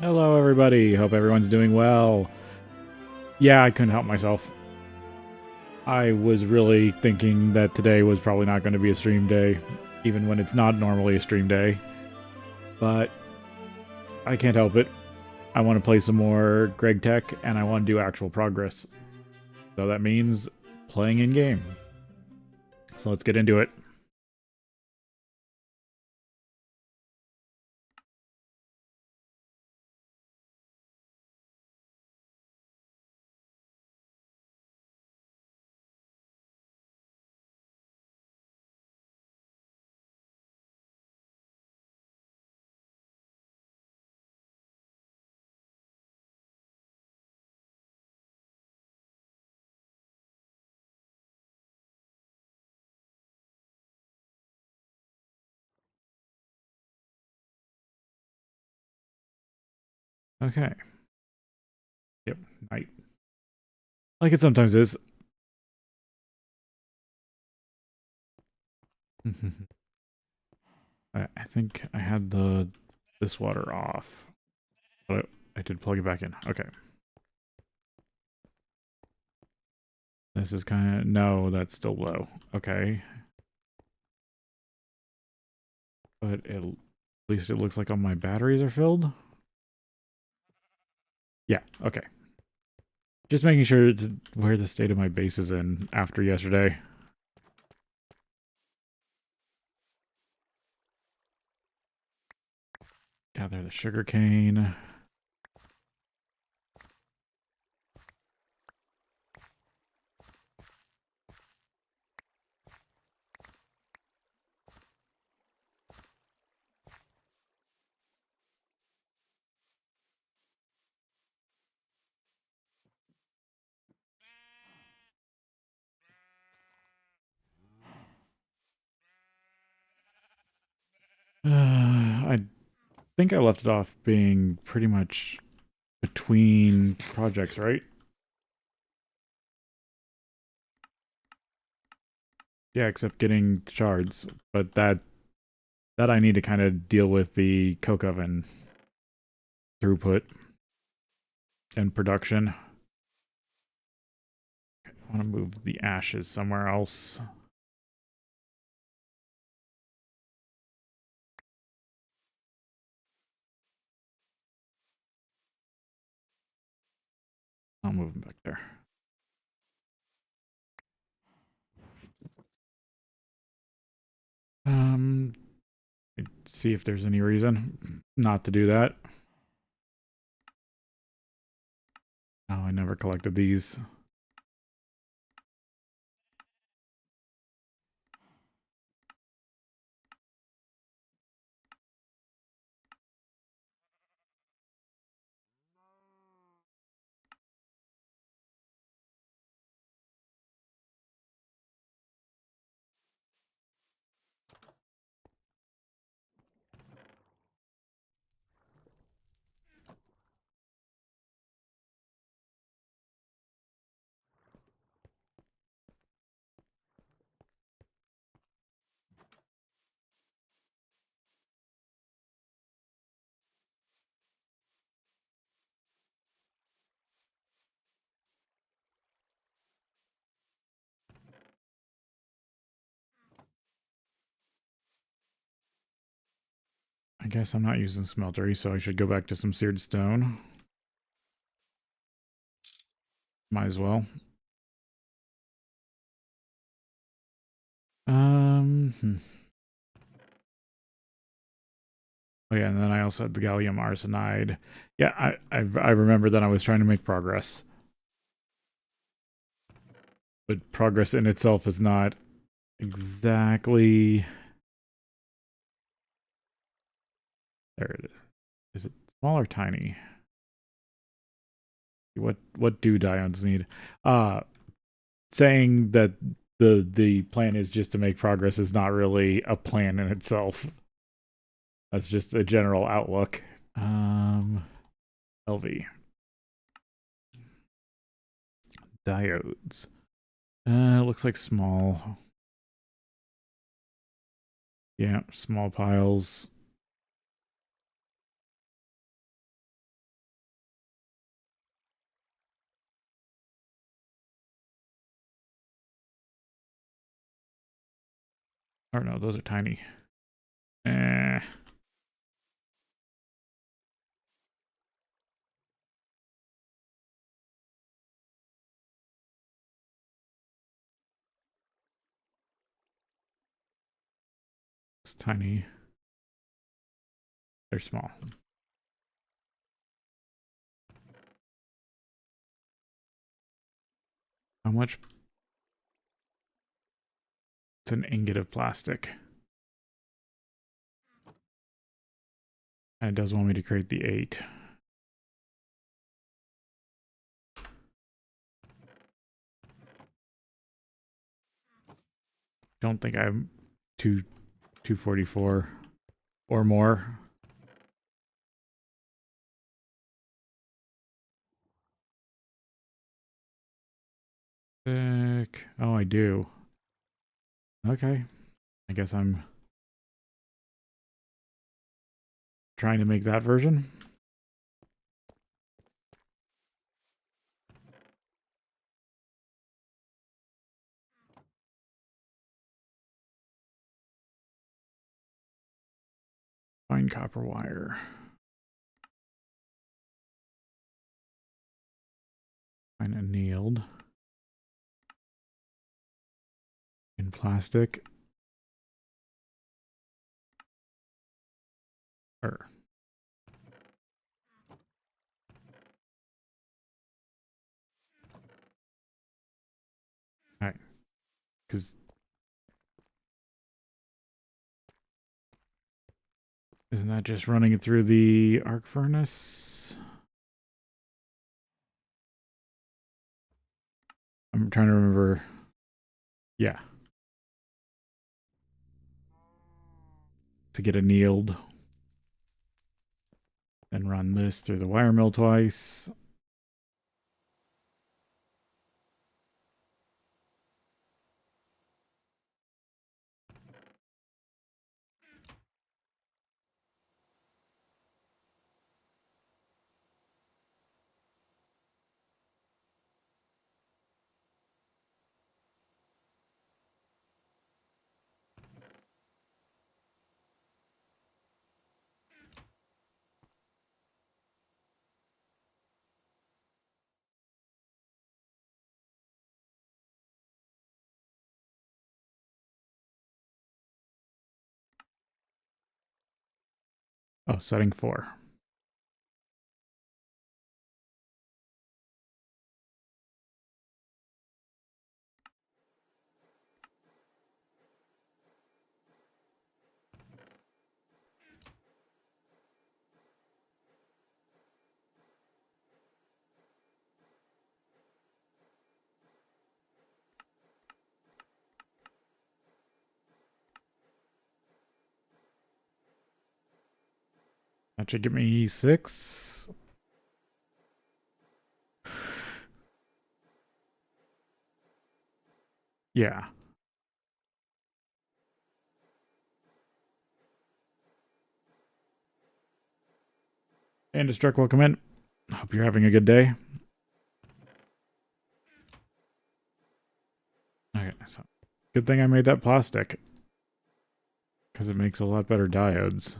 Hello, everybody. Hope everyone's doing well. Yeah, I couldn't help myself. I was really thinking that today was probably not going to be a stream day, even when it's not normally a stream day. But I can't help it. I want to play some more GregTech, and I want to do actual progress. So that means playing in game. So let's get into it. Okay. Yep. Night. Like it sometimes is. I think I had this water off, but I did plug it back in. Okay. This is kind of... No, that's still low. Okay. But at least it looks like all my batteries are filled. Yeah, okay. Just making sure where the state of my base is in after yesterday. Gather the sugar cane. I think I left it off being pretty much between projects, right? Yeah, except getting shards. But that I need to kind of deal with the coke oven throughput and production. I want to move the ashes somewhere else. I'll move them back there. Um, see if there's any reason not to do that. Oh, I never collected these. I guess I'm not using smeltery, so I should go back to some seared stone. Might as well. Hmm. Oh yeah, and then I also had the gallium arsenide. Yeah, I remember that I was trying to make progress, but progress in itself is not exactly... There it is. Is it small or tiny? What do diodes need? Uh, Saying that the plan is just to make progress is not really a plan in itself. That's just a general outlook. LV diodes. Looks like small. Yeah, small piles. Or no, those are tiny. Eh. It's tiny. They're small. How much? It's an ingot of plastic. And it does want me to create the 8. Don't think I'm 244 or more. Sick. Oh, I do. Okay. I guess I'm trying to make that version. Fine copper wire. Fine annealed. In plastic. Or alright. Because isn't that just running it through the arc furnace? I'm trying to remember. Yeah. To get annealed. Then run this through the wire mill twice. Oh, setting 4. That should give me 6. Yeah. And Destruct, welcome in. Hope you're having a good day. Okay, so good thing I made that plastic. Because it makes a lot better diodes.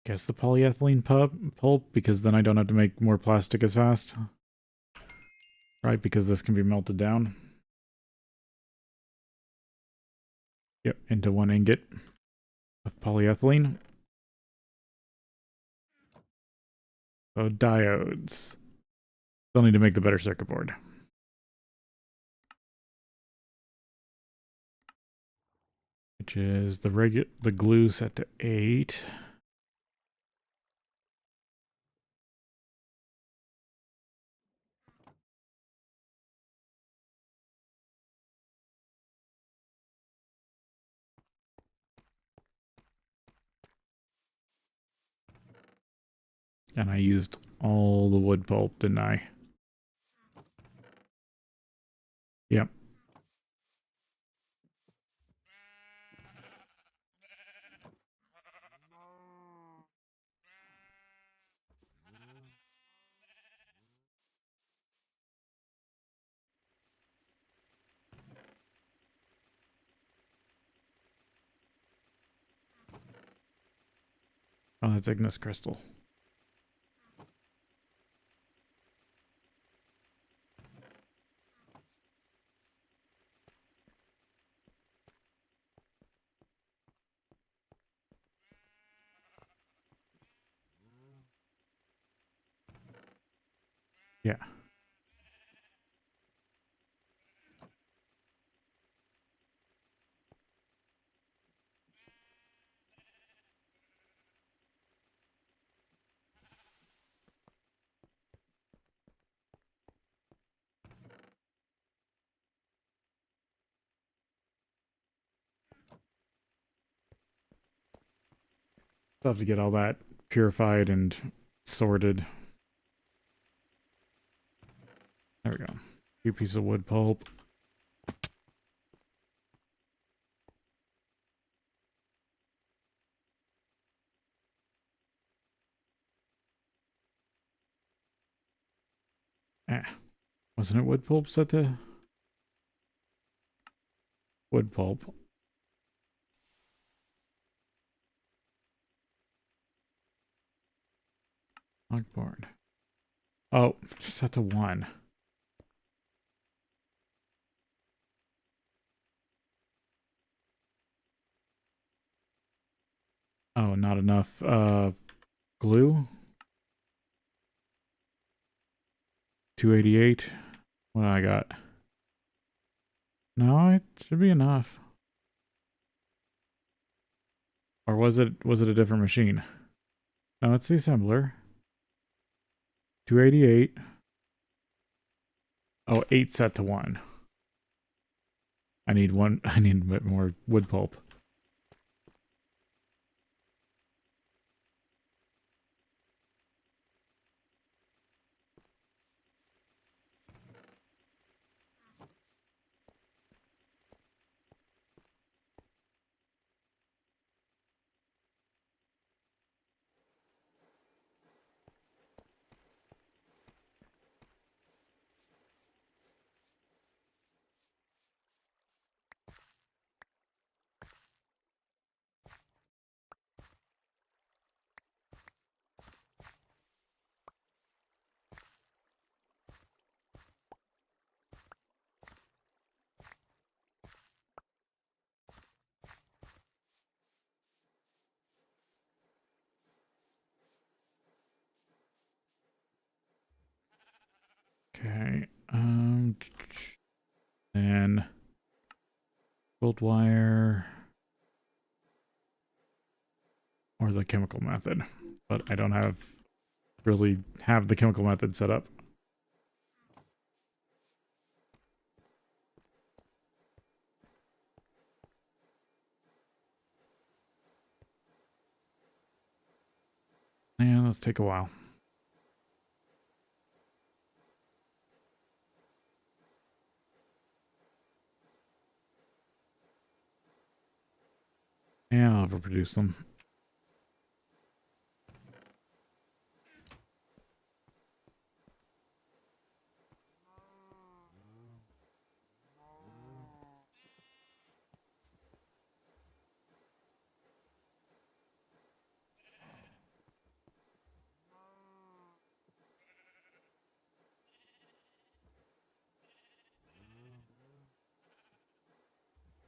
Guess the polyethylene pulp, because then I don't have to make more plastic as fast. Right, because this can be melted down. Yep, into 1 ingot of polyethylene. So diodes. Still need to make the better circuit board. Which is the glue set to 8. And I used all the wood pulp, didn't I? Yep. Oh, that's Ignis crystal. Yeah. Still have to get all that purified and sorted. There we go. A few pieces of wood pulp. Wasn't it wood pulp set to wood pulp? Lockboard. Oh, set to 1. Oh, not enough glue. 288. What do I got? No, it should be enough. Or was it a different machine? No, it's the assembler. 288. Oh, 8 set to 1. I need one. I need a bit more wood pulp. Okay. And gold wire or the chemical method, but I don't really have the chemical method set up. Yeah, let's take a while. Yeah, I'll overproduce them.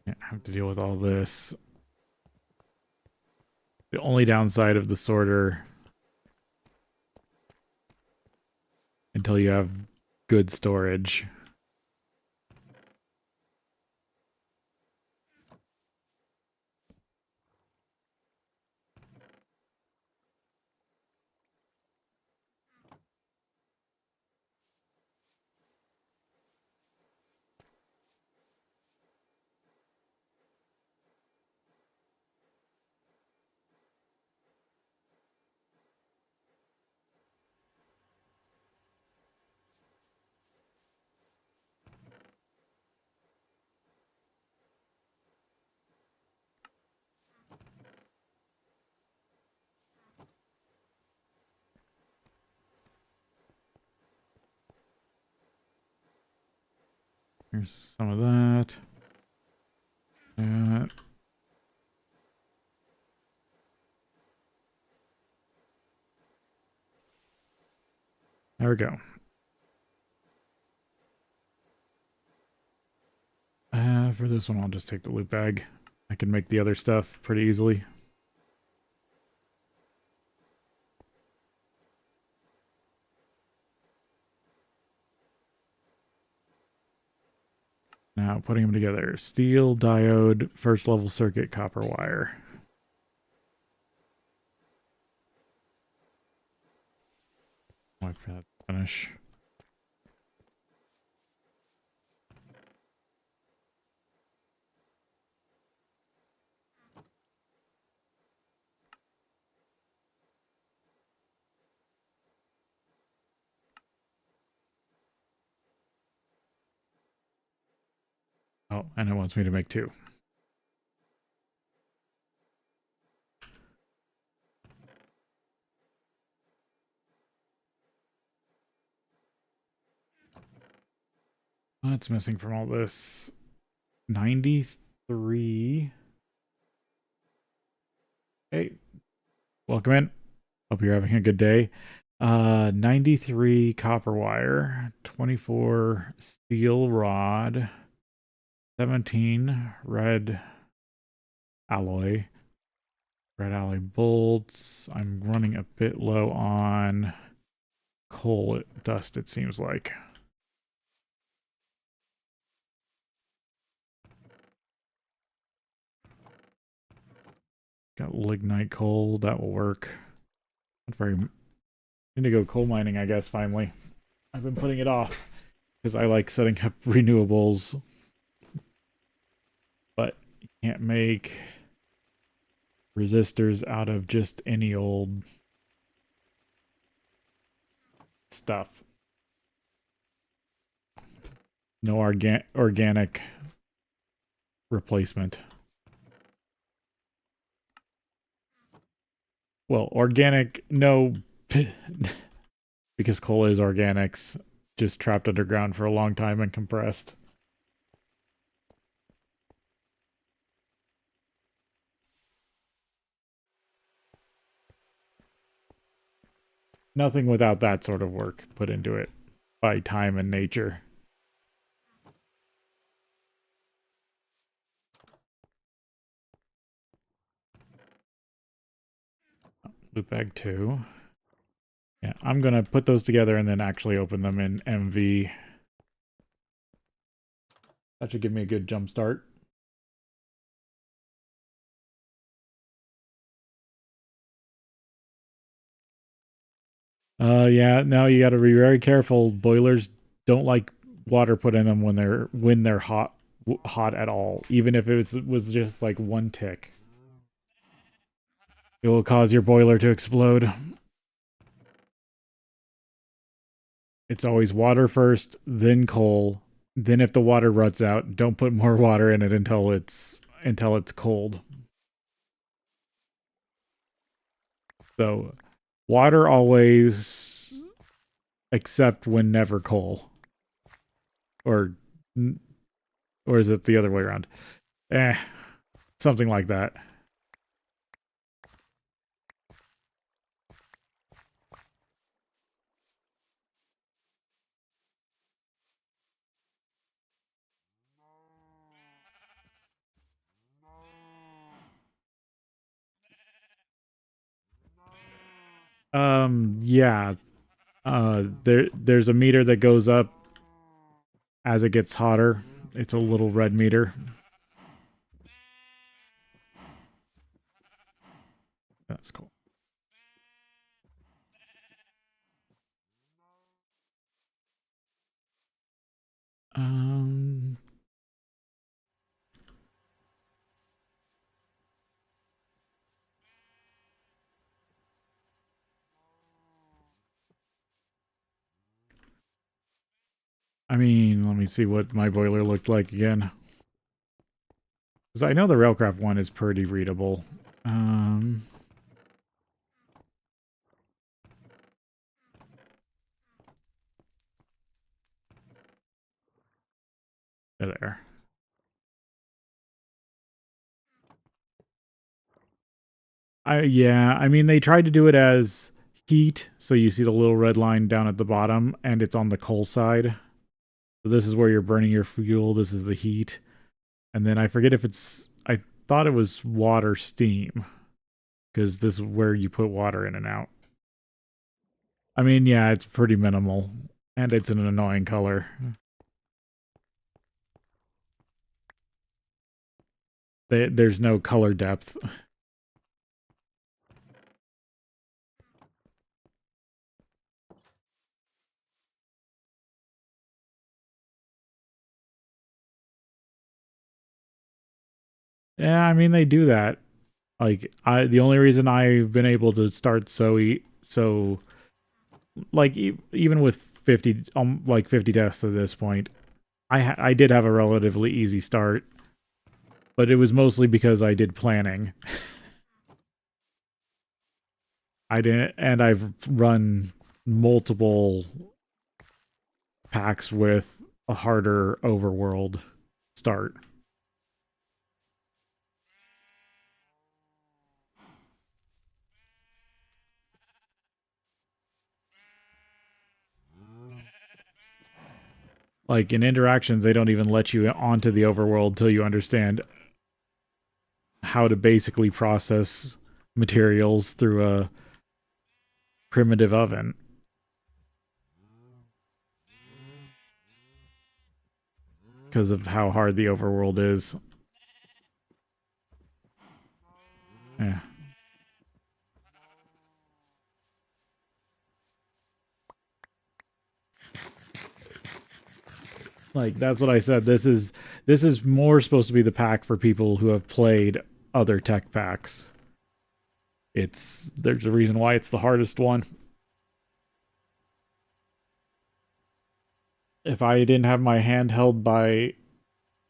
Yeah, I have to deal with all this. The only downside of the sorter until you have good storage. Here's some of that. That. There we go. For this one, I'll just take the loot bag. I can make the other stuff pretty easily. Now, putting them together. Steel, diode, first level circuit, copper wire. Wait for that to finish. Oh, and it wants me to make two. What's missing from all this? 93. Hey, welcome in. Hope you're having a good day. 93 copper wire, 24 steel rod, 17 red alloy bolts. I'm running a bit low on coal dust, it seems like. Got lignite coal, that will work. Not very. Need to go coal mining, I guess, finally. I've been putting it off because I like setting up renewables, but you can't make resistors out of just any old stuff. No organic replacement. Well, organic, no, because coal is organics, just trapped underground for a long time and compressed. Nothing without that sort of work put into it by time and nature. Loop bag 2. Yeah, I'm gonna put those together and then actually open them in MV. That should give me a good jump start. Yeah, now you gotta be very careful. Boilers don't like water put in them when they're hot at all. Even if was just like one tick. It will cause your boiler to explode. It's always water first, then coal. Then if the water runs out, don't put more water in it until it's cold. So water always, except when never coal. Or is it the other way around? Something like that. Yeah. There's a meter that goes up as it gets hotter. It's a little red meter. That's cool. Um, I mean, let me see what my boiler looked like again. Because I know the Railcraft one is pretty readable. Yeah, I mean they tried to do it as heat, so you see the little red line down at the bottom, and it's on the coal side. So this is where you're burning your fuel. This is the heat, and then I forget if it's. I thought it was water steam because this is where you put water in and out. I mean, yeah, it's pretty minimal, and it's an annoying color. There's no color depth. Yeah, I mean they do that. Like the only reason I've been able to start so like even with 50 like 50 deaths to this point, I did have a relatively easy start, but it was mostly because I did planning. I didn't, and I've run multiple packs with a harder overworld start. Like in interactions, they don't even let you onto the overworld till you understand how to basically process materials through a primitive oven because of how hard the overworld is. Yeah. Like that's what I said. This is more supposed to be the pack for people who have played other tech packs. There's a reason why it's the hardest one. If I didn't have my hand held by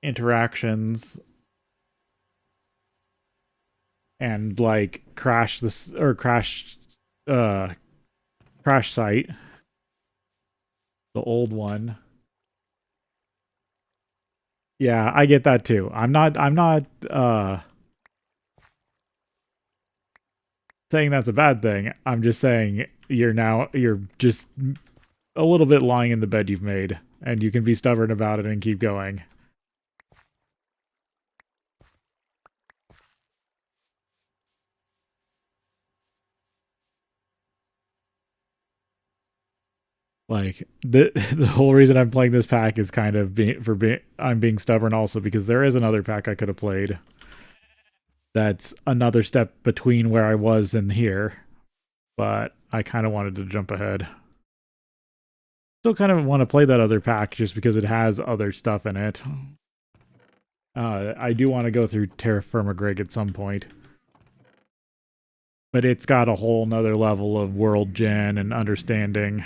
interactions and like crash this or uh crash site, the old one. Yeah, I get that too. I'm not saying that's a bad thing. I'm just saying you're just a little bit lying in the bed you've made, and you can be stubborn about it and keep going. Like the whole reason I'm playing this pack is kind of I'm being stubborn also because there is another pack I could have played that's another step between where I was and here, but I kind of wanted to jump ahead. Still kind of want to play that other pack just because it has other stuff in it. I do want to go through Terra Firma Greg at some point, but it's got a whole nother level of world gen and understanding.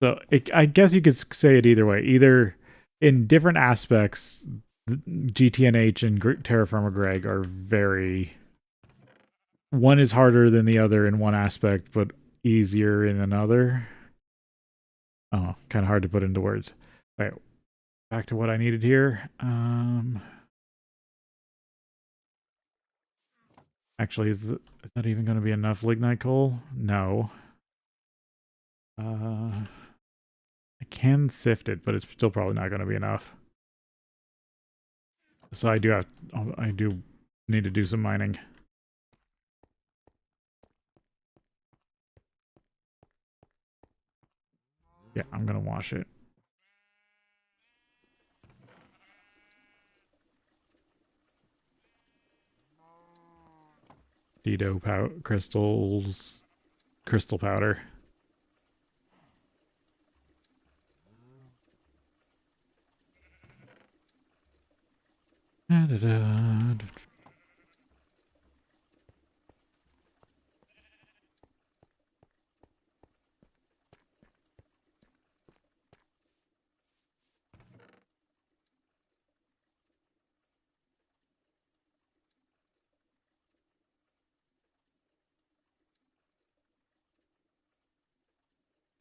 So I guess you could say it either way. Either in different aspects, GTNH and Terra Firma Greg are very. One is harder than the other in one aspect, but easier in another. Oh, kind of hard to put into words. All right, back to what I needed here. Actually, is that even going to be enough lignite coal? No. I can sift it, but it's still probably not going to be enough. So I do need to do some mining. Yeah, I'm going to wash it. Dido crystal powder. Da, da, da.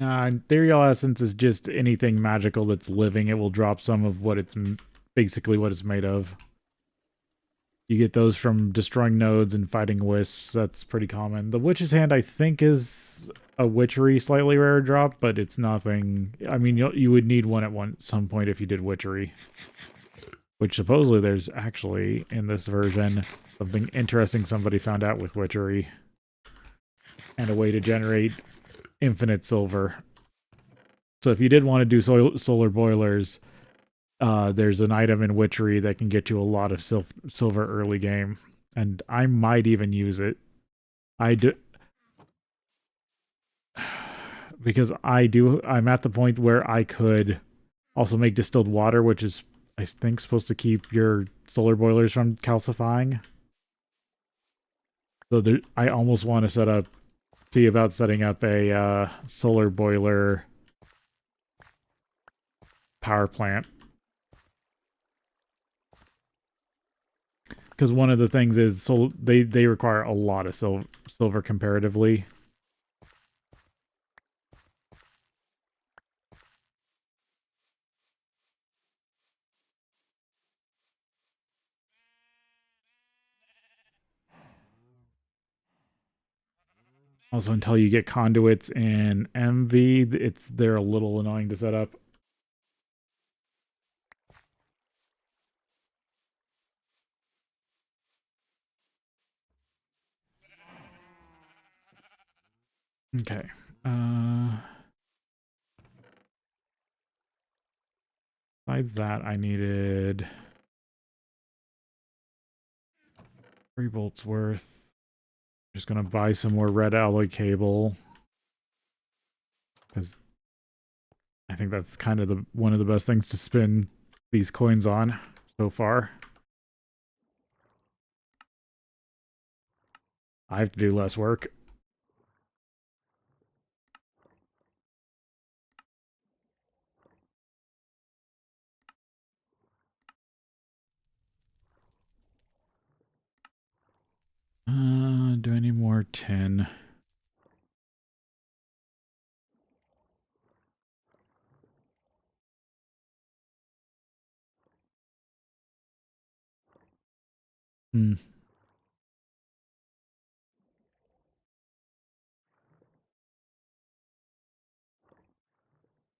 Ethereal essence is just anything magical that's living. It will drop some of what it's basically what it's made of. You get those from destroying nodes and fighting wisps. That's pretty common. The Witch's Hand, I think, is a witchery slightly rare drop, but it's nothing. I mean, you would need one at some point if you did witchery. Which supposedly there's actually, in this version, something interesting somebody found out with witchery. And a way to generate infinite silver. So if you did want to do solar boilers, there's an item in Witchery that can get you a lot of silver early game, and I might even use it. I do because I'm at the point where I could also make distilled water, which is I think supposed to keep your solar boilers from calcifying. So I almost want to see about setting up a solar boiler power plant. Because one of the things is they require a lot of silver comparatively. Also, until you get conduits in MV, they're a little annoying to set up. Okay. Besides that, I needed 3 bolts worth. Just gonna buy some more red alloy cable because I think that's kind of one of the best things to spin these coins on so far. I have to do less work. Do I need more tin? Hmm.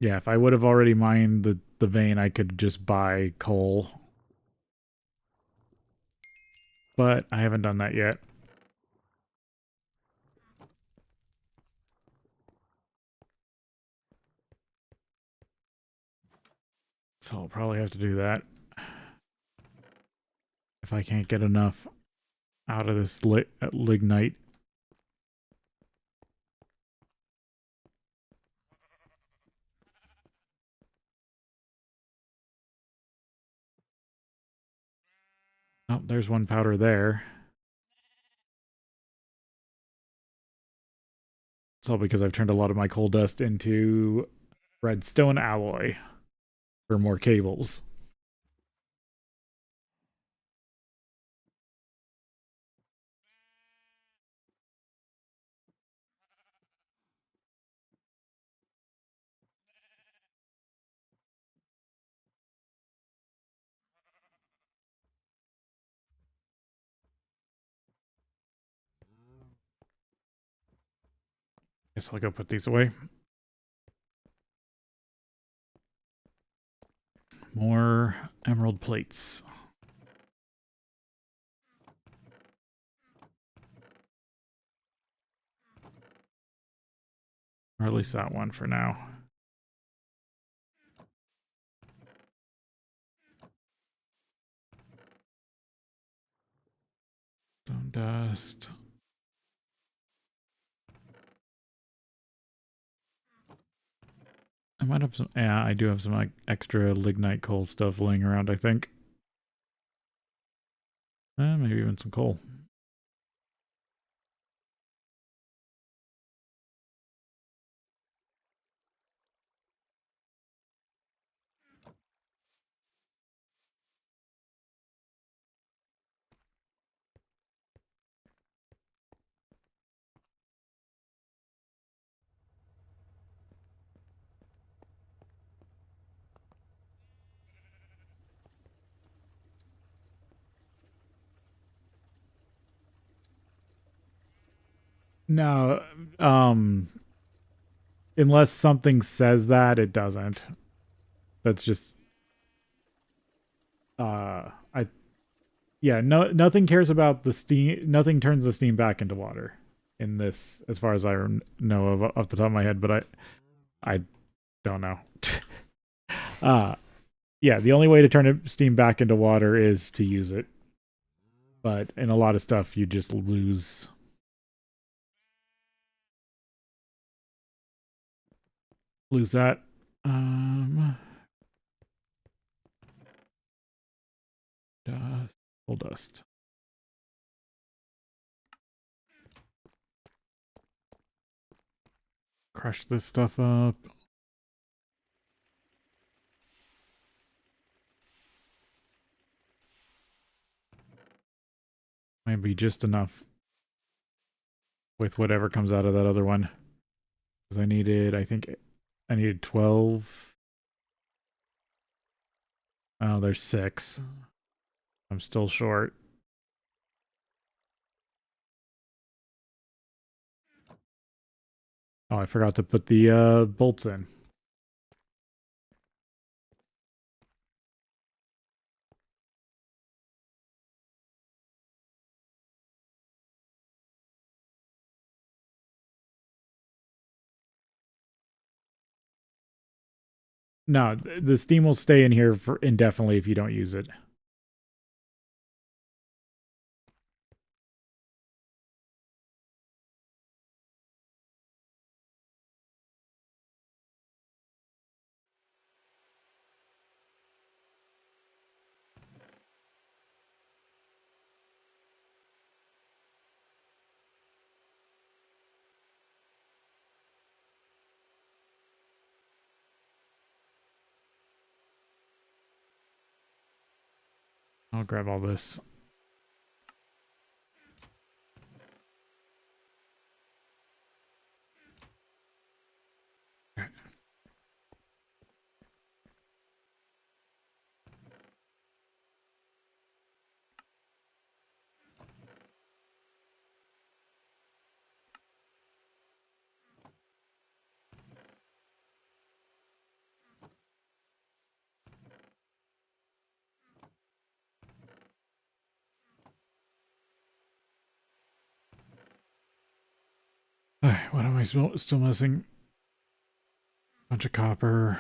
Yeah, if I would have already mined the vein, I could just buy coal. But I haven't done that yet. So I'll probably have to do that. If I can't get enough out of this lignite. Oh, there's one powder there. It's all because I've turned a lot of my coal dust into redstone alloy for more cables. Guess I'll go put these away. More emerald plates. Or at least that one for now. Stone dust. I might have some. Yeah, I do have some like extra lignite coal stuff laying around, I think. Maybe even some coal. No, unless something says that, it doesn't. That's just I yeah, no, nothing cares about the steam. Nothing turns the steam back into water in this, as far as I know of off the top of my head. But I don't know. uh yeah, the only way to turn steam back into water is to use it. But in a lot of stuff, you just lose that. Um, dust, full dust. Crush this stuff up. Might be just enough with whatever comes out of that other one. Because I think I needed 12. Oh, there's 6. I'm still short. Oh, I forgot to put the bolts in. No, the steam will stay in here for indefinitely if you don't use it. I'll grab all this. What am I still missing? Bunch of copper.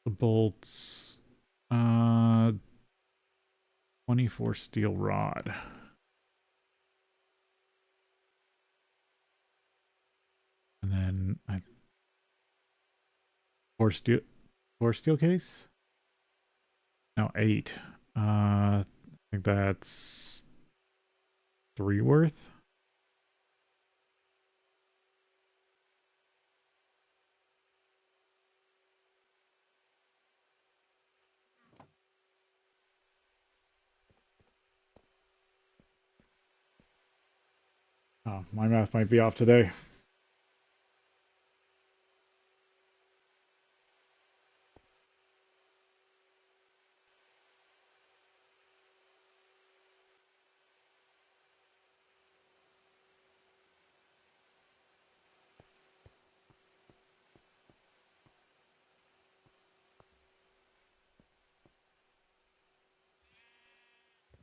The bolts. Uh, 24 steel rod. And then four steel, four steel case? No, 8. I think that's 3 worth. Oh, my math might be off today.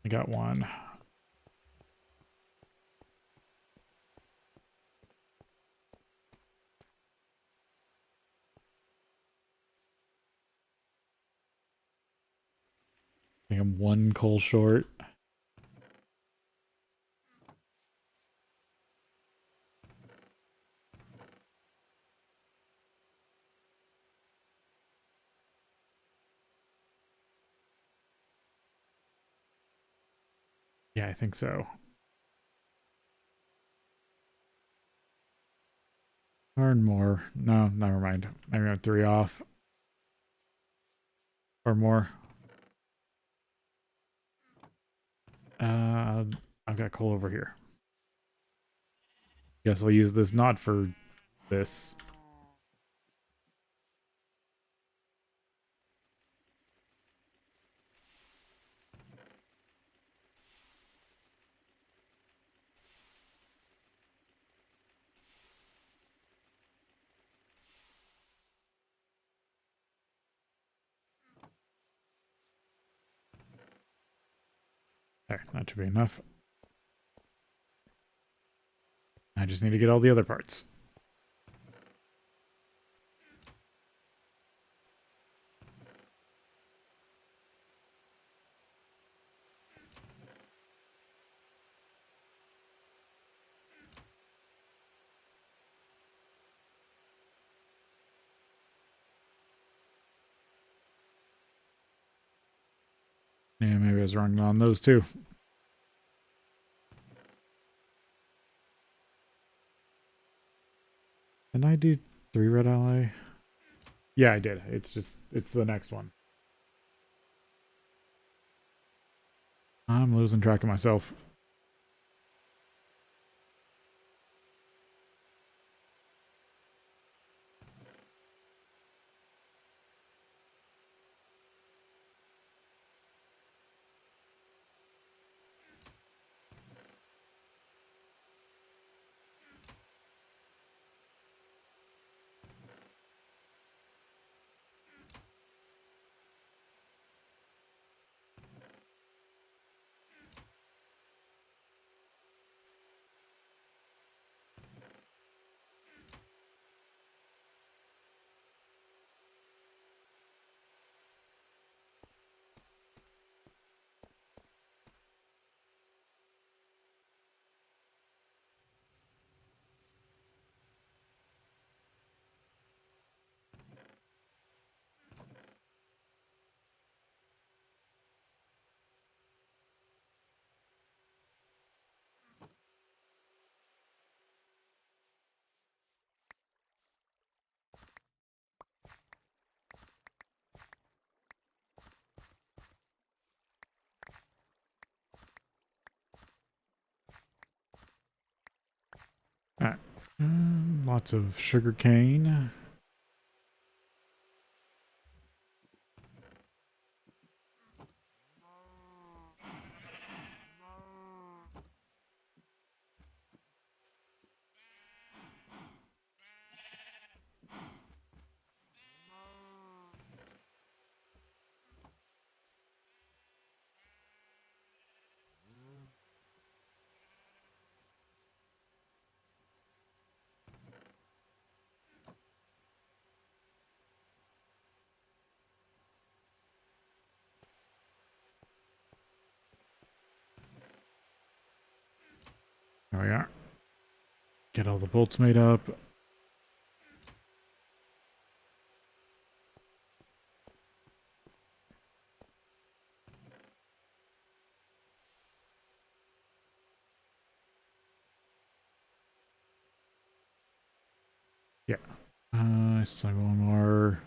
I got one. I think I'm 1 coal short. Yeah, I think so. Or more. No, never mind. Maybe I'm 3 off. Or more. Uh, I've got coal over here. Guess I'll use this knot for this. There, that should be enough. I just need to get all the other parts. Yeah, maybe I was wrong on those too. Didn't I do 3 red ally? Yeah, I did. It's the next one. I'm losing track of myself. Alright. Lots of sugar cane. There we are. Get all the bolts made up. Yeah. I still have one more.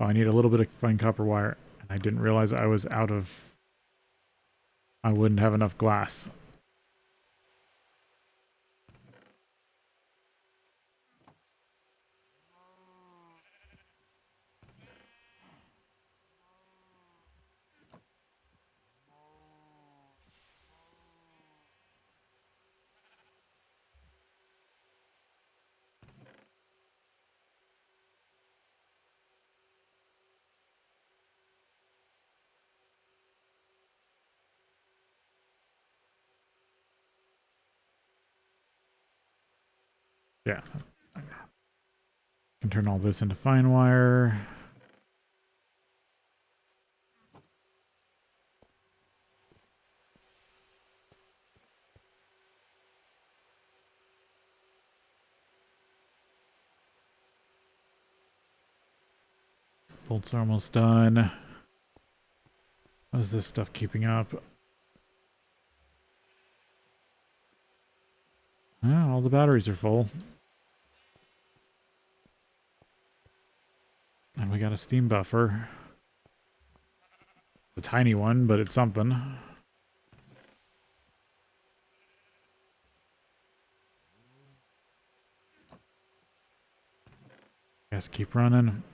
Oh, I need a little bit of fine copper wire. And I didn't realize I was out of... I wouldn't have enough glass. Yeah. I can turn all this into fine wire. Bolts are almost done. How's this stuff keeping up? Oh, all the batteries are full. And we got a steam buffer. A tiny one, but it's something. Guess keep running.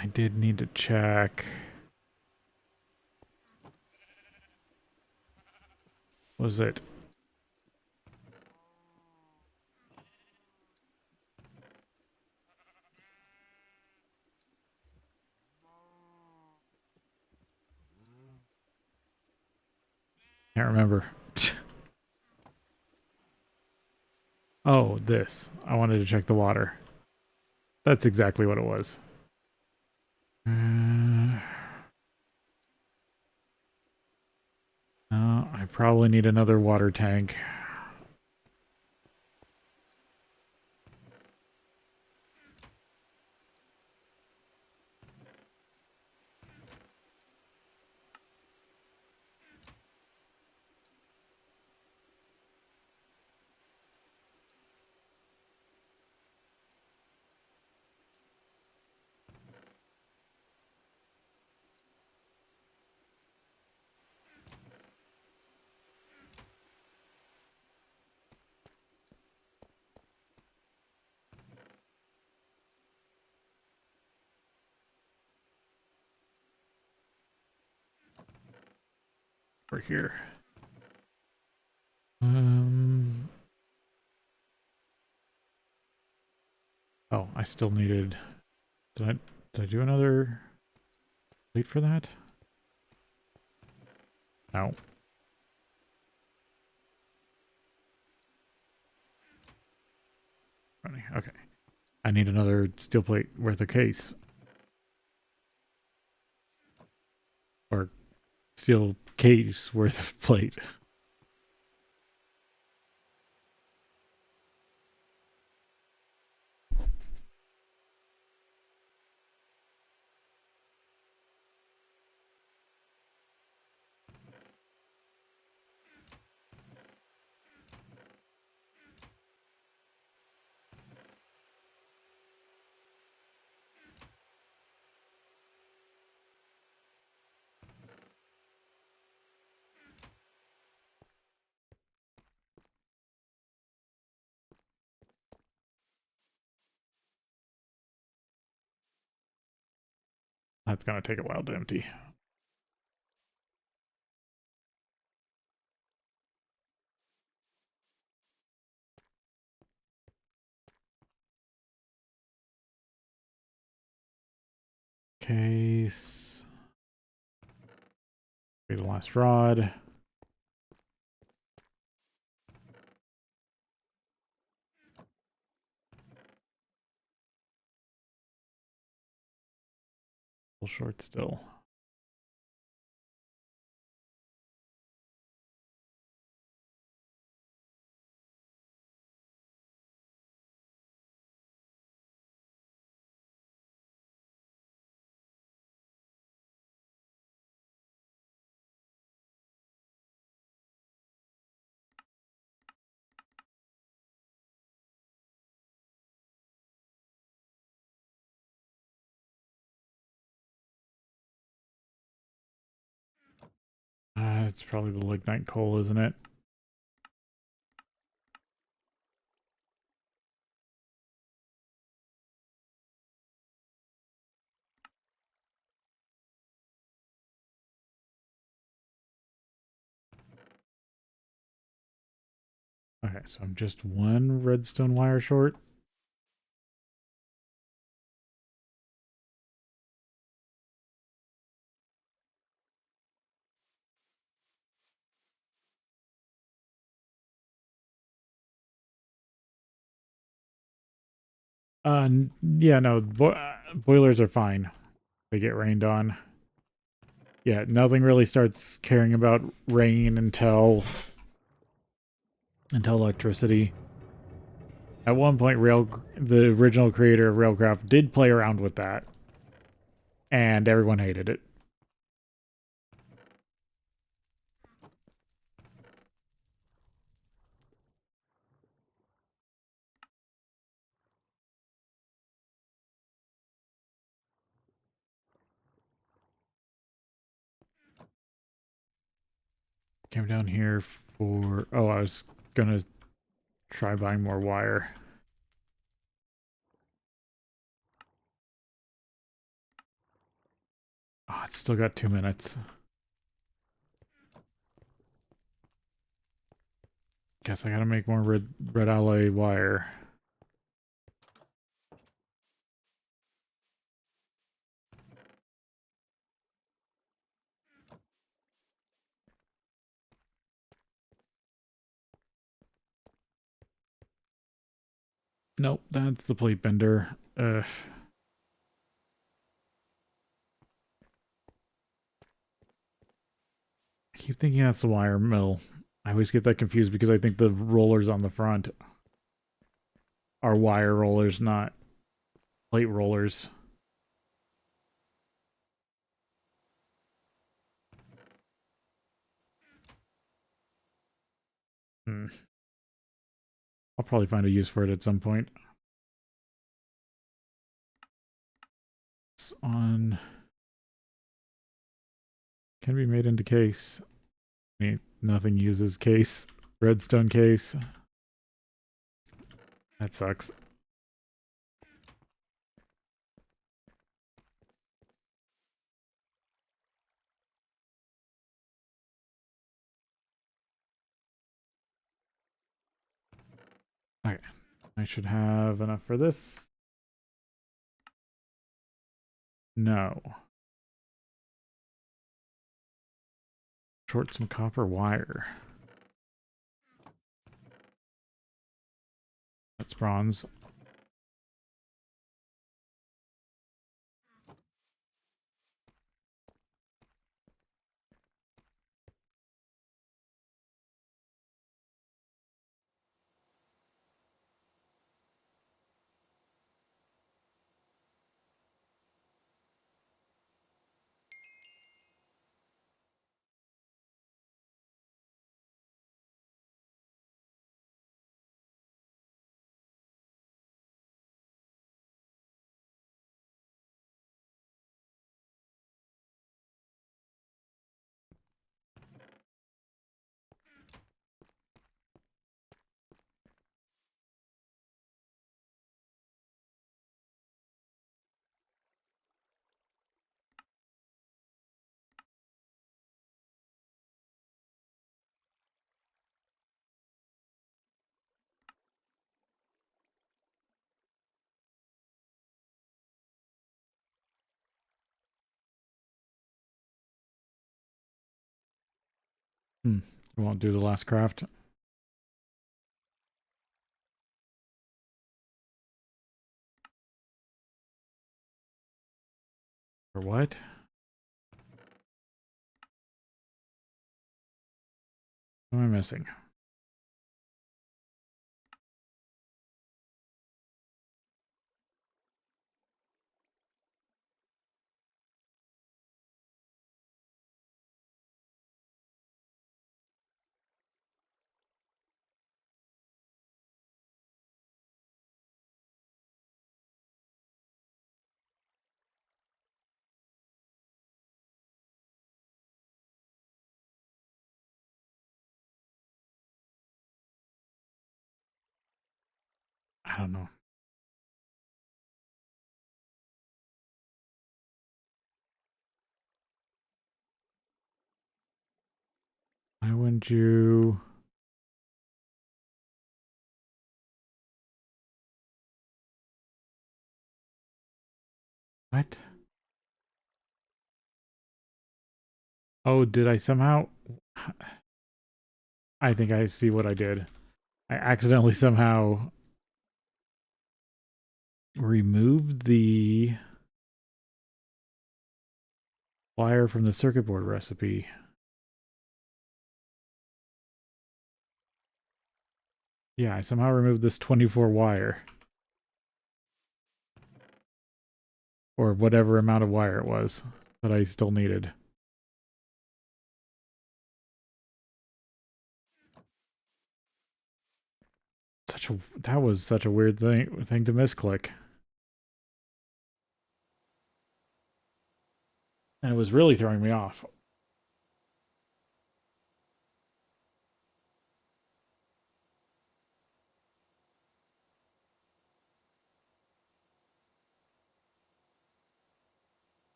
I did need to check. Was it? Can't remember. Oh, this. I wanted to check the water. That's exactly what it was. No, I probably need another water tank. Over here. Um. Oh, I still needed. Did I do another plate for that? No. Funny. Okay. I need another steel plate worth of case. Or steel case worth of plate. That's gonna take a while to empty. Case. Be the last rod. Little short still. It's probably the lignite coal, isn't it? Okay, so I'm just one redstone wire short. Yeah, no, boilers are fine. They get rained on. Yeah, nothing really starts caring about rain until electricity. At one point, the original creator of Railcraft did play around with that, and everyone hated it. Came down here for... Oh, I was gonna try buying more wire. Oh, it's still got 2 minutes. Guess I gotta make more red alloy wire. Nope, that's the plate bender. I keep thinking that's the wire mill. I always get that confused because I think the rollers on the front are wire rollers, not plate rollers. Hmm. I'll probably find a use for it at some point. It's on... Can be made into case. I mean, nothing uses case. Redstone case. That sucks. Okay. I should have enough for this. No. Short some copper wire. That's bronze. Hmm. I won't do the last craft. Or what? What am I missing? I don't know. Why wouldn't you... What? Oh, did I somehow... I think I see what I did. I accidentally somehow removed the wire from the circuit board recipe. Yeah, I somehow removed this 24 wire. Or whatever amount of wire it was that I still needed. That was such a weird thing to misclick. And it was really throwing me off.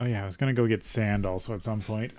Oh yeah, I was gonna go get sand also at some point.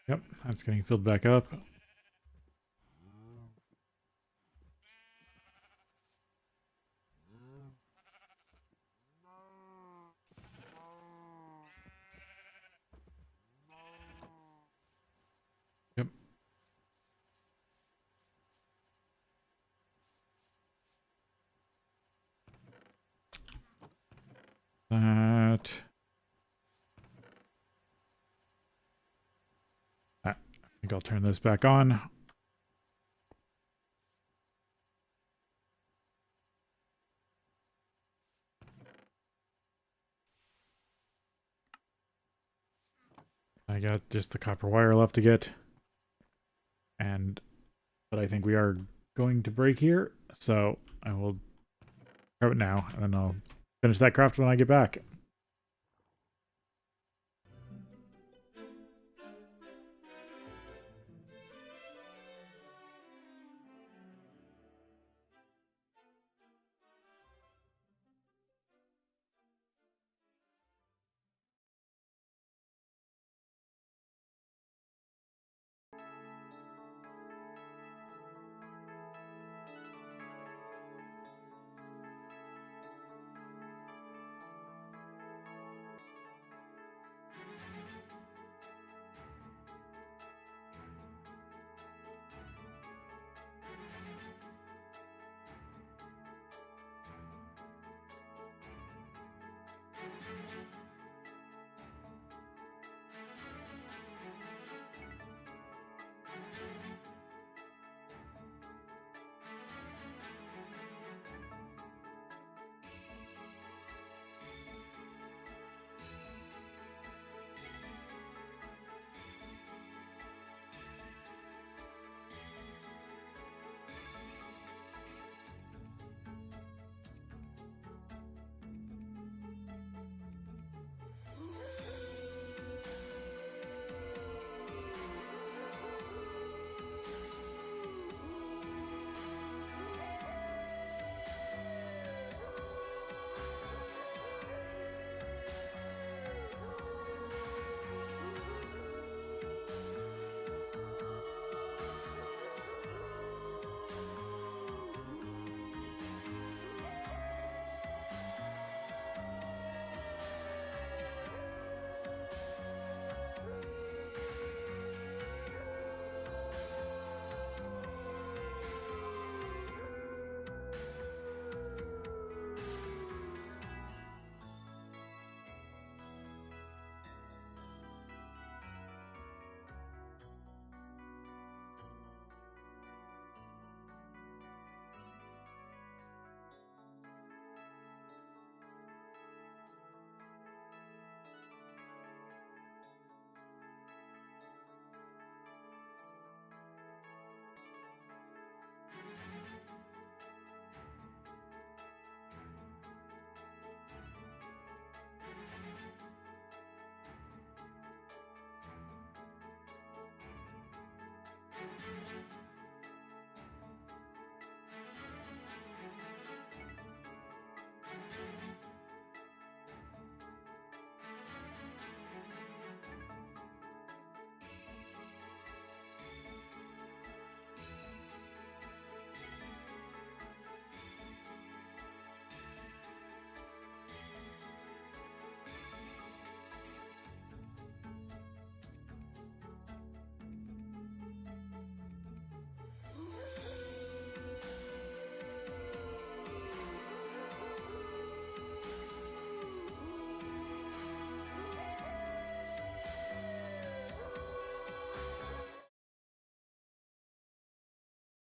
Yep, that's getting filled back up. Yep. That. I think I'll turn this back on. I got just the copper wire left to get. But I think we are going to break here, so I will grab it now, and then I'll finish that craft when I get back.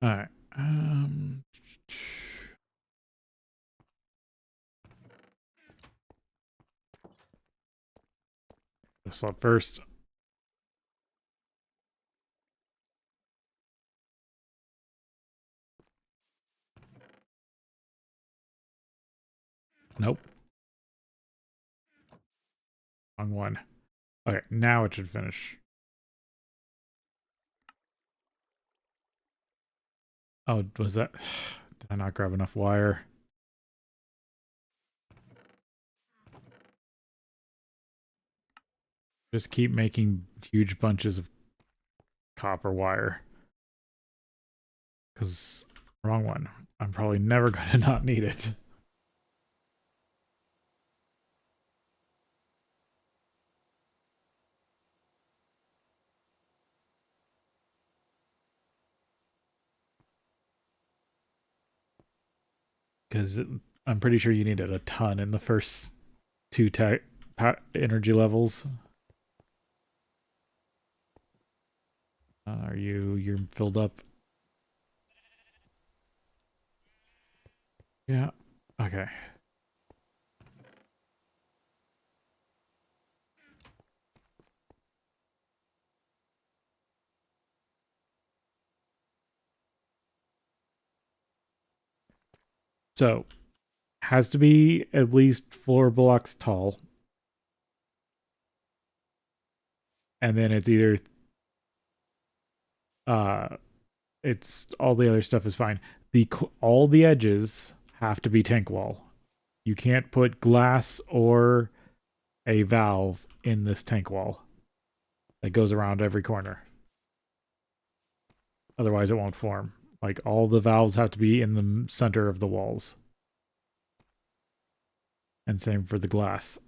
Alright. This up first. Nope. Wrong one. Okay, now it should finish. Oh, was that... Did I not grab enough wire? Just keep making huge bunches of copper wire. Because, wrong one. I'm probably never going to not need it. Because I'm pretty sure you needed a ton in the first two energy levels. You're filled up? Yeah. Okay. So, has to be at least 4 blocks tall. And then it's either uh it's all the other stuff is fine. All the edges have to be tank wall. You can't put glass or a valve in this tank wall that goes around every corner. Otherwise, it won't form. Like, all the valves have to be in the center of the walls. And same for the glass.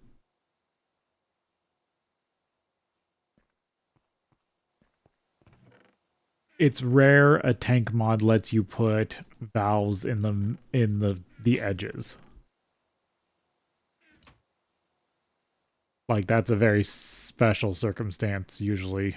It's rare a tank mod lets you put valves in the edges. Like, that's a very special circumstance usually.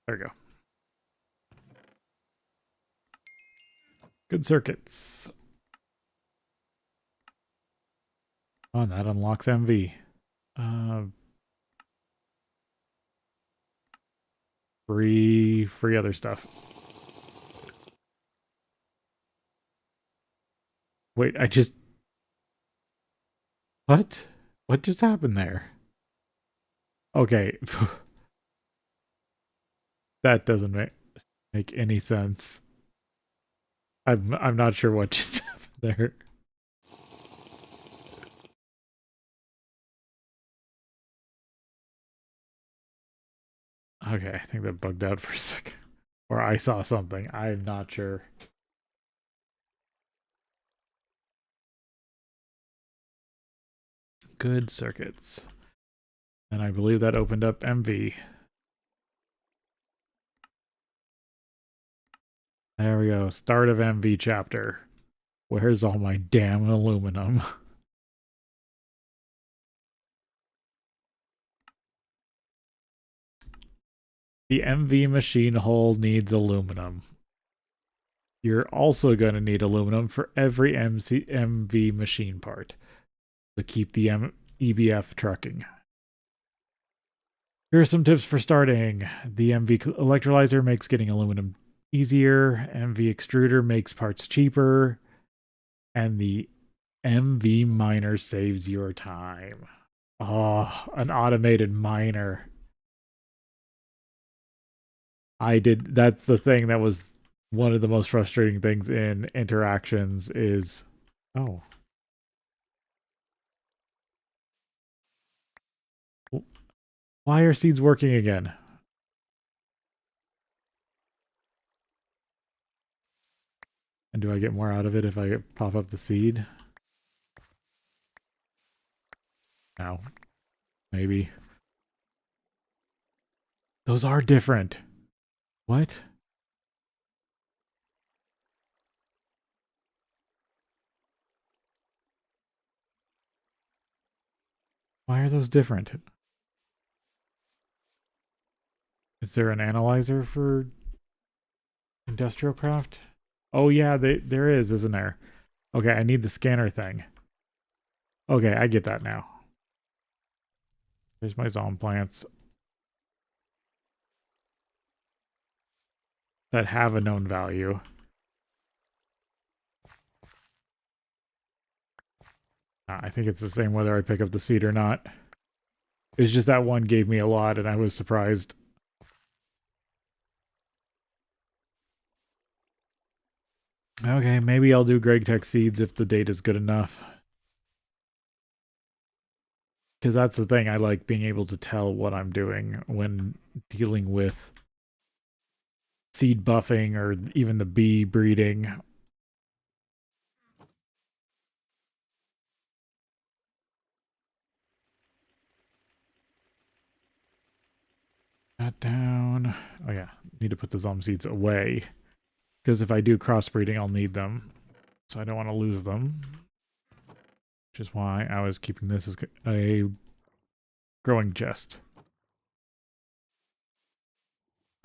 There we go. Good circuits. Oh, and that unlocks MV. Uh, free other stuff. Wait, I just... What? What just happened there? Okay. That doesn't make any sense. I'm not sure what just happened there. Okay, I think that bugged out for a second. Or I saw something. I'm not sure. Good circuits. And I believe that opened up MV. There we go. Start of MV chapter. Where's all my damn aluminum? The MV machine hull needs aluminum. You're also going to need aluminum for every MV machine part to keep the EBF trucking. Here are some tips for starting. The MV electrolyzer makes getting aluminum easier. MV extruder makes parts cheaper. And the MV miner saves your time. Oh, an automated miner. That's the thing that was one of the most frustrating things in interactions is, oh. Why are seeds working again? And do I get more out of it if I pop up the seed? No, maybe. Those are different. What? Why are those different? Is there an analyzer for industrial craft? Oh yeah, there is, isn't there? Okay, I need the scanner thing. Okay, I get that now. There's my zone plants that have a known value. I think it's the same whether I pick up the seed or not. It's just that one gave me a lot and I was surprised. Okay, maybe I'll do GregTech seeds if the data's good enough. Because that's the thing, I like being able to tell what I'm doing when dealing with seed buffing or even the bee breeding. That down. Oh yeah, need to put the seeds away. Because if I do crossbreeding, I'll need them. So I don't want to lose them. Which is why I was keeping this as a growing chest.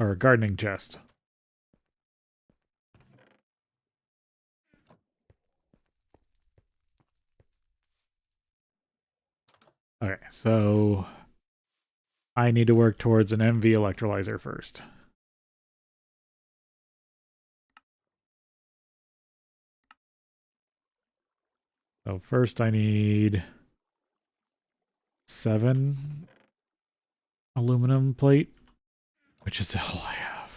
Or a gardening chest. Okay, so I need to work towards an MV electrolyzer first. So first I need 7 aluminum plate, which is all I have.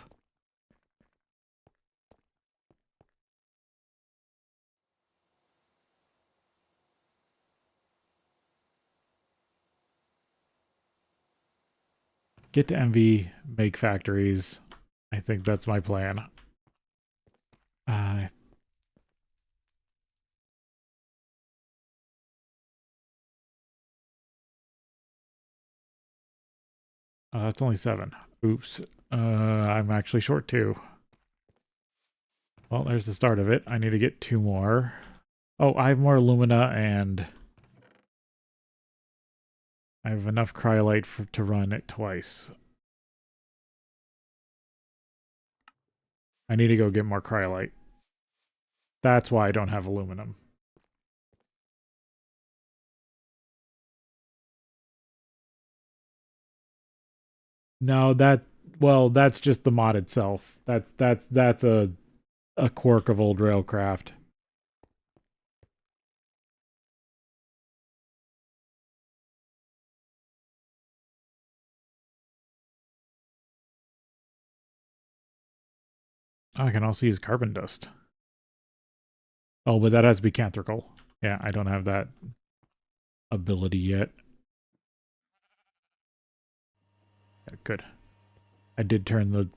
Get to MV, make factories. I think that's my plan. Uh, that's only 7. Oops. I'm actually short 2. Well, there's the start of it. I need to get 2 more. Oh, I have more alumina and I have enough cryolite to run it twice. I need to go get more cryolite. That's why I don't have aluminum. No, that's just the mod itself. That's a quirk of old railcraft. Oh, I can also use carbon dust. Oh, but that has to be cantrical. Yeah, I don't have that ability yet. Yeah, good. I did turn the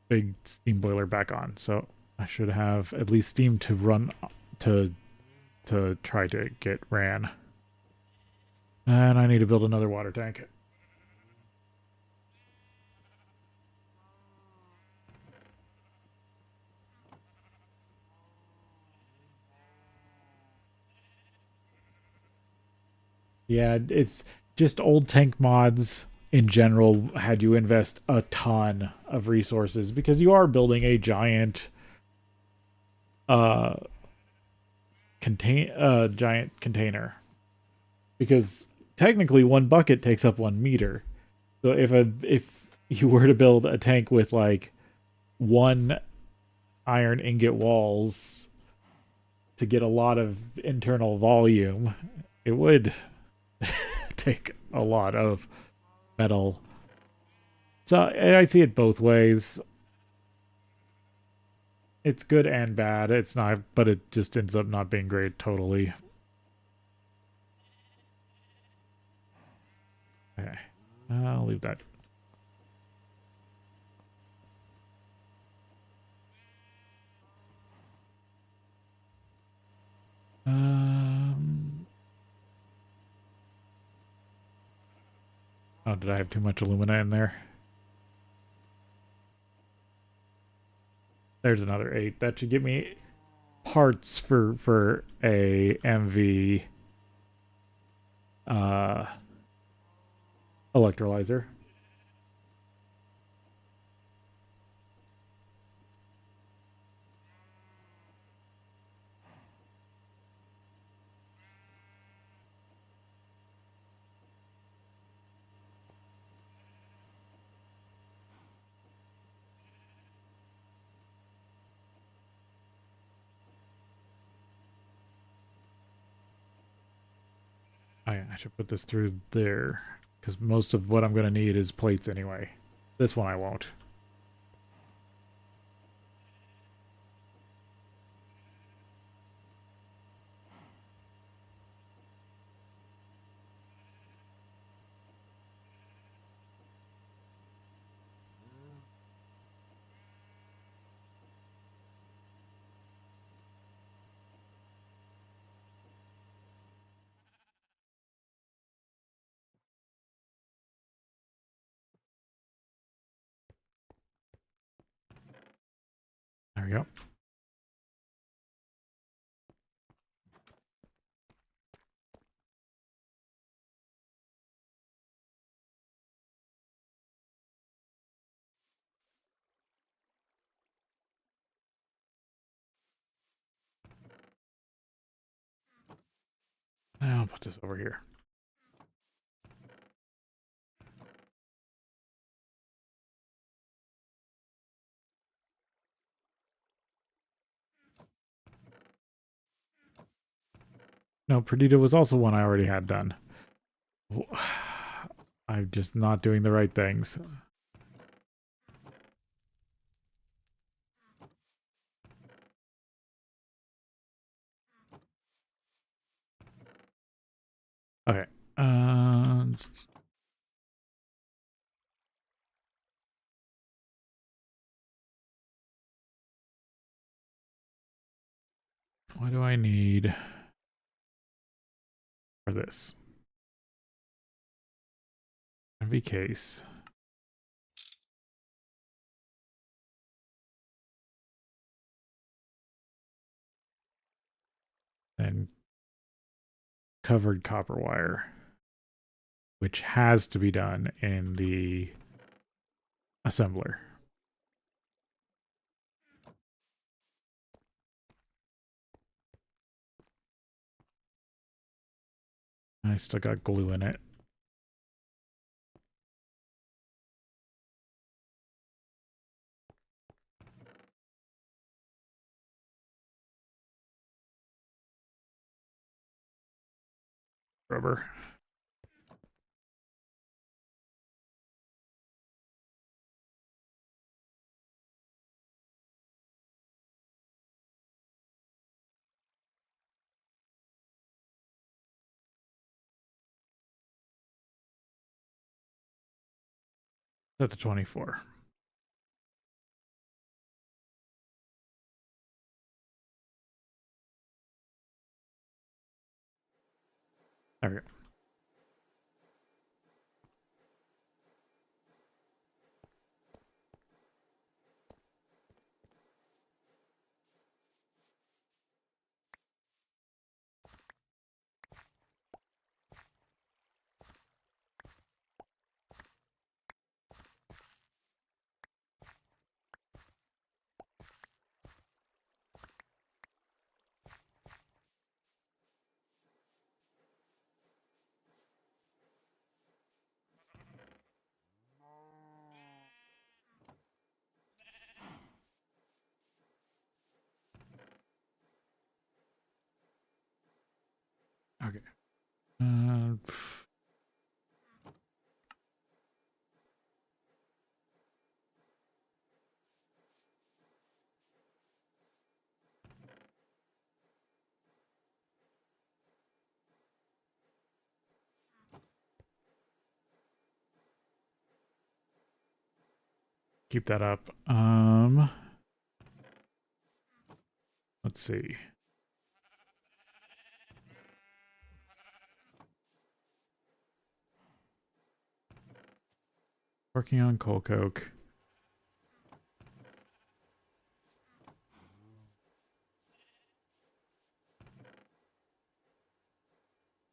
big steam boiler back on, so I should have at least steam to run to try to get ran. And I need to build another water tank. Yeah, it's just old tank mods in general had you invest a ton of resources because you are building a giant uh giant container. Because technically one bucket takes up 1 meter. So if you were to build a tank with like 1 iron ingot walls to get a lot of internal volume, it would take a lot of metal. So I see it both ways. It's good and bad. It's not, but it just ends up not being great totally. Okay, I'll leave that. Um, Oh, did I have too much alumina in there? There's another 8. That should give me parts for a MV uh, electrolyzer. I should put this through there, because most of what I'm going to need is plates anyway. This one I won't. There we go. Now I'll put this over here. No, Perdita was also one I already had done. I'm just not doing the right things. Okay. What do I need for this? MV case. And covered copper wire, which has to be done in the assembler. I still got glue in it. Rubber. Set to 24. There we go. Okay. Keep that up. Let's see. Working on coal coke.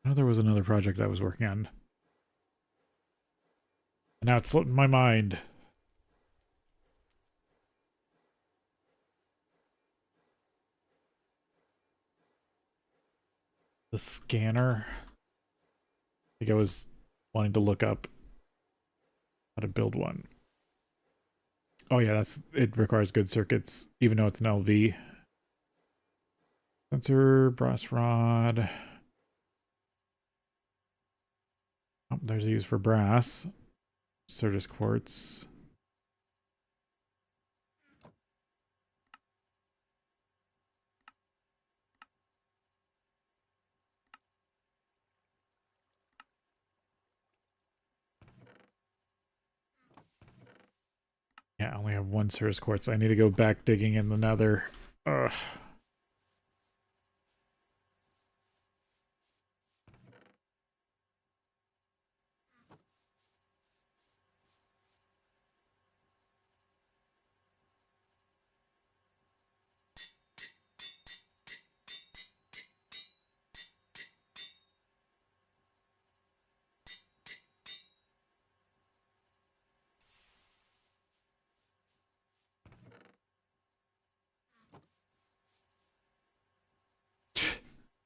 I know there was another project I was working on. And now it's slipping my mind. The scanner. I think I was wanting to look up how to build one. Oh yeah, it requires good circuits, even though it's an LV. Sensor, brass rod. Oh, there's a use for brass. Certus quartz. Yeah, I only have one Certus quartz. I need to go back digging in the nether. Ugh.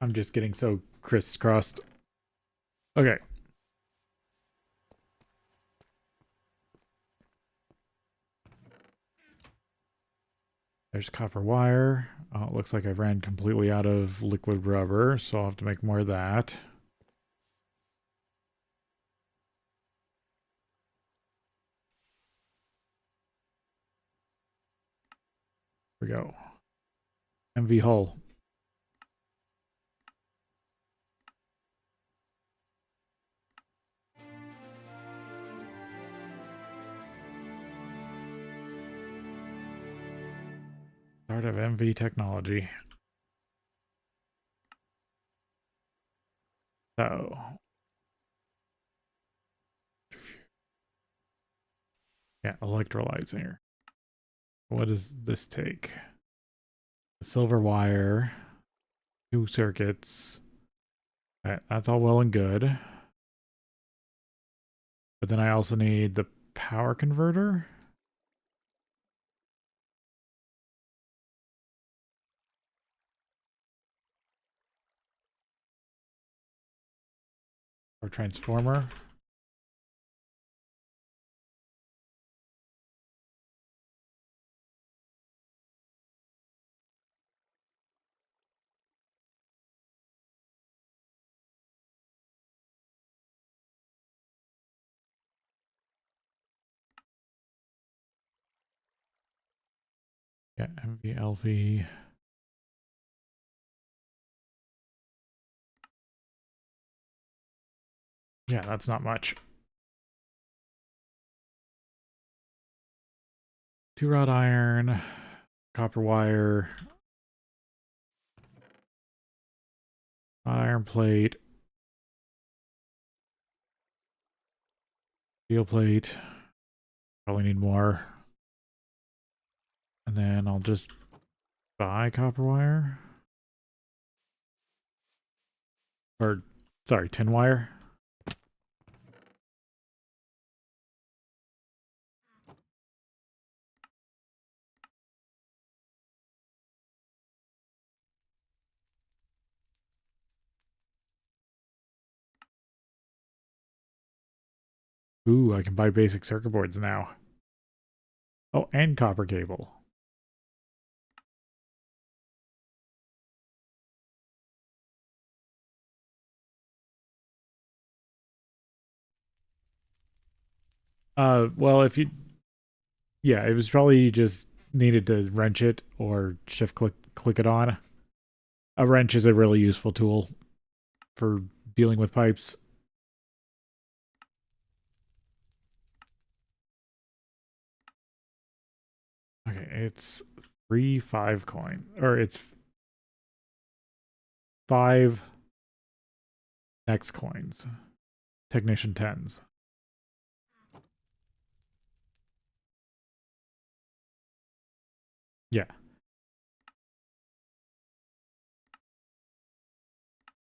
I'm just getting so crisscrossed. Okay. There's copper wire. Oh, it looks like I ran completely out of liquid rubber, so I'll have to make more of that. Here we go. MV hull. Start of MV technology. So, yeah, electrolyzer. What does this take? The silver wire, 2 circuits. That's all well and good. But then I also need the power converter. Or transformer. Yeah, MVLV. Yeah, that's not much. 2 rod iron, copper wire, iron plate, steel plate. Probably need more. And then I'll just buy copper wire. Or, sorry, tin wire. Ooh, I can buy basic circuit boards now. Oh, and copper cable. Well, if you, yeah, it was probably just needed to wrench it or shift click it on. A wrench is a really useful tool for dealing with pipes. Okay, it's 3 5 coin, or it's 5 next coins. Technician 10s. Yeah,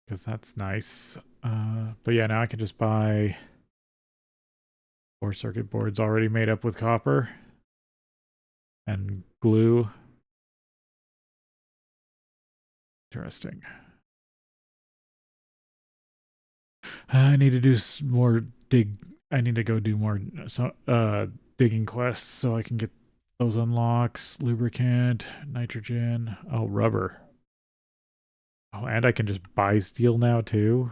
because that's nice. But yeah, now I can just buy 4 circuit boards already made up with copper and glue. Interesting. I need to do more dig. I need to go do more digging quests so I can get those unlocks. Lubricant, nitrogen. Oh, rubber. Oh, and I can just buy steel now too.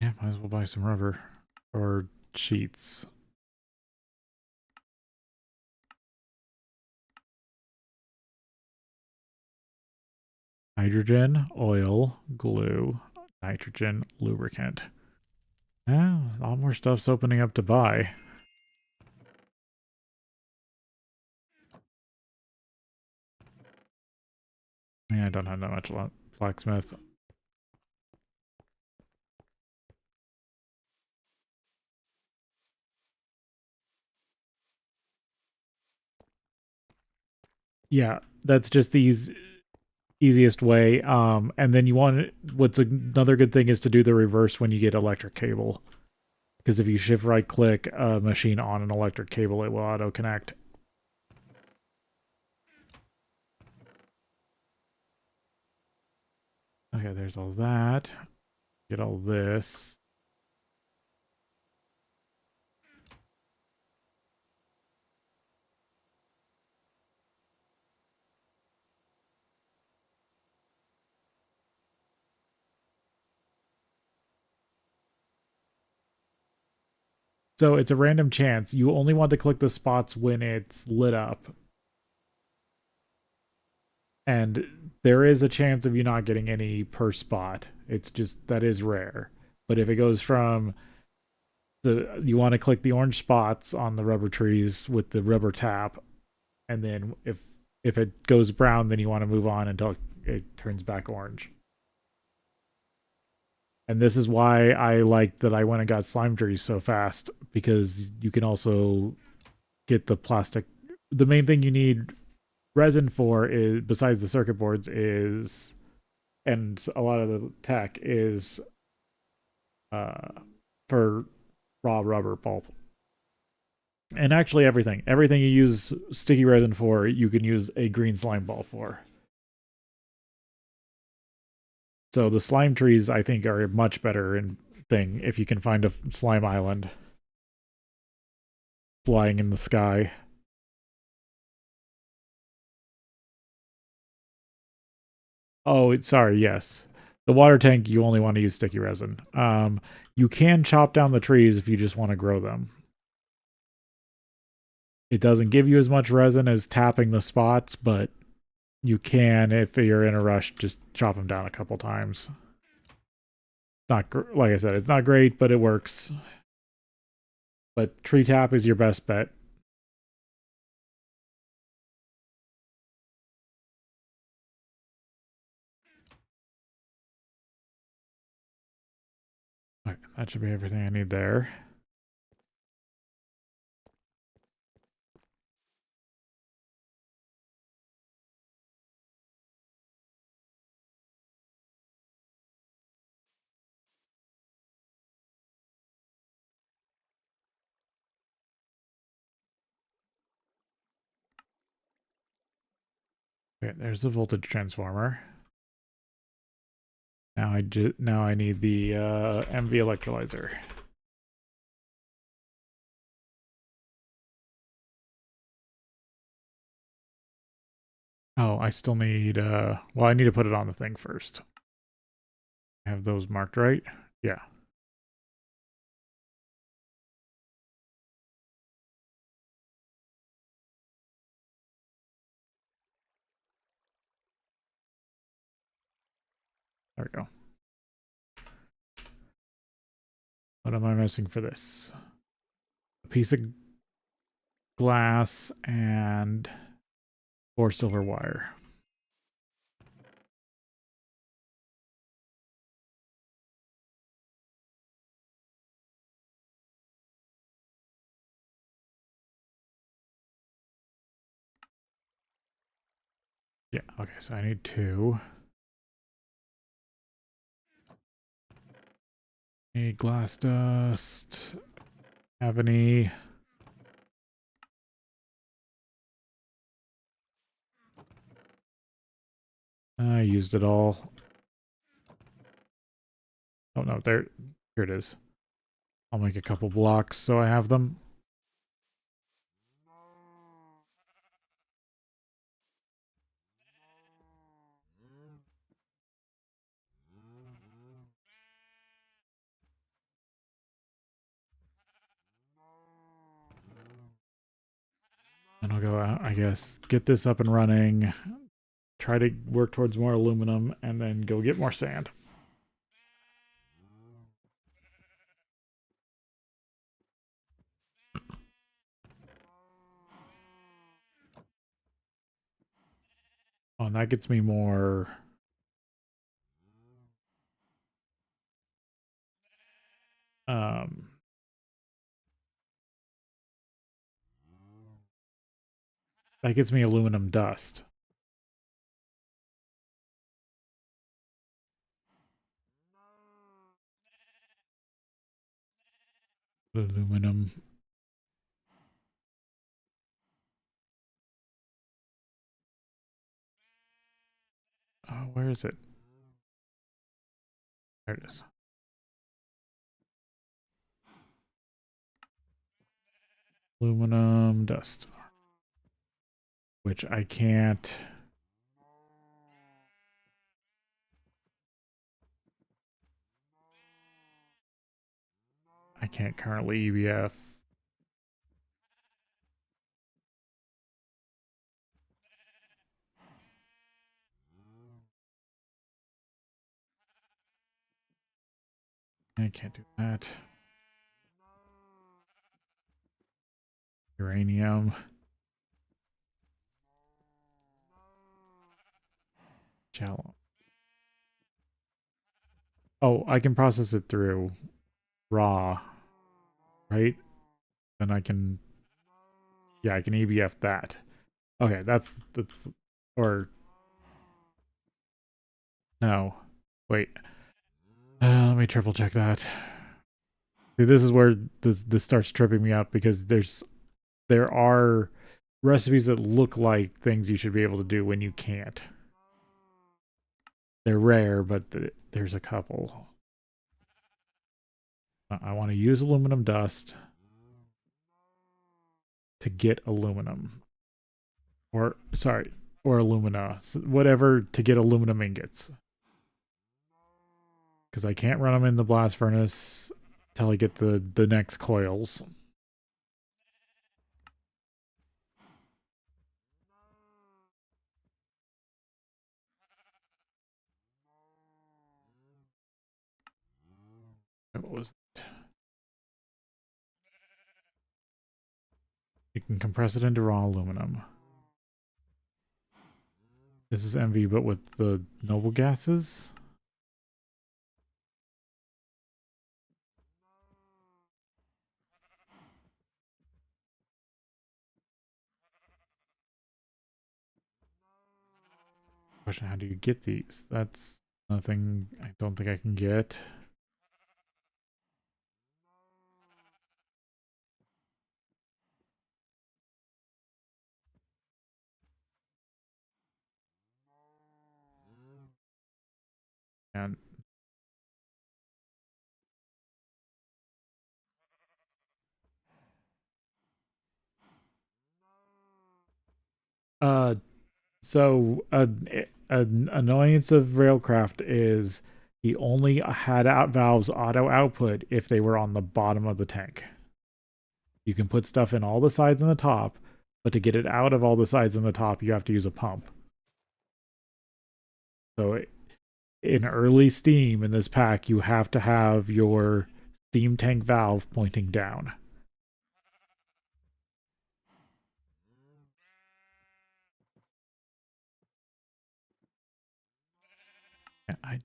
Yeah, might as well buy some rubber or sheets. Hydrogen, oil, glue, nitrogen, lubricant. Yeah, a lot more stuff's opening up to buy. Yeah, I don't have that much blacksmith. Yeah, that's just the easiest way. And then you want what's another good thing is to do the reverse when you get electric cable. Because if you shift right click a machine on an electric cable, it will auto connect. Okay, there's all that. Get all this. So it's a random chance. You only want to click the spots when it's lit up. And there is a chance of you not getting any per spot. It's just that is rare. But if it goes from you want to click the orange spots on the rubber trees with the rubber tap, and then if it goes brown, then you want to move on until it turns back orange. And this is why I like that I went and got slime trees so fast, because you can also get the plastic. The main thing you need resin for is, besides the circuit boards, is, and a lot of the tech is uh, for raw rubber pulp. And actually everything you use sticky resin for, you can use a green slime ball for. So the slime trees, I think, are a much better thing if you can find a slime island flying in the sky. Oh, sorry, yes. The water tank, you only want to use sticky resin. You can chop down the trees if you just want to grow them. It doesn't give you as much resin as tapping the spots, but you can, if you're in a rush, just chop them down a couple times. Not like I said, it's not great, but it works. But tree tap is your best bet. Okay, that should be everything I need there. Okay, there's the voltage transformer. Now I need the MV electrolyzer. Oh, I still need well, I need to put it on the thing first. Have those marked right? Yeah. There we go. What am I missing for this? A piece of glass and 4 silver wire. Yeah, okay, so I need 2. Need glass dust. Have any? I used it all. Oh no, here it is. I'll make a couple blocks so I have them. And I'll go out, I guess, get this up and running, try to work towards more aluminum, and then go get more sand. Oh, and that gets me more. Um, that gets me aluminum dust. Aluminum. Oh, where is it? There it is. Aluminum dust. Which I can't. I can't currently EBF. I can't do that. Uranium. Shallow. Oh, I can process it through raw, right? Then I can, yeah, I can EBF that. Okay, that's, or no, wait. Let me triple check that. See, this is where this starts tripping me up because there are recipes that look like things you should be able to do when you can't. They're rare, but there's a couple. I want to use aluminum dust to get aluminum. Or, sorry, or alumina. So whatever to get aluminum ingots. Because I can't run them in the blast furnace until I get the next coils. What was it? You can compress it into raw aluminum. This is MV, but with the noble gases? Question, how do you get these? That's nothing I don't think I can get. And uh so an annoyance of Railcraft is he only had out valves auto output if they were on the bottom of the tank. You can put stuff in all the sides and the top, but to get it out of all the sides and the top, you have to use a pump. So in early Steam in this pack, you have to have your steam tank valve pointing down. I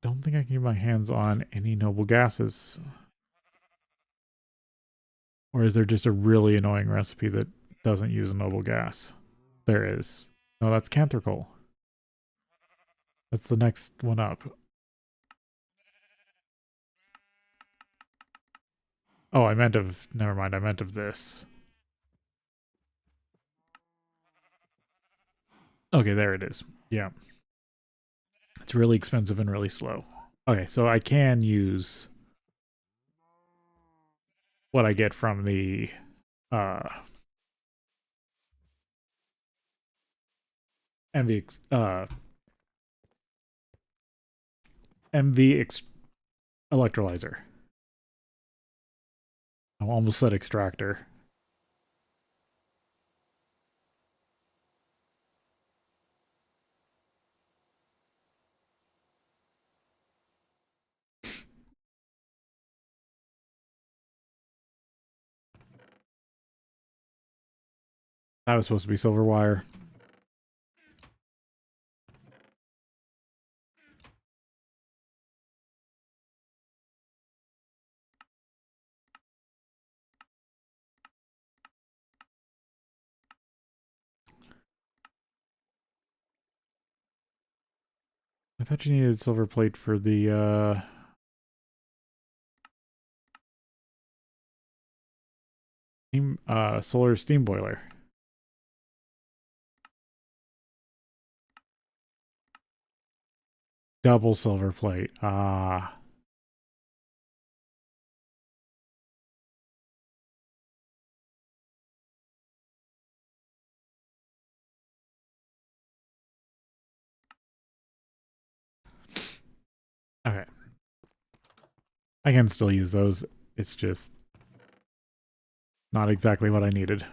don't think I can get my hands on any noble gases. Or is there just a really annoying recipe that doesn't use a noble gas? There is. No, that's Cantrical. That's the next one up. Oh, I meant of... Never mind, I meant of this. Okay, there it is. Yeah. It's really expensive and really slow. Okay, so I can use what I get from the uh MV MV electrolyzer. I almost said extractor. That was supposed to be silver wire. I thought you needed silver plate for the solar steam boiler. Double silver plate. Ah. Okay. I can still use those. It's just not exactly what I needed.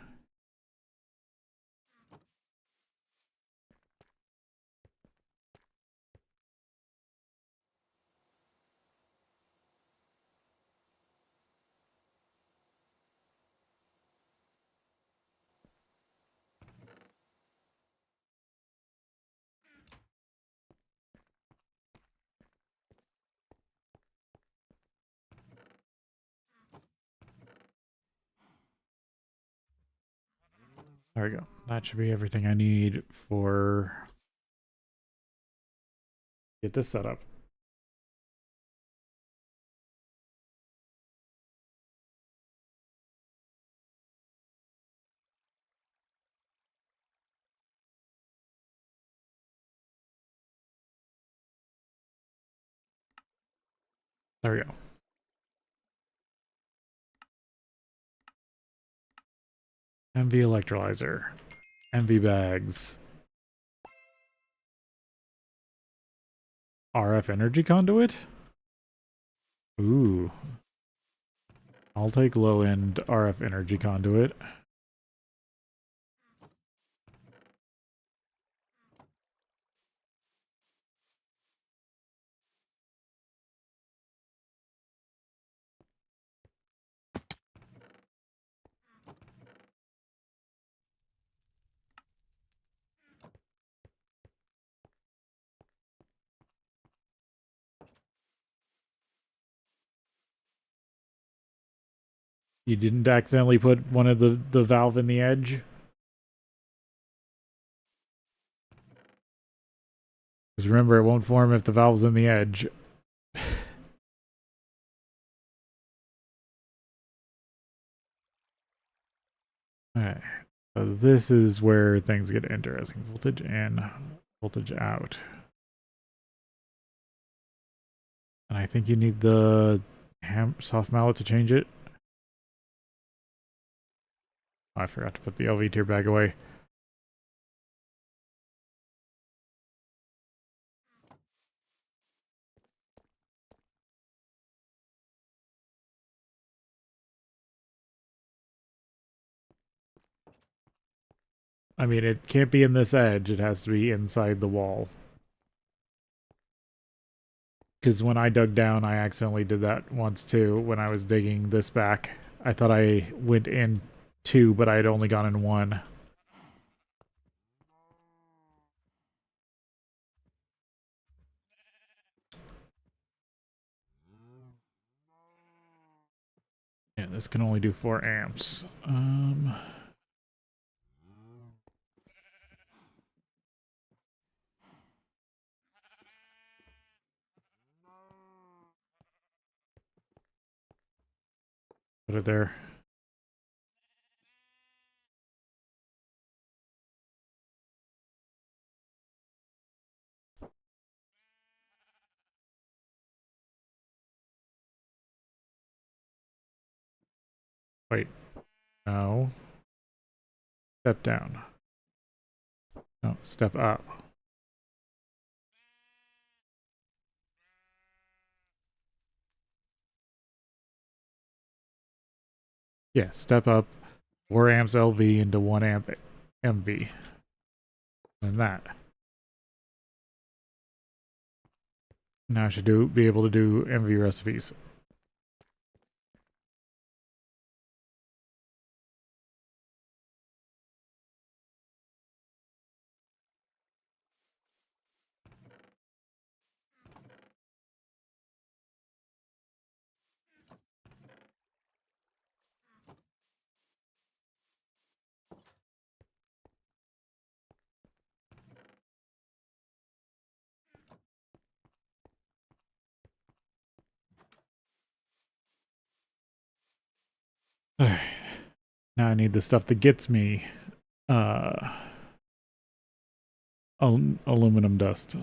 There we go. That should be everything I need for get this set up. There we go. MV electrolyzer. MV bags. RF energy conduit? Ooh. I'll take low-end RF energy conduit. You didn't accidentally put one of the valve in the edge? Because remember, it won't form if the valve's in the edge. Alright, so this is where things get interesting. Voltage in, voltage out. And I think you need the soft mallet to change it. Oh, I forgot to put the LV tier bag away. I mean, it can't be in this edge, it has to be inside the wall. Because when I dug down, I accidentally did that once too, when I was digging this back. I thought I went in two, but I had only gone in one. Yeah, this can only do 4 amps. Put it there. Wait, no. Step down. No, step up. Yeah, step up 4 amps LV into 1 amp MV. And that. Now I should be able to do MV recipes. Now I need the stuff that gets me uh, aluminum dust.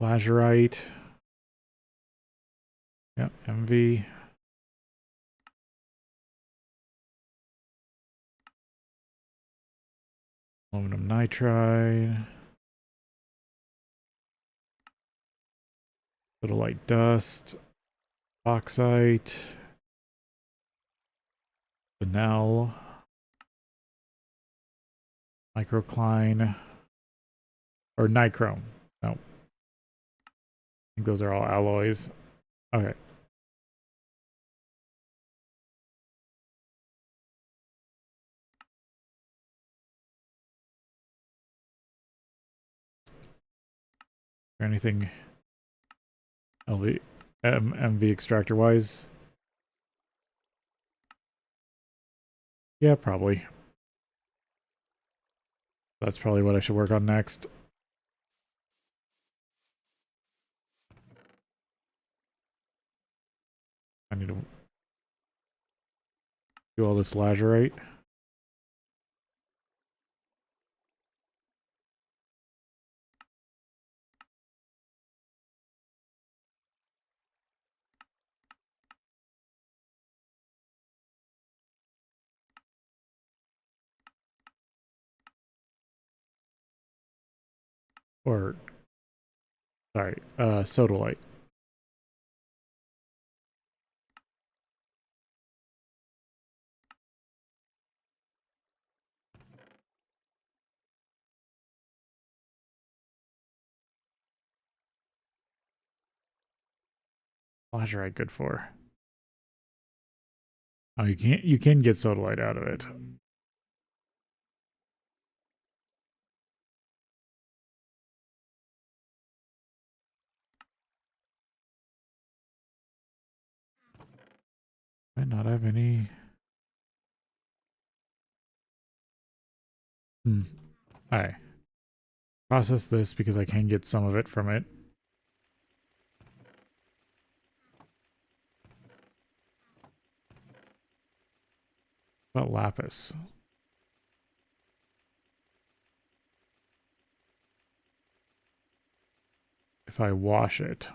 Lazurite. Yep, MV. Aluminum nitride. Little light dust. Bauxite. Vanel. Microcline. Or nichrome. No. I think those are all alloys. Okay. Or anything MV extractor wise? Yeah, probably. That's probably what I should work on next. I need to do all this lazurite. Or, sorry, sodalite. Lazurite good for? Oh, you can get sodalite out of it. Might not have any. Alright. Process this because I can get some of it from it. What about lapis? If I wash it.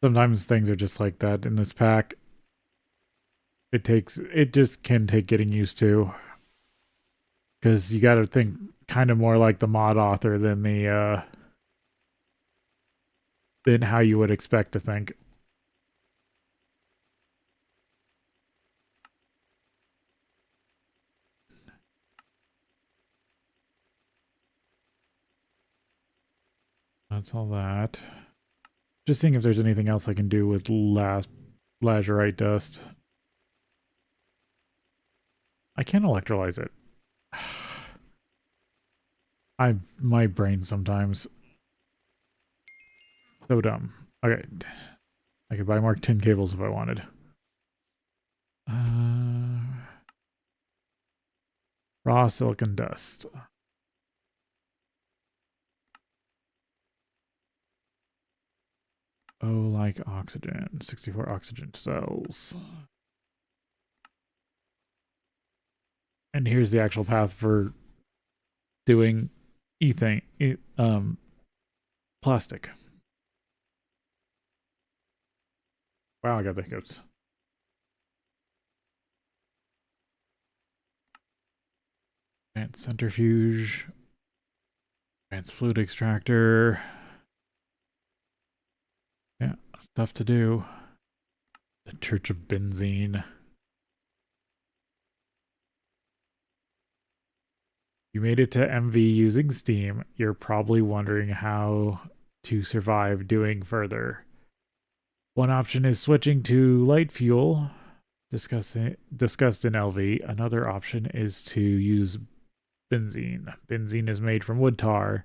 Sometimes things are just like that in this pack. It just can take getting used to. Because you gotta think kind of more like the mod author than than how you would expect to think. That's all that. Just seeing if there's anything else I can do with lazurite dust. I can electrolyze it. My brain sometimes. So dumb. Okay. I could buy more tin cables if I wanted. Raw silicon dust. Oh, like oxygen. 64 oxygen cells. And here's the actual path for doing ethane, plastic. Wow, I got the hiccups. Advanced centrifuge. Advanced fluid extractor. Yeah, stuff to do. The Church of Benzene. You made it to MV using Steam. You're probably wondering how to survive doing further. One option is switching to light fuel, discussed in LV. Another option is to use benzene. Benzene is made from wood tar.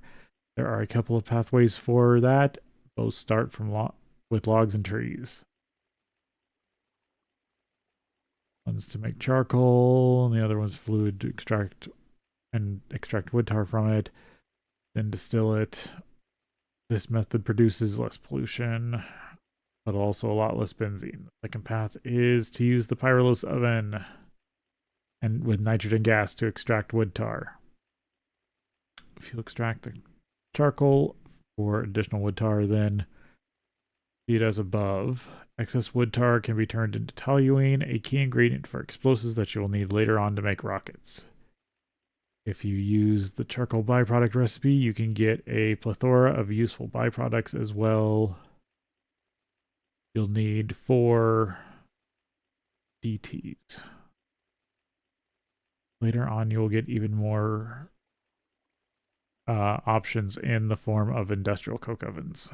There are a couple of pathways for that. Both start from with logs and trees. One's to make charcoal, and the other one's fluid to extract wood tar from it, then distill it. This method produces less pollution, but also a lot less benzene. The second path is to use the pyrolysis oven and with nitrogen gas to extract wood tar. If you extract the charcoal for additional wood tar, then see it as above. Excess wood tar can be turned into toluene, a key ingredient for explosives that you will need later on to make rockets. If you use the charcoal byproduct recipe, you can get a plethora of useful byproducts as well. You'll need 4 DTs. Later on, you'll get even more options in the form of industrial coke ovens.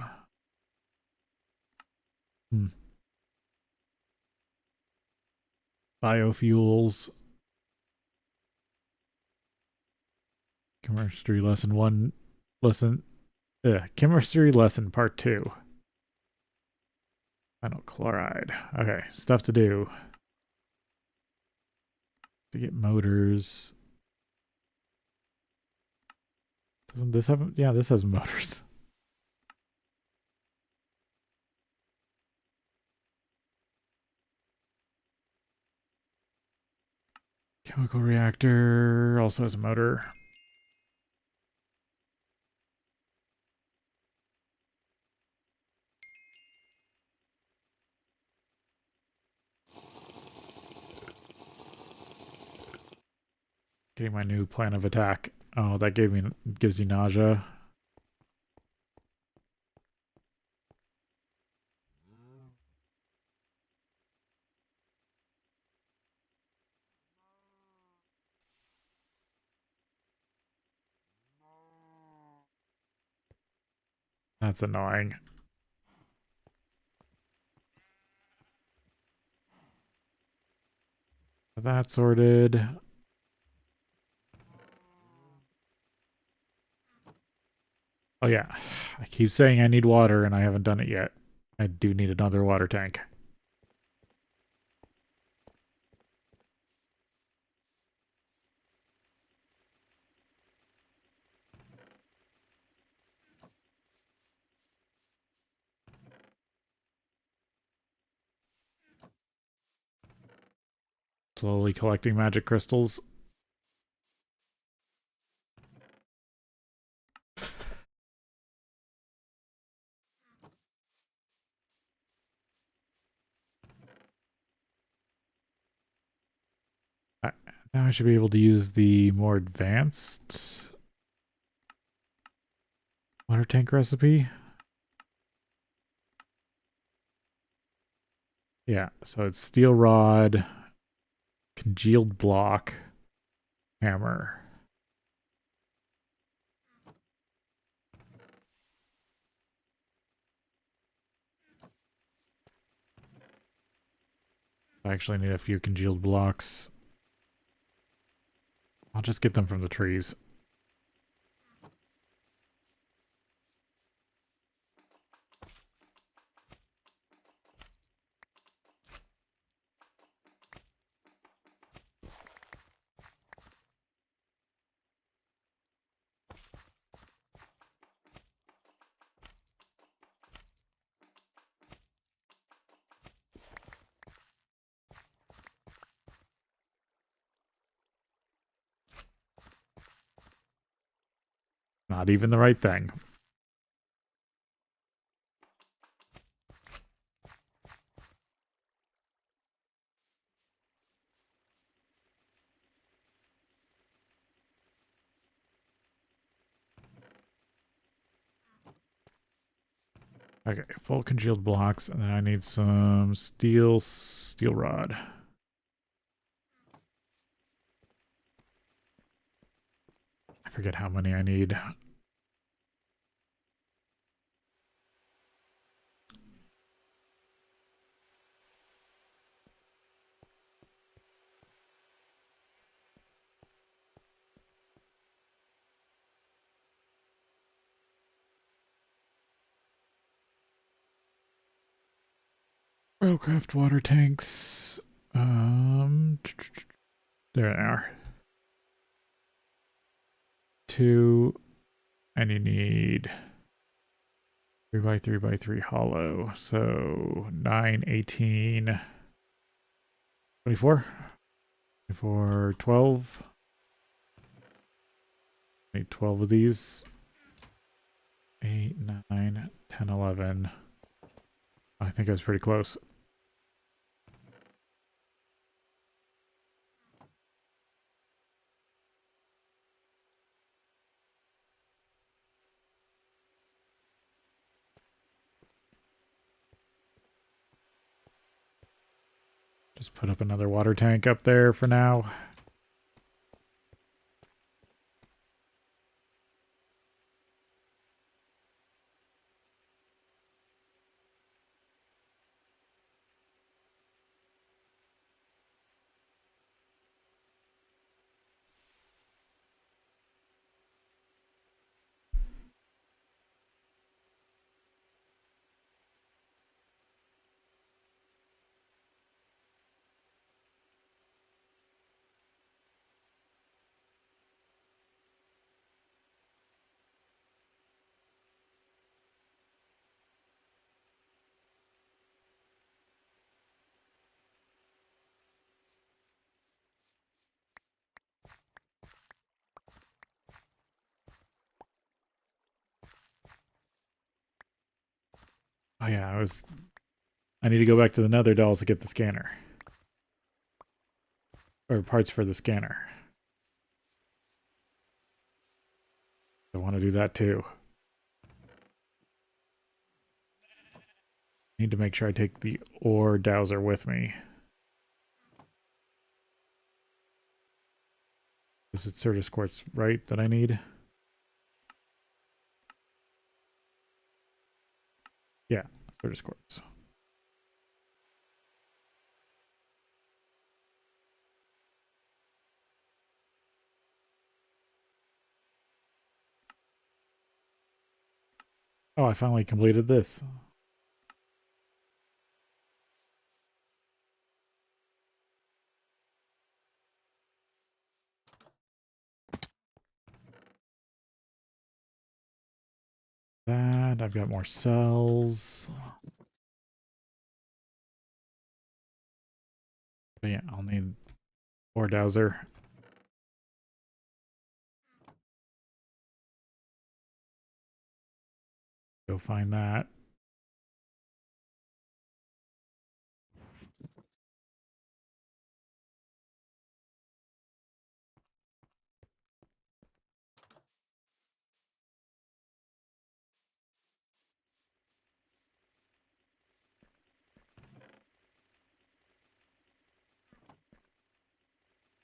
Biofuels. Chemistry lesson 1. Chemistry lesson part 2. Vinyl chloride. Okay, stuff to do. To get motors. Doesn't this have... Yeah, this has motors. Chemical reactor also has a motor. Getting my new plan of attack. Oh, that gives you nausea. That's annoying. That sorted. Oh yeah, I keep saying I need water and I haven't done it yet. I do need another water tank. Slowly collecting magic crystals. Now I should be able to use the more advanced water tank recipe. Yeah, so it's steel rod, congealed block, hammer. I actually need a few congealed blocks. I'll just get them from the trees. Not even the right thing. Okay, full congealed blocks, and then I need some steel rod. I forget how many I need. Railcraft water tanks. There they are. 2, and you need 3x3x3 hollow. So 9, 18, 24. 24, 12. Need 12 of these. 8, 9, 10, 11. I think I was pretty close. Just put up another water tank up there for now. Oh yeah, I need to go back to the nether dolls to get the scanner. Or parts for the scanner. I want to do that too. Need to make sure I take the ore dowser with me. Is it Certus quartz, right, that I need? Yeah, Certus quartz. Oh, I finally completed this. That, I've got more cells. But yeah, I'll need ore dowser. Go find that.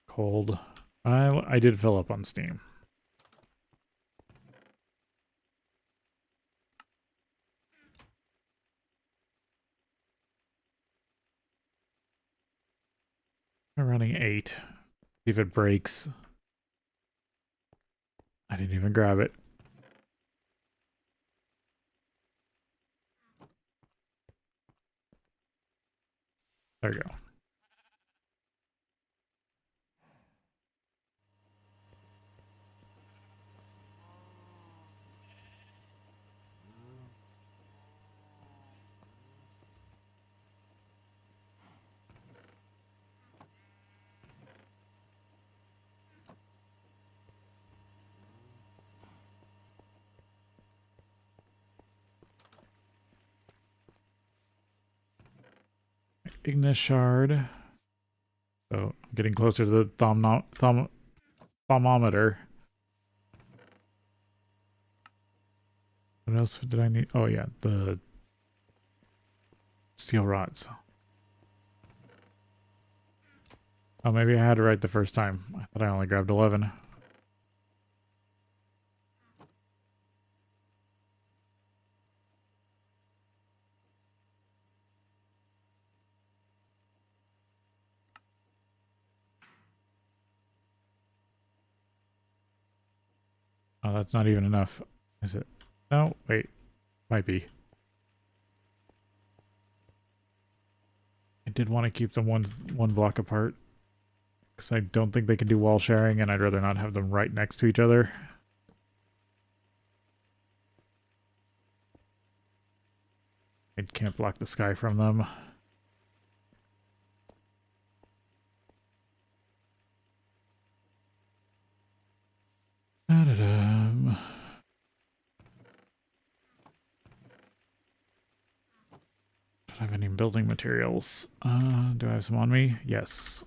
Cold. I did fill up on Steam. I'm running 8. See if it breaks. I didn't even grab it. There we go. Ignis shard. So I'm getting closer to the thermometer. What else did I need? Oh yeah, the steel rods. Oh, maybe I had it right the first time. I thought I only grabbed 11. Oh, that's not even enough. Is it? No, wait. Might be. I did want to keep them one block apart. Because I don't think they can do wall sharing, and I'd rather not have them right next to each other. It can't block the sky from them. Da-da-dum. Don't have any building materials. Do I have some on me? Yes.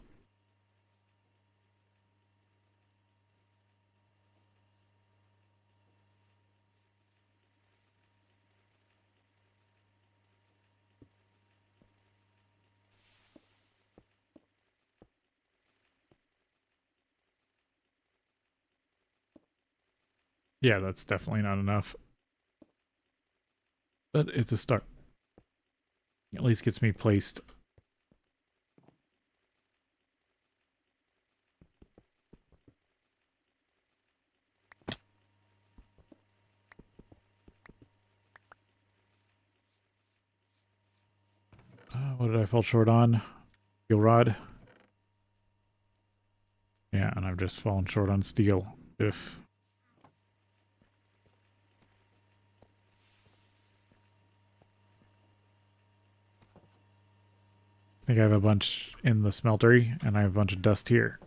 Yeah, that's definitely not enough. But it's a start. At least gets me placed. What did I fall short on? Steel rod. Yeah, and I've just fallen short on steel. If I think I have a bunch in the smeltery, and I have a bunch of dust here.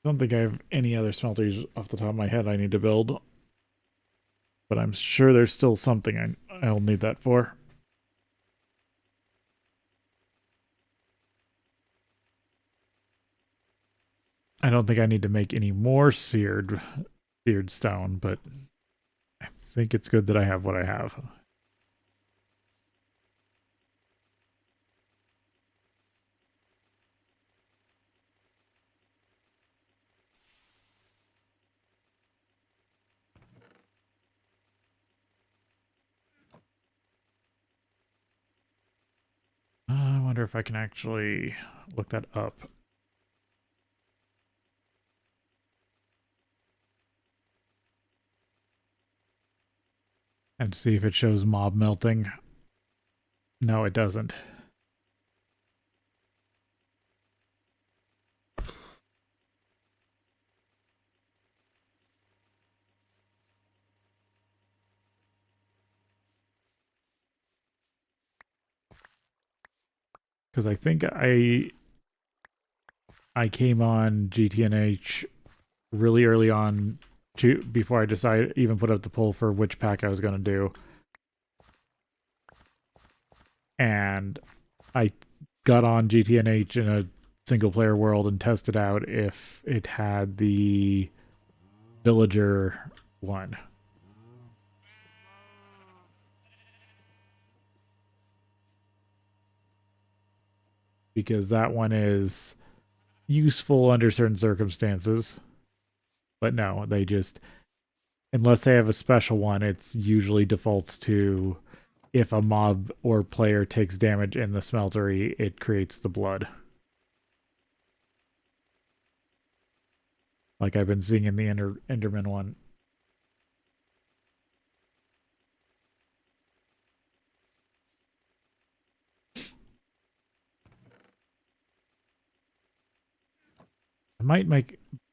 I don't think I have any other smelters off the top of my head I need to build. But I'm sure there's still something I'll need that for. I don't think I need to make any more seared stone, but I think it's good that I have what I have. I wonder if I can actually look that up. And see if it shows mob melting. No, it doesn't. Because I think I came on GTNH really early on before I decide even put up the poll for which pack I was going to do. And I got on GTNH in a single player world and tested out if it had the villager one. Because that one is useful under certain circumstances. But no, they just, unless they have a special one, it's usually defaults to if a mob or player takes damage in the smeltery, it creates the blood. Like I've been seeing in the Enderman one.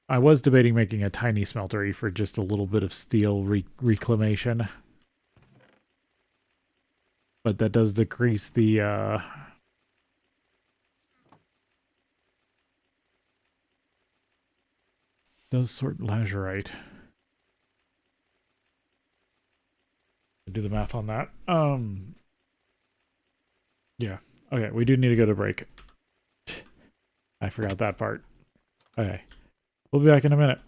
I was debating making a tiny smeltery for just a little bit of steel reclamation. But that does decrease the, does sort lazurite. Do the math on that. Yeah. Okay, we do need to go to break. I forgot that part. Okay. We'll be back in a minute.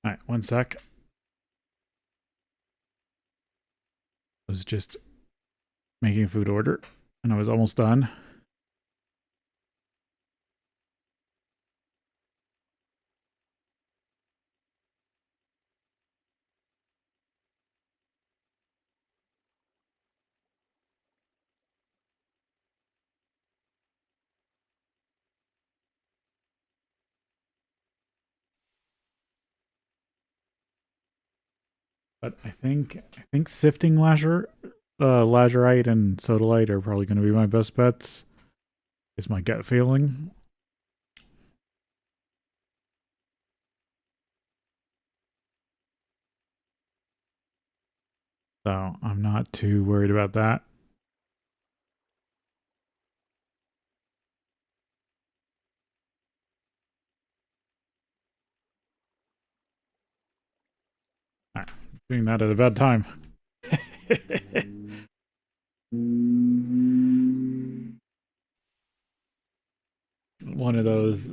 All right, one sec. I was just making a food order, and I was almost done. But I think sifting lazurite and sodalite are probably going to be my best bets. Is my gut feeling. So I'm not too worried about that. All right, doing that at a bad time. One of those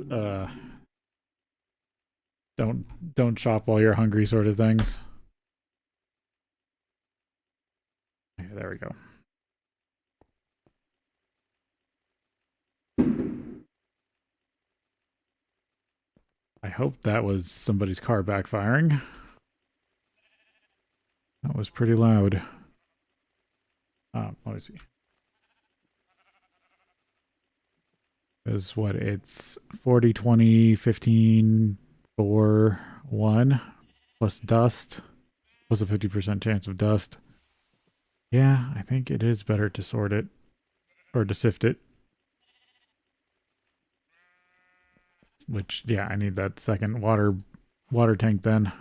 don't shop while you're hungry sort of things. Okay, there we go. I hope that was somebody's car backfiring. That was pretty loud. Let me see. Is what it's 40, 20, 15, 4, 1 plus dust plus a 50% chance of dust. Yeah, I think it is better to sort it or to sift it. Which, yeah, I need that second water tank then.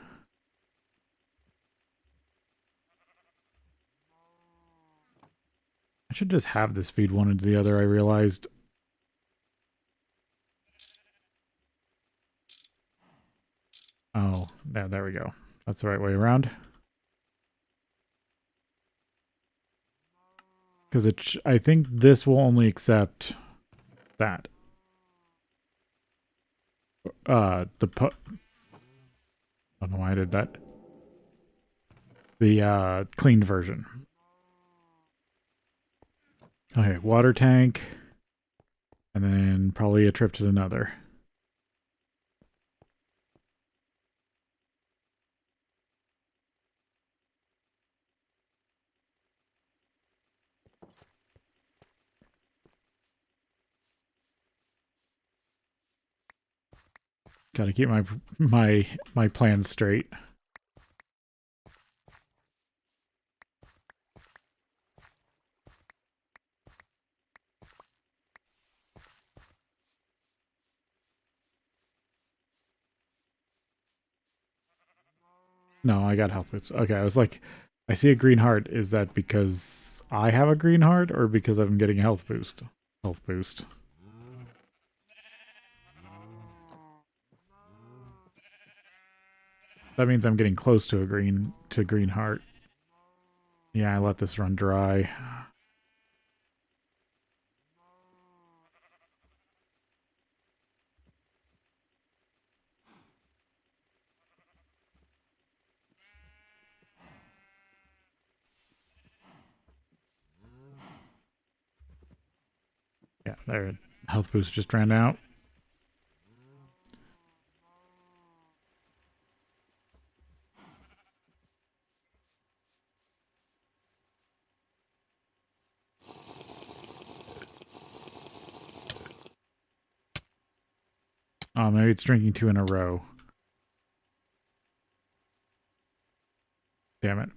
I should just have this feed one into the other, I realized. Oh, yeah, there we go. That's the right way around. Because I think this will only accept that. I don't know why I did that. The cleaned version. Okay, water tank. And then probably a trip to another. Gotta keep my plans straight. No, I got health boots. Okay, I was like, I see a green heart. Is that because I have a green heart or because I'm getting a health boost? Health boost. That means I'm getting close to a green heart. Yeah, I let this run dry. Yeah, there. Health boost just ran out. Oh, maybe it's drinking 2 in a row. Damn it.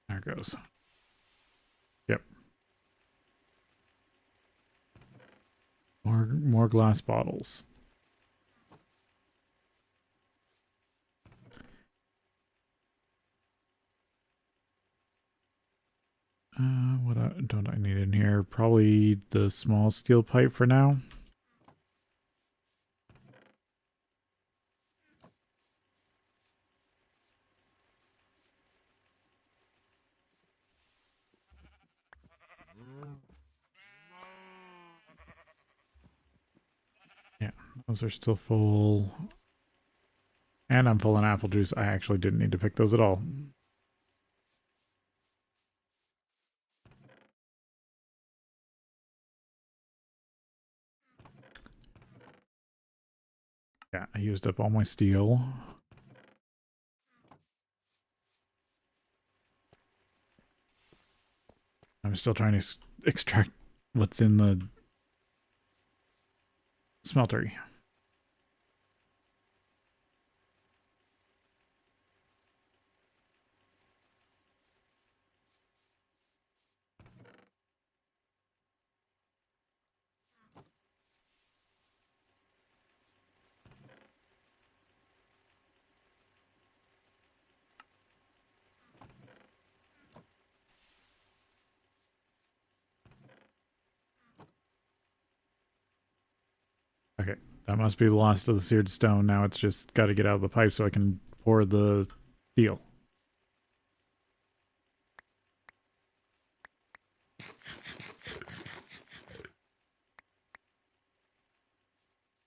There it goes. Yep. More glass bottles. What don't I need in here? Probably the small steel pipe for now. Yeah, those are still full. And I'm full on apple juice. I actually didn't need to pick those at all. Yeah, I used up all my steel. I'm still trying to extract what's in the smeltery. Okay, that must be the last of the seared stone. Now it's just got to get out of the pipe so I can pour the steel.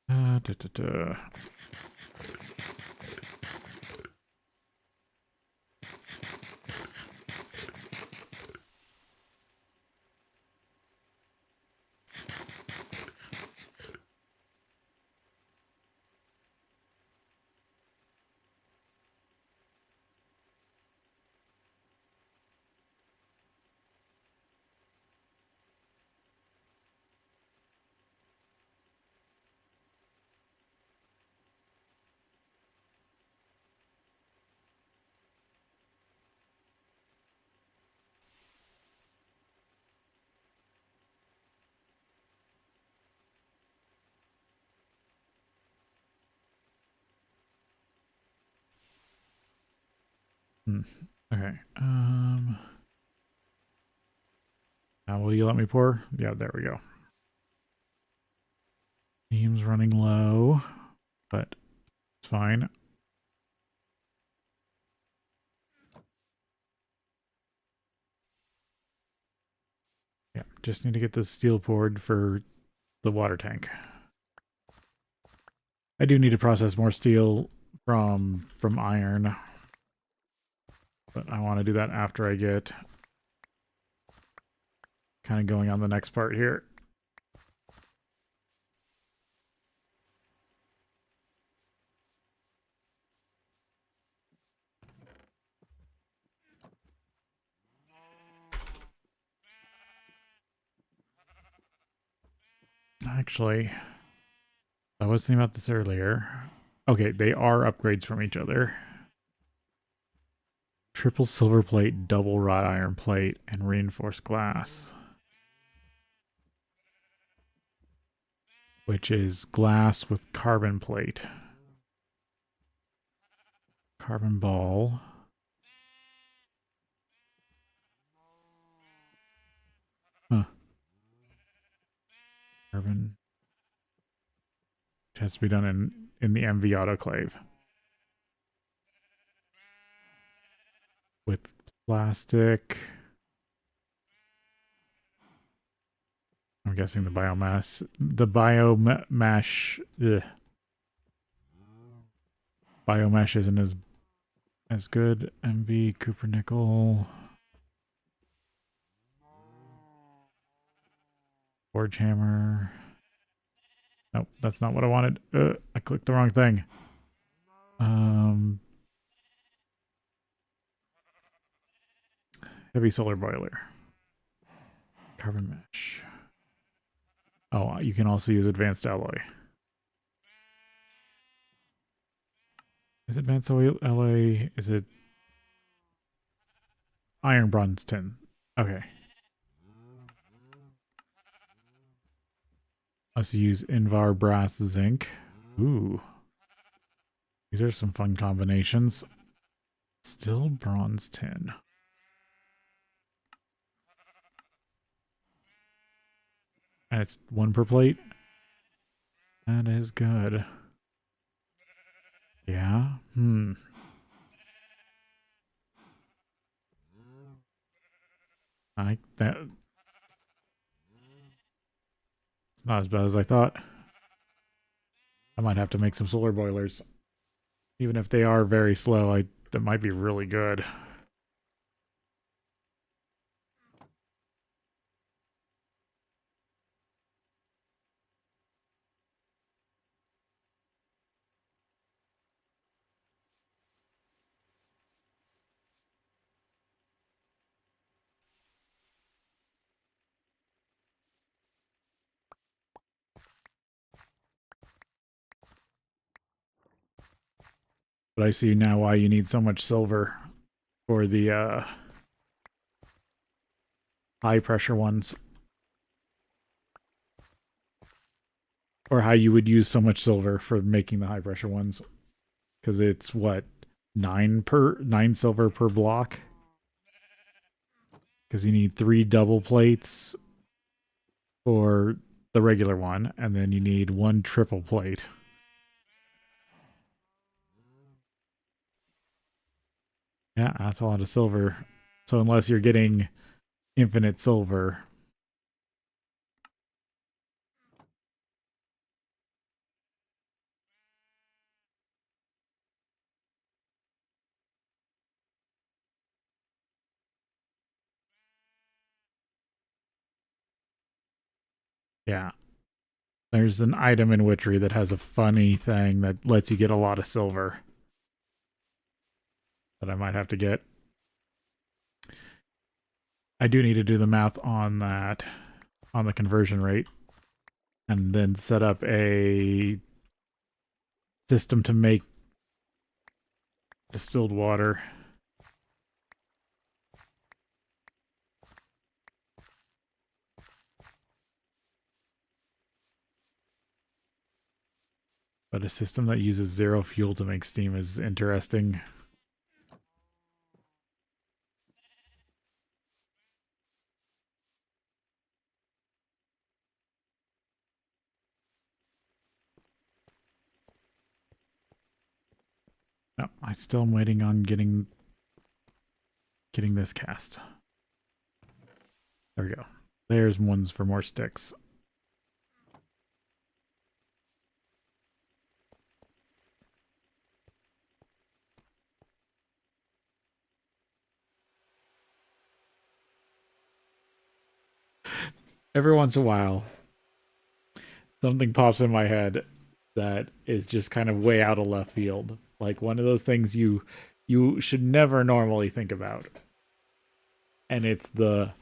Da, da, da. Hmm. Okay. Now will you let me pour? Yeah, there we go. Steam's running low, but it's fine. Yeah, just need to get the steel poured for the water tank. I do need to process more steel from iron, but I want to do that after I get kind of going on the next part here. Actually, I was thinking about this earlier. Okay, they are upgrades from each other. Triple silver plate, double wrought iron plate, and reinforced glass. Which is glass with carbon plate. Carbon ball. Huh. Carbon. It has to be done in the MV autoclave. With plastic. I'm guessing the biomass. The biomesh. Biomesh isn't as good. MV Cooper nickel. Forge hammer. Nope, that's not what I wanted. I clicked the wrong thing. Heavy solar boiler. Carbon mesh. Oh, you can also use advanced alloy. Is advanced alloy? Is it iron, bronze, tin? Okay. Let's use Invar, brass, zinc. Ooh. These are some fun combinations. Still bronze, tin. And it's one per plate. That is good. Yeah. That it's not as bad as I thought. I might have to make some solar boilers. Even if they are very slow, that might be really good. But I see now why you need so much silver for the high pressure ones. Or how you would use so much silver for making the high pressure ones. Because it's what, 9 silver per block? Because you need 3 double plates for the regular one, and then you need 1 triple plate. Yeah, that's a lot of silver. So unless you're getting infinite silver. Yeah. There's an item in Witchery that has a funny thing that lets you get a lot of silver that I might have to get. I do need to do the math on that, on the conversion rate, and then set up a system to make distilled water. But a system that uses 0 fuel to make steam is interesting. No, I still am waiting on getting this cast. There we go. There's ones for more sticks. Every once in a while, something pops in my head that is just kind of way out of left field. Like one of those things you should never normally think about. And it's the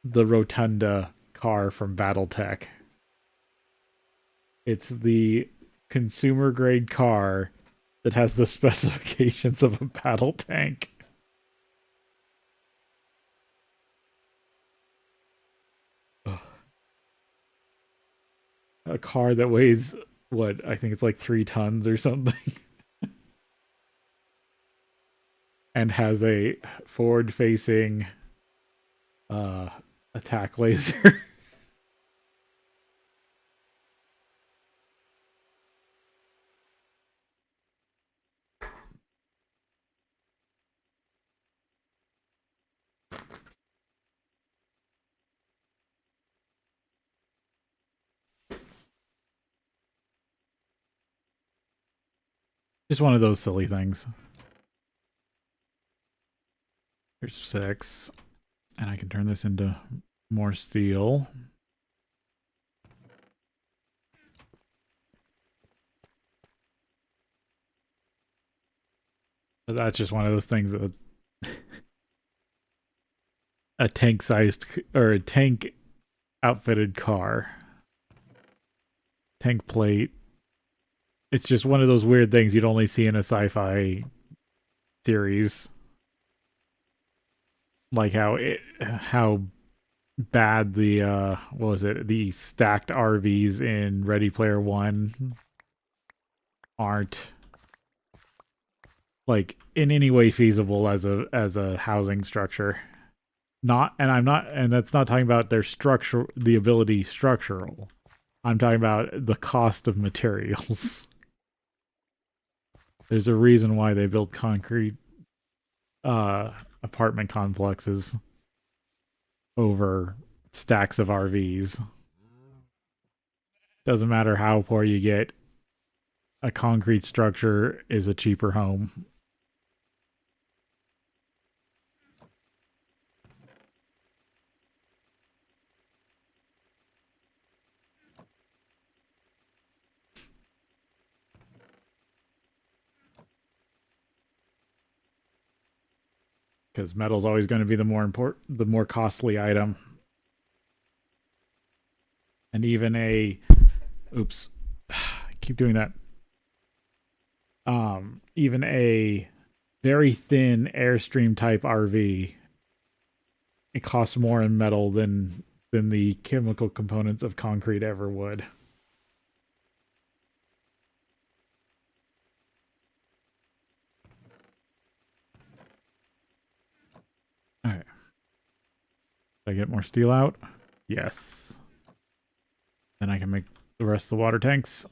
Rotunda car from BattleTech. It's the consumer grade car that has the specifications of a battle tank. Ugh. A car that weighs what, I think it's like 3 tons or something, and has a forward facing uh attack laser. Just one of those silly things. Here's 6. And I can turn this into more steel. But that's just one of those things that a tank sized or a tank outfitted car. Tank plate. It's just one of those weird things you'd only see in a sci-fi series. Like how bad the what was it? The stacked RVs in Ready Player One aren't like in any way feasible as a housing structure. Not, and I'm not, and that's not talking about their structure, the ability structural. I'm talking about the cost of materials. There's a reason why they build concrete apartment complexes over stacks of RVs. Doesn't matter how poor you get, a concrete structure is a cheaper home. Because metal's always going to be the more costly item. And even oops, I keep doing that. Even a very thin Airstream type RV, it costs more in metal than the chemical components of concrete ever would. All right. Did I get more steel out? Yes. Then I can make the rest of the water tanks.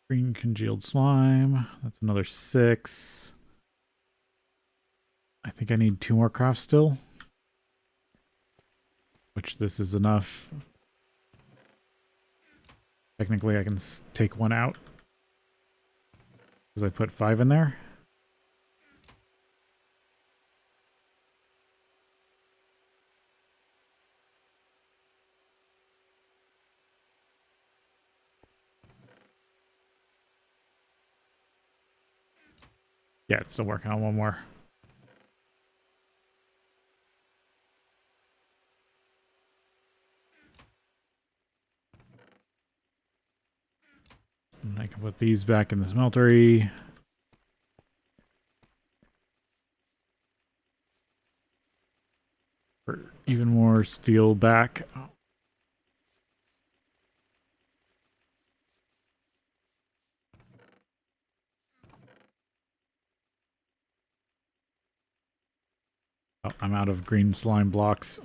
Green congealed slime. That's another 6. I think I need 2 more crafts still. Which this is enough. Technically I can take 1 out. Because I put 5 in there. Yeah, it's still working on 1 more. And I can put these back in the smeltery. For even more steel back. Oh, I'm out of green slime blocks.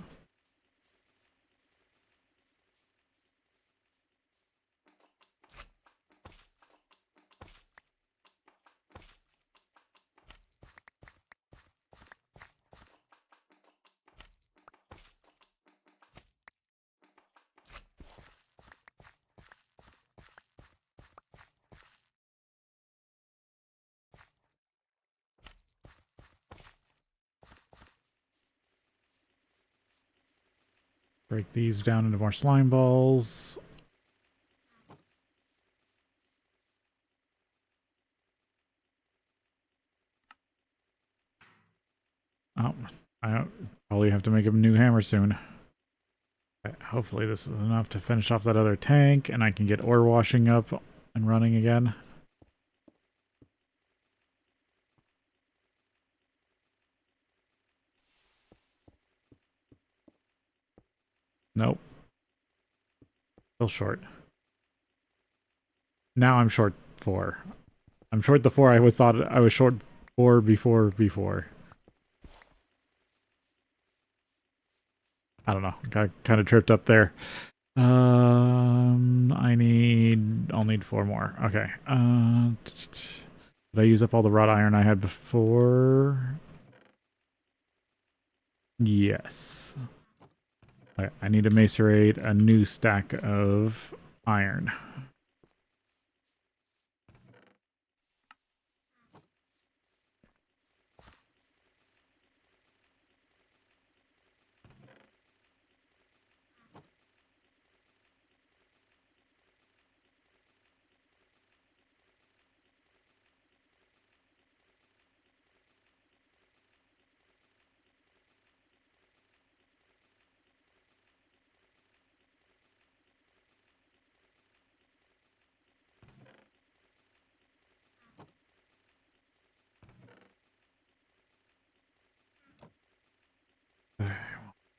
Break these down into more slime balls. Oh, I probably have to make a new hammer soon. Okay, hopefully this is enough to finish off that other tank, and I can get ore washing up and running again. Nope. Still short. Now I'm short 4. I'm short the 4 I thought I was short 4 before. I don't know. Got kind of tripped up there. I'll need 4 more. Okay. Did I use up all the wrought iron I had before? Yes. I need to macerate a new stack of iron.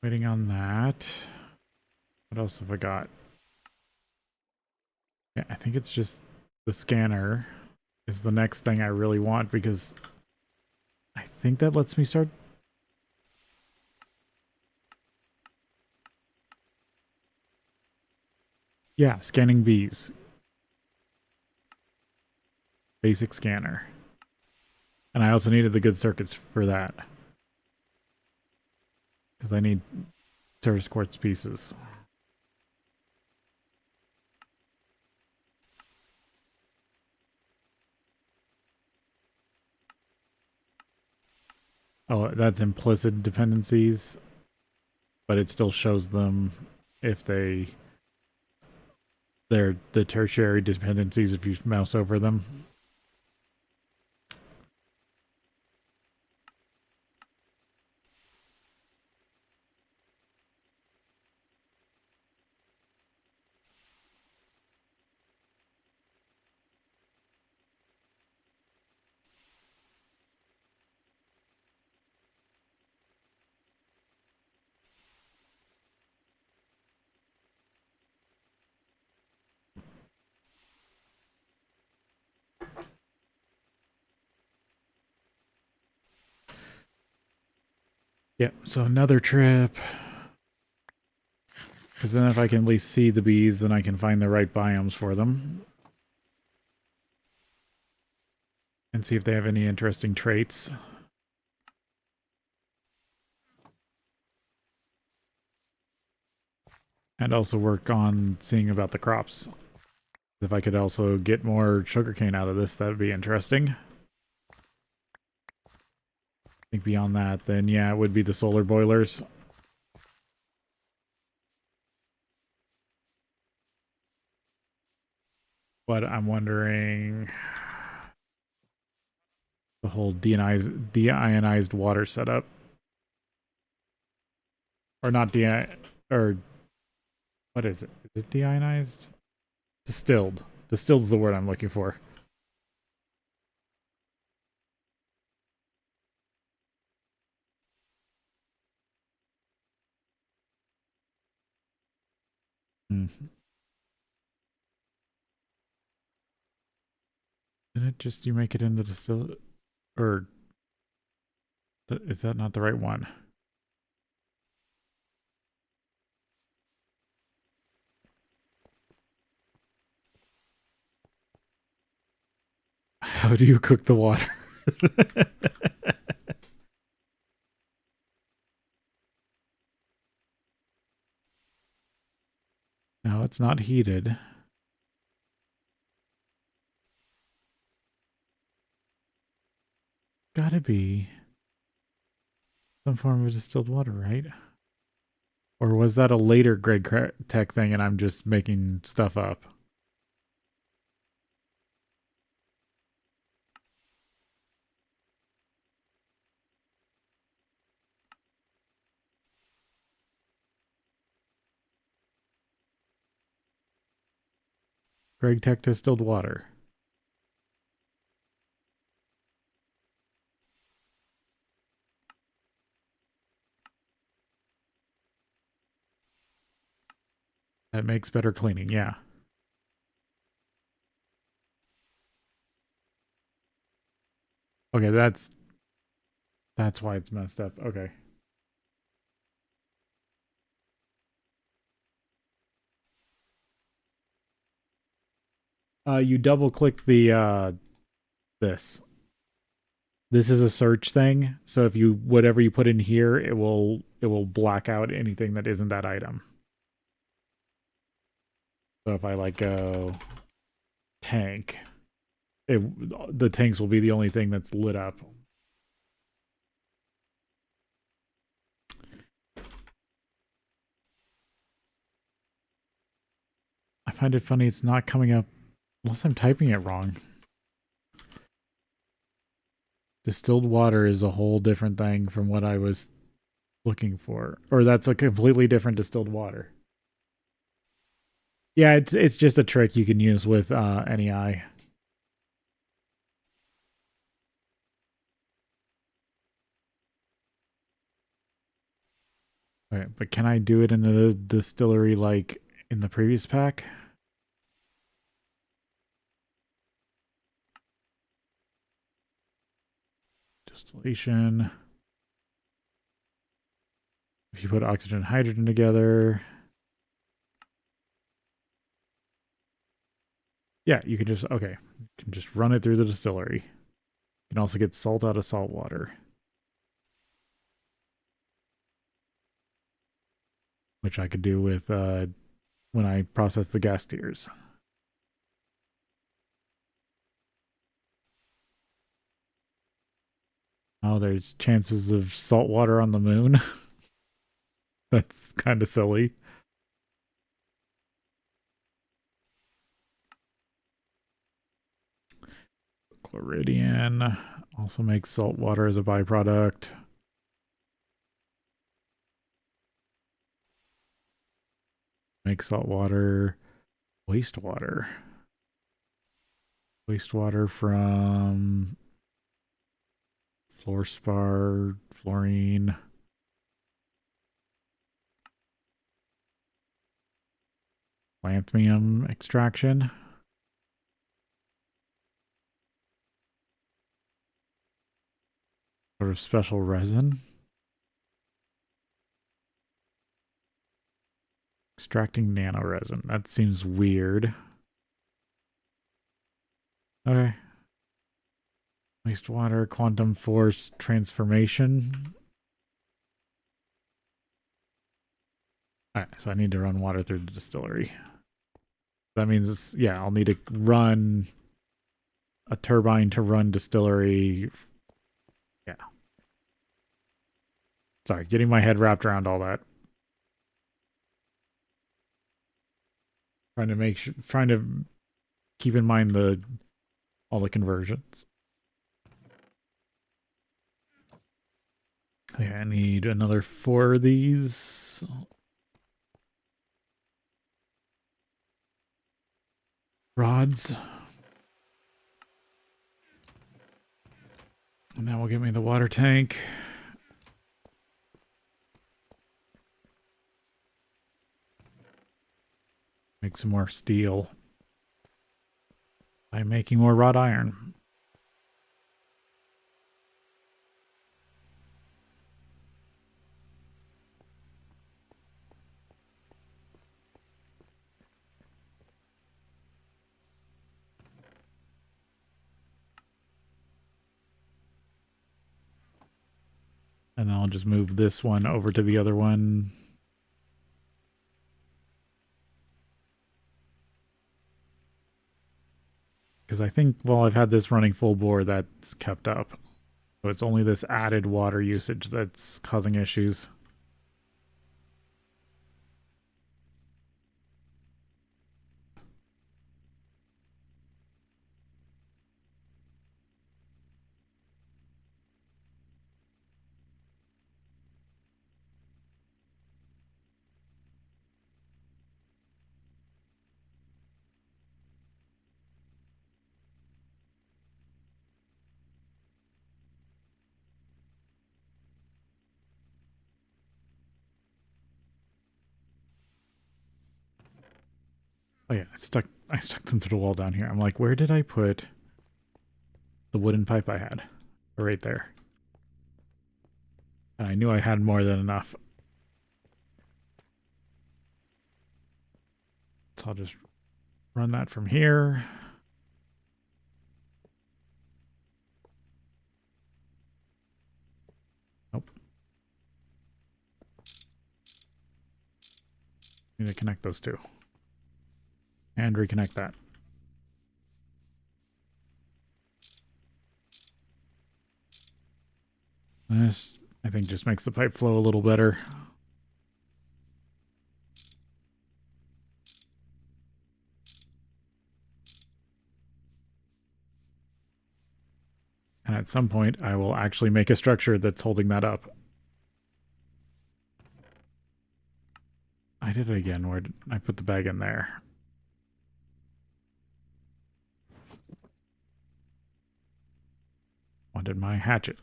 Waiting on that. What else have I got? Yeah, I think it's just the scanner is the next thing I really want because I think that lets me start. Yeah, scanning bees. Basic scanner. And I also needed the good circuits for that. Because I need terrace quartz pieces. Oh, that's implicit dependencies, but it still shows them if they They're the tertiary dependencies if you mouse over them. Yep, so another trip. Because then if I can at least see the bees, then I can find the right biomes for them. And see if they have any interesting traits. And also work on seeing about the crops. If I could also get more sugarcane out of this, that would be interesting. I think beyond that, then yeah, it would be the solar boilers. But I'm wondering the whole deionized water setup. Or not or what is it? Is it deionized? Distilled. Distilled is the word I'm looking for. Hmm. Didn't it just you make it in the distill or is that not the right one? How do you cook the water? No, it's not heated. Gotta be some form of distilled water, right? Or was that a later GregTech thing and I'm just making stuff up? GregTech distilled water. That makes better cleaning, yeah. Okay, that's why it's messed up. Okay. You double click the this. This is a search thing, so if you whatever you put in here, it will black out anything that isn't that item. So if I like go tank, the tanks will be the only thing that's lit up. I find it funny it's not coming up unless I'm typing it wrong. Distilled water is a whole different thing from what I was looking for. Or that's a completely different distilled water. Yeah, it's just a trick you can use with NEI. Okay, but can I do it in the distillery like in the previous pack? Distillation. If you put oxygen and hydrogen together. Yeah, you can just, okay. You can just run it through the distillery. You can also get salt out of salt water, which I could do with when I process the gas tiers. Oh, there's chances of salt water on the moon. That's kind of silly. Floridian also makes salt water as a byproduct. Make salt water, wastewater. Wastewater from fluorspar, fluorine. Lanthanum extraction. Sort of special resin. Extracting nanoresin. That seems weird. Okay. Wastewater, quantum force transformation. Alright, so I need to run water through the distillery. That means, yeah, I'll need to run a turbine to run distillery. Yeah. Sorry, getting my head wrapped around all that. Trying to keep in mind all the conversions. Okay, I need another 4 of these. Rods. And that will give me the water tank. Make some more steel by making more wrought iron. And then I'll just move this one over to the other one. Because I think while I've had this running full bore, that's kept up. So it's only this added water usage that's causing issues. Oh yeah, I stuck them through the wall down here. I'm like, where did I put the wooden pipe I had? Right there. And I knew I had more than enough. So I'll just run that from here. Nope. Need to connect those two. And reconnect that. This, I think, just makes the pipe flow a little better. And at some point, I will actually make a structure that's holding that up. I did it again. Where did I put the bag in there? Wanted my hatchet.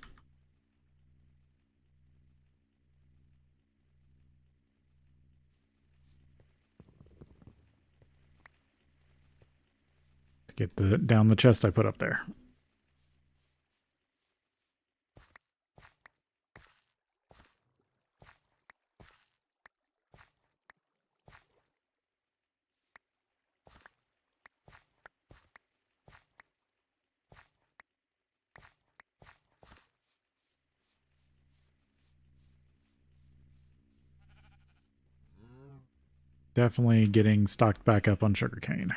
To get down the chest I put up there. Definitely getting stocked back up on sugarcane.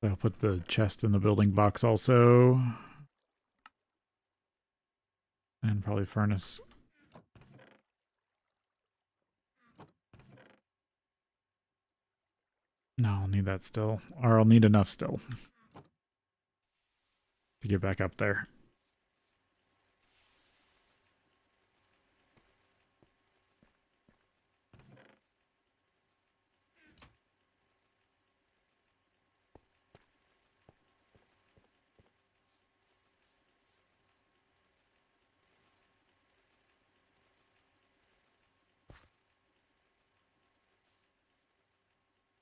I'll put the chest in the building box also. And probably furnace. No, I'll need that still. Or I'll need enough still to get back up there.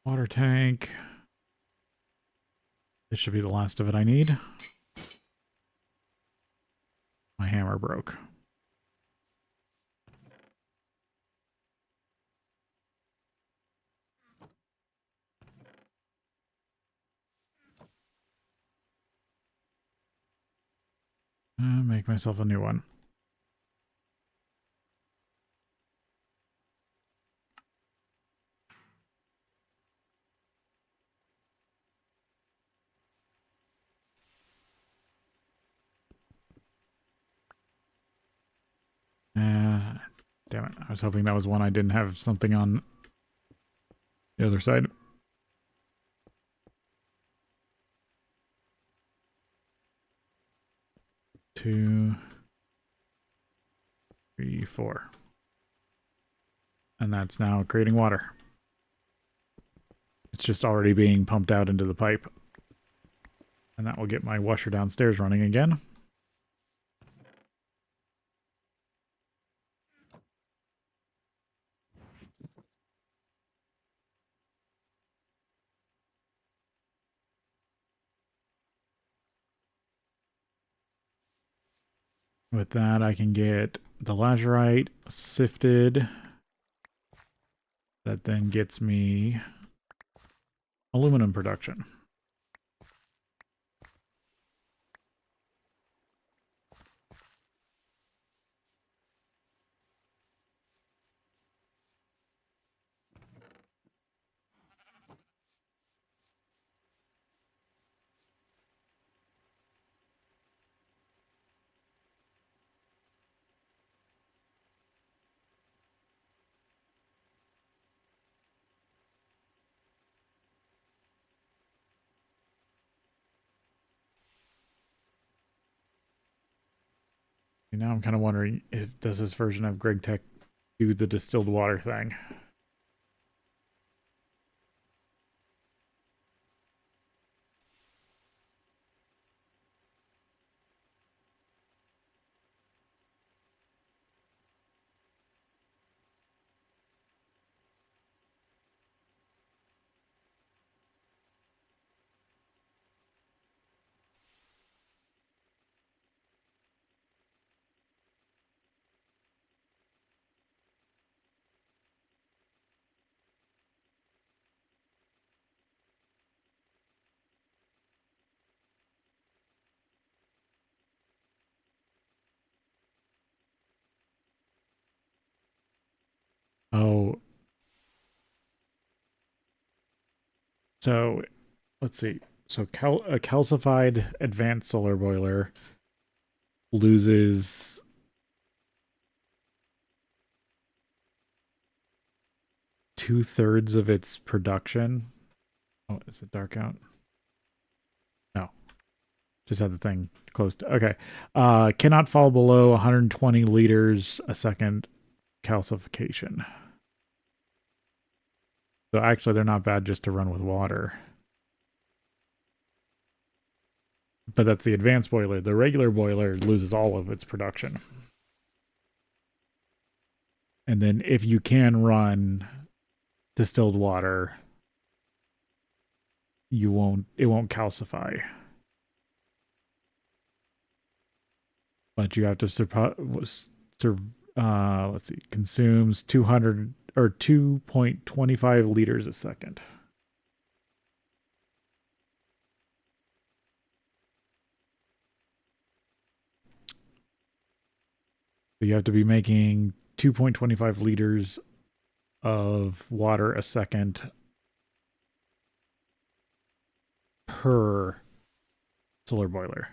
Water tank. This should be the last of it I need. My hammer broke. Make myself a new one. Damn it. I was hoping that was one I didn't have something on the other side. Two, three, four. And that's now creating water. It's just already being pumped out into the pipe. And that will get my washer downstairs running again. With that, I can get the lazurite sifted. That then gets me aluminum production. Now I'm kind of wondering, if does this version of GregTech do the distilled water thing? Oh, so let's see. So a calcified advanced solar boiler loses 2/3 of its production. Oh, is it dark out? No, just had the thing closed. Okay. Cannot fall below 120 liters a second calcification. So actually, they're not bad just to run with water. But that's the advanced boiler. The regular boiler loses all of its production. And then if you can run distilled water, it won't calcify. But you have to let's see, consumes 200 or 2.25 liters a second. So you have to be making 2.25 liters of water a second per solar boiler.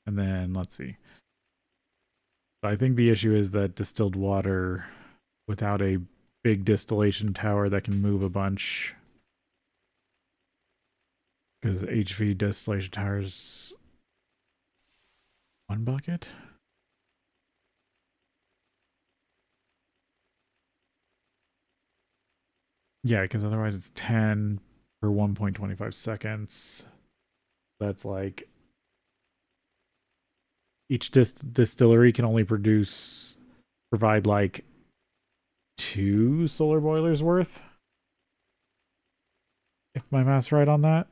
And then let's see. I think the issue is that distilled water without a big distillation tower that can move a bunch, because HV distillation towers one bucket. Yeah, because otherwise it's 10 per 1.25 seconds. That's like each distillery can only provide like 2 solar boilers worth, if my math's right on that.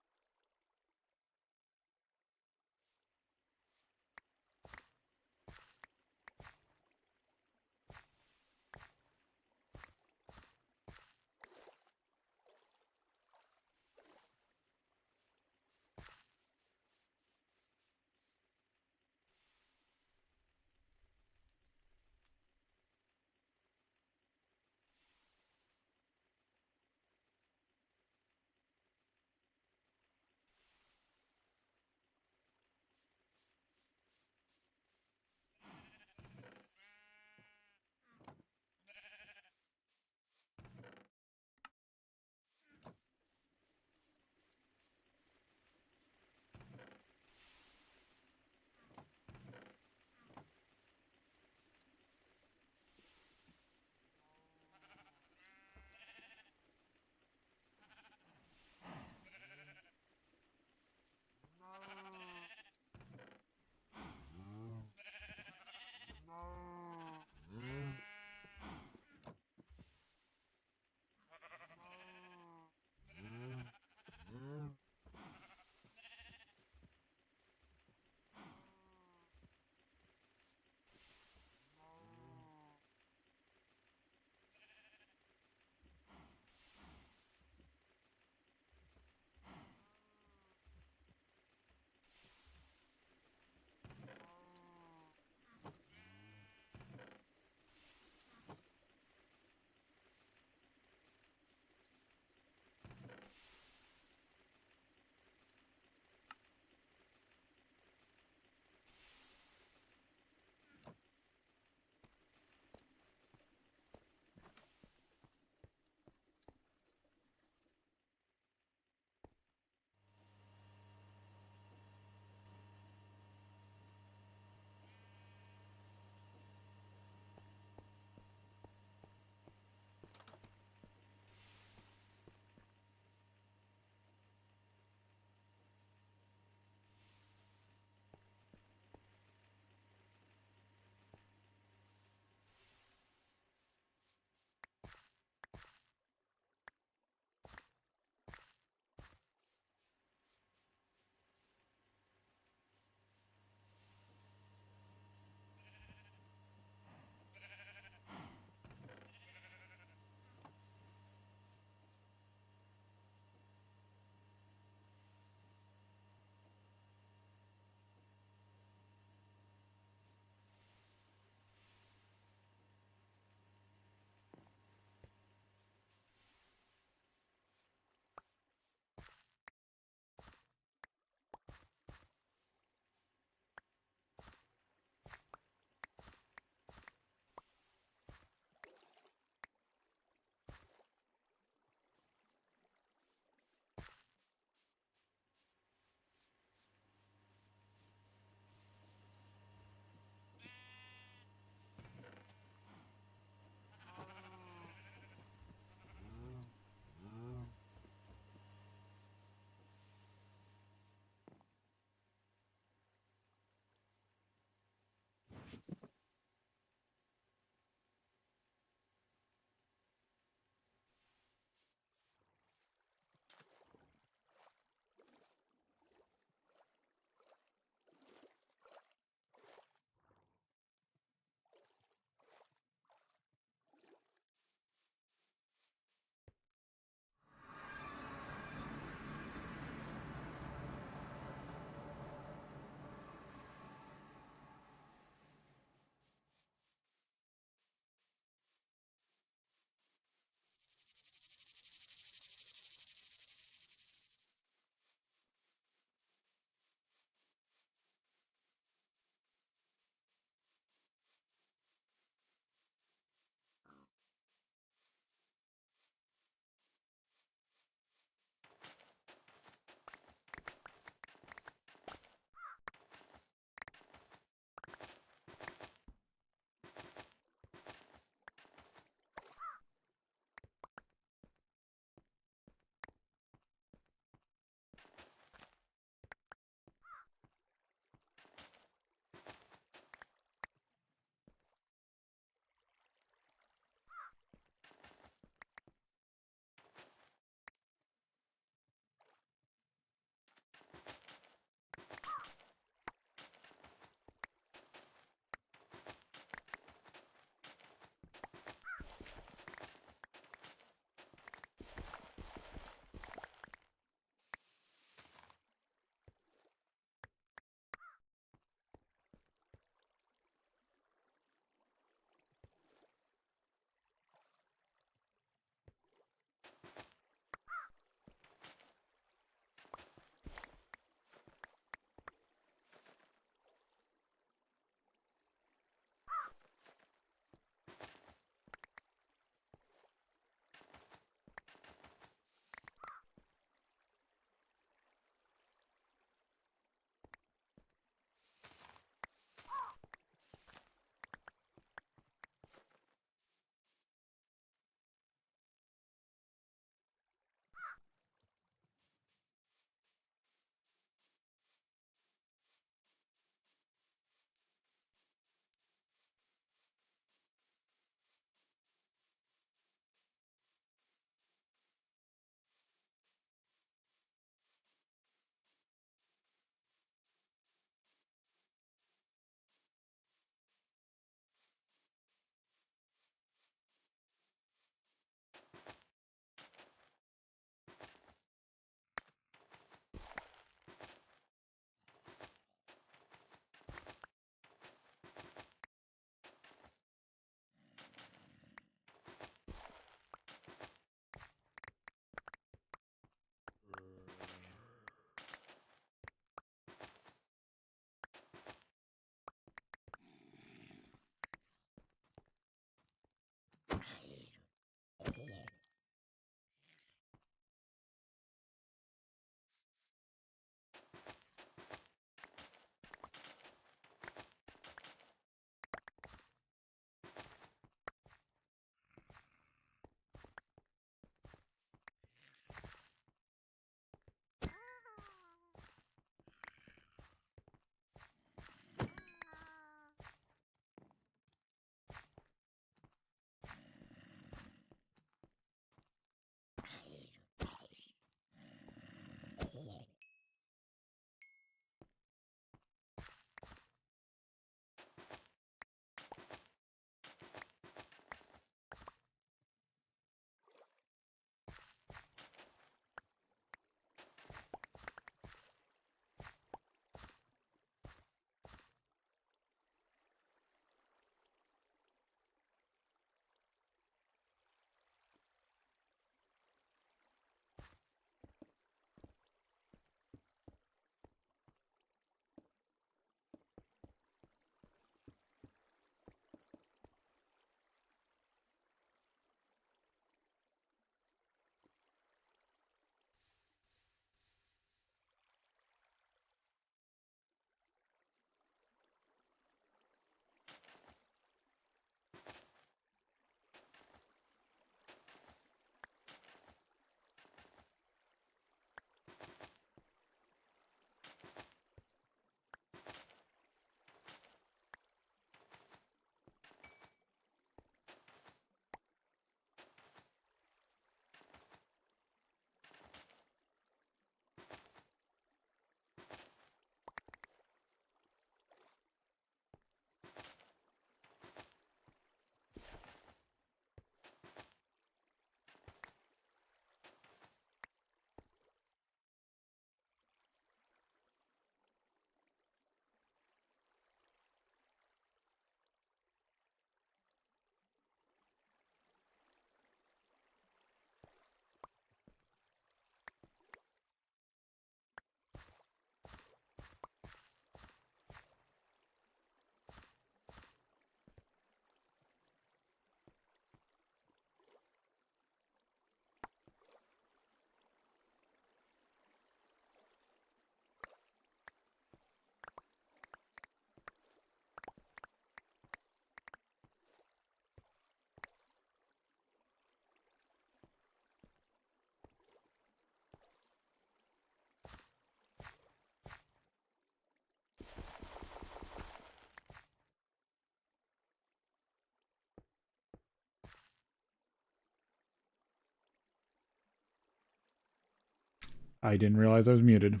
I didn't realize I was muted.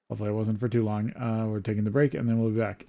Hopefully it wasn't for too long. We're taking the break and then we'll be back.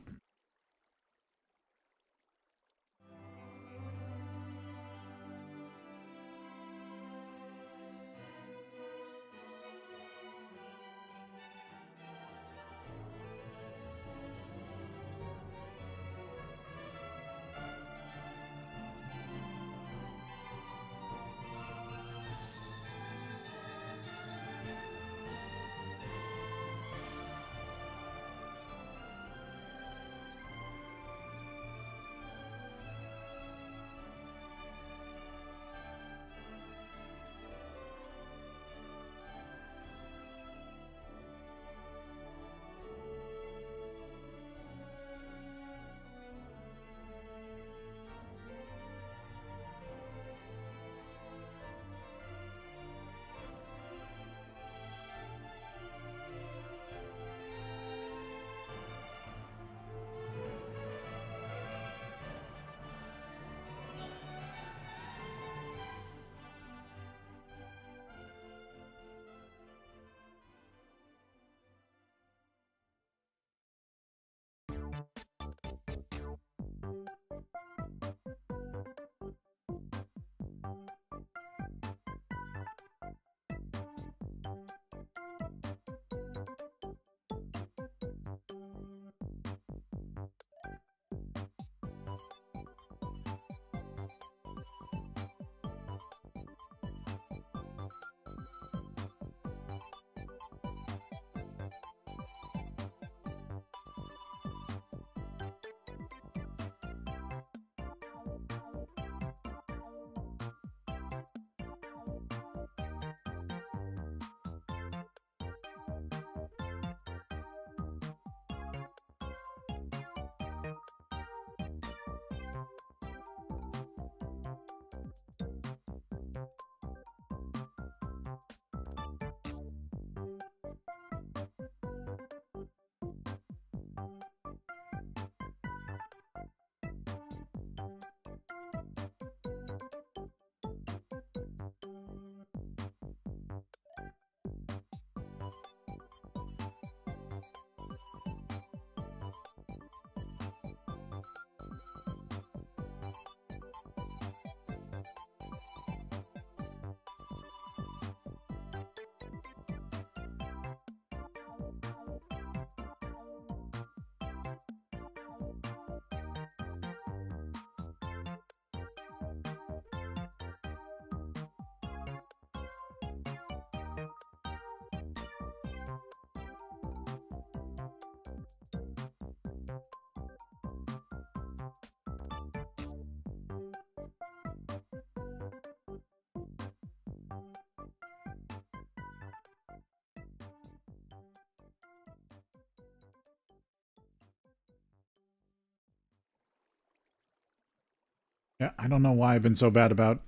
Yeah, I don't know why I've been so bad about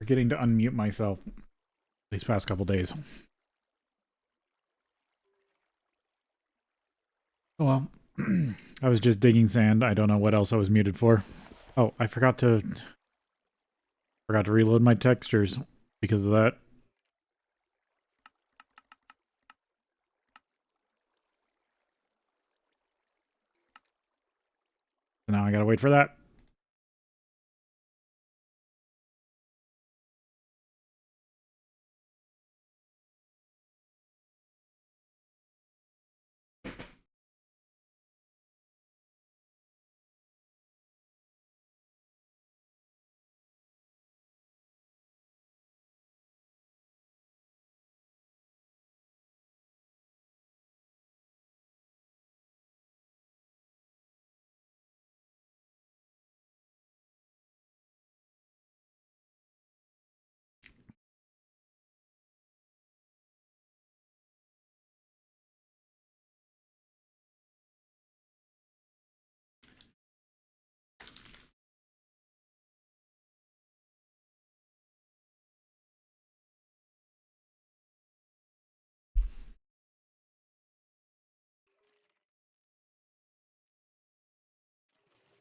forgetting to unmute myself these past couple days. Well, I was just digging sand. I don't know what else I was muted for. Oh, I forgot to reload my textures because of that. So now I gotta wait for that.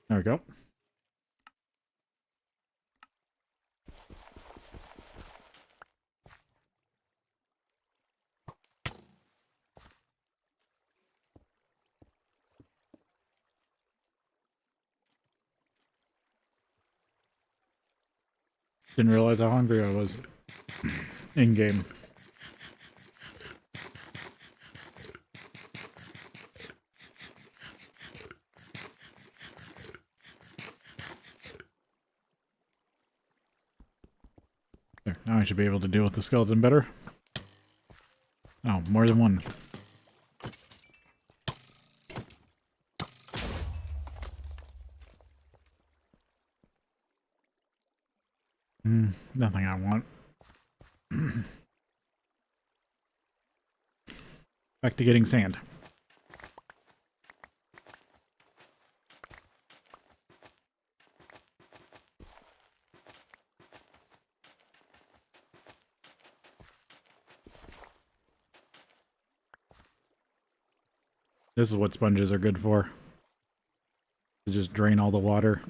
There we go. Didn't realize how hungry I was in-game. There, now I should be able to deal with the skeleton better. Oh, more than one. Nothing I want. Back to getting sand. This is what sponges are good for. To just drain all the water.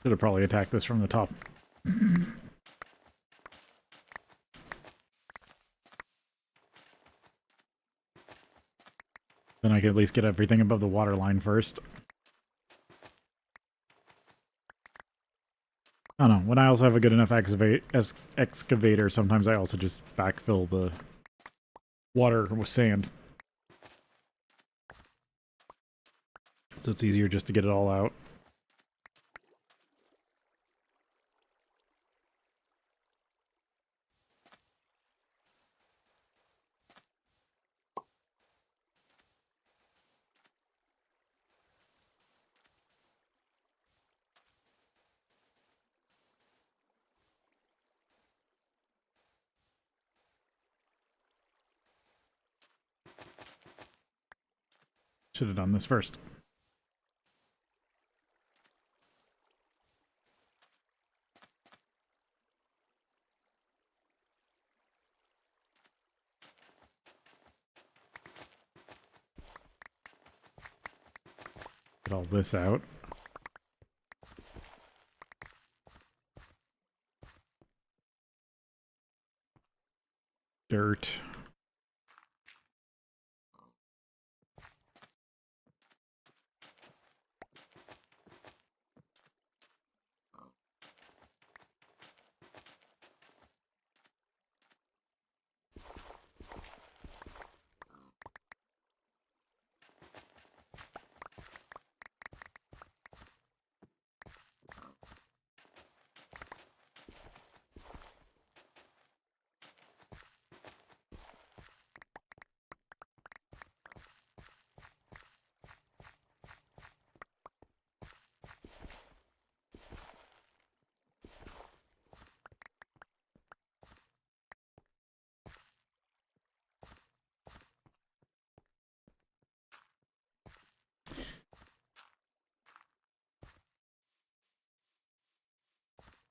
Should have probably attacked this from the top. Then I can at least get everything above the water line first. I don't know. When I also have a good enough excavator, sometimes I also just backfill the water with sand. So it's easier just to get it all out. Should have done this first. Get all this out. Dirt.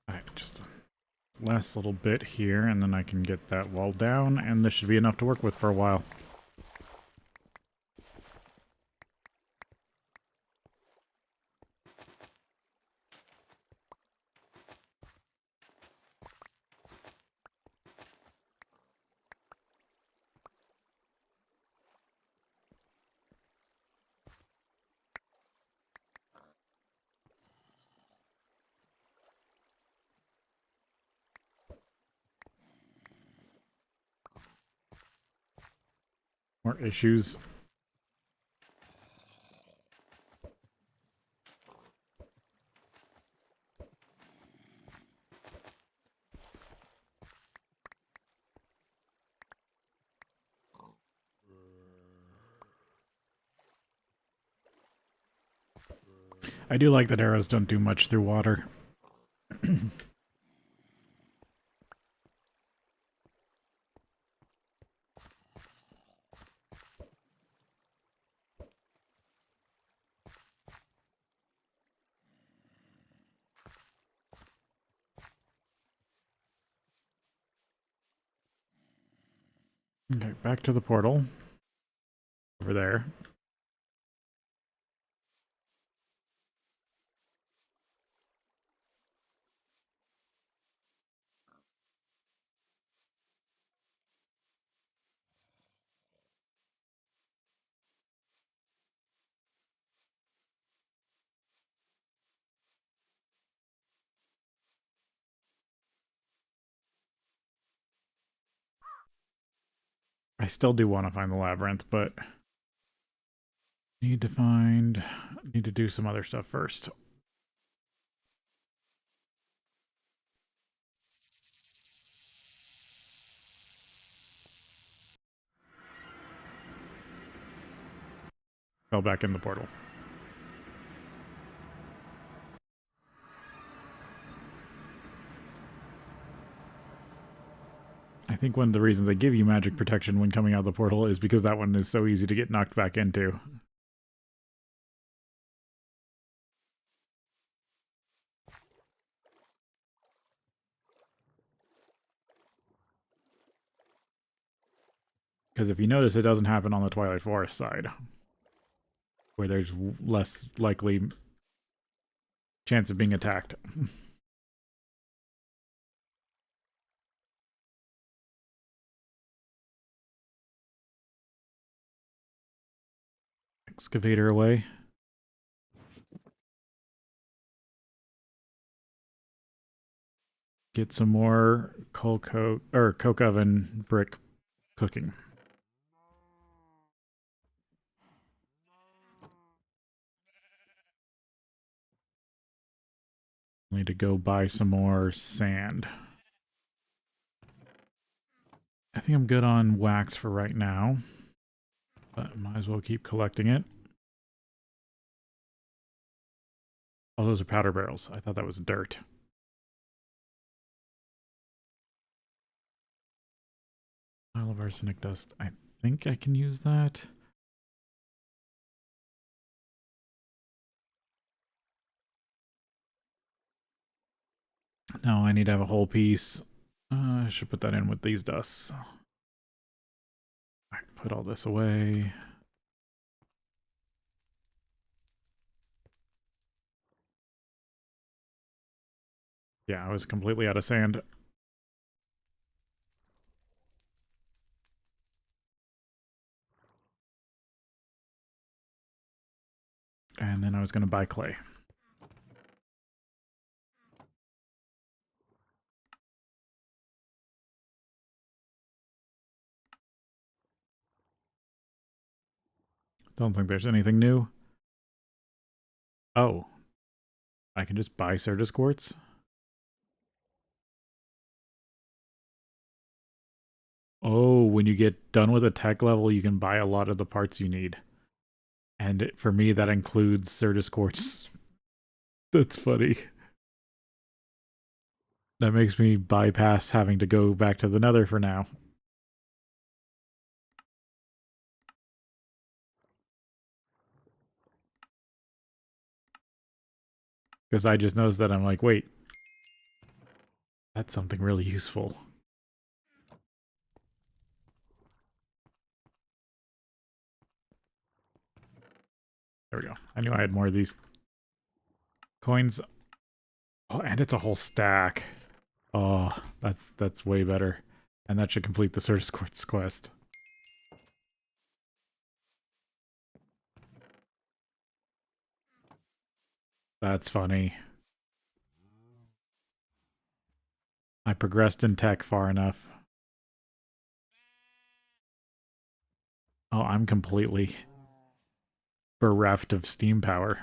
Alright, just a last little bit here, and then I can get that wall down, and this should be enough to work with for a while. More issues. I do like that arrows don't do much through water. Okay, back to the portal. Over there. I still do want to find the labyrinth, but need to do some other stuff first. Fell back in the portal. I think one of the reasons they give you magic protection when coming out of the portal is because that one is so easy to get knocked back into. Because if you notice, it doesn't happen on the Twilight Forest side, where there's less likely chance of being attacked. Excavator away. Get some more coke oven brick cooking. Need to go buy some more sand. I think I'm good on wax for right now, but might as well keep collecting it. Oh, those are powder barrels. I thought that was dirt. Pile of arsenic dust. I think I can use that. No, I need to have a whole piece. I should put that in with these dusts. Alright, put all this away. Yeah, I was completely out of sand. And then I was going to buy clay. Don't think there's anything new. Oh, I can just buy Certus quartz? Oh, when you get done with a tech level, you can buy a lot of the parts you need. And for me, that includes Certus quartz. That's funny. That makes me bypass having to go back to the Nether for now. Because I just noticed that I'm like, wait, that's something really useful. There we go. I knew I had more of these coins. Oh, and it's a whole stack. Oh, that's way better. And that should complete the Certus Quartz quest. That's funny. I progressed in tech far enough. Oh, I'm completely bereft of steam power.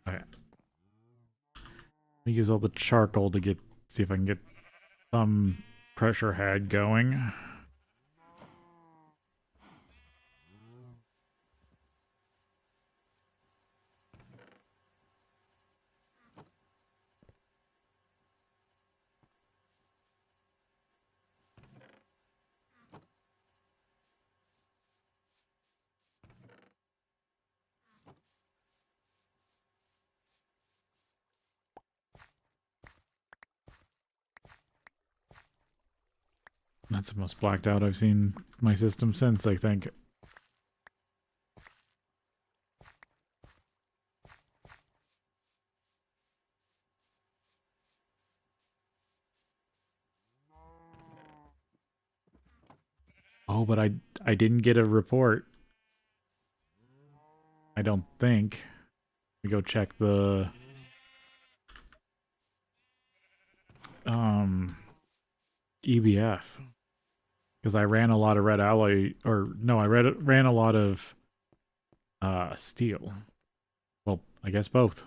Okay. I use all the charcoal to see if I can get some pressure head going. That's the most blacked out I've seen my system since, I think. Oh, but I didn't get a report. I don't think. Let me go check the EBF. Because I ran a lot of red alloy, or no, ran a lot of steel. Well, I guess both.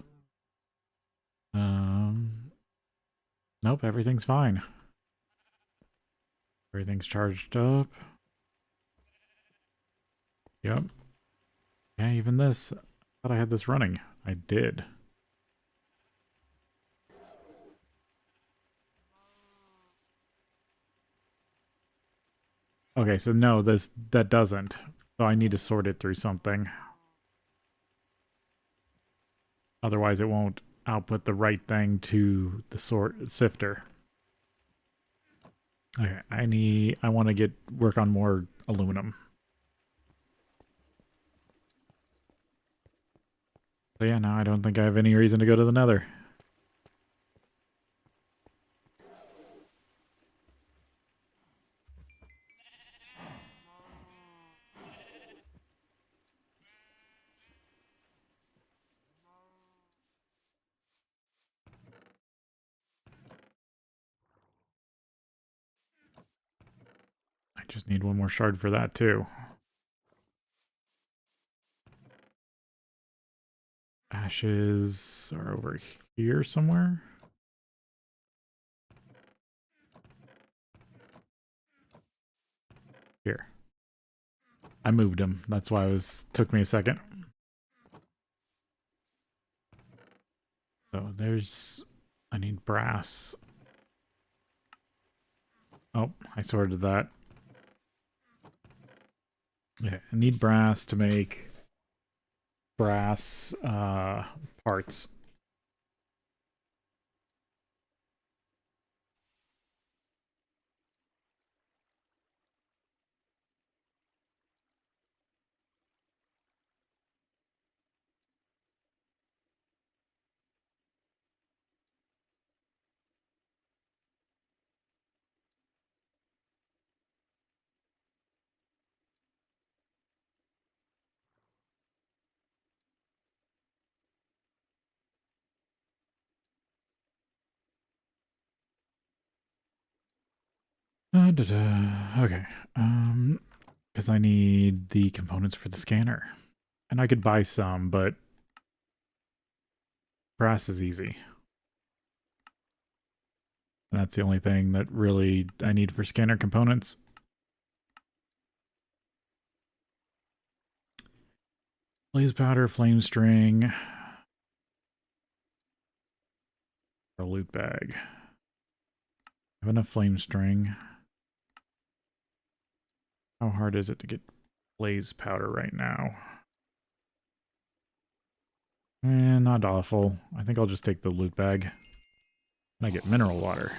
Um, nope, everything's fine. Everything's charged up. Yep. Yeah, even this. I thought I had this running. I did. Okay, so no, that doesn't. So I need to sort it through something. Otherwise it won't output the right thing to the sifter. Okay, I want to work on more aluminum. So yeah, now I don't think I have any reason to go to the nether. I just need one more shard for that too. Ashes are over here somewhere. Here. I moved him. That's why took me a second. So I need brass. Oh, I sorted that. Yeah, I need brass to make brass parts. Okay. Because I need the components for the scanner. And I could buy some, but brass is easy. And that's the only thing that really I need for scanner components. Blaze powder, flame string, or a loot bag. I have enough flame string. How hard is it to get blaze powder right now? Not awful. I think I'll just take the loot bag. And I get mineral water.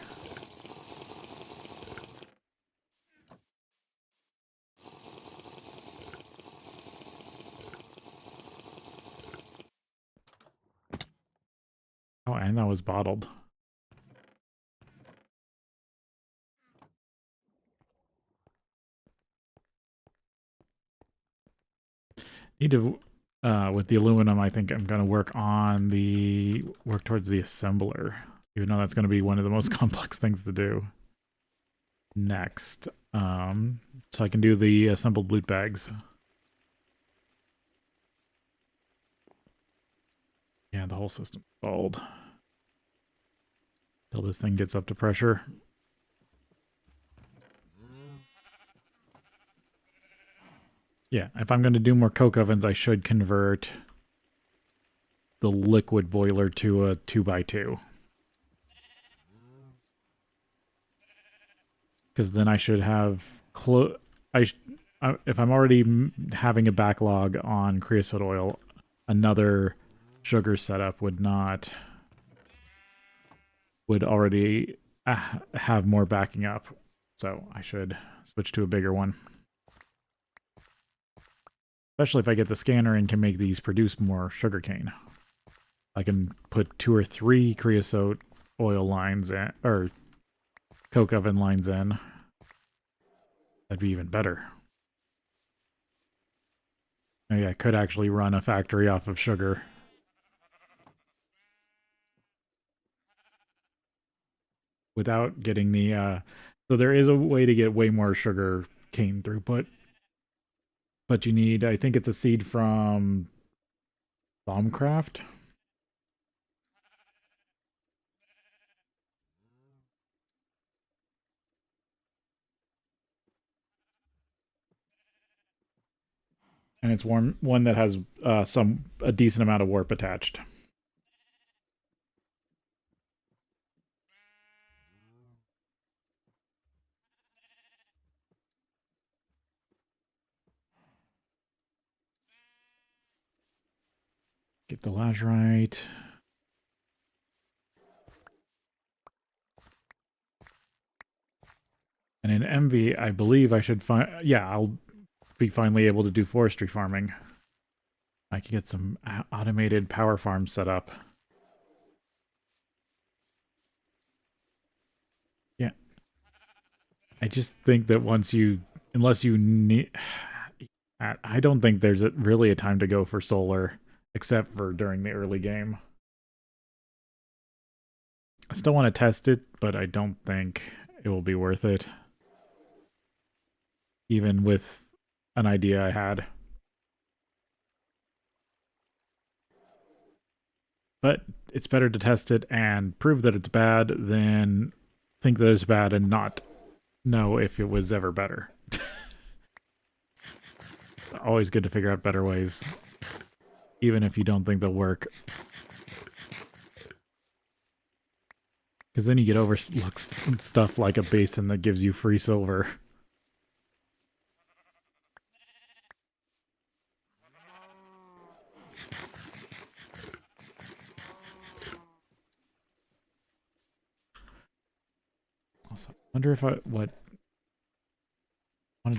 Oh, and that was bottled. Need to, with the aluminum, I think I'm going to work towards the assembler. Even though that's going to be one of the most complex things to do. Next. So I can do the assembled loot bags. Yeah, the whole system stalled. till this thing gets up to pressure. Yeah, if I'm going to do more coke ovens, I should convert the liquid boiler to a 2x2. Because then I should have if I'm already having a backlog on creosote oil, another sugar setup would already have more backing up. So I should switch to a bigger one. Especially if I get the scanner and can make these produce more sugarcane. I can put 2 or 3 creosote oil lines in, or coke oven lines in. That'd be even better. Maybe I could actually run a factory off of sugar. Without getting the, so there is a way to get way more sugar cane throughput. But you need, I think it's a seed from Bombcraft. And it's one that has a decent amount of warp attached. Get the lazurite. And in MV, I believe I should find. Yeah, I'll be finally able to do forestry farming. I can get some automated power farms set up. Yeah. I just think that unless you need, I don't think there's really a time to go for solar, except for during the early game. I still want to test it, but I don't think it will be worth it. Even with an idea I had. But it's better to test it and prove that it's bad than think that it's bad and not know if it was ever better. Always good to figure out better ways, even if you don't think they'll work. Because then you get overlooked stuff like a basin that gives you free silver. Also, I wonder if I wanted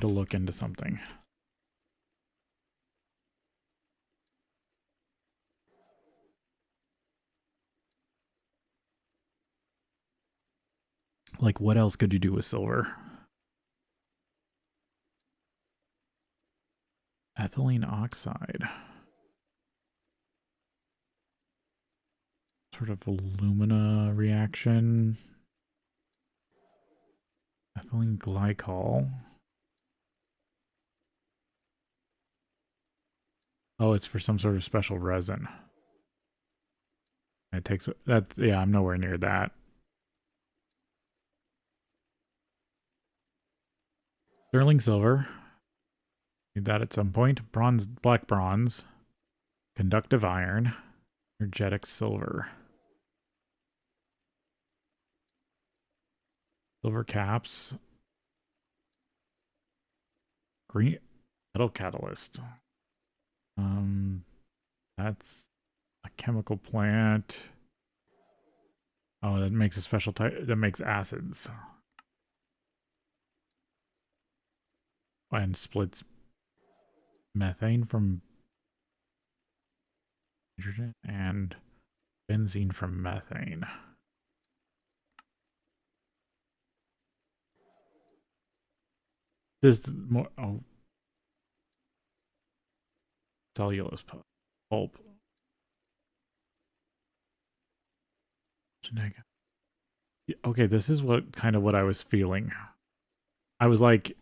to look into something. Like, what else could you do with silver? Ethylene oxide. Sort of alumina reaction. Ethylene glycol. Oh, it's for some sort of special resin. It takes that. Yeah, I'm nowhere near that. Sterling silver. Need that at some point. Bronze, black bronze. Conductive iron. Energetic silver. Silver caps. Green metal catalyst. That's a chemical plant. Oh, that makes a special type. That makes acids. And splits methane from hydrogen and benzene from methane. This is more. Oh, cellulose pulp. Okay, this is what I was feeling. I was like,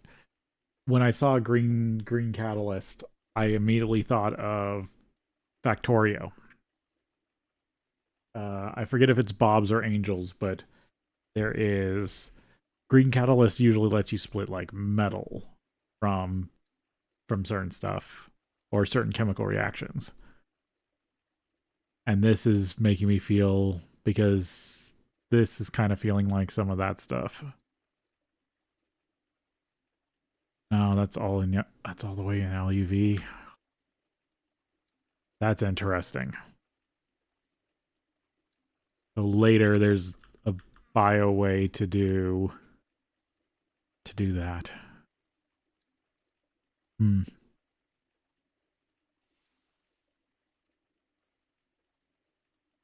when I saw green catalyst, I immediately thought of Factorio. I forget if it's Bob's or Angel's, but there is green catalyst usually lets you split like metal from certain stuff or certain chemical reactions. And this is making me feel because this is kind of feeling like some of that stuff. No, that's all the way in LUV. That's interesting. So later there's a bio way to do that. Hmm.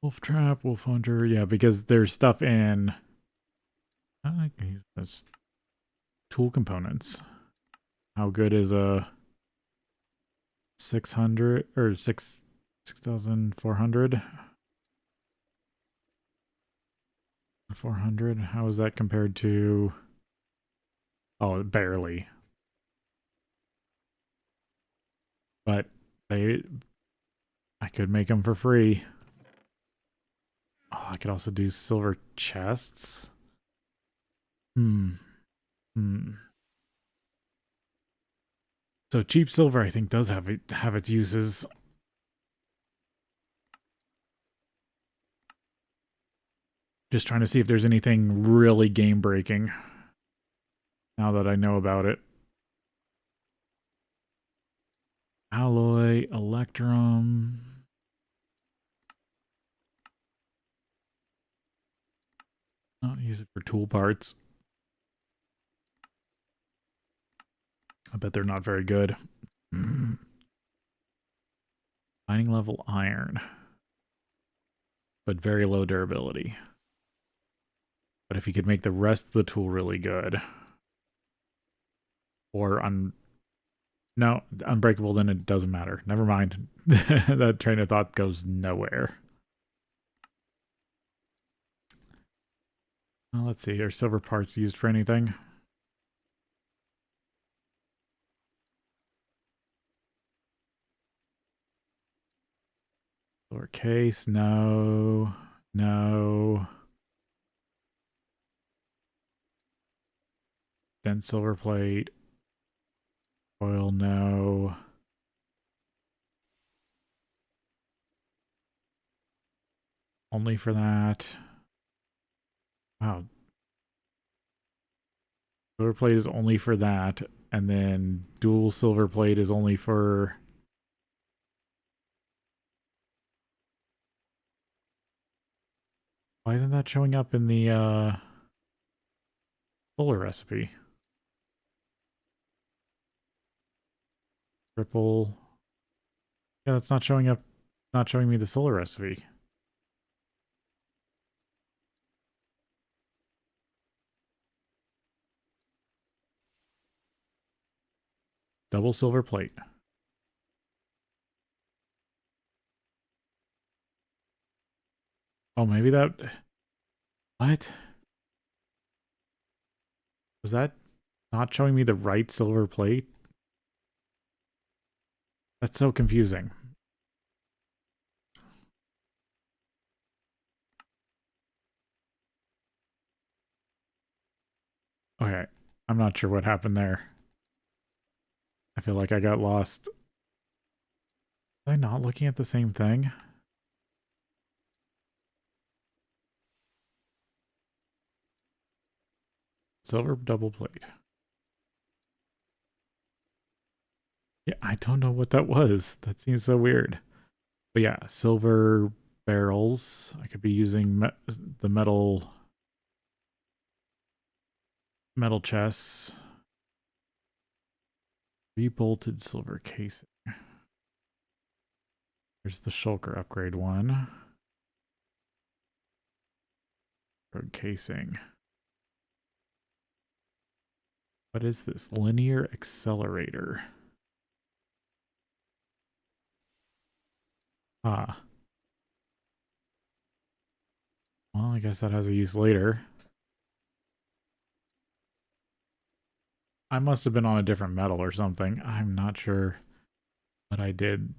Wolf trap, wolf hunter, yeah, because there's stuff in I can use this tool components. How good is a 600 or 6,400? 400? How is that compared to? Oh, barely. But they, I could make them for free. Oh, I could also do silver chests. Hmm. Hmm. So cheap silver, I think, does have its uses. Just trying to see if there's anything really game breaking. Now that I know about it. Alloy, electrum. I'll use it for tool parts. I bet they're not very good. Mining level iron. But very low durability. But if you could make the rest of the tool really good. Or no, unbreakable, then it doesn't matter. Never mind. That train of thought goes nowhere. Well, let's see. Are silver parts used for anything? Silver case, no. No. Then silver plate. Oil, no. Only for that. Wow. Silver plate is only for that. And then dual silver plate is only for... Why isn't that showing up in the solar recipe? Triple. Yeah, that's not showing up. Not showing me the solar recipe. Double silver plate. Oh, maybe that... What? Was that not showing me the right silver plate? That's so confusing. Okay, I'm not sure what happened there. I feel like I got lost. Am I not looking at the same thing? Silver double plate. Yeah, I don't know what that was. That seems so weird. But yeah, silver barrels. I could be using the metal chests. Rebolted silver casing. There's the shulker upgrade one. Road casing. What is this? Linear accelerator. Ah. Well, I guess that has a use later. I must have been on a different metal or something. I'm not sure what I did.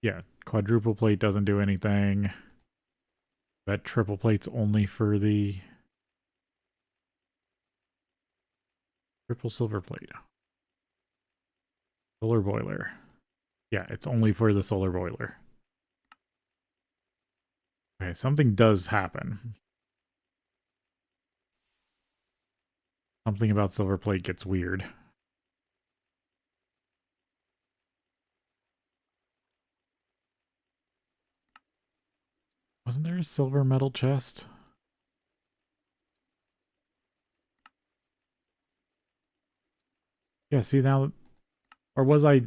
Yeah, quadruple plate doesn't do anything. Bet triple plates only for the triple silver plate. Solar boiler. Yeah, it's only for the solar boiler. Okay, something does happen. Something about silver plate gets weird. Wasn't there a silver metal chest? Yeah, see now... Or was I...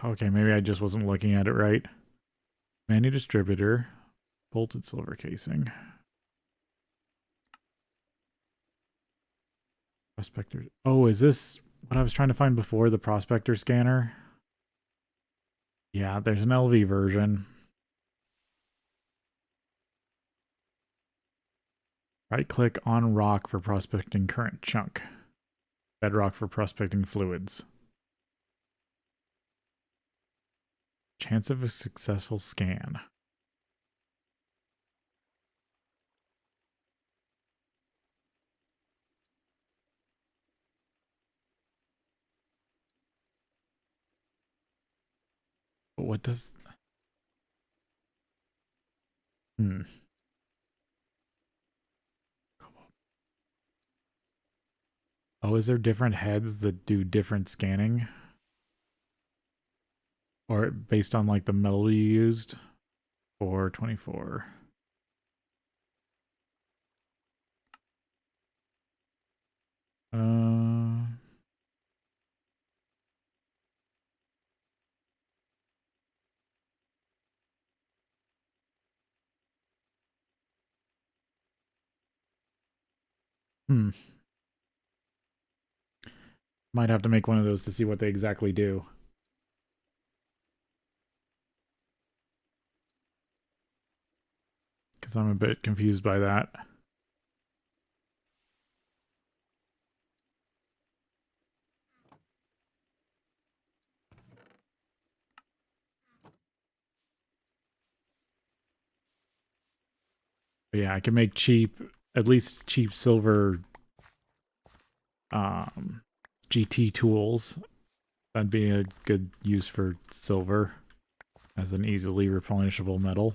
Okay, maybe I just wasn't looking at it right. Manu distributor. Bolted silver casing. Prospector. Oh, is this what I was trying to find before? The prospector scanner? Yeah, there's an LV version. Right click on rock for prospecting current chunk. Bedrock for prospecting fluids. Chance of a successful scan. But what does... Hmm. Oh, is there different heads that do different scanning? Or based on like the metal you used? 424. Uh, hmm. Might have to make one of those to see what they exactly do. Because I'm a bit confused by that. But yeah, I can make cheap, at least cheap silver um, GT tools. That'd be a good use for silver as an easily replenishable metal.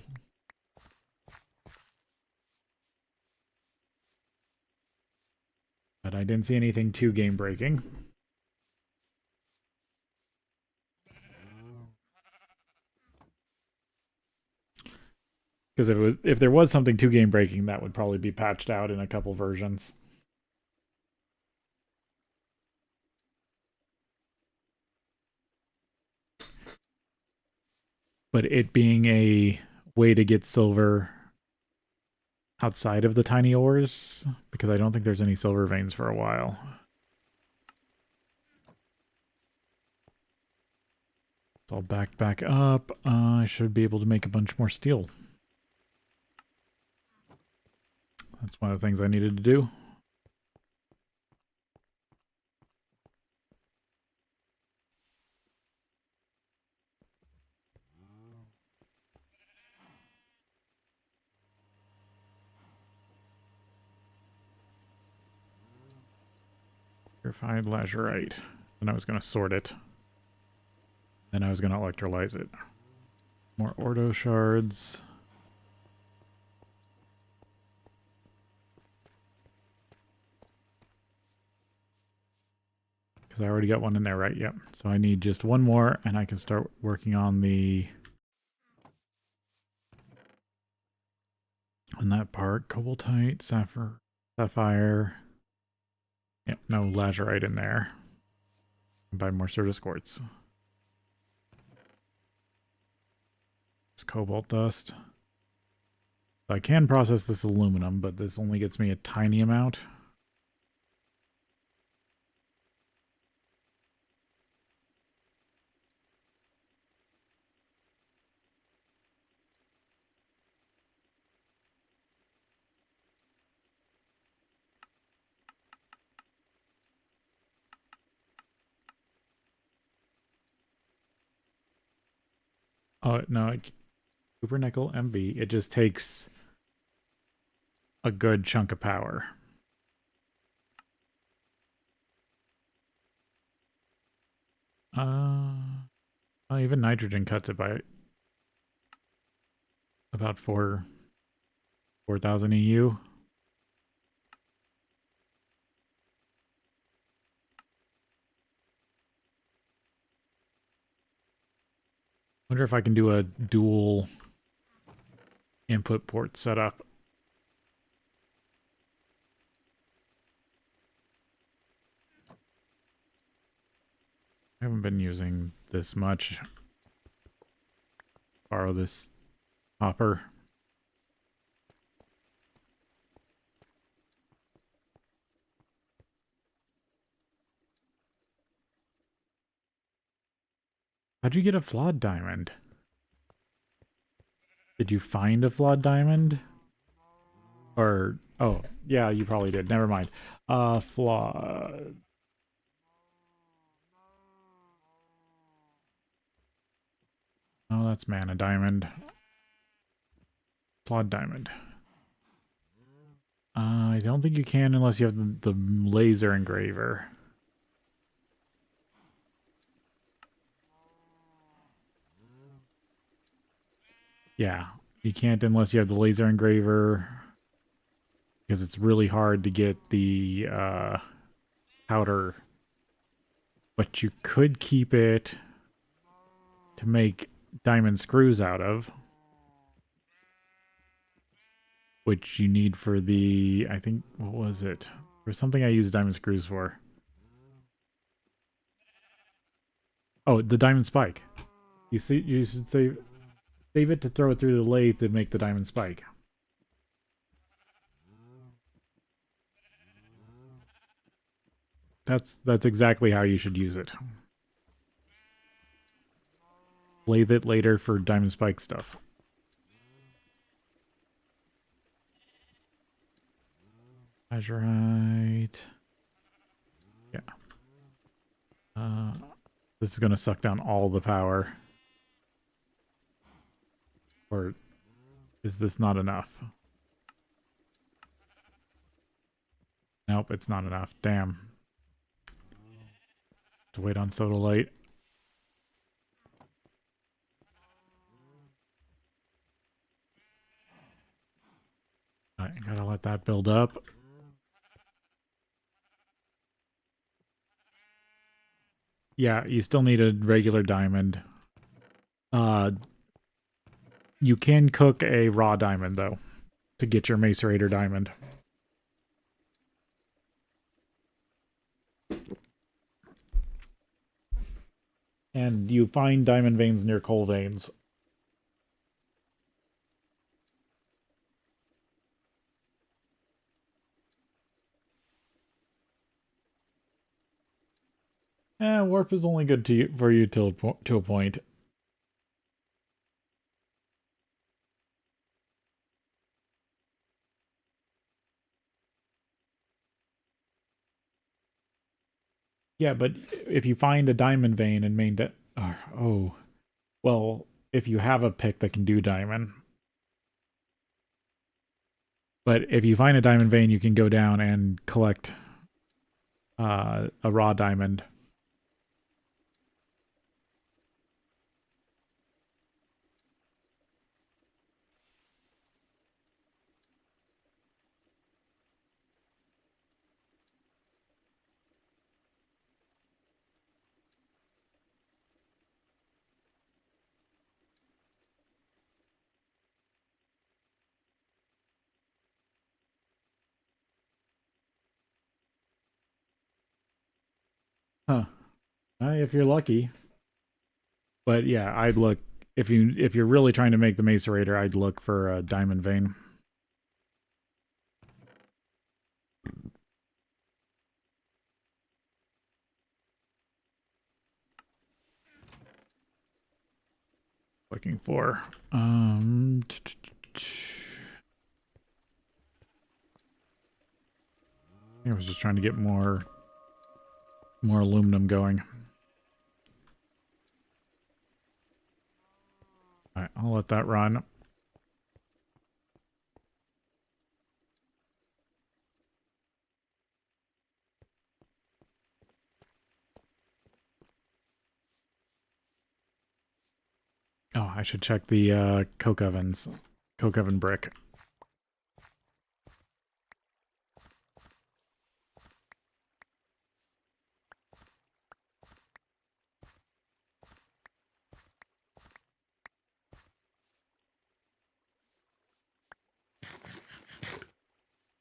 But I didn't see anything too game breaking. Because if there was something too game breaking, that would probably be patched out in a couple versions. But it being a way to get silver outside of the tiny ores, because I don't think there's any silver veins for a while. So I'll back up. I should be able to make a bunch more steel. That's one of the things I needed to do. Purified lazurite. Then I was going to sort it. Then I was going to electrolyze it. More ordo shards. Because I already got one in there, right? Yep. So I need just one more, and I can start working on the... on that part. Cobaltite, sapphire. Yep, no lazurite in there. Buy more Certus quartz. It's cobalt dust. I can process this aluminum, but this only gets me a tiny amount. Oh, no, Cooper Nickel MB. It just takes a good chunk of power. Well, even nitrogen cuts it by about 4,000 EU. Wonder if I can do a dual input port setup. I haven't been using this much. Borrow this hopper. How'd you get a flawed diamond? Did you find a flawed diamond? Or, oh, yeah, you probably did. Never mind. Flawed. Oh, that's mana diamond. Flawed diamond. I don't think you can unless you have the laser engraver. Yeah, you can't unless you have the laser engraver. Because it's really hard to get the powder. But you could keep it to make diamond screws out of. Which you need for the, I think, what was it? For something I use diamond screws for. Oh, the diamond spike. You see, you should save it to throw it through the lathe to make the diamond spike. That's exactly how you should use it. Lathe it later for diamond spike stuff. Azurite. Yeah. This is gonna suck down all the power. Or is this not enough? Nope, it's not enough. Damn. To wait on soda light. Alright, gotta let that build up. Yeah, you still need a regular diamond. You can cook a raw diamond, though, to get your macerator diamond. And you find diamond veins near coal veins. Warp is only good to you, for you to a point. Yeah, but if you find a diamond vein and oh, well, if you have a pick that can do diamond. But if you find a diamond vein, you can go down and collect a raw diamond. Huh. If you're lucky. But yeah, I'd look if you're really trying to make the macerator, I'd look for a diamond vein. Looking for I was just trying to get more aluminum going. Alright, I'll let that run. Oh, I should check the coke ovens. Coke oven brick.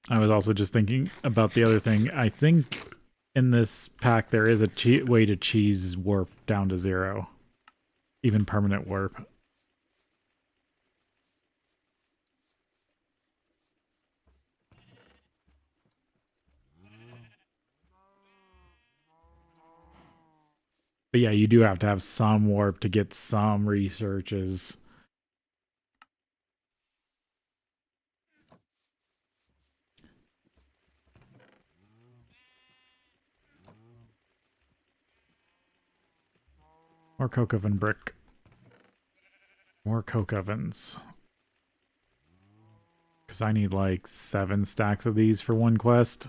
I was also just thinking about the other thing. I think in this pack there is a way to cheese warp down to 0. Even permanent warp. But yeah, you do have to have some warp to get some researches. More coke oven brick. More coke ovens. Because I need like 7 stacks of these for one quest.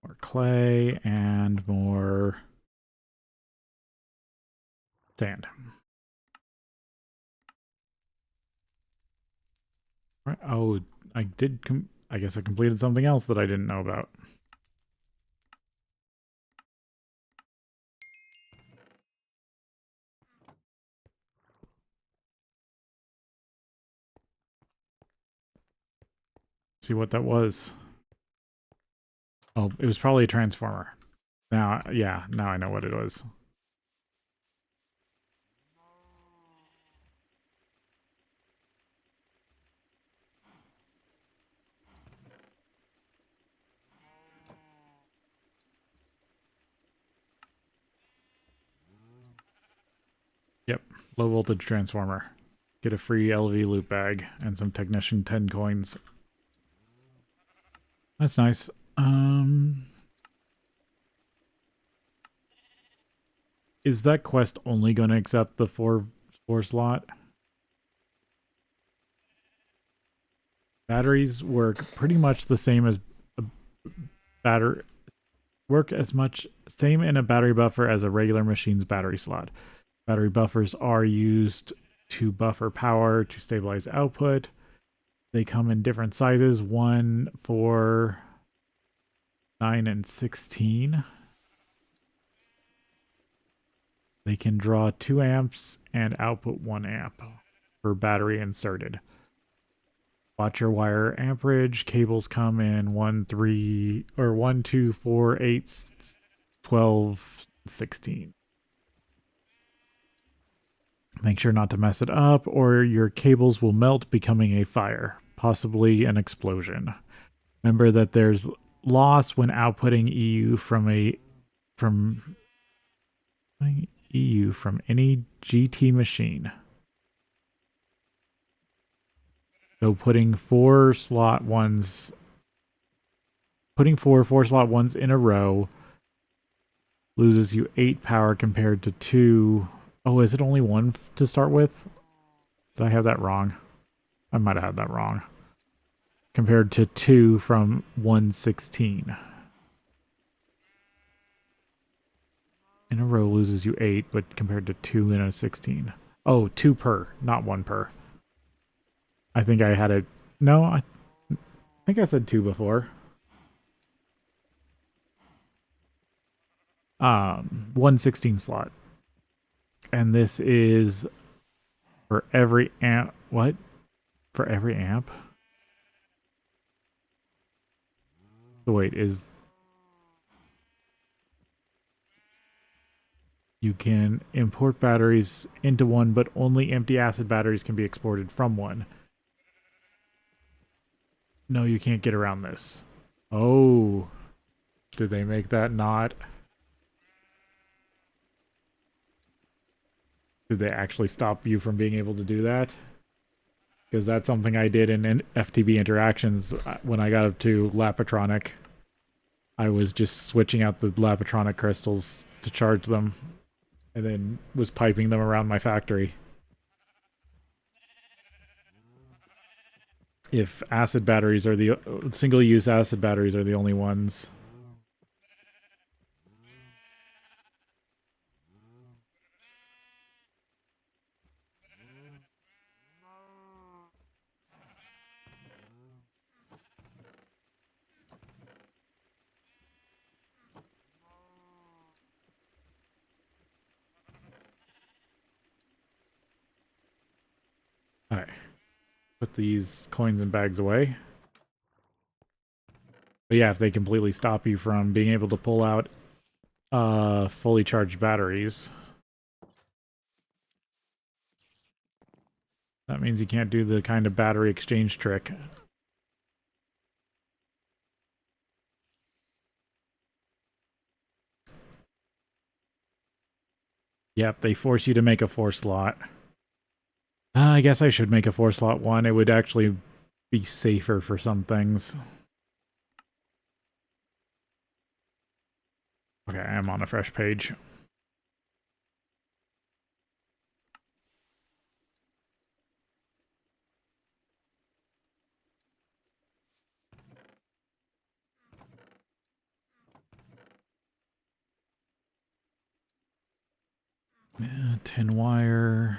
More clay and more sand. Right. Oh, I did. I guess I completed something else that I didn't know about. See what that was. Oh, it was probably a transformer. Now, yeah, now I know what it was. Yep, low voltage transformer. Get a free LV loot bag and some Technician 10 coins. That's nice. Is that quest only going to accept the 4 slot? Batteries work pretty much the same as a battery work as much same in a battery buffer as a regular machine's battery slot. Battery buffers are used to buffer power to stabilize output. They come in different sizes, 1 for 9 and 16. They can draw 2 amps and output 1 amp per battery inserted. Watch your wire amperage. Cables come in 1, 3, or 1, 2, 4, 8, 12, 16. Make sure not to mess it up, or your cables will melt, becoming a fire, possibly an explosion. Remember that there's loss when outputting from EU from any GT machine. So putting 4 slot ones in a row loses you 8 power compared to 2. Oh, is it only 1 to start with? Did I have that wrong? I might have had that wrong. Compared to 2 from 116. In a row loses you 8, but compared to 2 in a 16. Oh, 2 per, not 1 per. I think I had it. No, I think I said 2 before. 116 slot. And this is for every amp. What? For every amp? So wait, you can import batteries into one, but only empty acid batteries can be exported from one. No, you can't get around this. Oh, did they make that not? Did they actually stop you from being able to do that? Because that's something I did in FTB interactions when I got up to Lapatronic. I was just switching out the Lapatronic crystals to charge them, and then was piping them around my factory. if acid batteries are the single-use acid batteries are the only ones. All right, put these coins and bags away. But yeah, if they completely stop you from being able to pull out fully charged batteries, that means you can't do the kind of battery exchange trick. Yep, they force you to make a 4-slot. I guess I should make a 4-slot one. It would actually be safer for some things. Okay, I am on a fresh page. Yeah, tin wire.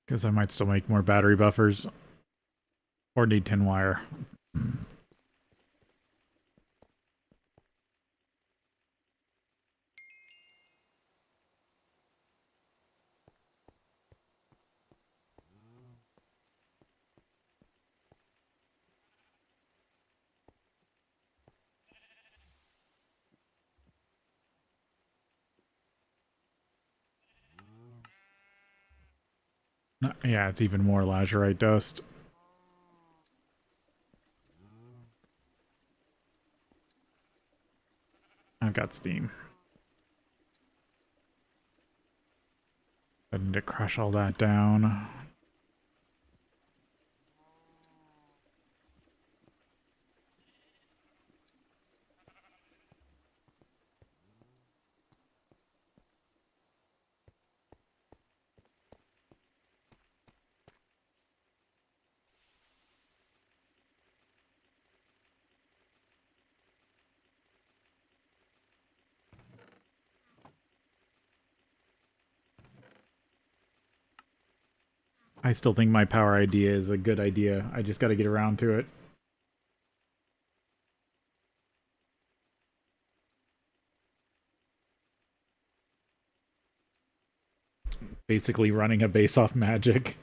Because I might still make more battery buffers. Or need tin wire. Yeah, it's even more lazurite dust. I've got steam. I need to crush all that down. I still think my power idea is a good idea. I just gotta get around to it. Basically running a base off magic.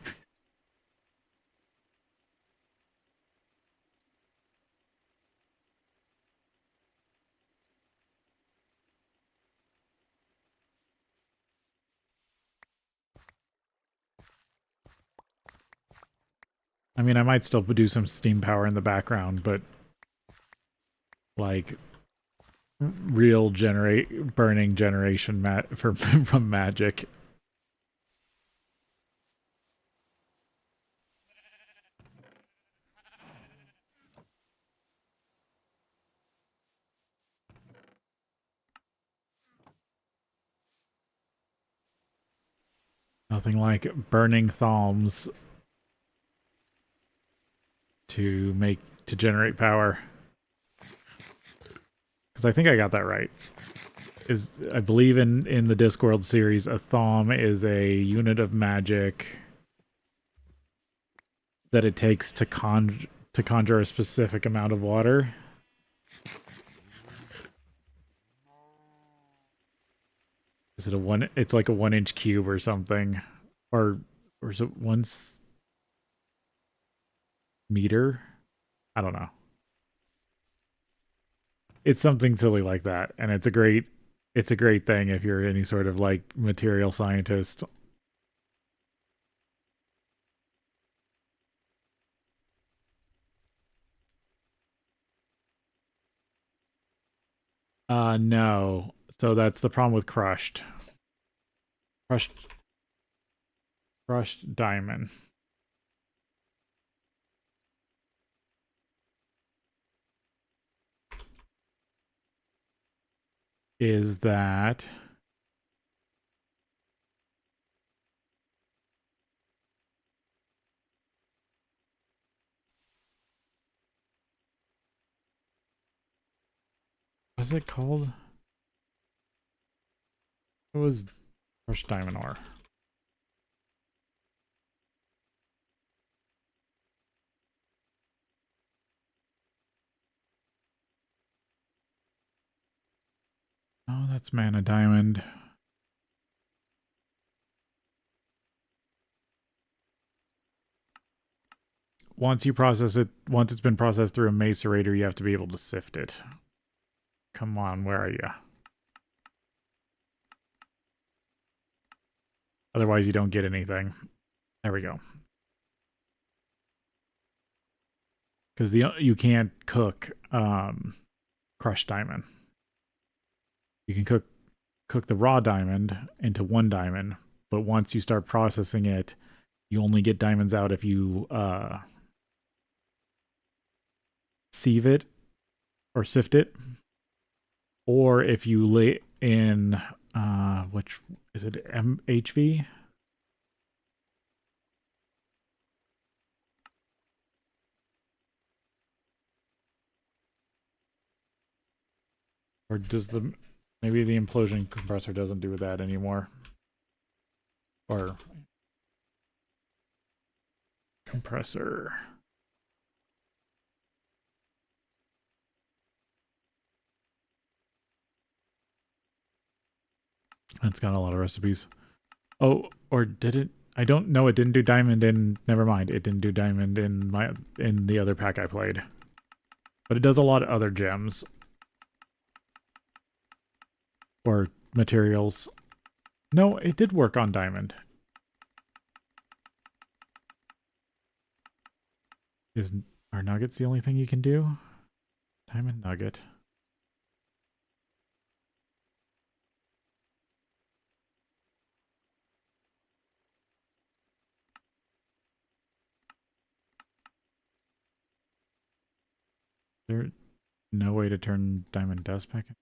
I mean, I might still do some steam power in the background, but like real burning generation from magic. Nothing like burning thalms to generate power. Because I think I got that right. I believe in the Discworld series, a thalm is a unit of magic that it takes to conjure a specific amount of water. Is it a one? It's like a 1-inch cube or something, or is it 1 meter? I don't know. It's something silly like that, and it's a great thing if you're any sort of like material scientist. No. So that's the problem with crushed crushed diamond is that What's it called? It was crushed diamond ore. Oh, that's mana diamond. Once you process it, once it's been processed through a macerator, you have to be able to sift it. Come on, where are you? Otherwise, you don't get anything. There we go. Because you can't cook crushed diamond. You can cook the raw diamond into one diamond, but once you start processing it, you only get diamonds out if you sieve it or sift it, or if you lay in which is it, MHV? Or does the maybe the implosion compressor doesn't do that anymore? Or compressor. It's got a lot of recipes. Oh, or did it? I don't know. It didn't do diamond in. Never mind. It didn't do diamond in the other pack I played. But it does a lot of other gems or materials. No, it did work on diamond. Are nuggets the only thing you can do? Diamond nugget. There no way to turn diamond dust back in?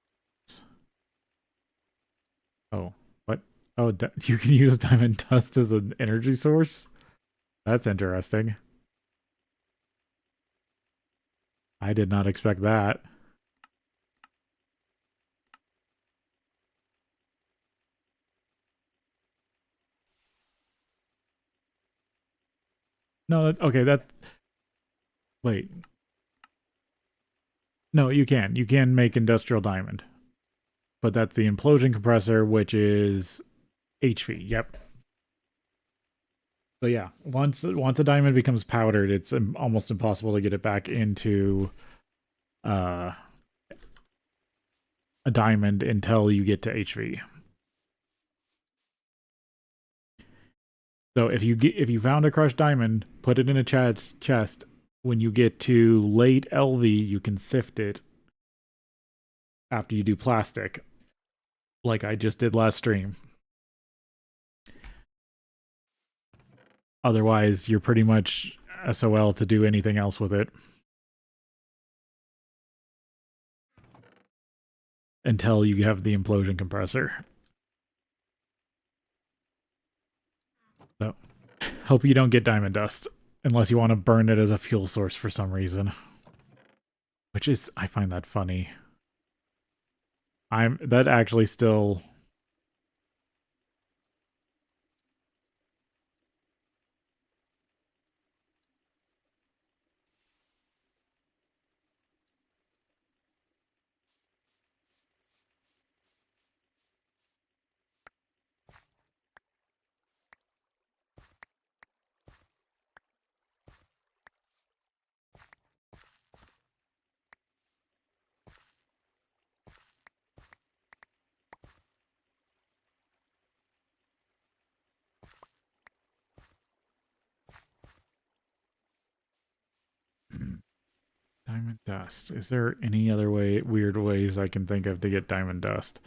Oh, what? Oh, you can use diamond dust as an energy source? That's interesting. I did not expect that. No, okay, wait. No, you can. You can make industrial diamond. But that's the implosion compressor, which is HV. Yep. So yeah, once a diamond becomes powdered, it's almost impossible to get it back into uh, a diamond until you get to HV. So if you found a crushed diamond, put it in a chest. When you get to late LV, you can sift it after you do plastic, like I just did last stream. Otherwise, you're pretty much SOL to do anything else with it until you have the implosion compressor. So, hope you don't get diamond dust unless you want to burn it as a fuel source for some reason. Which is, I find that funny. That actually still. Diamond dust. Is there any other weird ways I can think of to get diamond dust?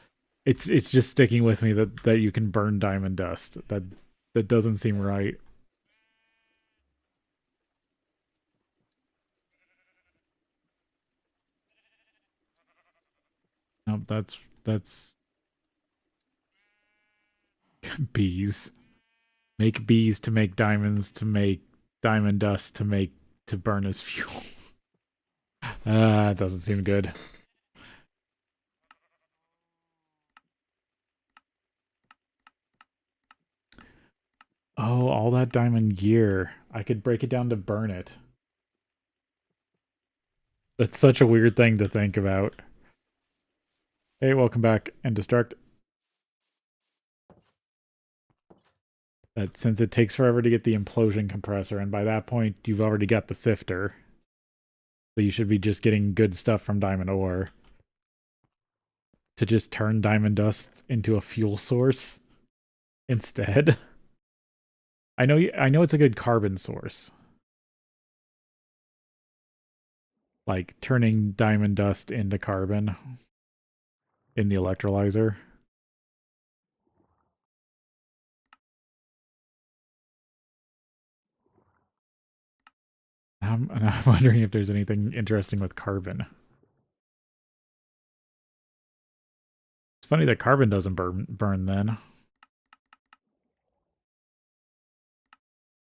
It's just sticking with me that you can burn diamond dust. That doesn't seem right. Nope, that's bees. Make bees to make diamonds to make diamond dust to burn as fuel. It doesn't seem good. all that diamond gear. I could break it down to burn it. That's such a weird thing to think about. Hey, welcome back and destruct. That since it takes forever to get the implosion compressor, and by that point you've already got the sifter. So you should be just getting good stuff from diamond ore. To just turn diamond dust into a fuel source instead. I know it's a good carbon source. Like turning diamond dust into carbon in the electrolyzer. I'm wondering if there's anything interesting with carbon. It's funny that carbon doesn't burn then.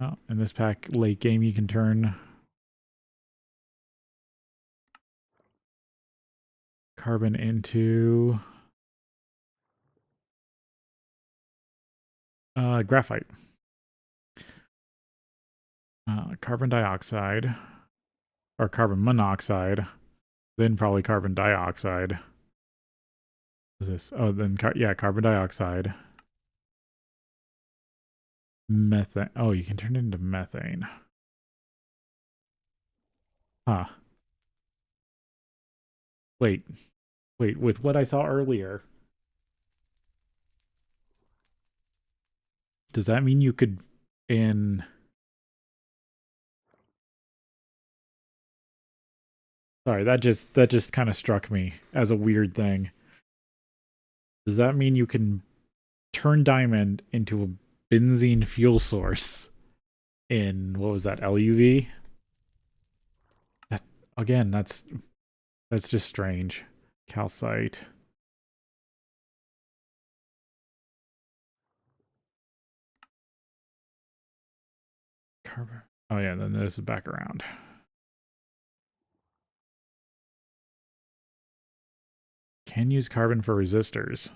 Oh, in this pack, late game, you can turn carbon into graphite. Carbon dioxide, or carbon monoxide, then probably carbon dioxide. What is this? Oh, then, yeah, carbon dioxide. Methane. Oh, you can turn it into methane. Huh. Wait, with what I saw earlier, does that mean you could, in... Sorry, that just kind of struck me as a weird thing. Does that mean you can turn diamond into a benzene fuel source in, what was that, LUV? That, again, that's just strange. Calcite. Carbon. Oh yeah, then this is back around. Can use carbon for resistors.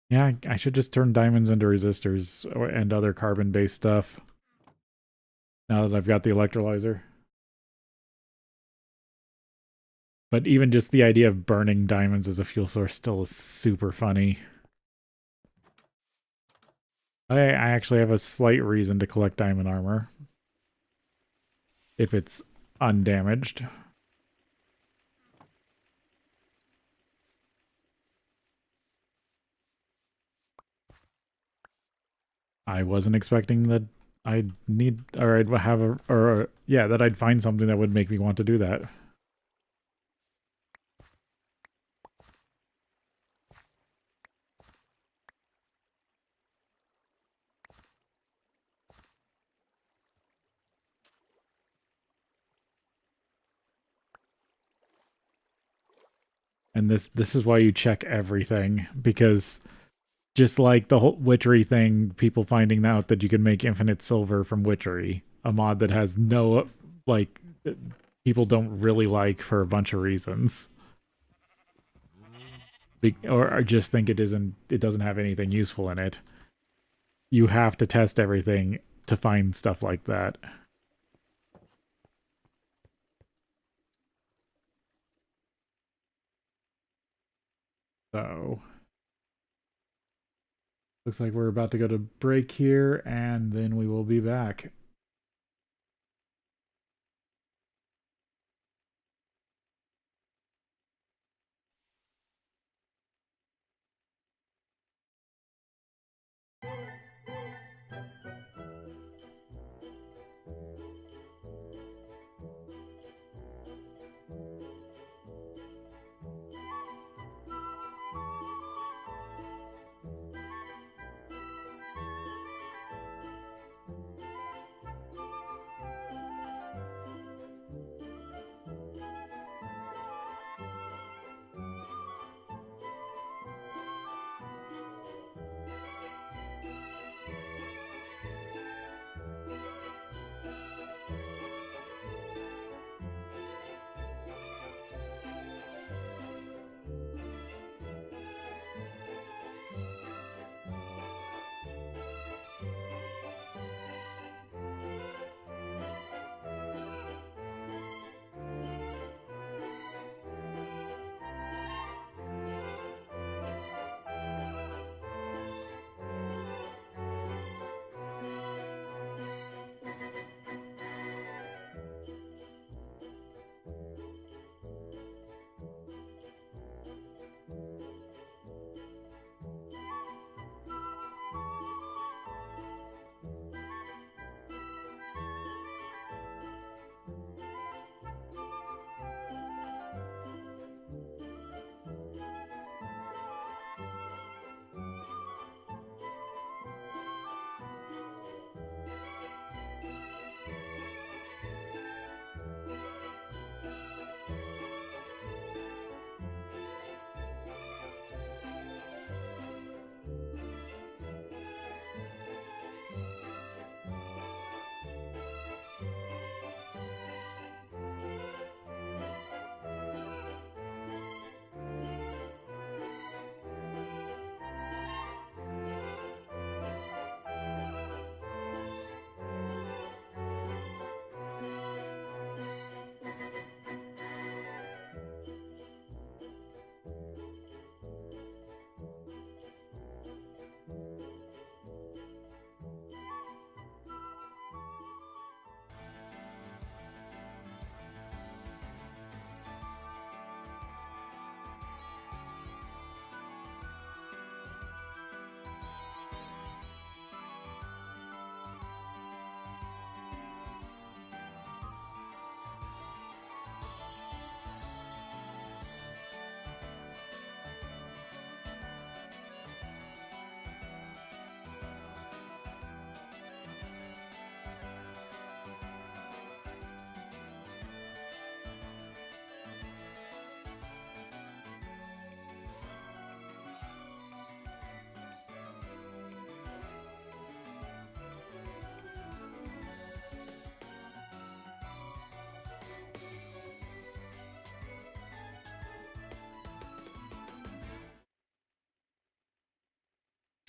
Yeah, I should just turn diamonds into resistors and other carbon-based stuff. Now that I've got the electrolyzer. But even just the idea of burning diamonds as a fuel source still is super funny. I actually have a slight reason to collect diamond armor. If it's undamaged. I wasn't expecting that I'd need, or I'd have a, or yeah, that I'd find something that would make me want to do that. And this is why you check everything, because just like the whole witchery thing, people finding out that you can make infinite silver from witchery, a mod that has no, like, people don't really like for a bunch of reasons. Or just think it doesn't have anything useful in it. You have to test everything to find stuff like that. So looks like we're about to go to break here, and then we will be back.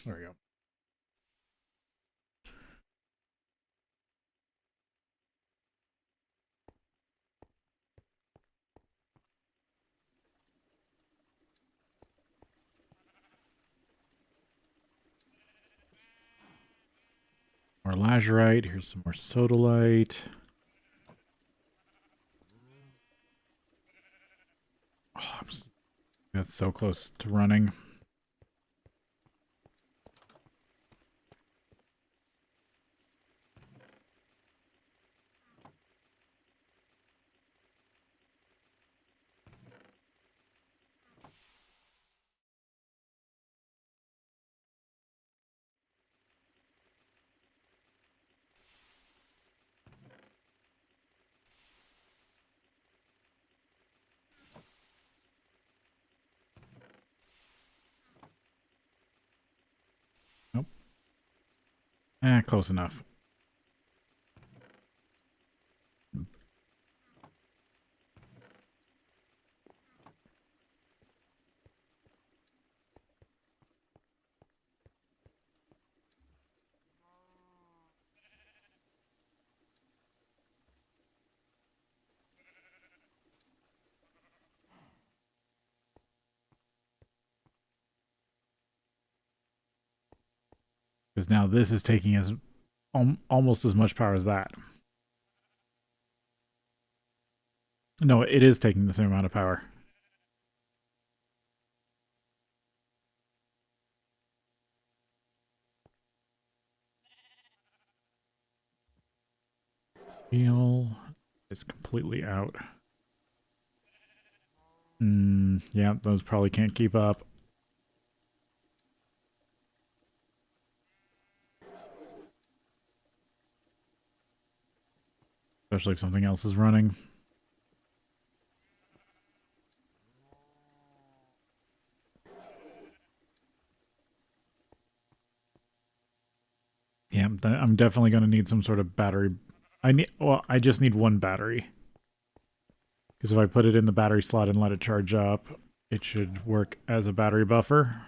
There we go. More lazurite. Here's some more sodalite. Oh, that's so close to running. Nope. Close enough. Because now this is taking as almost as much power as that. No, it is taking the same amount of power. Heal is completely out. Yeah, those probably can't keep up. Especially if something else is running. Yeah, I'm definitely going to need some sort of battery. I just need one battery. Because if I put it in the battery slot and let it charge up, it should work as a battery buffer.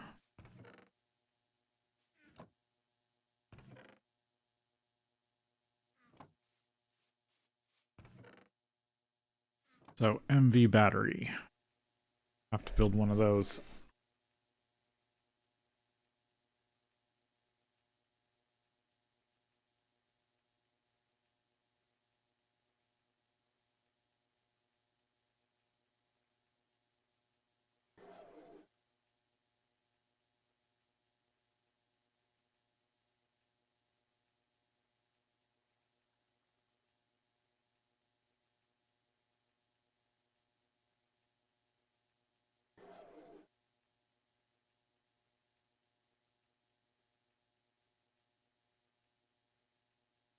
So, MV battery. Have to build one of those.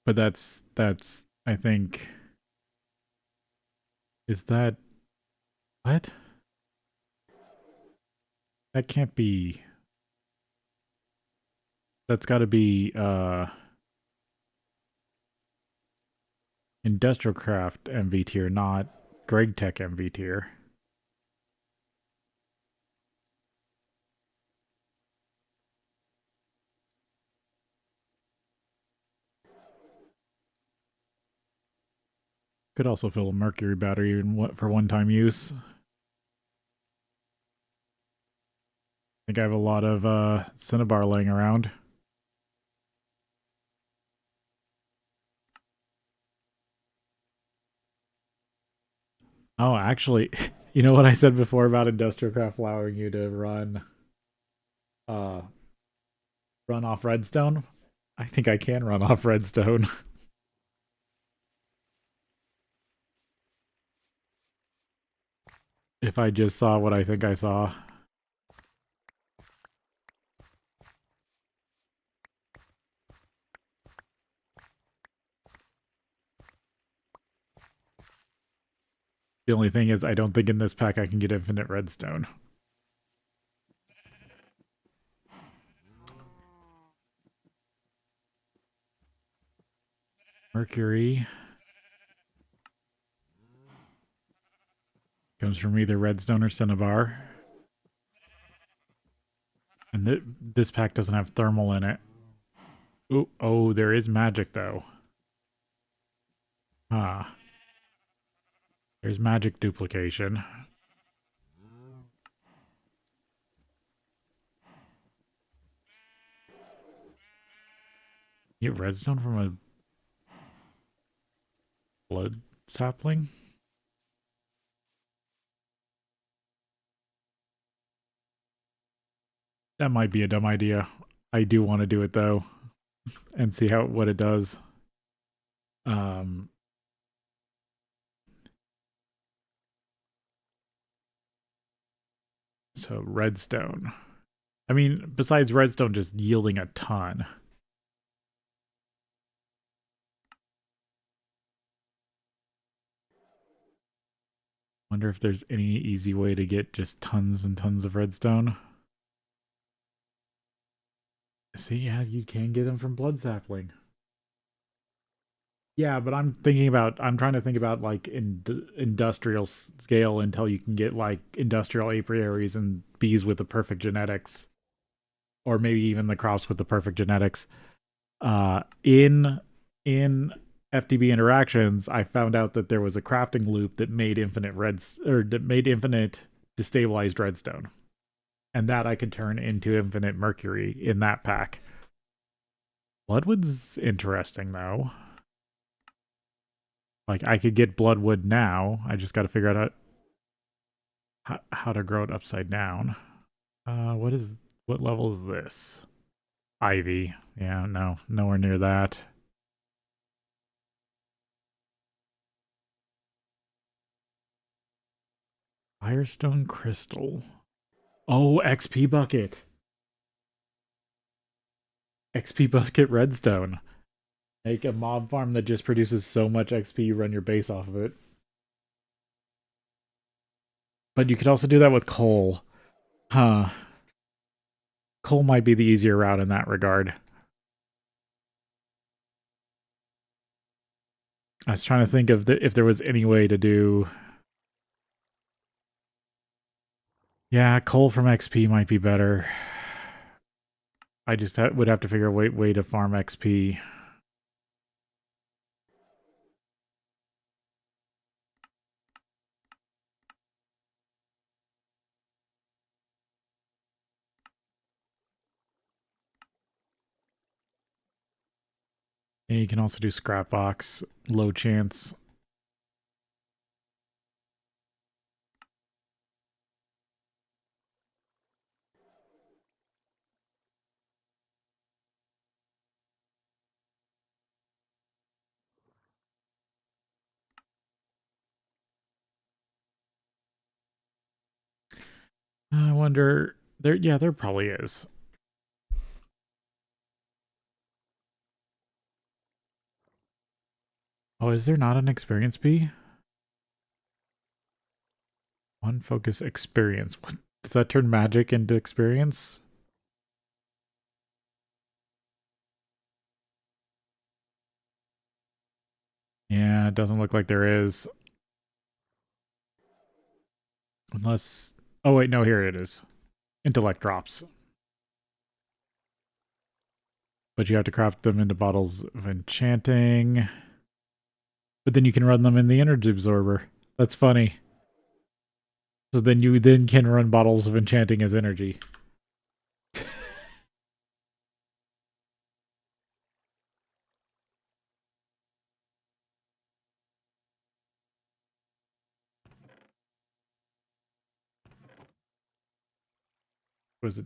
But that's I think, is that what? That can't be. That's got to be Industrial Craft MV tier, not GregTech MV tier. Could also fill a mercury battery for one-time use. I think I have a lot of cinnabar laying around. Oh, actually, you know what I said before about Industrial Craft allowing you to uh, run off redstone? I think I can run off redstone. If I just saw what I think I saw. The only thing is, I don't think in this pack I can get infinite redstone. Mercury comes from either redstone or cinnabar. And this pack doesn't have thermal in it. Ooh, oh, there is magic, though. Ah, there's magic duplication. You get redstone from a blood sapling? That might be a dumb idea. I do want to do it, though, and see what it does. Um, so redstone. I mean, besides redstone just yielding a ton. Wonder if there's any easy way to get just tons and tons of redstone. See, yeah, you can get them from blood sapling. Yeah, but I'm trying to think about like industrial scale until you can get like industrial apiaries and bees with the perfect genetics, or maybe even the crops with the perfect genetics. In FTB interactions, I found out that there was a crafting loop that made infinite destabilized redstone, and that I could turn into infinite mercury in that pack. Bloodwood's interesting though. Like I could get bloodwood now. I just got to figure out how to grow it upside down. What level is this? Ivy. Yeah, no, nowhere near that. Firestone crystal. Oh, XP bucket. XP bucket redstone. Make a mob farm that just produces so much XP you run your base off of it. But you could also do that with coal. Huh. Coal might be the easier route in that regard. I was trying to think of if there was any way to do. Yeah, coal from XP might be better. I just would have to figure a way to farm XP. And you can also do scrap box, low chance. I wonder there probably is. Oh, is there not an experience bee? One focus experience. What does that turn magic into experience? Yeah, it doesn't look like there is. Unless oh wait, no, here it is. Intellect drops. But you have to craft them into bottles of enchanting. But then you can run them in the energy absorber. That's funny. So then you can run bottles of enchanting as energy. Was it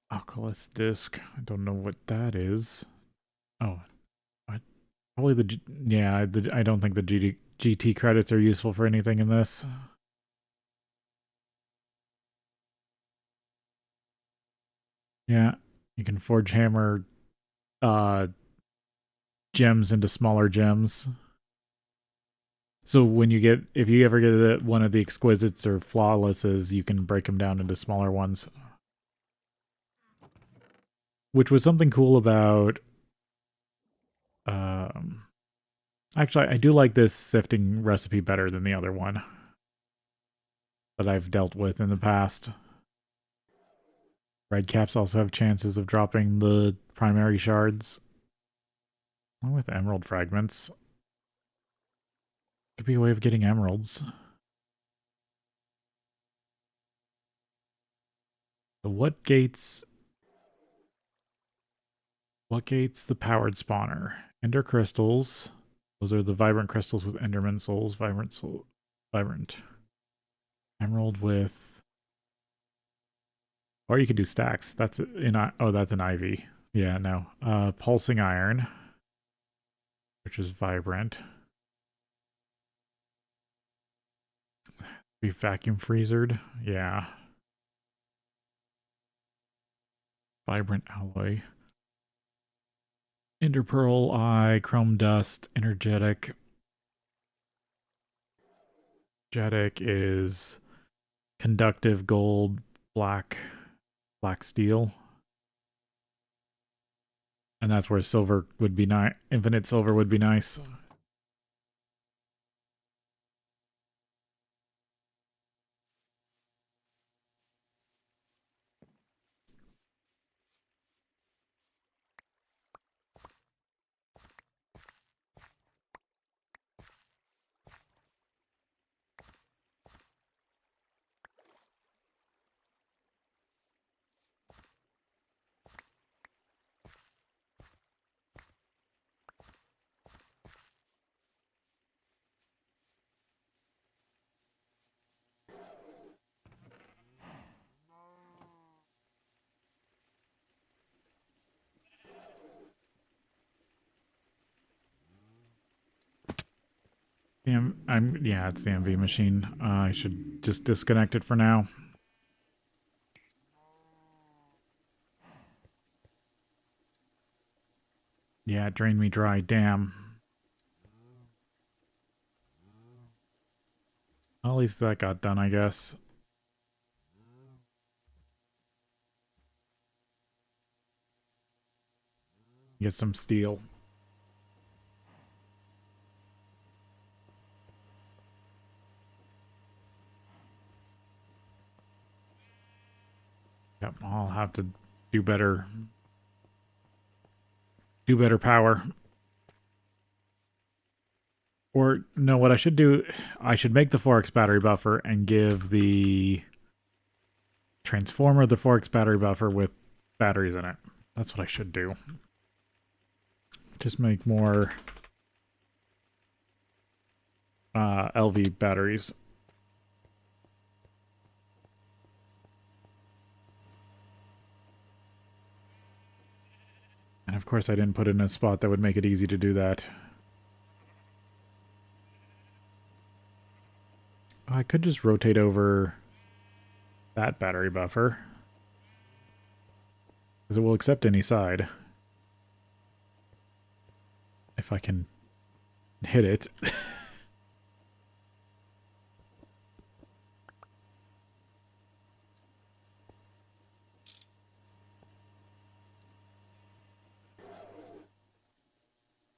Oculus disc? I don't know what that is. Oh, probably yeah. I don't think the GT credits are useful for anything in this. Yeah, you can forge hammer uh, gems into smaller gems. So if you ever get one of the exquisites or flawlesses, you can break them down into smaller ones. Which was something cool about um, Actually, I do like this sifting recipe better than the other one that I've dealt with in the past. Red caps also have chances of dropping the primary shards. Along with emerald fragments. Could be a way of getting emeralds. So what gates the powered spawner? Ender crystals. Those are the vibrant crystals with enderman souls. Vibrant. Emerald with, or you could do stacks. That's that's an ivy. Yeah, no. Pulsing iron, which is vibrant. Be vacuum freezered. Yeah. Vibrant alloy. Ender pearl eye, chrome dust, energetic. Energetic is conductive gold, black steel. And that's where silver would be nice. Infinite silver would be nice. Yeah, it's the MV machine. I should just disconnect it for now. Yeah, it drained me dry. Damn. Well, at least that got done, I guess. Get some steel. Yep, I'll have to do better. Do better power. Or, no, what I should do, I should make the 4x battery buffer and give the transformer the 4x battery buffer with batteries in it. That's what I should do. Just make more LV batteries. And of course I didn't put it in a spot that would make it easy to do that. I could just rotate over that battery buffer, because it will accept any side. If I can hit it.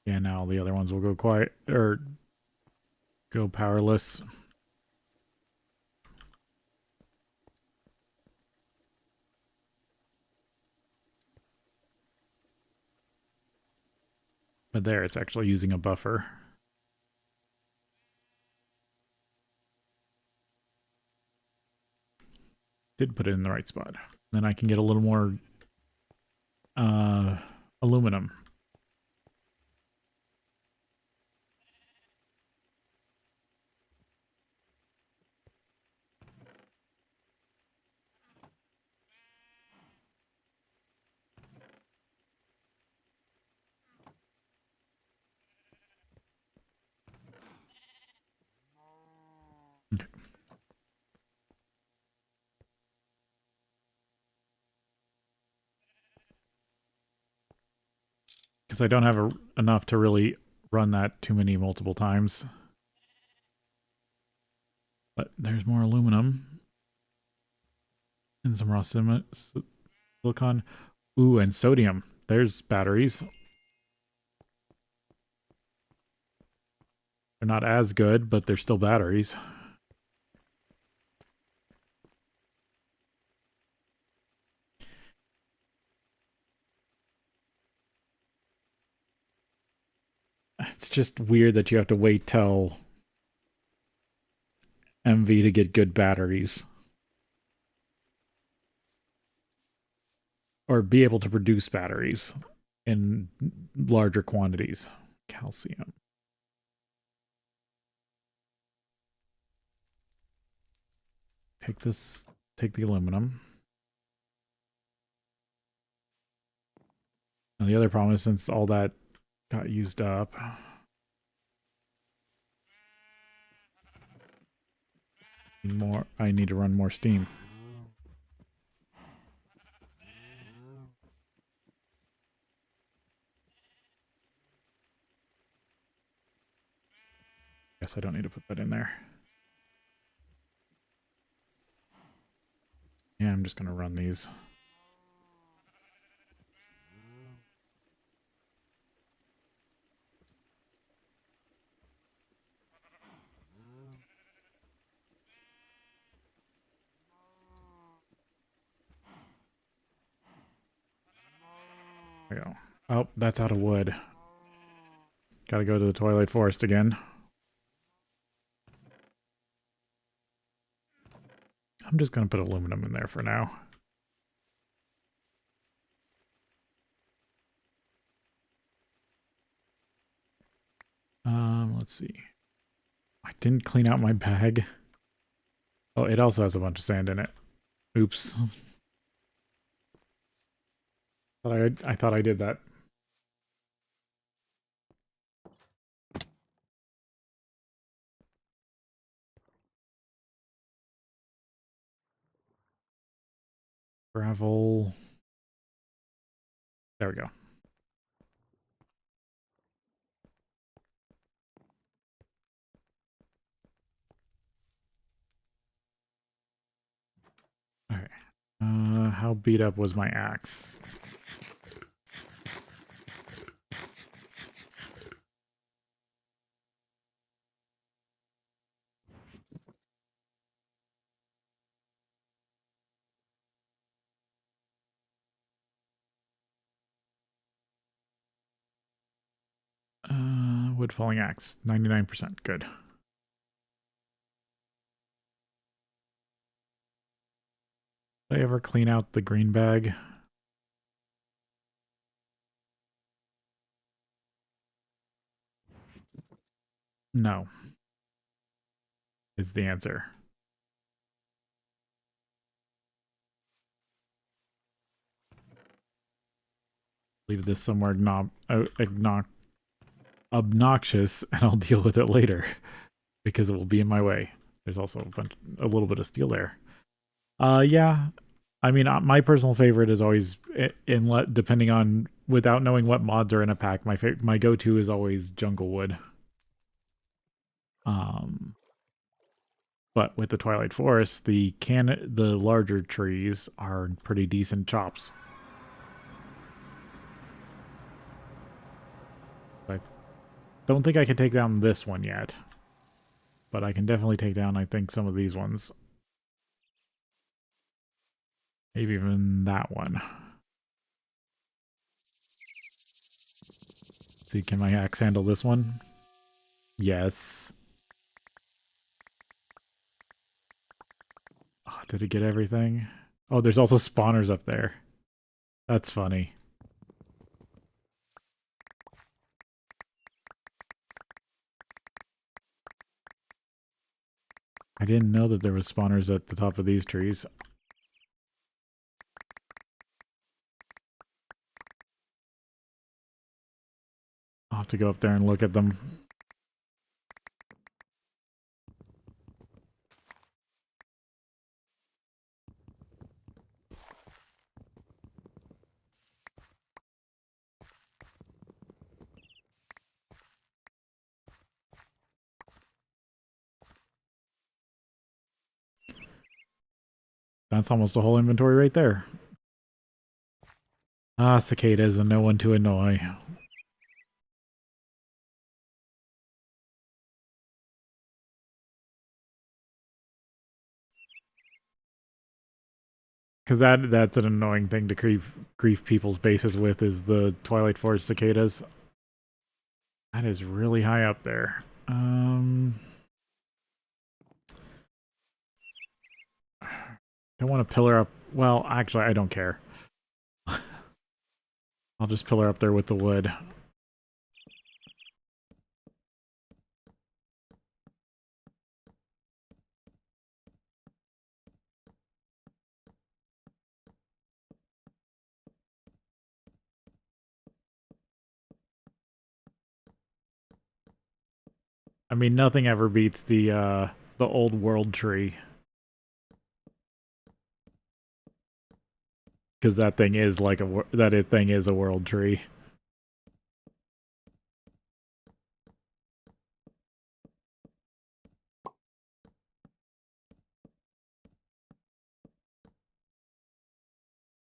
Yeah, now the other ones will go quiet, or go powerless. But there, it's actually using a buffer. Did put it in the right spot. Then I can get a little more aluminum. Okay. Because I don't have enough to really run that too many multiple times. But there's more aluminum. And some raw silicon. Ooh, and sodium. There's batteries. They're not as good, but they're still batteries. It's just weird that you have to wait till MV to get good batteries. Or be able to produce batteries in larger quantities. Calcium. Take this, take the aluminum. And the other problem is since all that got used up, I need to run more steam. Guess I don't need to put that in there. Yeah, I'm just gonna run these. There we go. Oh, that's out of wood. Gotta go to the Twilight Forest again. I'm just gonna put aluminum in there for now. Let's see. I didn't clean out my bag. Oh, it also has a bunch of sand in it. Oops. I thought I did that. Gravel. There we go. Alright. How beat up was my axe? Wood falling axe. 99%. Good. Did I ever clean out the green bag? No. Is the answer. Leave this somewhere obnoxious and I'll deal with it later because it will be in my way. There's also a little bit of steel there. Yeah. I mean, my personal favorite is always depending on without knowing what mods are in a pack. My go-to is always jungle wood. But with the Twilight Forest, the larger trees are pretty decent chops. I don't think I can take down this one yet, but I can definitely take down, I think, some of these ones. Maybe even that one. Let's see, can my axe handle this one? Yes. Oh, did it get everything? Oh, there's also spawners up there. That's funny. I didn't know that there was spawners at the top of these trees. I'll have to go up there and look at them. That's almost a whole inventory right there. Ah, cicadas and no one to annoy. Because that's an annoying thing to grief people's bases with, is the Twilight Forest cicadas. That is really high up there. Don't want to pillar up. Well, actually, I don't care. I'll just pillar up there with the wood. I mean, nothing ever beats the old world tree. Because that thing is like thing is a world tree.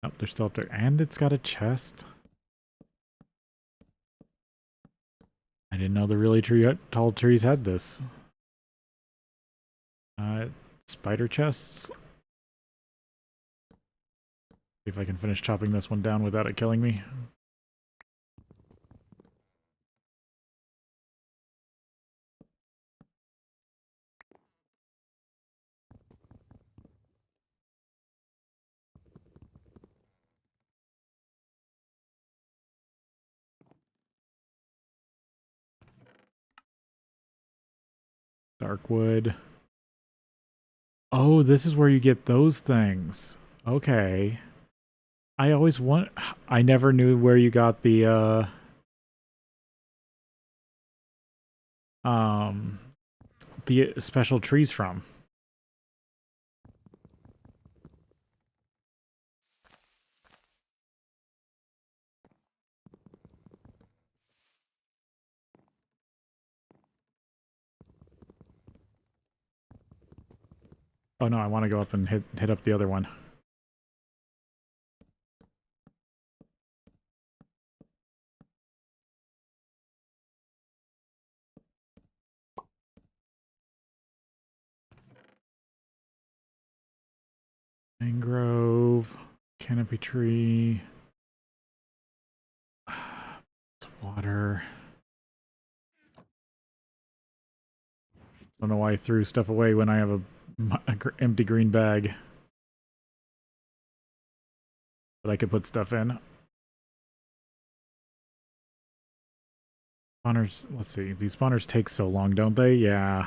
Oh, they're still up there. And it's got a chest. I didn't know the really tall trees had this. Spider chests. See if I can finish chopping this one down without it killing me. Darkwood. Oh, this is where you get those things. Okay. I never knew where you got um the special trees from. Oh no, I want to go up and hit up the other one. Mangrove, canopy tree, water. Don't know why I threw stuff away when I have a empty green bag that I could put stuff in. Spawners, let's see. These spawners take so long, don't they? Yeah.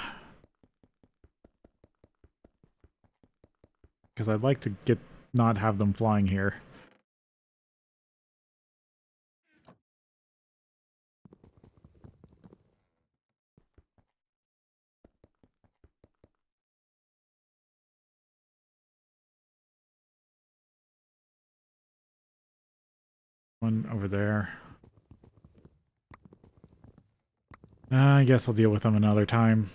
Because I'd like to not have them flying here. One over there. I guess I'll deal with them another time.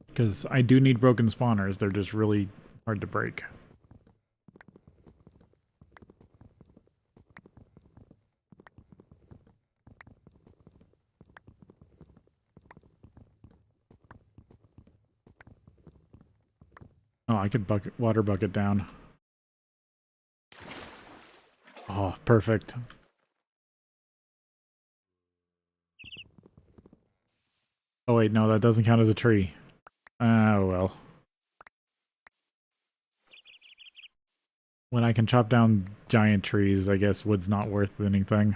Because I do need broken spawners. They're just really hard to break. Oh, I could water bucket down. Oh, perfect. Oh wait, no, that doesn't count as a tree. Oh well. When I can chop down giant trees, I guess wood's not worth anything.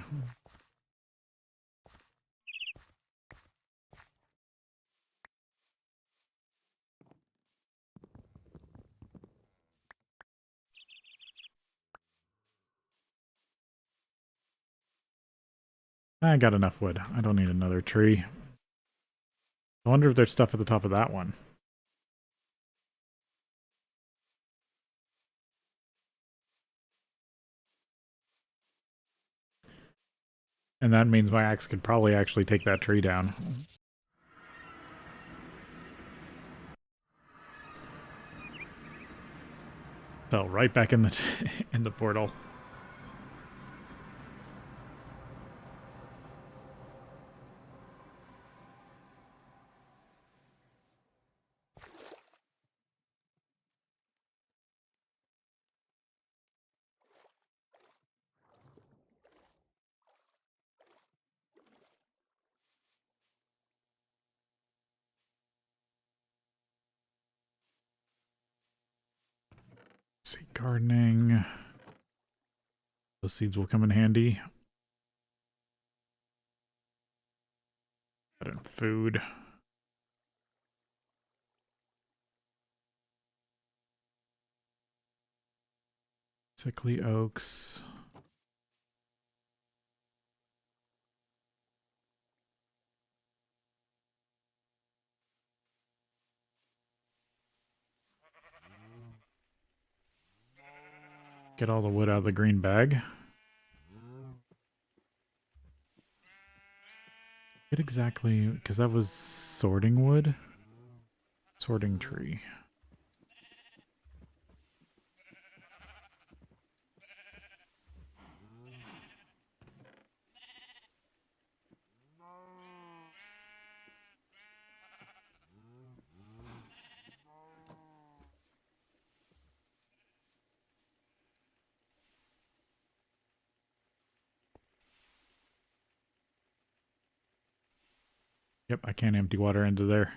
I got enough wood. I don't need another tree. I wonder if there's stuff at the top of that one. And that means my axe could probably actually take that tree down. Fell right back in the in the portal. Seed gardening. Those seeds will come in handy. Put in food. Sickly oaks. Get all the wood out of the green bag. Get exactly, because that was sorting wood. Sorting tree. Yep, I can't empty water into there.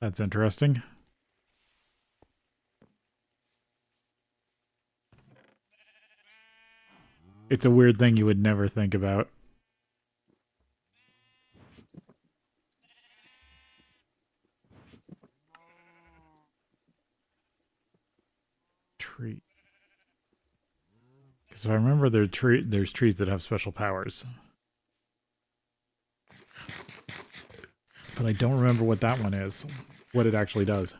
That's interesting. It's a weird thing you would never think about. Tree. Because if I remember, there's trees that have special powers. But I don't remember what that one is. What it actually does.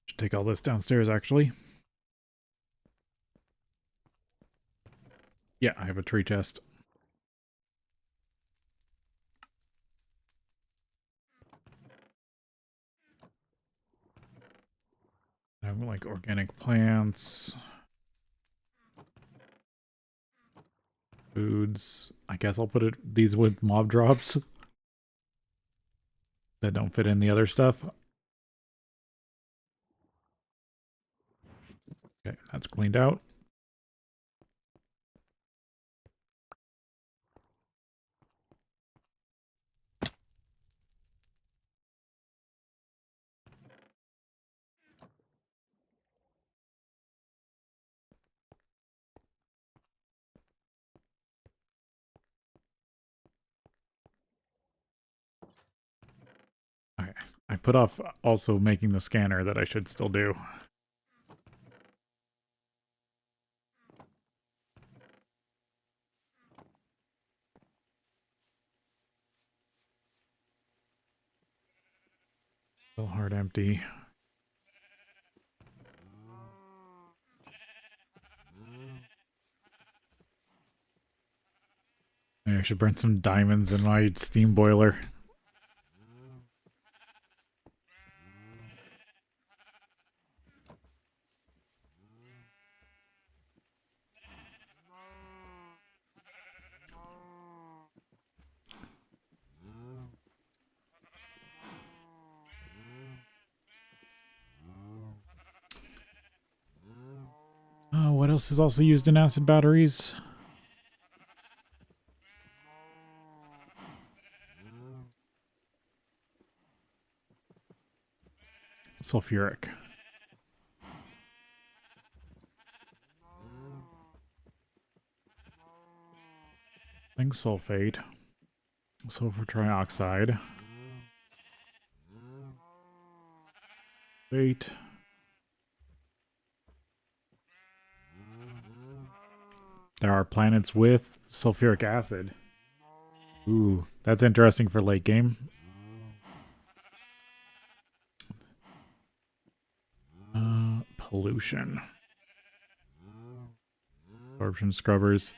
Should take all this downstairs, actually. Yeah, I have a tree chest. I have like organic plants. Foods. I guess I'll put these with mob drops that don't fit in the other stuff. Okay, that's cleaned out. Okay, I put off also making the scanner that I should still do. Still hard empty. Maybe I should burn some diamonds in my steam boiler. What else is also used in acid batteries? Sulfuric. Zinc sulfate. Sulfur trioxide. Wait. There are planets with sulfuric acid. Ooh, that's interesting for late game. Pollution. Absorption scrubbers.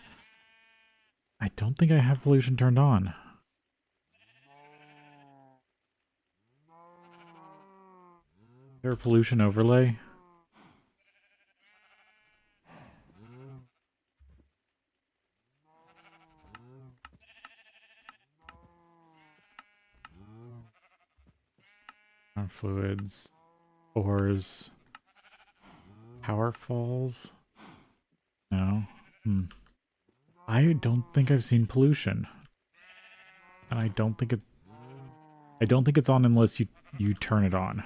I don't think I have pollution turned on. there a pollution overlay? Fluids, ores, power falls. No. I don't think I've seen pollution, and I don't think it's on unless you turn it on.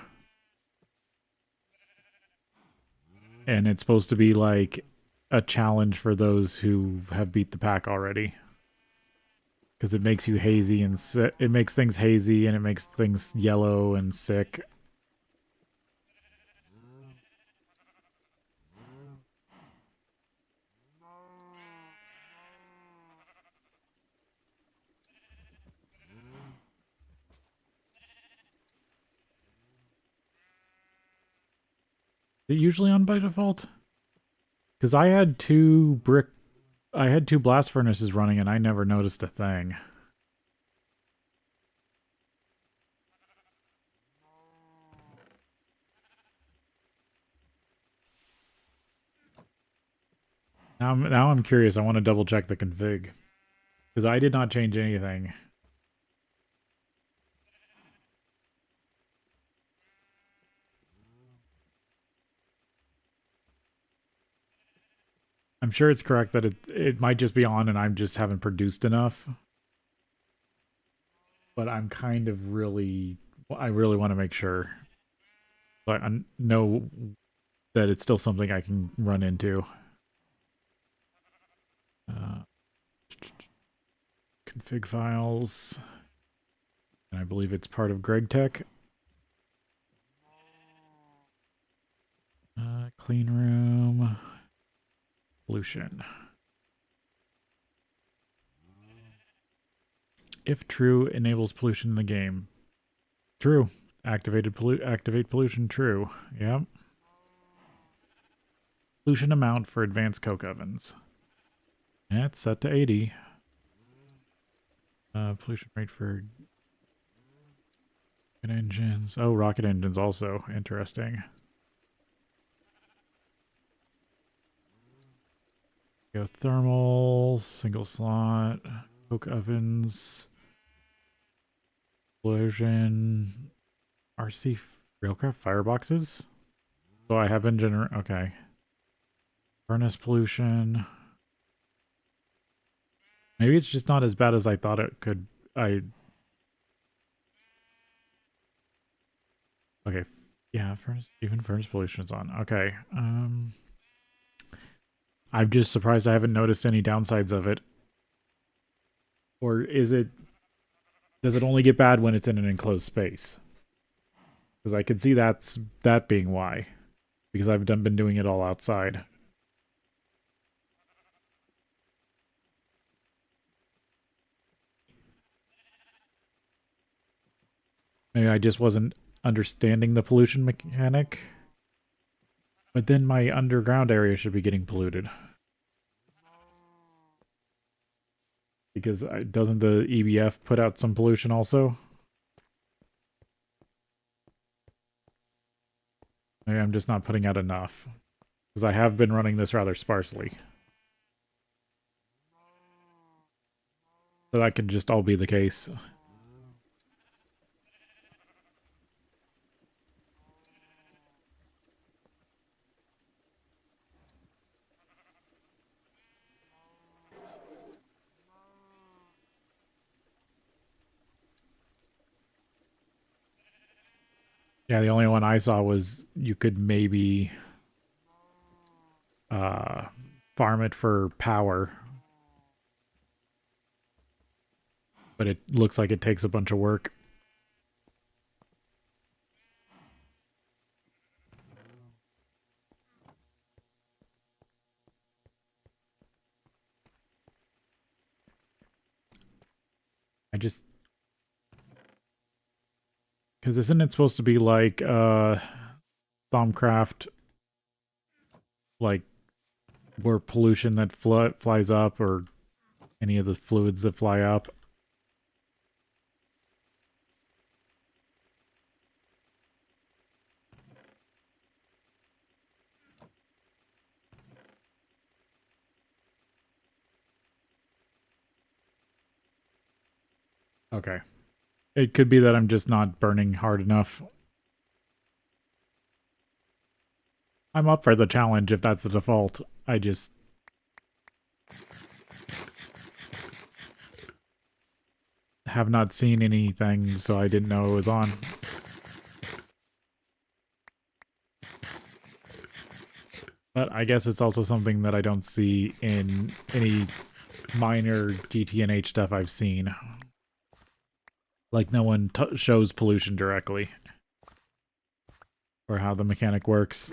And it's supposed to be like a challenge for those who have beat the pack already. Because it makes you hazy and it makes things hazy and it makes things yellow and sick. Is it usually on by default? Because I had two blast furnaces running and I never noticed a thing. Now I'm curious. I want to double check the config. Because I did not change anything. I'm sure it's correct that it might just be on and I just haven't produced enough. But I'm kind of I really want to make sure. But I know that it's still something I can run into. Config files. And I believe it's part of GregTech. Clean room. Pollution. If true, enables pollution in the game. True. Activate pollution. True. Yep. Pollution amount for advanced coke ovens. Yeah, it's set to 80. Pollution rate for rocket engines. Oh, rocket engines also. Interesting. Geothermal, single slot, coke ovens, explosion, RC railcraft fireboxes. So I have been okay. Furnace pollution. Maybe it's just not as bad as I thought it could. Okay. Yeah, even furnace pollution is on. Okay. I'm just surprised I haven't noticed any downsides of it. Or does it only get bad when it's in an enclosed space? Because I can see that being why. Because I've been doing it all outside. Maybe I just wasn't understanding the pollution mechanic. But then my underground area should be getting polluted. Because doesn't the EBF put out some pollution also? Maybe I'm just not putting out enough. Because I have been running this rather sparsely. So that could just all be the case. Yeah, the only one I saw was you could maybe farm it for power. But it looks like it takes a bunch of work. Because isn't it supposed to be like Thaumcraft, like where pollution that flies up, or any of the fluids that fly up? Okay. It could be that I'm just not burning hard enough. I'm up for the challenge if that's the default. I just have not seen anything, so I didn't know it was on. But I guess it's also something that I don't see in any minor GTNH stuff I've seen. Like, no one shows pollution directly, or how the mechanic works.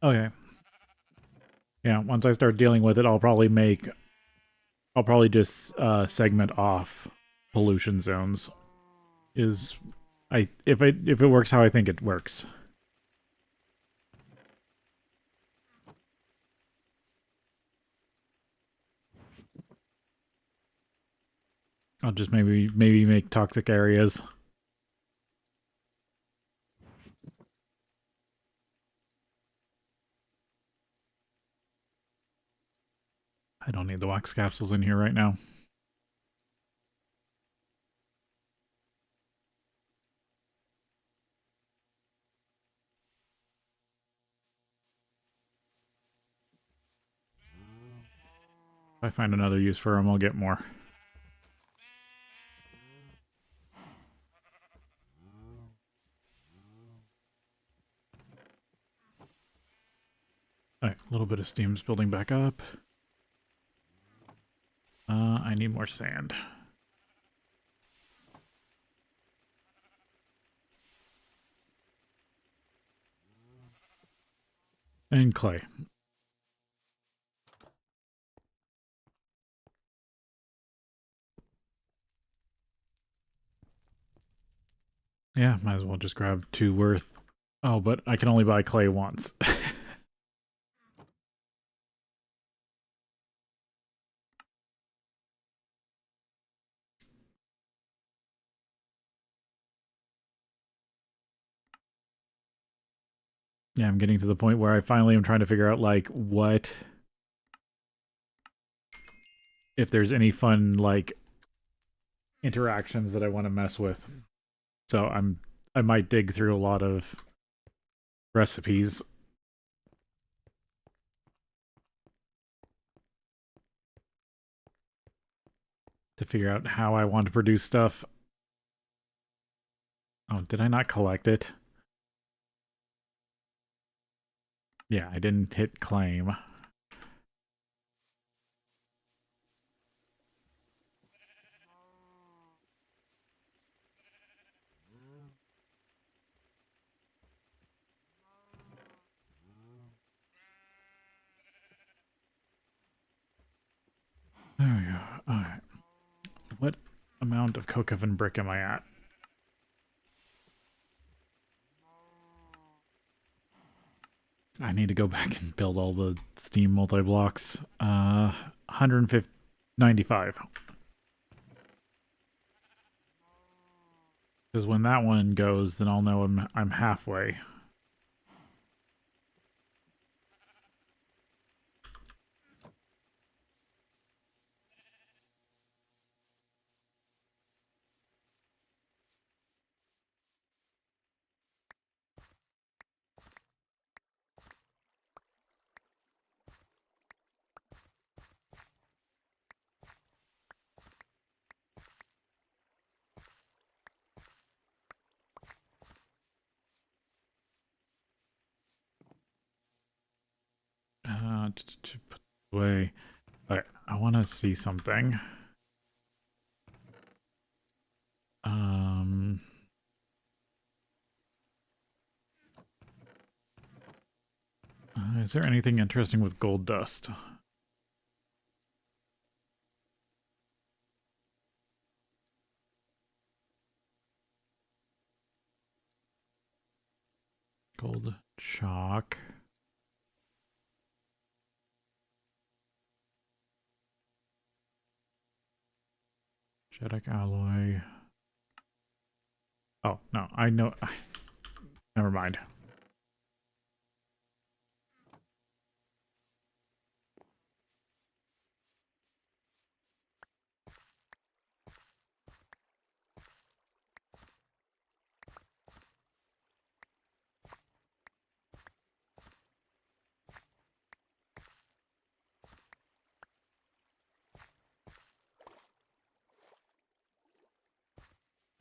Okay. Yeah, once I start dealing with it, I'll probably just segment off pollution zones. Is I if it works how I think it works. I'll just maybe make toxic areas. I don't need the wax capsules in here right now. If I find another use for them, I'll get more. Alright, a little bit of steam's building back up. I need more sand. And clay. Yeah, might as well just grab 2 worth. Oh, but I can only buy clay once. Yeah, I'm getting to the point where I finally am trying to figure out, like, what... if there's any fun, like, interactions that I want to mess with. So I might dig through a lot of recipes to figure out how I want to produce stuff. Oh, did I not collect it? Yeah, I didn't hit claim. There we go. Alright. What amount of coke oven brick am I at? I need to go back and build all the Steam multi-blocks. 195. Because when that one goes, then I'll know I'm halfway. To put away. Alright, I want to see something. Is there anything interesting with gold dust? Gold chalk. Shetic alloy. Oh, no, I know. Never mind.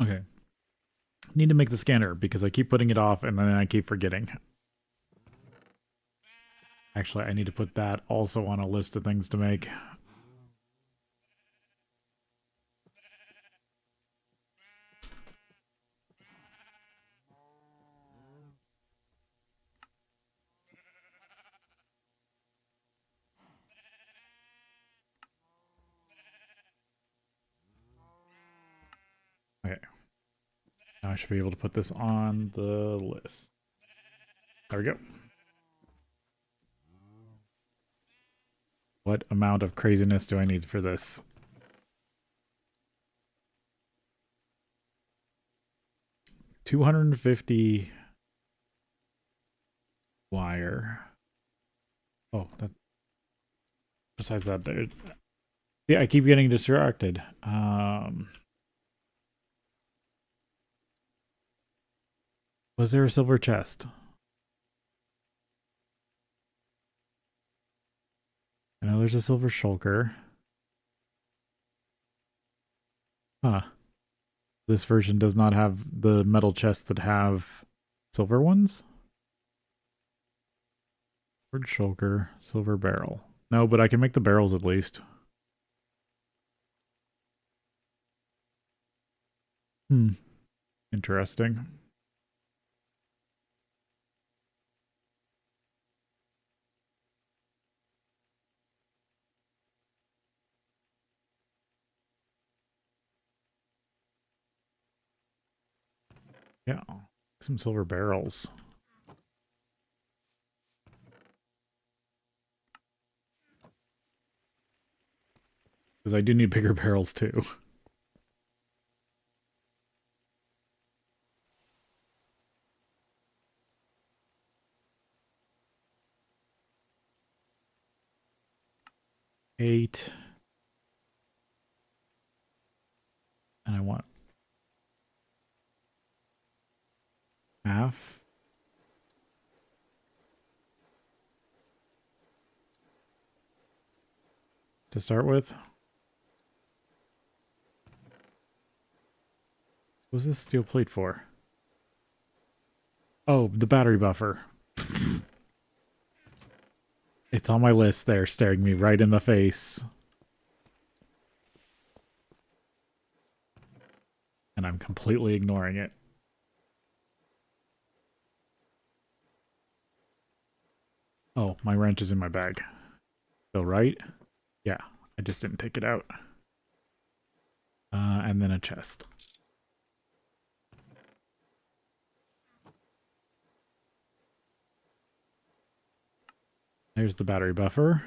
Okay. Need to make the scanner because I keep putting it off and then I keep forgetting. Actually, I need to put that also on a list of things to make. Okay. Now I should be able to put this on the list. There we go. What amount of craziness do I need for this? $250 wire. Oh, that. Besides that, there. Yeah, I keep getting distracted. Was there a silver chest? I know there's a silver shulker. Huh. This version does not have the metal chests that have silver ones? Silver shulker, silver barrel. No, but I can make the barrels at least. Interesting. Yeah, some silver barrels. Because I do need bigger barrels too. Eight. And I want half. To start with. What's this steel plate for? Oh, the battery buffer. It's on my list there, staring me right in the face. And I'm completely ignoring it. Oh, my wrench is in my bag. So, right? Yeah, I just didn't take it out. And then a chest. There's the battery buffer.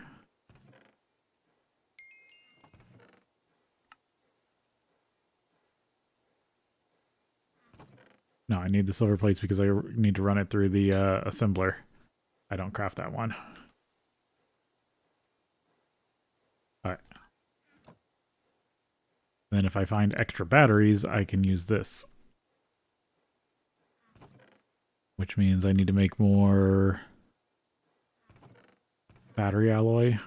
No, I need the silver plates because I need to run it through the assembler. I don't craft that one. Alright. Then if I find extra batteries, I can use this. Which means I need to make more battery alloy.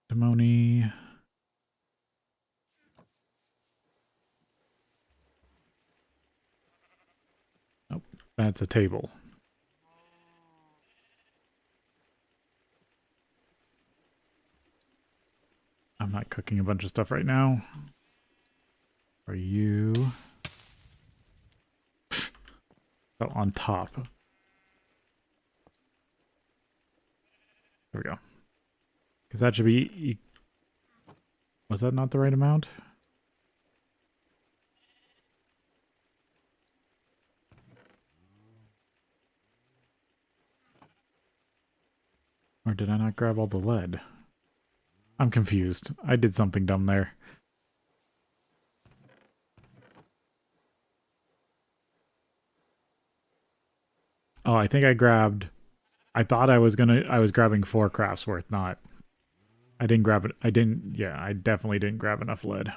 Antimony. Nope, That's a table. I'm not cooking a bunch of stuff right now. Are you... Oh, on top. There we go. Because that should be... Was that not the right amount? Or did I not grab all the lead? I'm confused. I did something dumb there. Oh, I think I grabbed... I thought I was grabbing 4 crafts worth, not... I didn't grab it. I didn't... Yeah, I definitely didn't grab enough lead.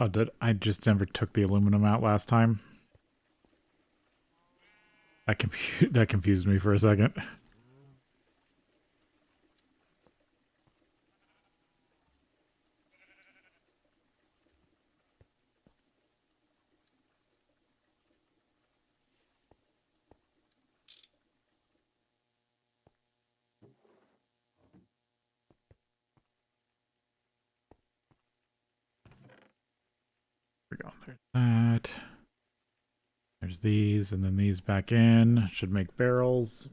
Oh, did I just never took the aluminum out last time? That confused me for a second. There we go. There's that. There's these, and then these back in. Should make barrels.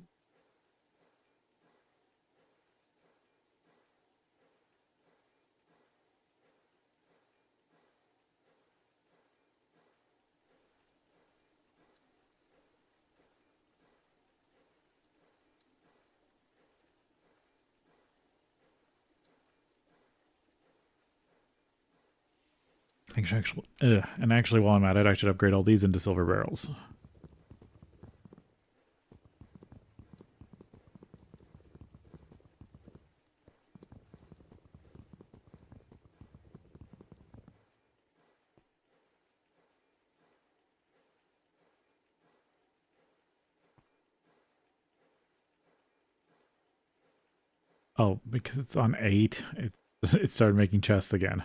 And actually, while I'm at it, I should upgrade all these into silver barrels. Oh, because it's on 8, it started making chests again.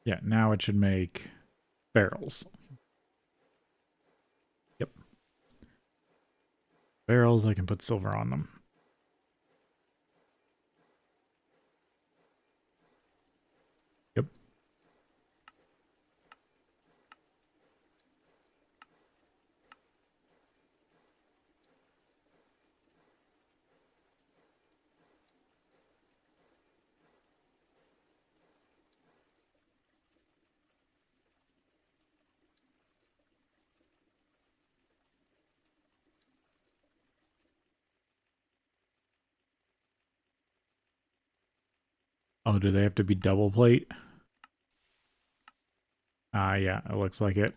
Yeah, now it should make barrels. Yep. Barrels, I can put silver on them. Yep. Oh, do they have to be double plate? Yeah, it looks like it.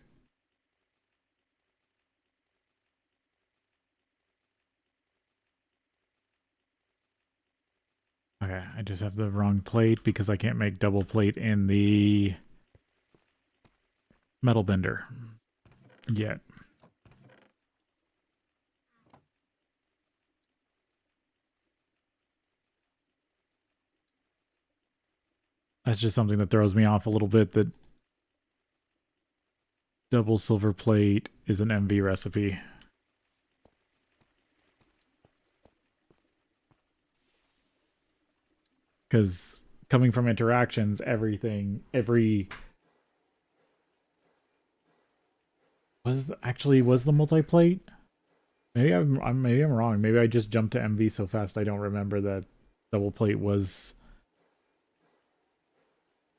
Okay, I just have the wrong plate because I can't make double plate in the metal bender yet. That's just something that throws me off a little bit, that double silver plate is an MV recipe. Because coming from interactions, every was the multi-plate? Maybe I'm wrong. Maybe I just jumped to MV so fast I don't remember that double plate was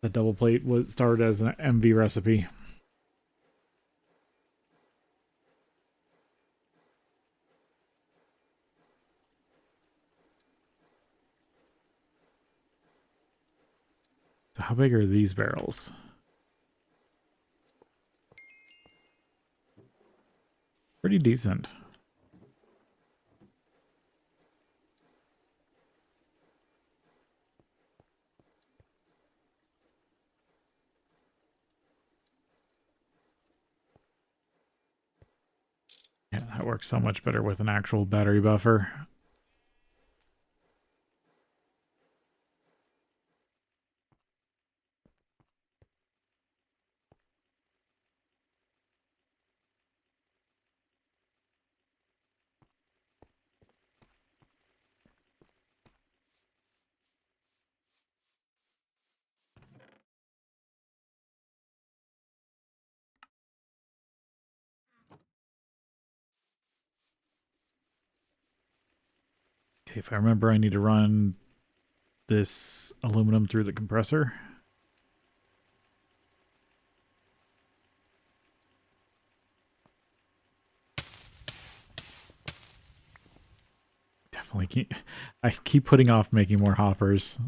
the double plate was started as an MV recipe. So how big are these barrels? Pretty decent. Yeah, that works so much better with an actual battery buffer. Okay, if I remember, I need to run this aluminum through the compressor. Definitely I keep putting off making more hoppers.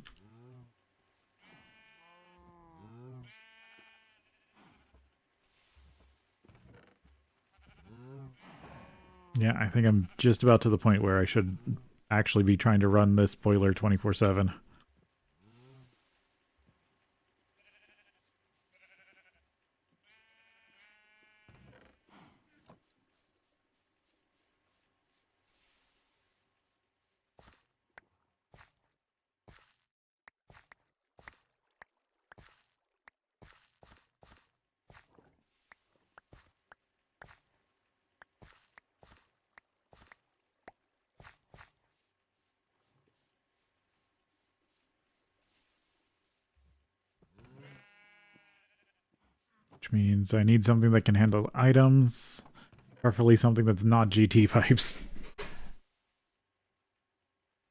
Yeah, I think I'm just about to the point where I should actually be trying to run this boiler 24/7. Which means I need something that can handle items, preferably something that's not GT pipes.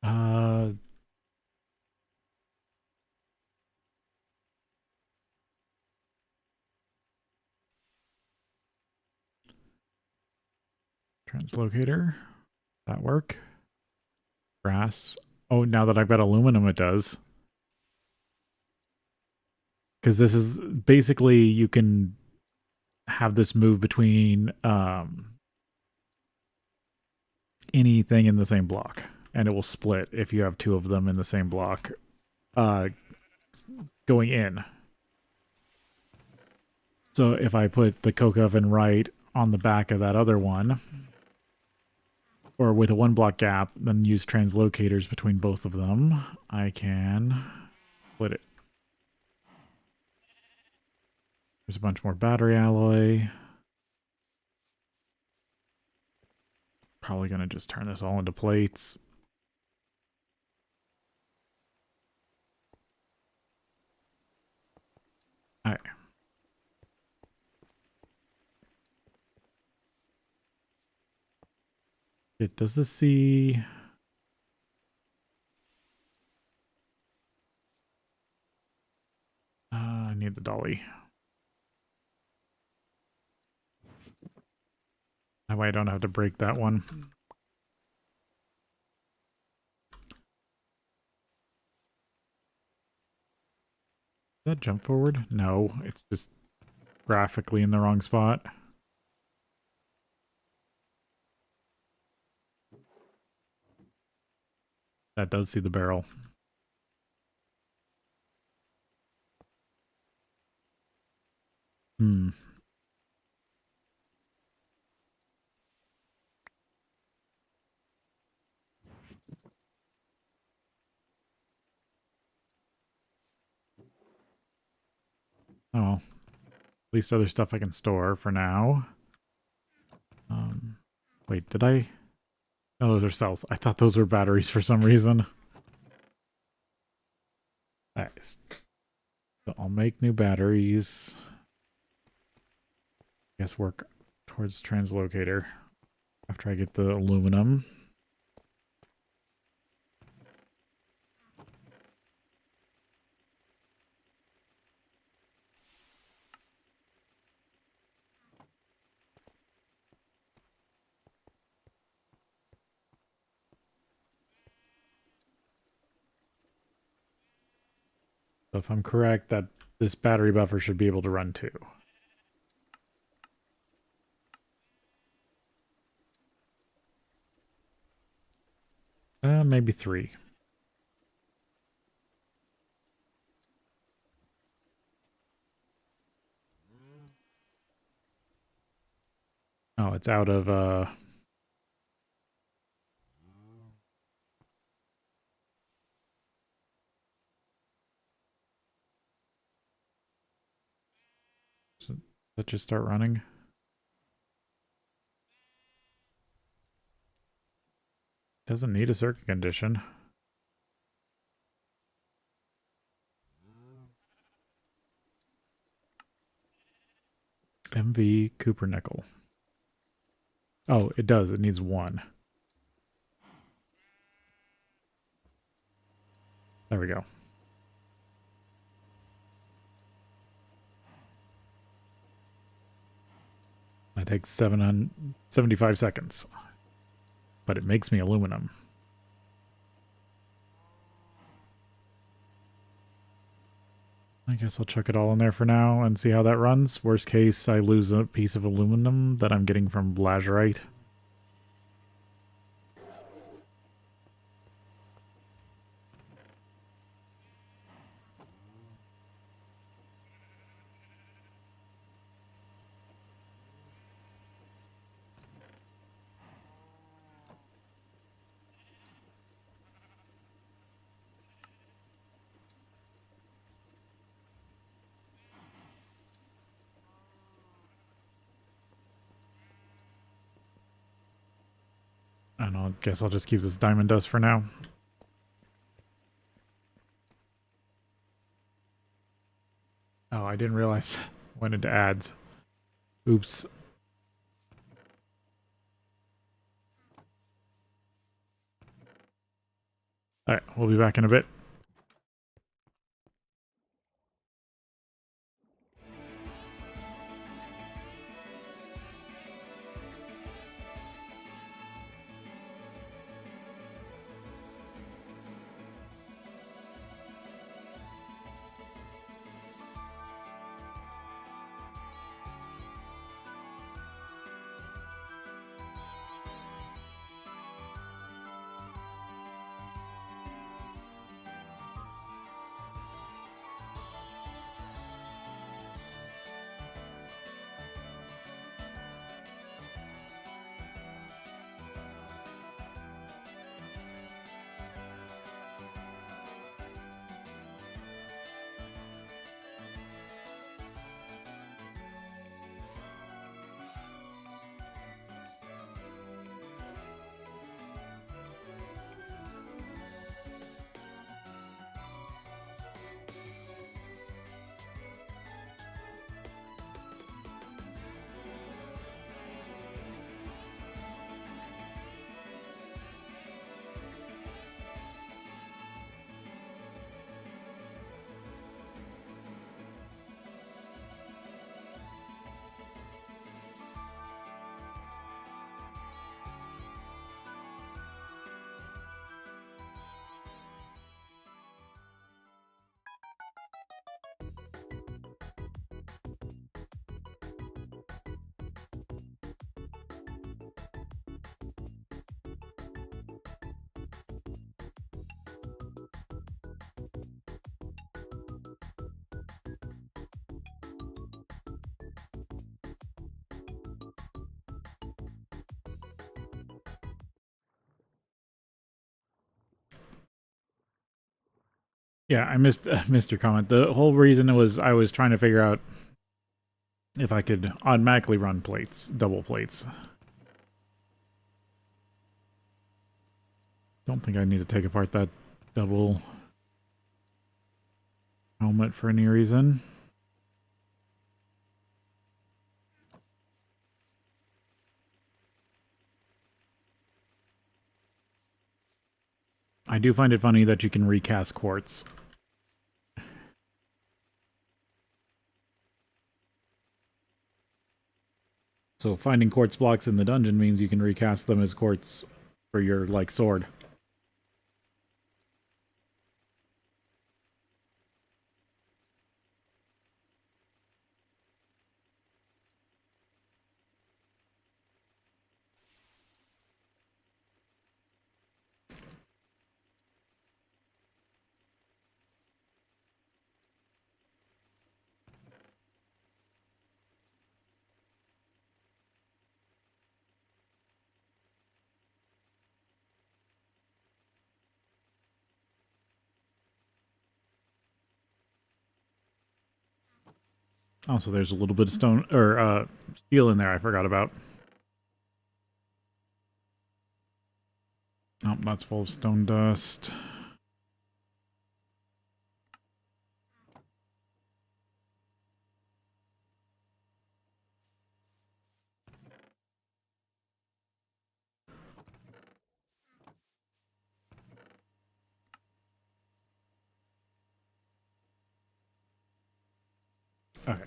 Uh, translocator. That work? Brass. Oh, now that I've got aluminum, it does. Because this is basically, you can have this move between anything in the same block, and it will split if you have two of them in the same block uh, going in. So if I put the coke oven right on the back of that other one, or with a one block gap, then use translocators between both of them, I can split it. There's a bunch more battery alloy. Probably going to just turn this all into plates. Alright. Does this see... I need the dolly. That way I don't have to break that one. Did that jump forward? No, it's just graphically in the wrong spot. That does see the barrel. Oh, at least other stuff I can store for now. Wait, did I? No, those are cells. I thought those were batteries for some reason. Nice. So I'll make new batteries. I guess work towards translocator after I get the aluminum. So if I'm correct, that this battery buffer should be able to run 2. Maybe 3. Oh, it's out of so let's just start running. Doesn't need a circuit condition. MV Cooper nickel. Oh, it does. It needs 1. There we go. That takes 775 seconds. But it makes me aluminum. I guess I'll chuck it all in there for now and see how that runs. Worst case, I lose a piece of aluminum that I'm getting from lazurite. And I guess I'll just keep this diamond dust for now. Oh, I didn't realize I went into ads. Oops. Alright, we'll be back in a bit. Yeah, I missed your comment. The whole reason was I was trying to figure out if I could automatically run plates, double plates. Don't think I need to take apart that double helmet for any reason. I do find it funny that you can recast quartz. So finding quartz blocks in the dungeon means you can recast them as quartz for your, like, sword. Also, there's a little bit of stone or steel in there I forgot about. Oh, that's full of stone dust. Okay.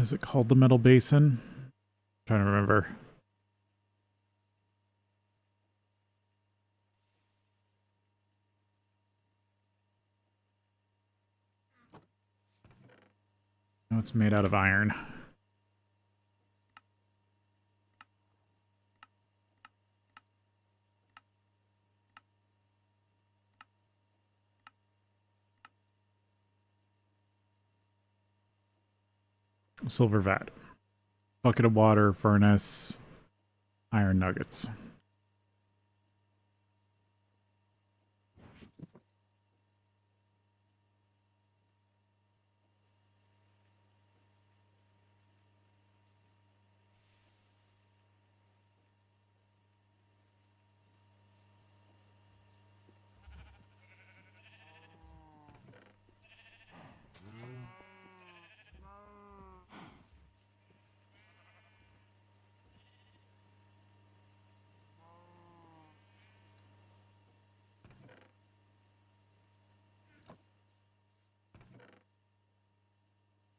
Is it called the Metal Basin? I'm trying to remember. No, it's made out of iron. Silver vat. Bucket of water, furnace, iron nuggets.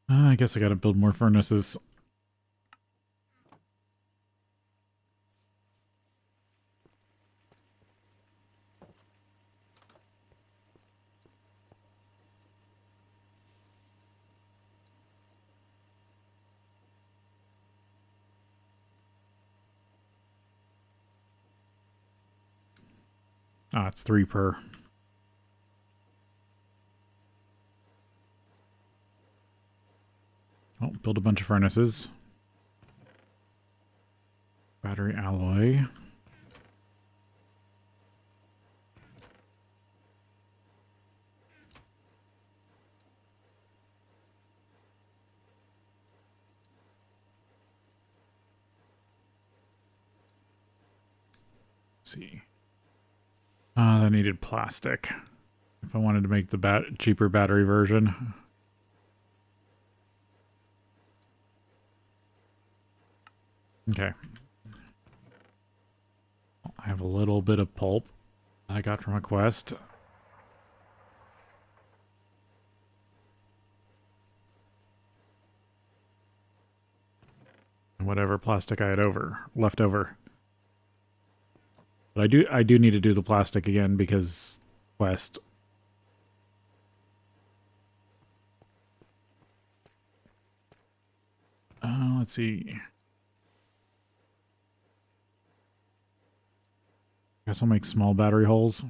I guess I gotta build more furnaces. Ah, it's 3 per. Oh, build a bunch of furnaces. Battery alloy. Let's see. That needed plastic. If I wanted to make the cheaper battery version. Okay. I have a little bit of pulp I got from a quest. And whatever plastic I had left over. But I do need to do the plastic again because quest. Let's see. Guess I'll make small battery holes.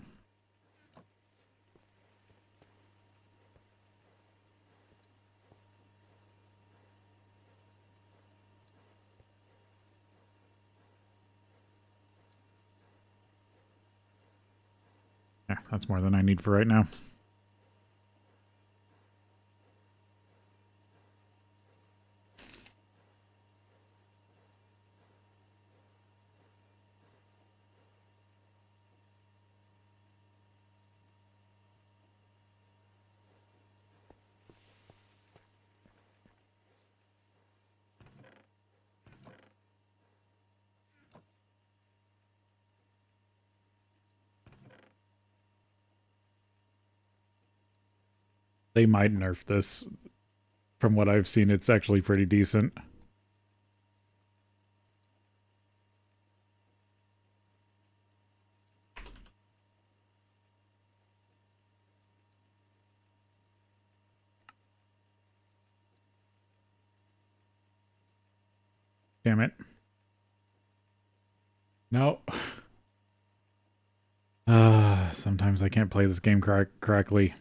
That's more than I need for right now. They might nerf this. From what I've seen, it's actually pretty decent. Damn it. No. Sometimes I can't play this game correctly.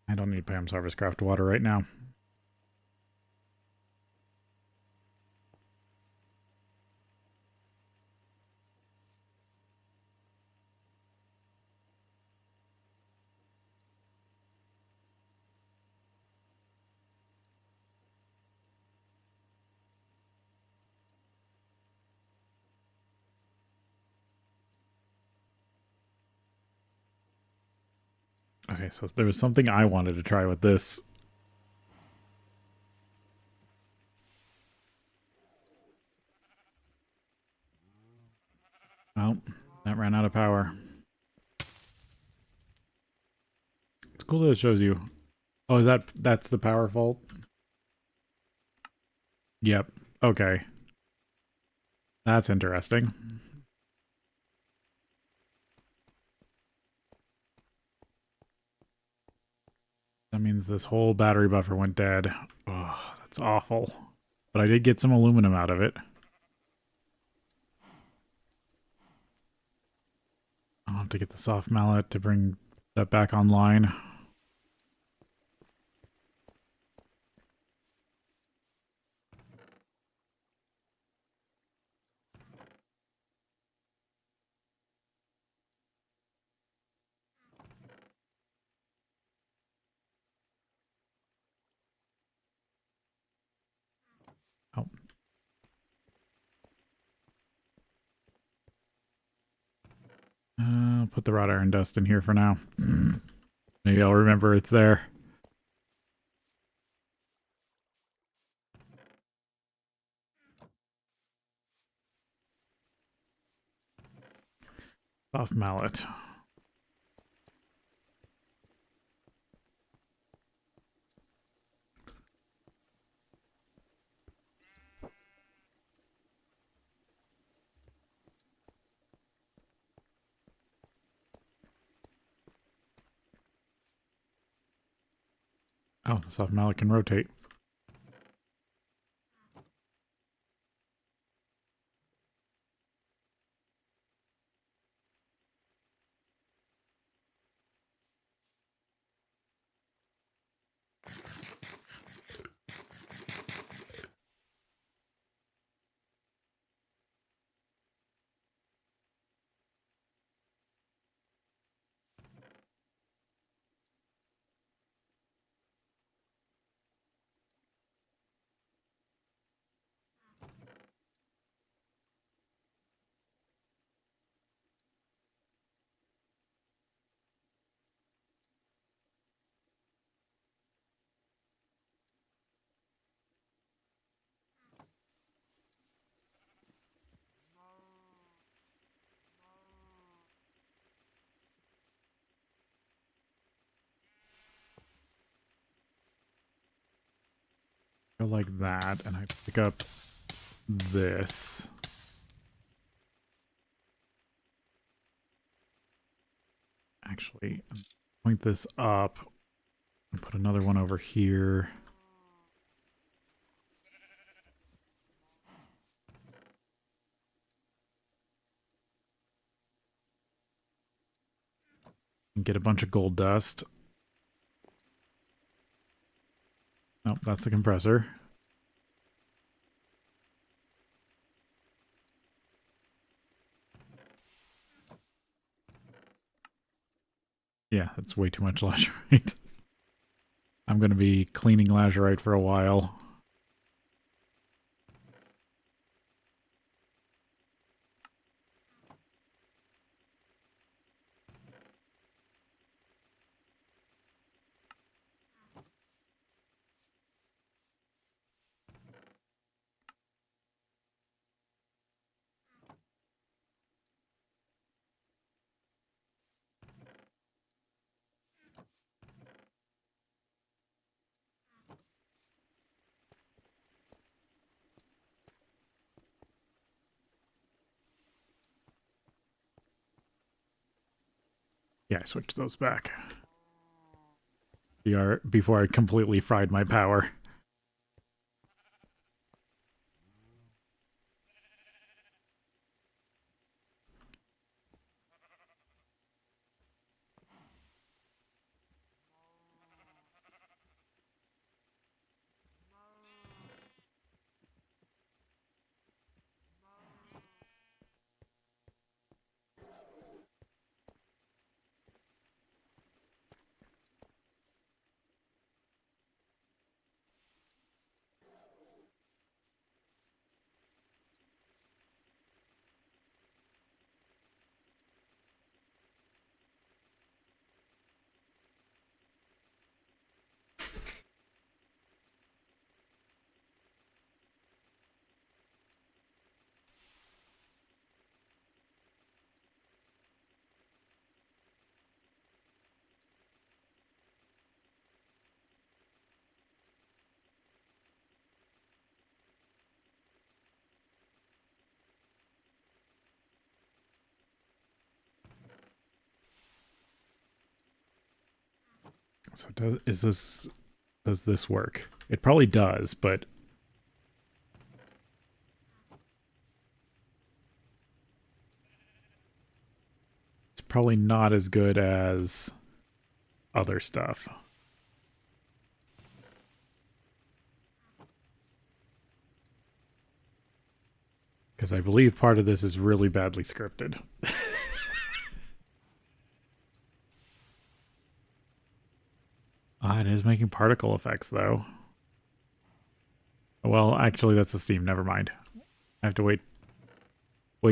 I don't need Pam's Harvest Craft water right now. Okay, so there was something I wanted to try with this. Well, that ran out of power. It's cool that it shows you. Oh, that's the power fault? Yep. Okay. That's interesting. That means this whole battery buffer went dead. Oh, that's awful. But I did get some aluminum out of it. I'll have to get the soft mallet to bring that back online. Oh. I'll put the wrought iron dust in here for now. Maybe I'll remember it's there. Soft mallet. Oh, the soft mallet can rotate. Go like that, and I pick up this. Actually, point this up and put another one over here. And get a bunch of gold dust. Nope, that's the compressor. Yeah, that's way too much lazurite. I'm going to be cleaning lazurite for a while. Yeah, I switched those back. Before I completely fried my power. So does this work? It probably does, but it's probably not as good as other stuff. Because I believe part of this is really badly scripted. It is making particle effects though. Well, actually, that's the Steam. Never mind. I have to wait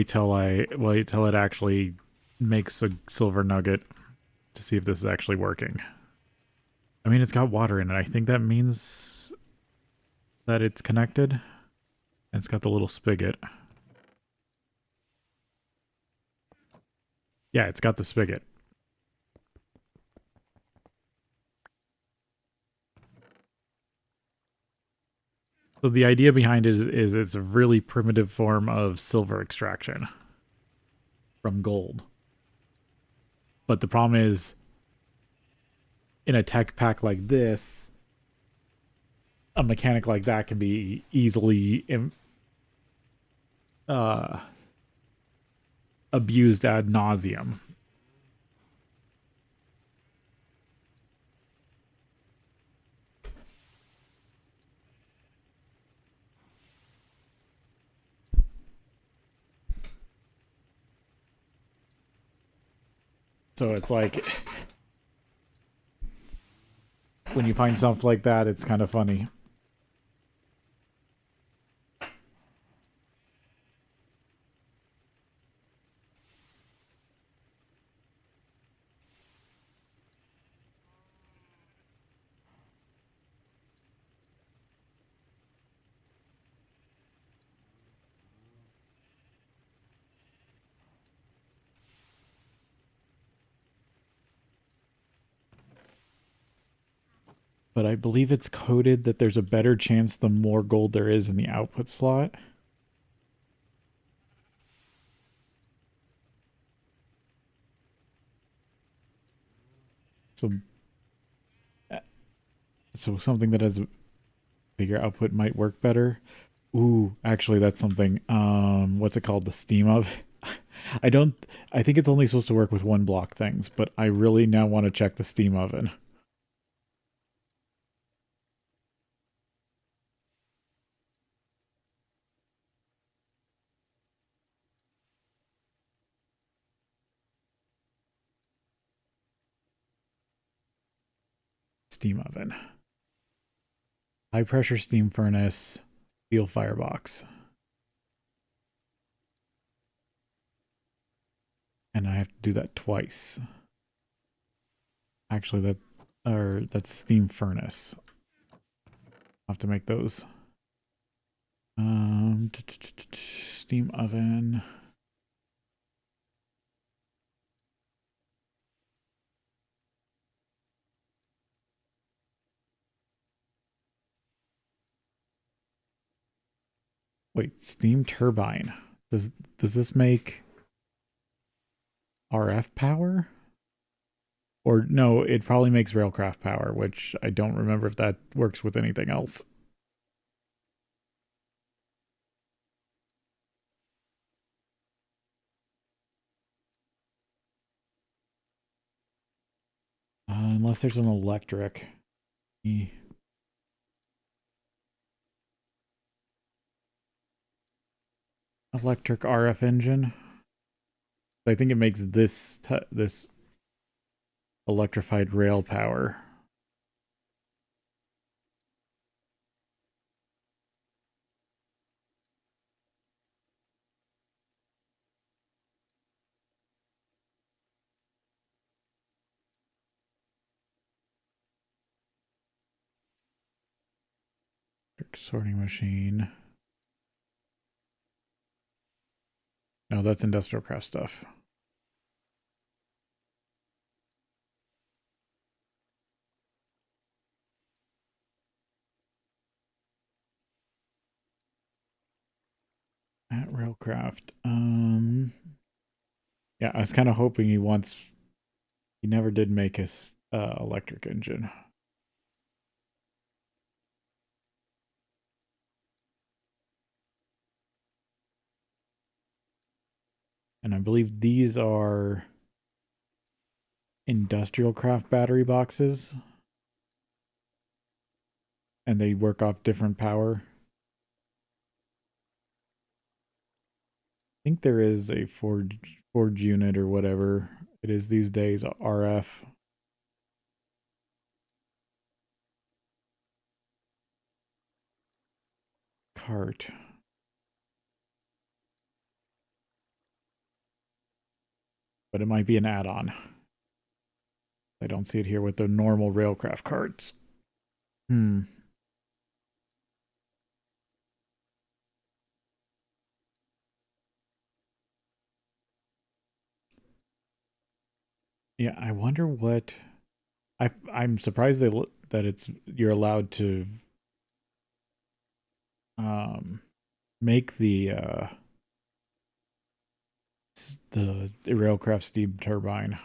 till it actually makes a silver nugget to see if this is actually working. I mean, it's got water in it. I think that means that it's connected. And it's got the little spigot. Yeah, it's got the spigot. So the idea behind it is it's a really primitive form of silver extraction from gold. But the problem is, in a tech pack like this, a mechanic like that can be easily uh, abused ad nauseum. So it's like when you find something like that, it's kind of funny. But I believe it's coded that there's a better chance the more gold there is in the output slot. So, uh, so something that has a bigger output might work better. Ooh, actually, that's something. What's it called? The Steam of. I don't. I think it's only supposed to work with one block things, but I really now want to check the Steam oven. steam oven. High pressure steam furnace, steel firebox. And I have to do that twice. Actually, that's steam furnace. I'll have to make those. Steam oven. Wait, steam turbine. Does this make RF power? Or no, it probably makes railcraft power, which I don't remember if that works with anything else. Unless there's an electric. Electric RF engine. I think it makes this electrified rail power. Sorting machine. No, that's industrial craft stuff. At railcraft. Yeah, I was kind of hoping he never did make his electric engine. And I believe these are industrial craft battery boxes. And they work off different power. I think there is a forge unit or whatever it is these days, RF. Cart. But it might be an add-on. I don't see it here with the normal railcraft carts. Yeah, I wonder what I'm surprised that you're allowed to make the railcraft steam turbine.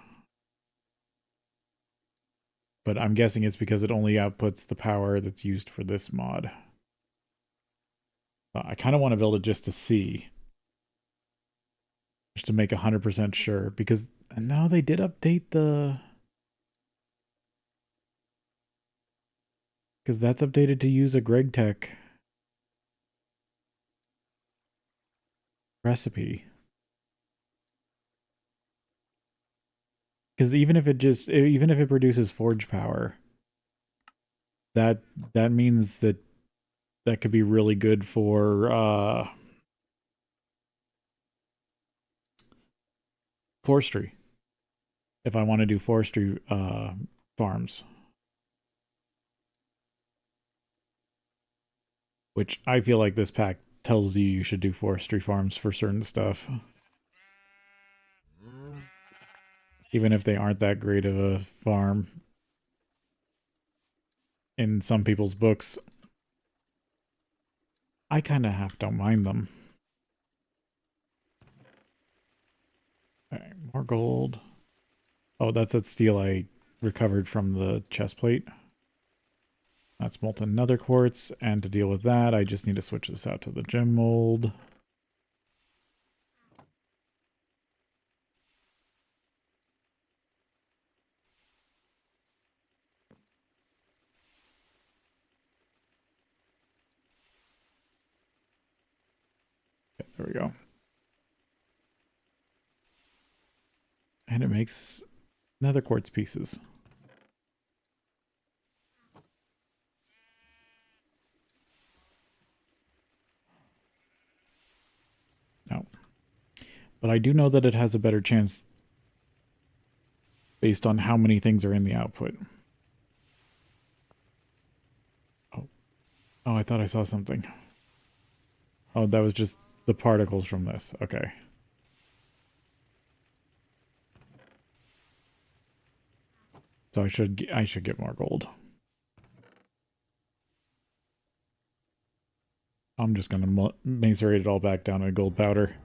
But I'm guessing it's because it only outputs the power that's used for this mod. I kind of want to build it just to see. Just to make 100% sure. Because now they did update because that's updated to use a GregTech recipe. Because even if it produces forge power, that means that could be really good for forestry. If I want to do forestry farms. Which I feel like this pack tells you should do forestry farms for certain stuff. Even if they aren't that great of a farm. In some people's books. I kind of don't mind them. Alright, more gold. Oh, that's that steel I recovered from the chest plate. That's molten nether quartz, and to deal with that, I just need to switch this out to the gem mold. Okay, there we go. And it makes nether quartz pieces. But I do know that it has a better chance based on how many things are in the output. Oh, oh, I thought I saw something. Oh, that was just the particles from this. Okay. So I should get more gold. I'm just gonna macerate it all back down to gold powder.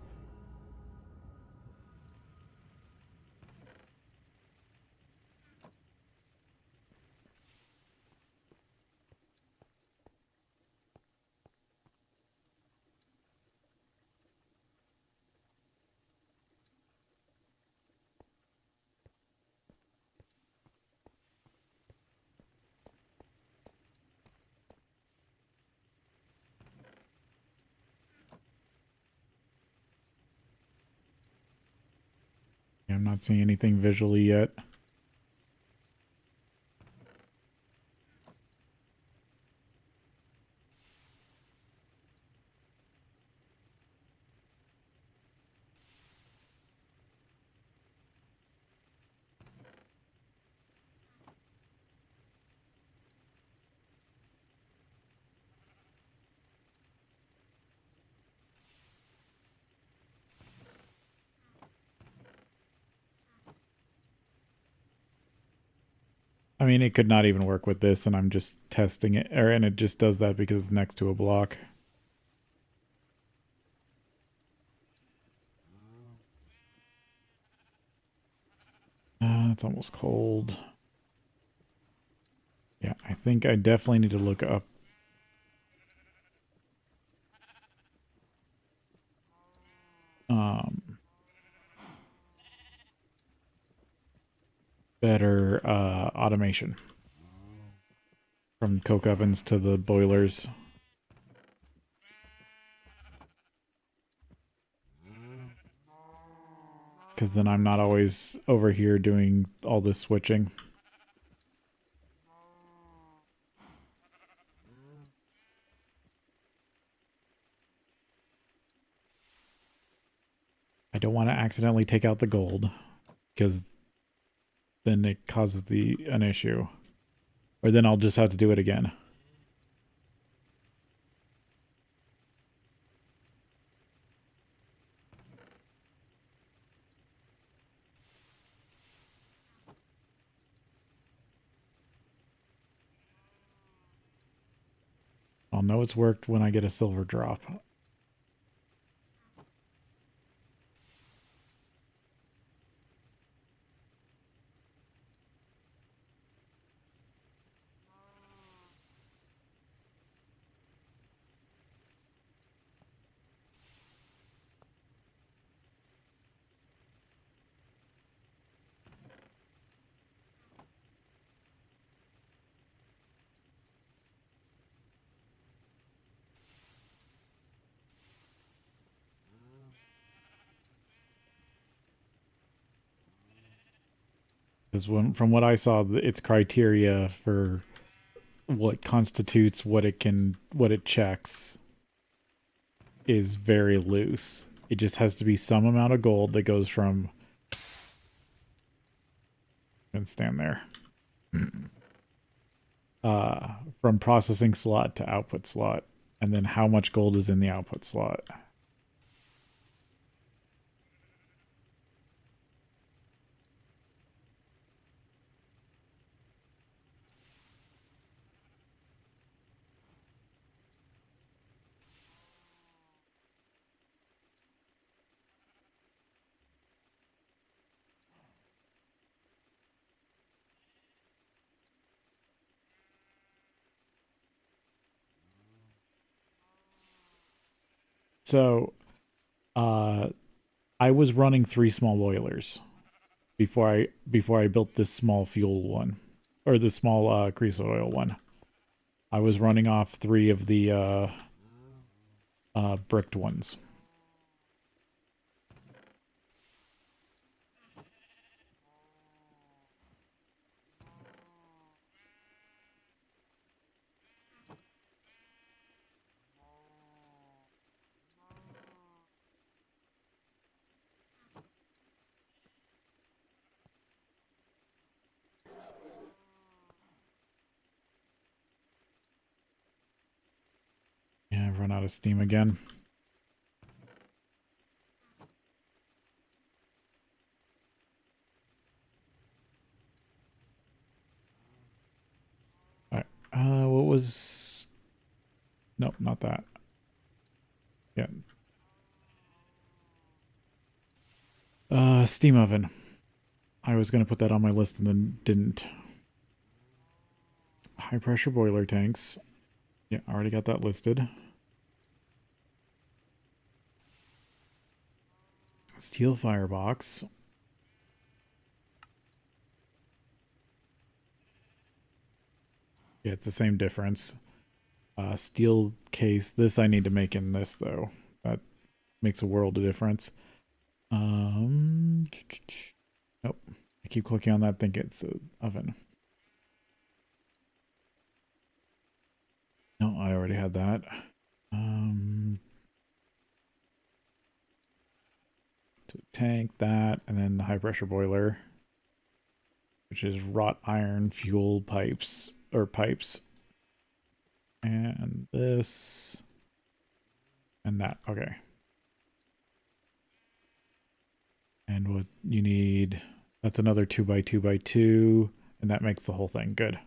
I'm not seeing anything visually yet. I mean, it could not even work with this, and I'm just testing it, and it just does that because it's next to a block. It's almost cold. Yeah, I think I definitely need to look up. Um, Better automation from coke ovens to the boilers. Because then I'm not always over here doing all this switching. I don't want to accidentally take out the gold because then it causes an issue. Or then I'll just have to do it again. I'll know it's worked when I get a silver drop. Because from what I saw, its criteria for what constitutes what it checks is very loose. It just has to be some amount of gold that goes from and stand there. From processing slot to output slot, and then how much gold is in the output slot. So, uh, I was running three small boilers before I built this small fuel one, or the small grease oil one. I was running off three of the bricked ones. I've run out of steam again. Alright, what was... Nope, not that. Yeah. Steam oven. I was going to put that on my list and then didn't. High pressure boiler tanks. Yeah, I already got that listed. Steel firebox. Yeah, it's the same difference. Steel case. This I need to make in this, though. That makes a world of difference. Nope. I keep clicking on that, think it's an oven. No, I already had that. Tank, that, and then the high pressure boiler, which is wrought iron fuel pipes, or pipes. And this, and that, okay. And what you need, that's another 2x2x2, and that makes the whole thing good.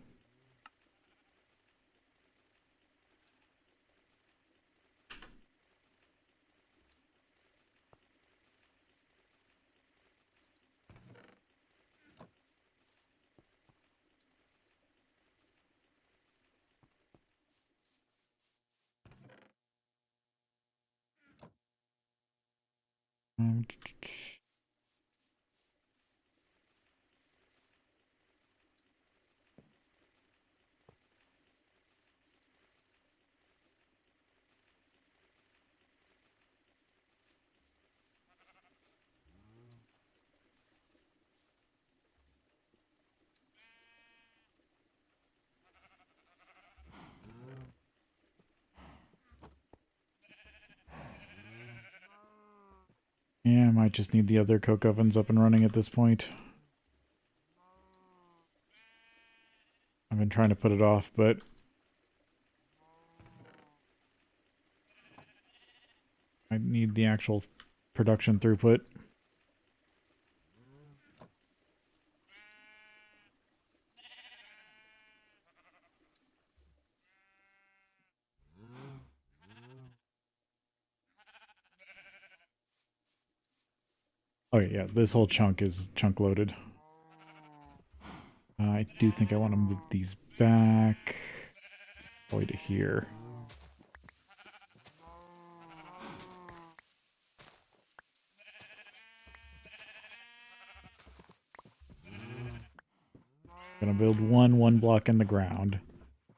Yeah, I might just need the other coke ovens up and running at this point. I've been trying to put it off, but I need the actual production throughput. Oh yeah, this whole chunk is chunk loaded. I do think I want to move these back all the way to here. I'm gonna build one block in the ground.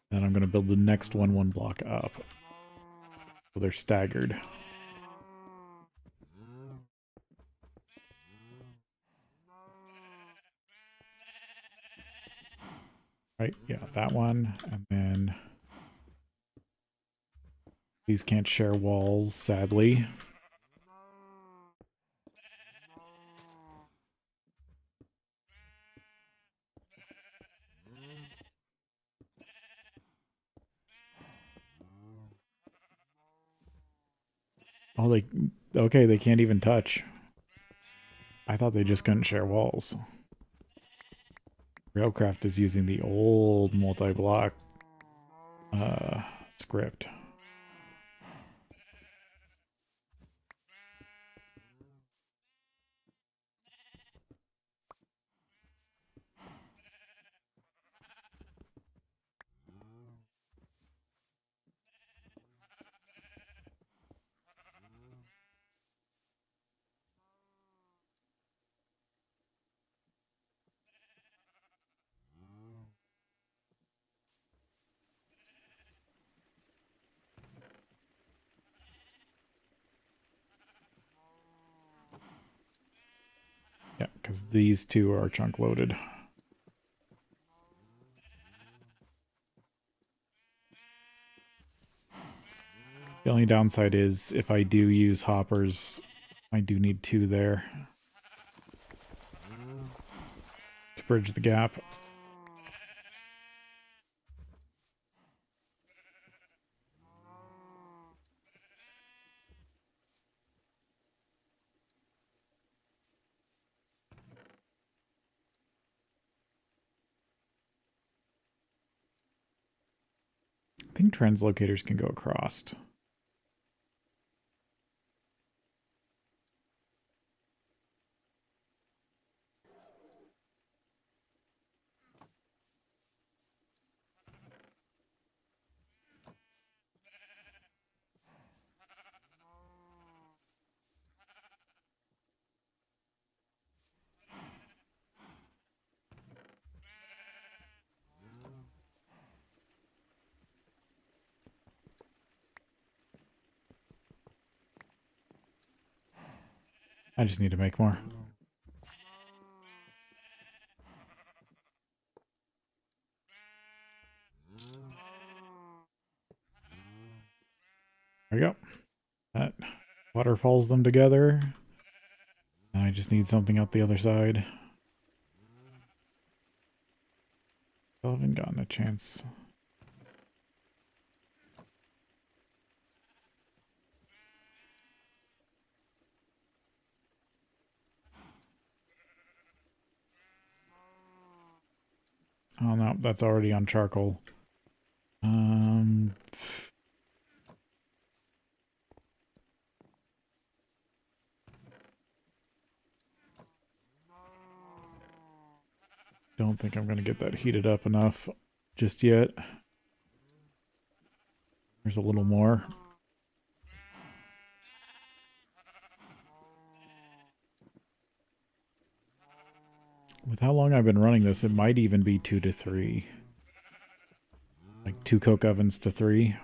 Then I'm gonna build the next one block up. So they're staggered. Right, yeah, that one, and then these can't share walls, sadly. Oh, okay, they can't even touch. I thought they just couldn't share walls. Railcraft is using the old multi-block script. Yeah, because these two are chunk loaded. The only downside is if I do use hoppers, I do need two there to bridge the gap. think translocators can go across. I just need to make more. There we go. That waterfalls them together. And I just need something out the other side. Still haven't gotten a chance. Oh no, that's already on charcoal. Don't think I'm gonna get that heated up enough just yet. There's a little more. With how long I've been running this, it might even be 2 to 3. Like 2 coke ovens to 3.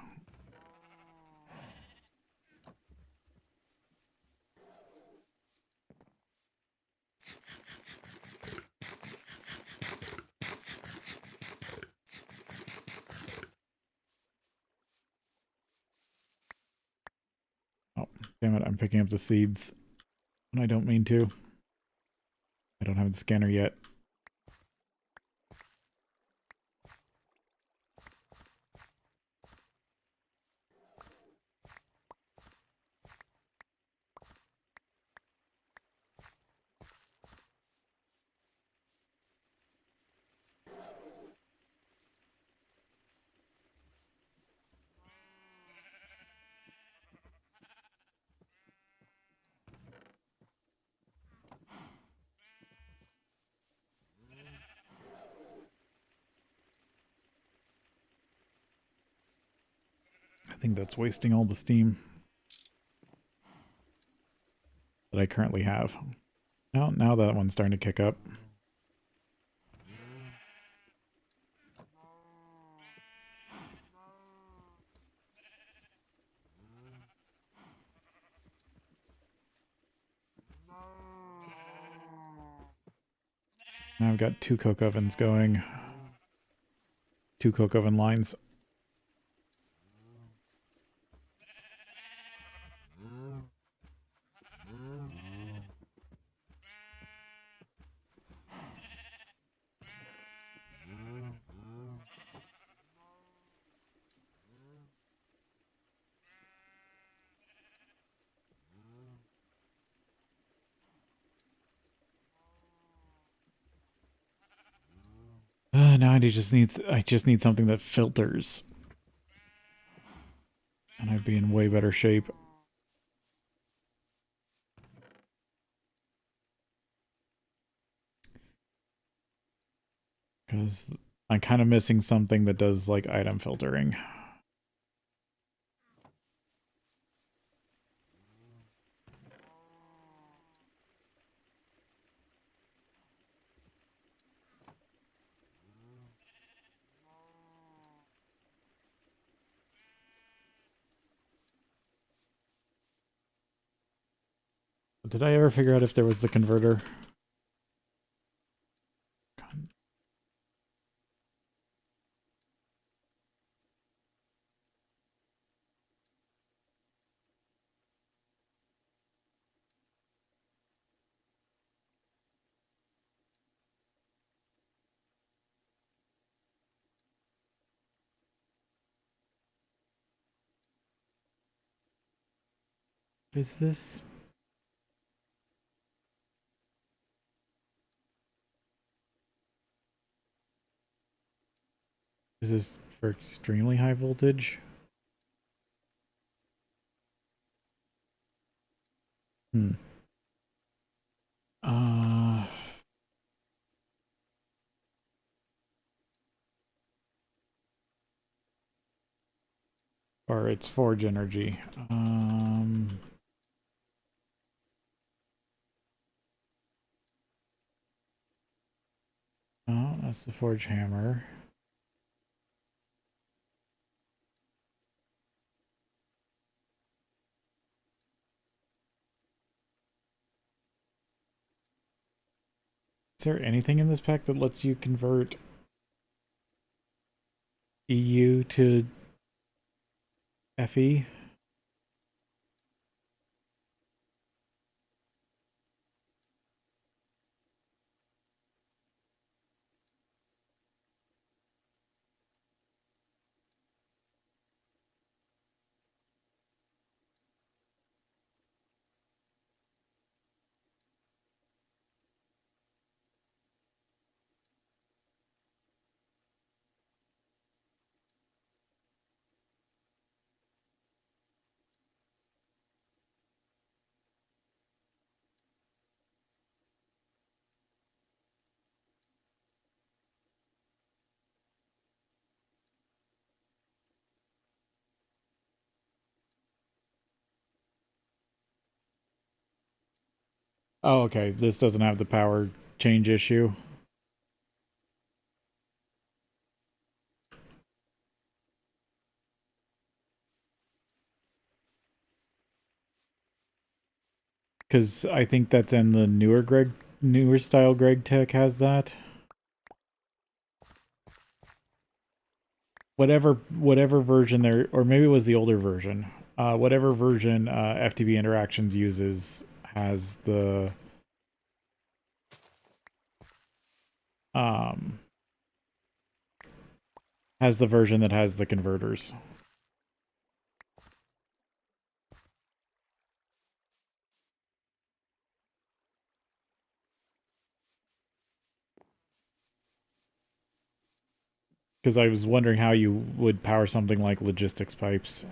Oh, damn it, I'm picking up the seeds. And I don't mean to. I don't have the scanner yet. I think that's wasting all the steam that I currently have. Now that one's starting to kick up. Now I've got 2 coke ovens going. 2 coke oven lines. Now I just need something that filters. And I'd be in way better shape. Because I'm kind of missing something that does like item filtering. Did I ever figure out if there was the converter? What is this? This is for extremely high voltage. Hmm. Uh, or it's forge energy. Oh, that's the forge hammer. Is there anything in this pack that lets you convert EU to FE? Oh, okay. This doesn't have the power change issue. Because I think that's in the newer style GregTech has that. Whatever version there, or maybe it was the older version. Whatever version FTB Interactions uses has the um has the version that has the converters. Because I was wondering how you would power something like logistics pipes.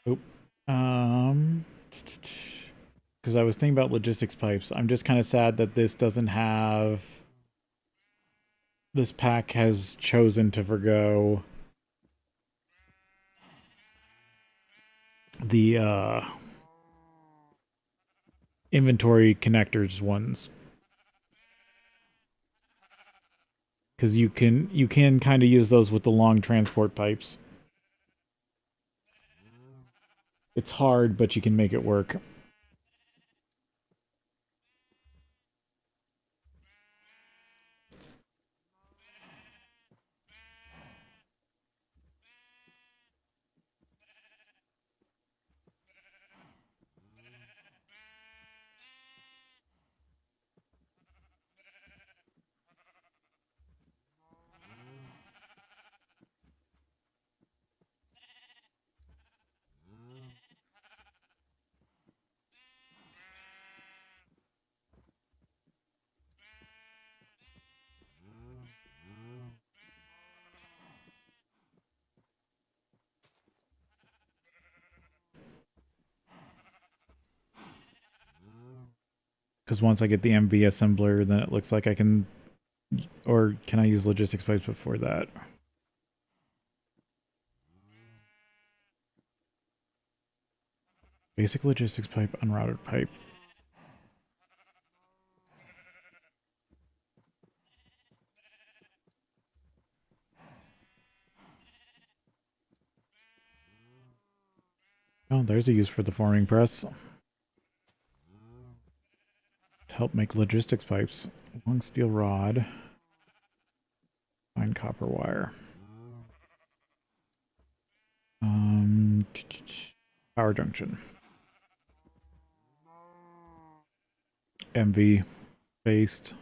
Oop. Um, because I was thinking about logistics pipes. I'm just kind of sad that this doesn't have. This pack has chosen to forgo the inventory connectors ones, because you can kind of use those with the long transport pipes. It's hard, but you can make it work. Because once I get the MV assembler, then it looks like I can, or can I use logistics pipes before that? Basic logistics pipe, unrouted pipe. Oh, there's a use for the forming press. To help make logistics pipes. Long steel rod. Fine copper wire. Power junction. MV based.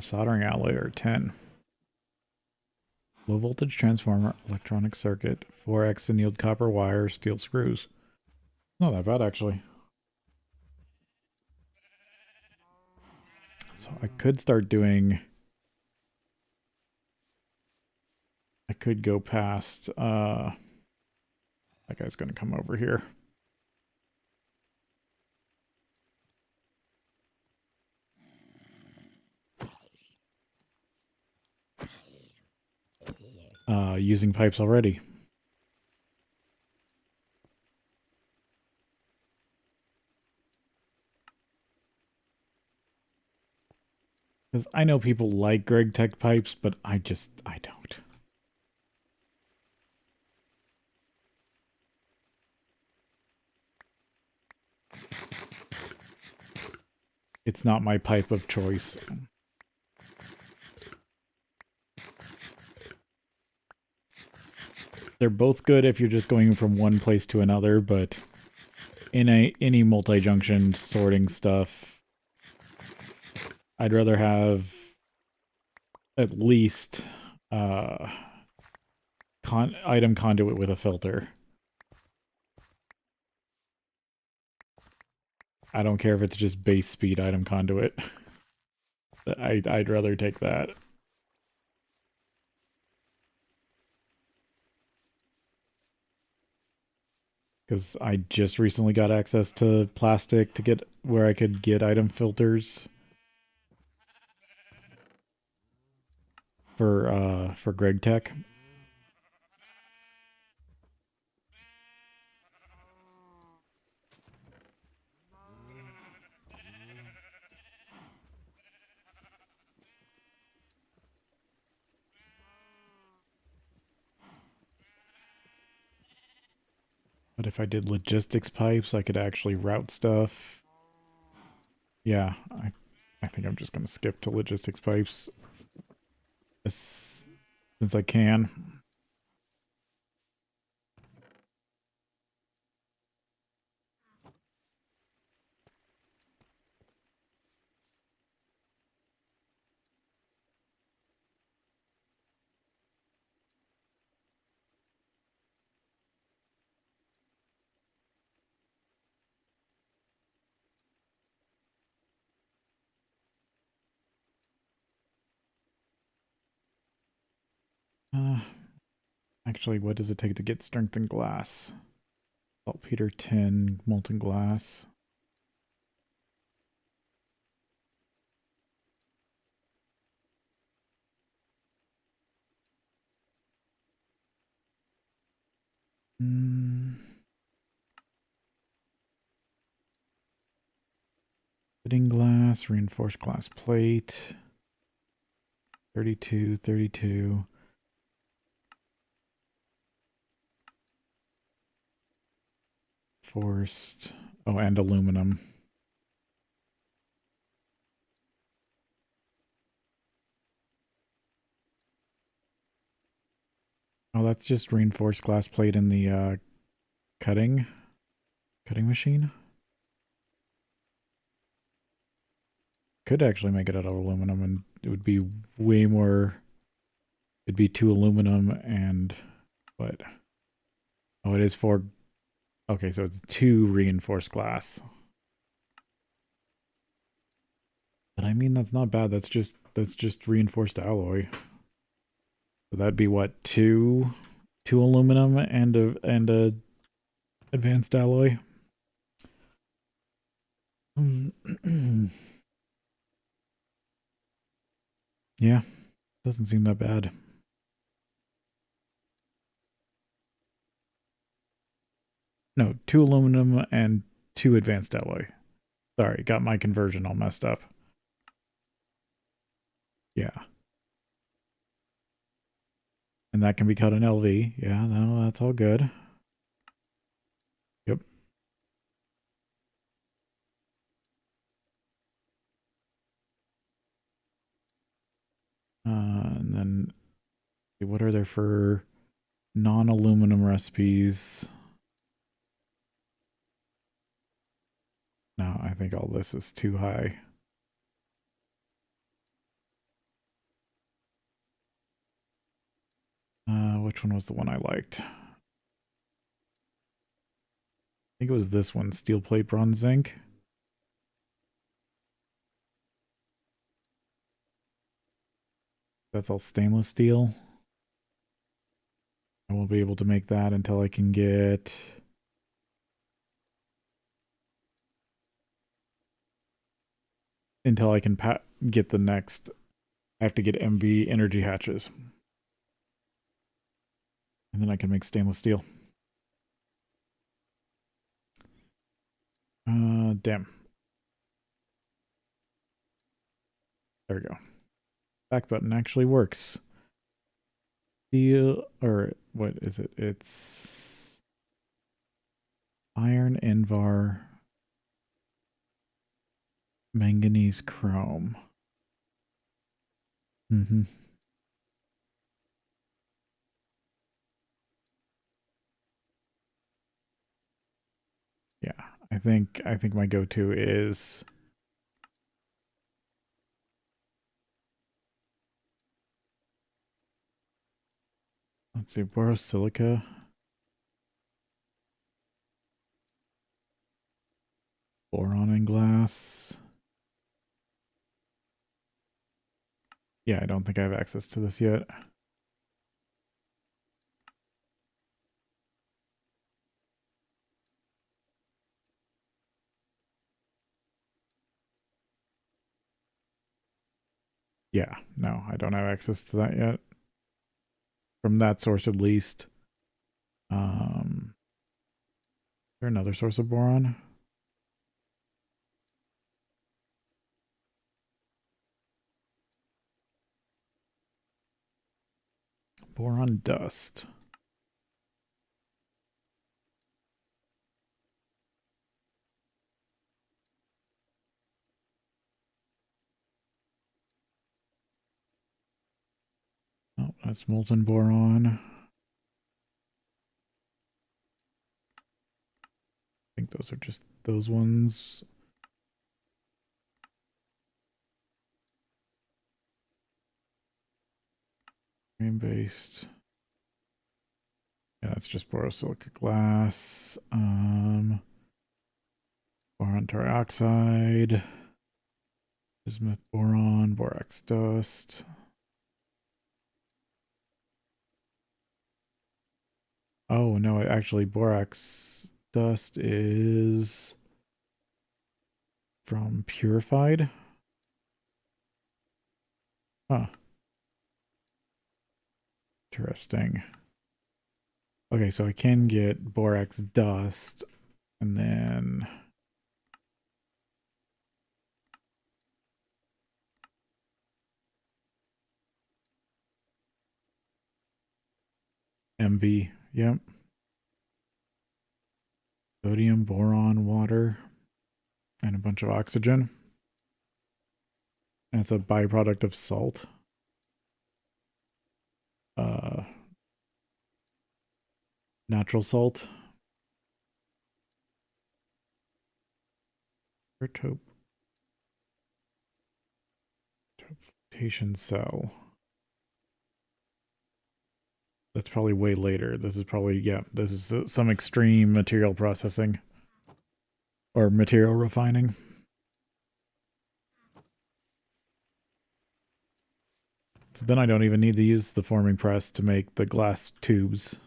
Soldering alloy or 10. Low voltage transformer, electronic circuit, 4x annealed copper wire, steel screws. Not that bad actually. So I could start doing. I could go past. That guy's gonna come over here. Using pipes already. Because I know people like GregTech pipes, but I don't. It's not my pipe of choice. They're both good if you're just going from one place to another, but in any multi-junction sorting stuff, I'd rather have at least item conduit with a filter. I don't care if it's just base speed item conduit. I'd rather take that. Because I just recently got access to plastic to get where I could get item filters for GregTech. But if I did logistics pipes, I could actually route stuff. Yeah, I think I'm just gonna skip to logistics pipes since I can. Uh, Actually, what does it take to get strengthened glass? Saltpeter, tin, molten glass. Fitting glass, reinforced glass plate. 32, 32. Forced. Oh, and aluminum. Oh, that's just reinforced glass plate in the cutting machine. Could actually make it out of aluminum, and it would be way more. It'd be 2 aluminum and what? Oh, it is 4. Okay, so it's 2 reinforced glass. But I mean, that's not bad. That's just reinforced alloy. So that'd be what, two aluminum and a advanced alloy. Yeah, doesn't seem that bad. No, 2 aluminum and 2 advanced alloy. Sorry, got my conversion all messed up. Yeah. And that can be cut in LV. Yeah, no, that's all good. Yep. And then What are there for non-aluminum recipes? No, I think all this is too high. Which one was the one I liked? I think it was this one, steel plate, bronze, zinc. That's all stainless steel. I won't be able to make that until I can get... Until I can get the next... I have to get MB energy hatches. And then I can make stainless steel. Damn. There we go. Back button actually works. Steel, or what is it? It's iron, Invar, manganese, chrome. Mm-hmm. Yeah, I think my go-to is let's see, borosilica, boron and glass. Yeah, I don't think I have access to this yet. Yeah, no, I don't have access to that yet. From that source at least. Is there another source of boron? Boron dust. Oh, that's molten boron. I think those are just those ones. Based. Yeah, that's just borosilica glass. Boron trioxide. Bismuth boron, borax dust. Oh no, actually borax dust is from purified. Huh. Interesting. Okay, so I can get borax dust and then MB. Yep. Sodium, boron, water, and a bunch of oxygen. And it's a byproduct of salt. Natural salt. Flotation cell. That's probably way later. This is probably, yeah, this is some extreme material processing or material refining. So then I don't even need to use the forming press to make the glass tubes.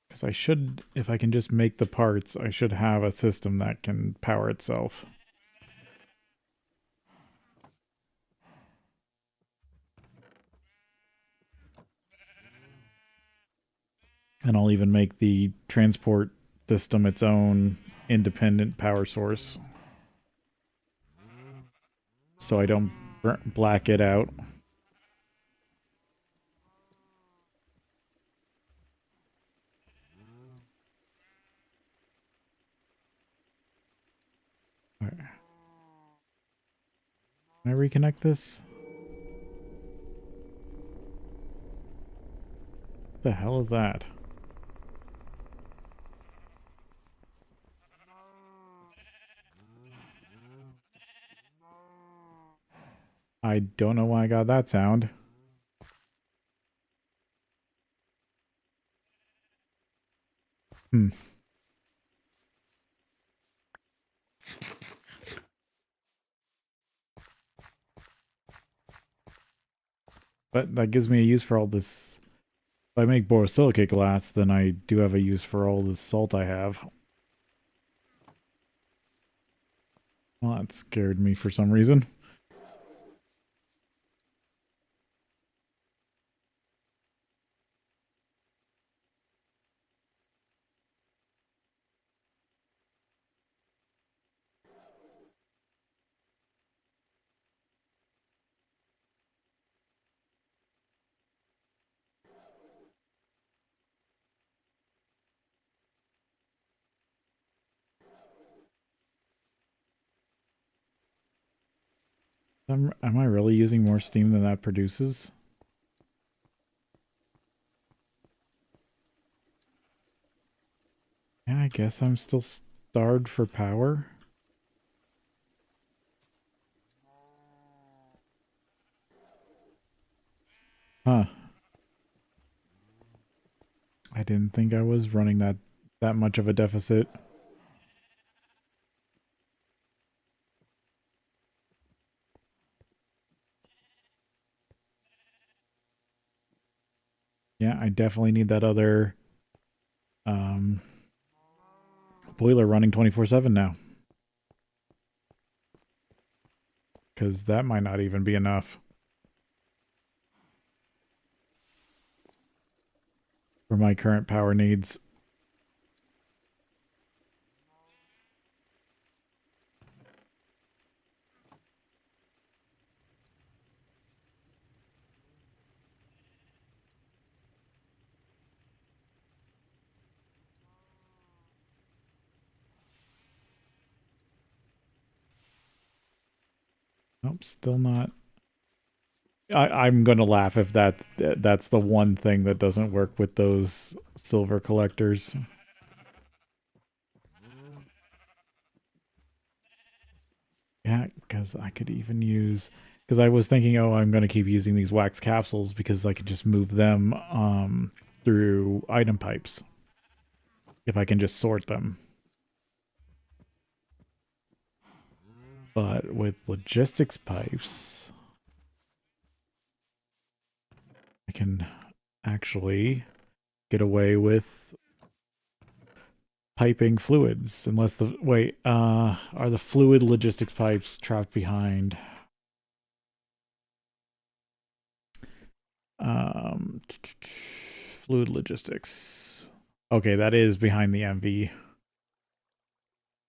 Because I should, if I can just make the parts, I should have a system that can power itself. And I'll even make the transport system its own independent power source. so I don't black it out. All right. Can I reconnect this? What the hell is that? I don't know why I got that sound. Hmm. But that gives me a use for all this. If I make borosilicate glass, then I do have a use for all the salt I have. Well, that scared me for some reason. Am I really using more steam than that produces? Yeah, I guess I'm still starved for power. Huh. I didn't think I was running that much of a deficit. Yeah, I definitely need that other um, boiler running 24/7 now. Because that might not even be enough for my current power needs. Nope, still not. I'm gonna laugh if that's the one thing that doesn't work with those silver collectors. Yeah, because I could even use, because I was thinking, oh, I'm gonna keep using these wax capsules because I could just move them through item pipes if I can just sort them. But with logistics pipes, I can actually get away with piping fluids, unless the wait, are the fluid logistics pipes trapped behind um fluid logistics? Okay, that is behind the MV.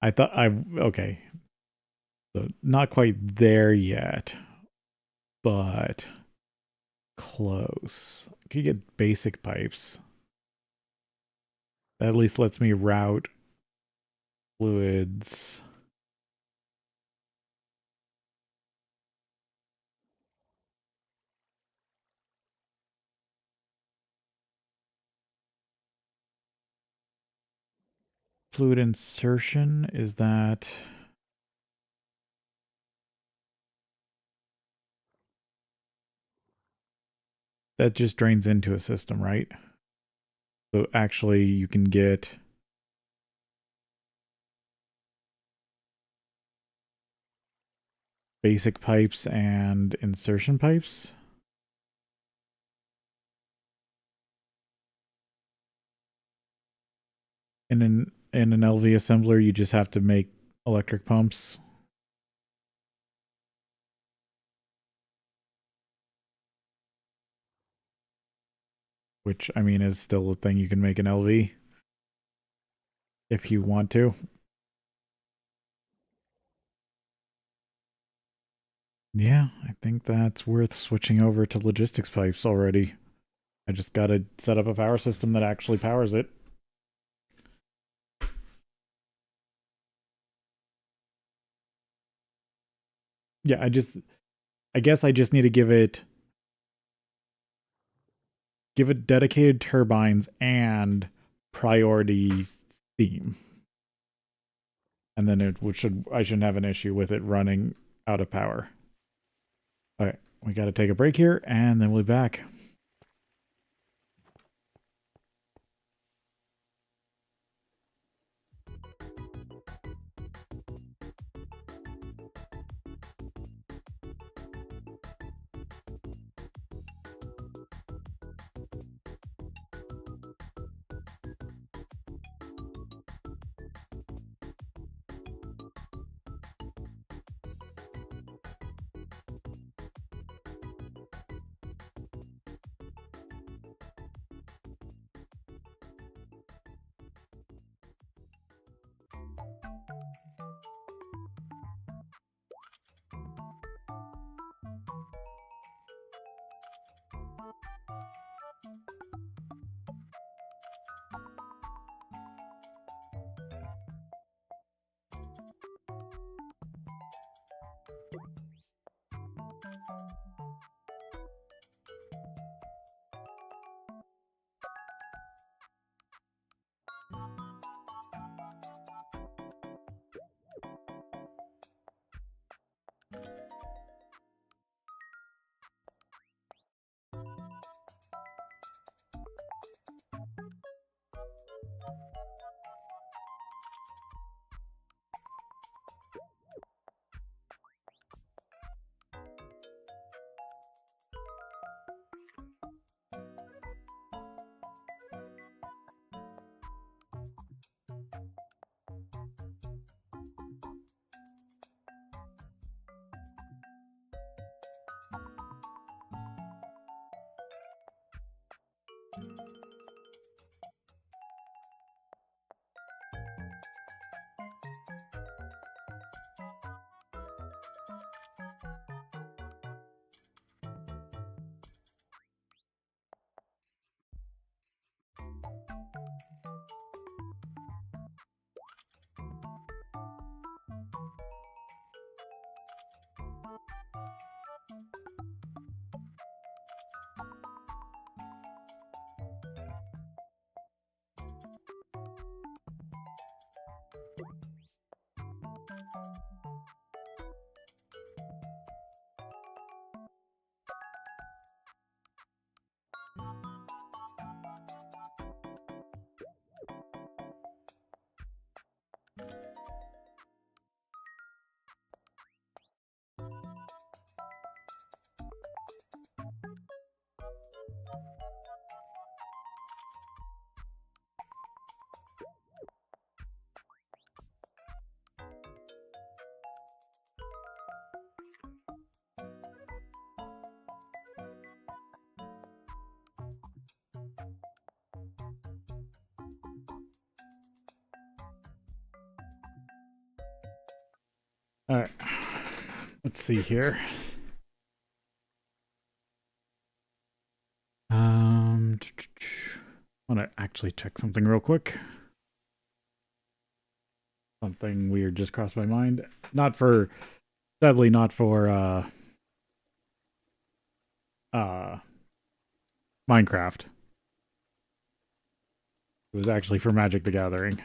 I thought I okay, so not quite there yet, but close. I could get basic pipes. That at least lets me route fluids. Fluid insertion, is that that just drains into a system, right? So actually you can get basic pipes and insertion pipes. In an LV assembler you just have to make electric pumps, which I mean is still a thing you can make an LV if you want to. Yeah, I think that's worth switching over to logistics pipes already. I just gotta set up a power system that actually powers it. Yeah, I guess I just need to give it dedicated turbines and priority steam. And then I shouldn't have an issue with it running out of power. All right, we got to take a break here and then we'll be back. All right, let's see here. I want to actually check something real quick. Something weird just crossed my mind. Not for, sadly, not for uh, Minecraft. It was actually for Magic the Gathering.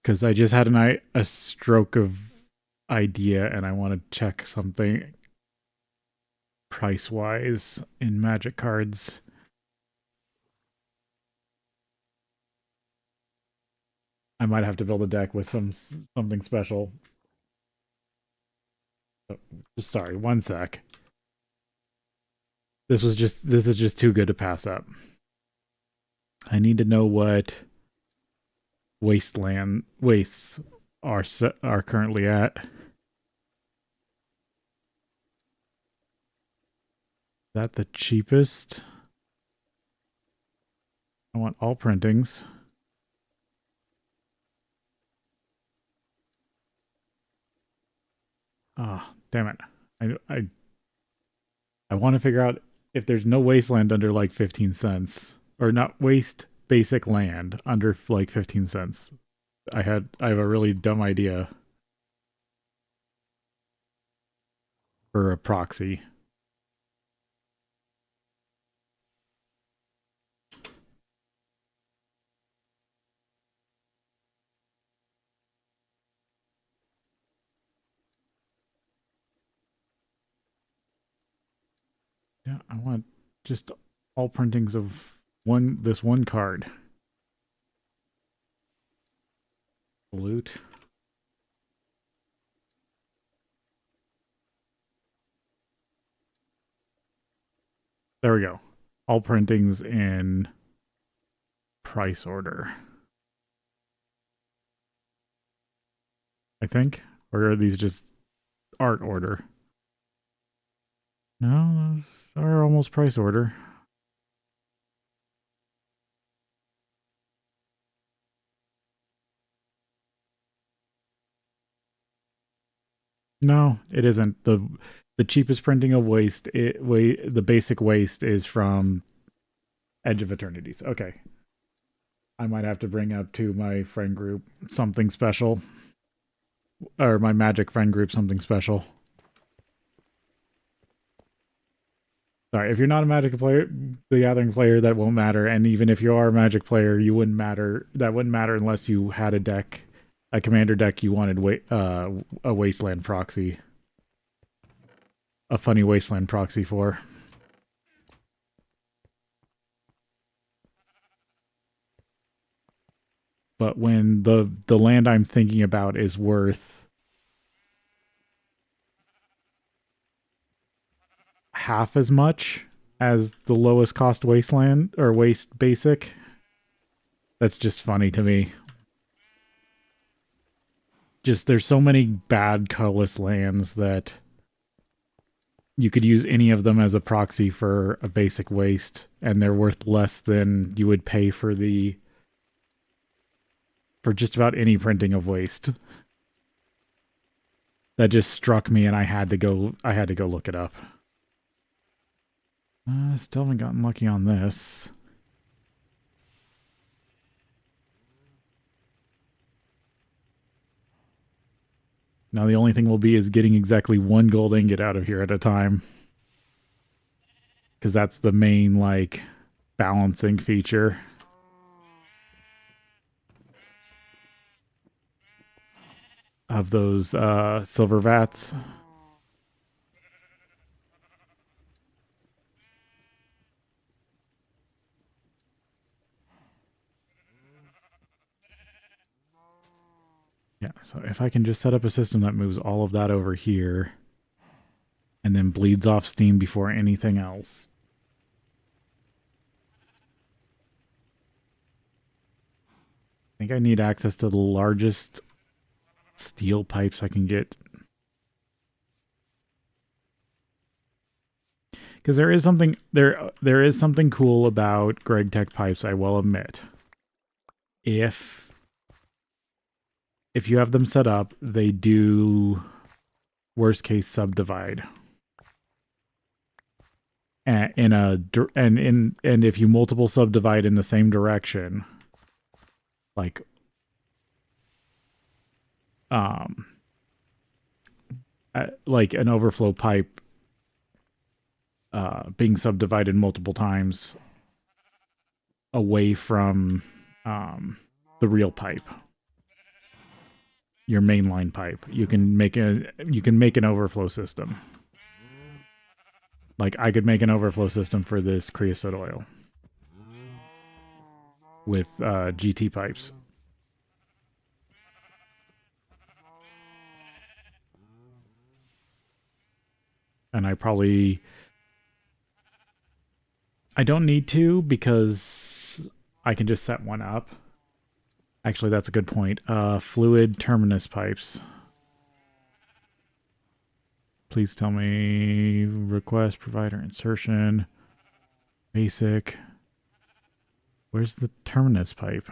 Because I just had a stroke of idea and I want to check something price wise in Magic cards. I might have to build a deck with something special. Oh, sorry, one sec. This is just too good to pass up. I need to know what wastes are currently at. that the cheapest? I want all printings. Ah, damn it. I want to figure out if there's no wasteland under like 15 cents. Or not waste basic land under like 15 cents. I have a really dumb idea for a proxy. Yeah, I want just all printings of this one card. Loot. There we go. All printings in price order. I think. Or are these just art order? No, those are almost price order. No, it isn't. The cheapest printing of the basic waste is from Edge of Eternities. Okay. I might have to bring up to my friend group something special. Or my magic friend group something special. Sorry, if you're not a Magic player, the Gathering player, that won't matter. And even if you are a Magic player, you wouldn't matter. That wouldn't matter unless you had a commander deck you wanted a Wasteland proxy, a funny Wasteland proxy for. But when the land I'm thinking about is worth half as much as the lowest cost wasteland or waste basic, that's just funny to me. Just there's so many bad colorless lands that you could use any of them as a proxy for a basic waste, and they're worth less than you would pay for just about any printing of waste. That just struck me, and I had to go look it up. Still haven't gotten lucky on this. Now the only thing will be is getting exactly one gold ingot out of here at a time. Because that's the main, like, balancing feature. Of those silver vats. Yeah, so if I can just set up a system that moves all of that over here and then bleeds off steam before anything else. I think I need access to the largest steel pipes I can get. Because there is something cool about GregTech pipes, I will admit. If you have them set up, they do worst case subdivide. And if you multiple subdivide in the same direction, like like an overflow pipe being subdivided multiple times away from the real pipe, your mainline pipe, you can make an overflow system. Like I could make an overflow system for this creosote oil with GT pipes. And I don't need to because I can just set one up. Actually, that's a good point. Fluid terminus pipes. Please tell me request provider insertion. Basic. Where's the terminus pipe?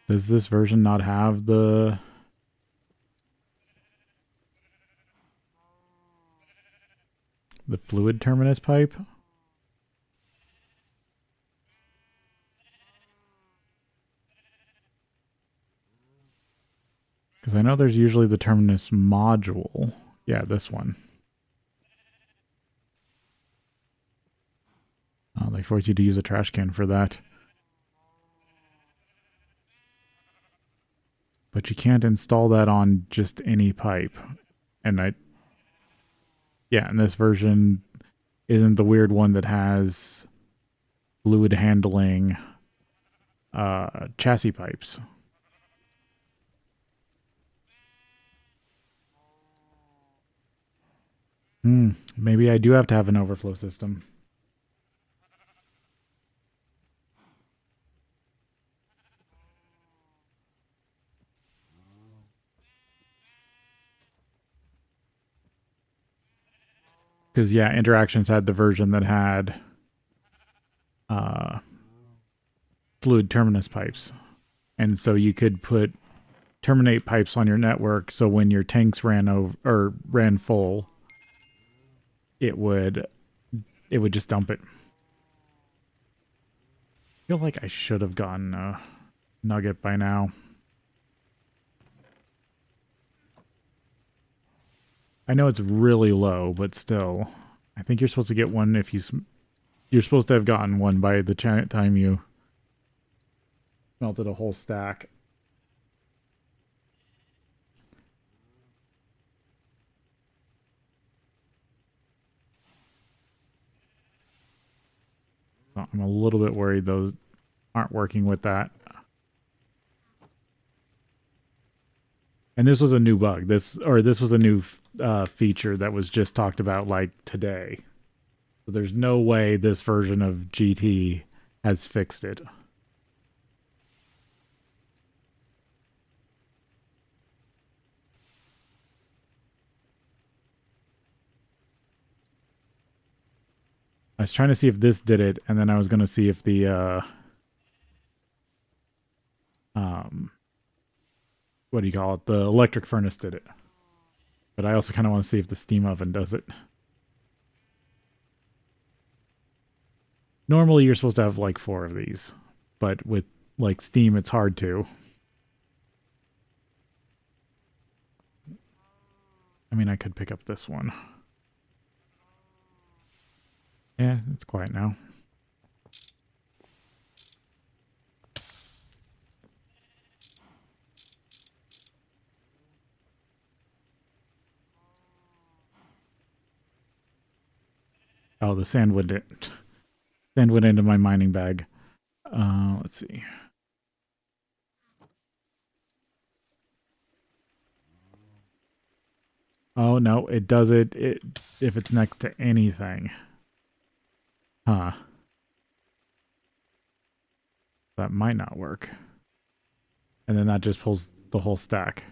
Does this version not have the fluid terminus pipe? Because I know there's usually the terminus module. Yeah, this one. Oh, they force you to use a trash can for that. But you can't install that on just any pipe. And yeah, and this version isn't the weird one that has fluid handling chassis pipes. Maybe I do have to have an overflow system. Because, yeah, Interactions had the version that had fluid terminus pipes. And so you could put terminate pipes on your network so when your tanks ran over or ran full, it would just dump it. I feel like I should have gotten a nugget by now. I know it's really low, but still, I think you're supposed to get one if you're supposed to have gotten one by the time you melted a whole stack. So I'm a little bit worried those aren't working with that. And this was a new bug. This was a new feature that was just talked about like today. So there's no way this version of GT has fixed it. I was trying to see if this did it, and then I was going to see if the what do you call it? The electric furnace did it. But I also kind of want to see if the steam oven does it. Normally you're supposed to have like 4 of these, but with like steam it's hard to. I mean, I could pick up this one. Yeah, it's quiet now. Oh, the sand went into my mining bag. Let's see. Oh no, it does it if it's next to anything. Huh. That might not work. And then that just pulls the whole stack.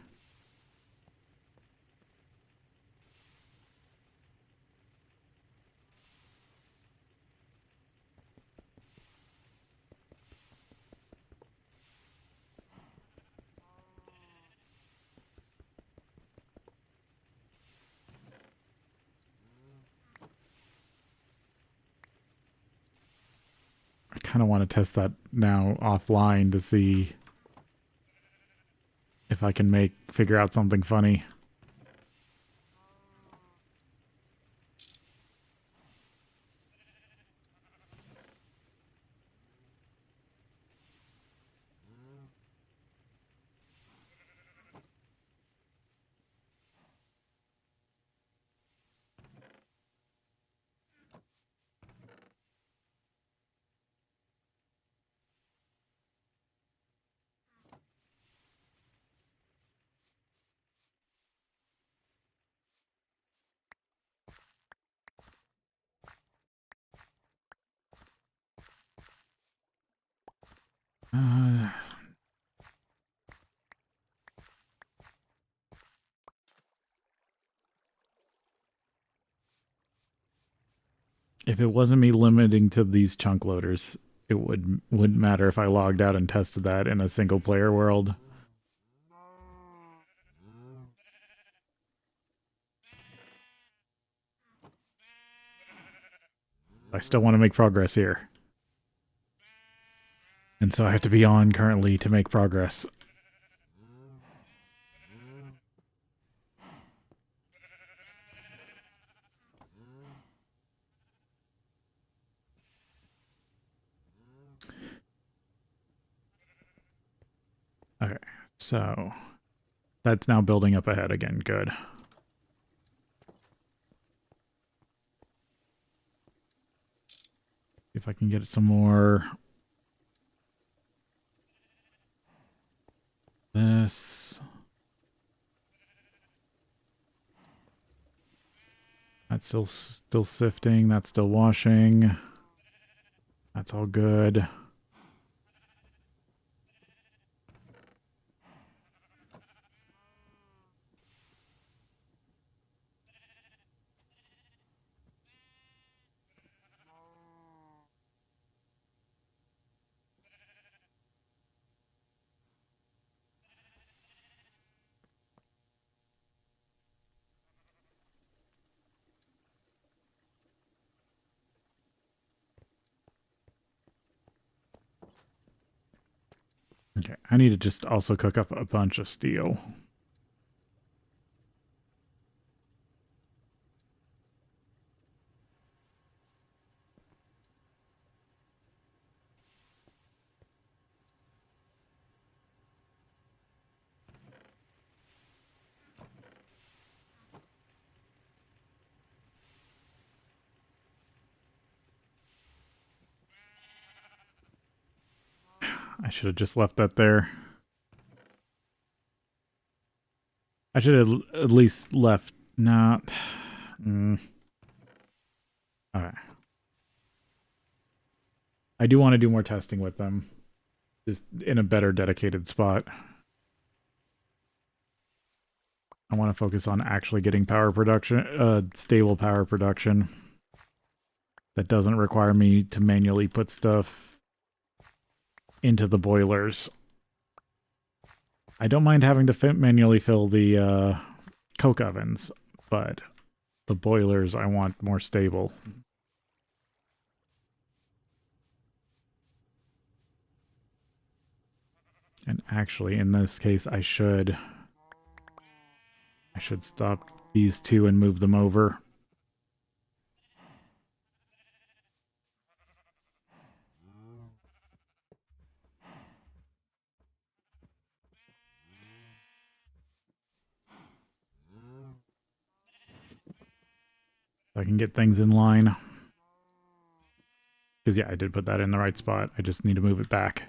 I kind of want to test that now offline to see if I can figure out something funny. Uh, If it wasn't me limiting to these chunk loaders, it wouldn't matter if I logged out and tested that in a single player world. I still want to make progress here. And so I have to be on currently to make progress. Okay, so that's now building up ahead again. Good. If I can get some more. This. That's still sifting. That's still washing. That's all good. Okay, I need to just also cook up a bunch of steel. I should have just left that there. I should have at least left. Not. Alright. I do want to do more testing with them. Just in a better dedicated spot. I want to focus on actually getting power production, stable power production. That doesn't require me to manually put stuff into the boilers. I don't mind having to manually fill the coke ovens, but the boilers I want more stable. And actually, in this case, I should stop these two and move them over. So I can get things in line. Because, yeah, I did put that in the right spot. I just need to move it back.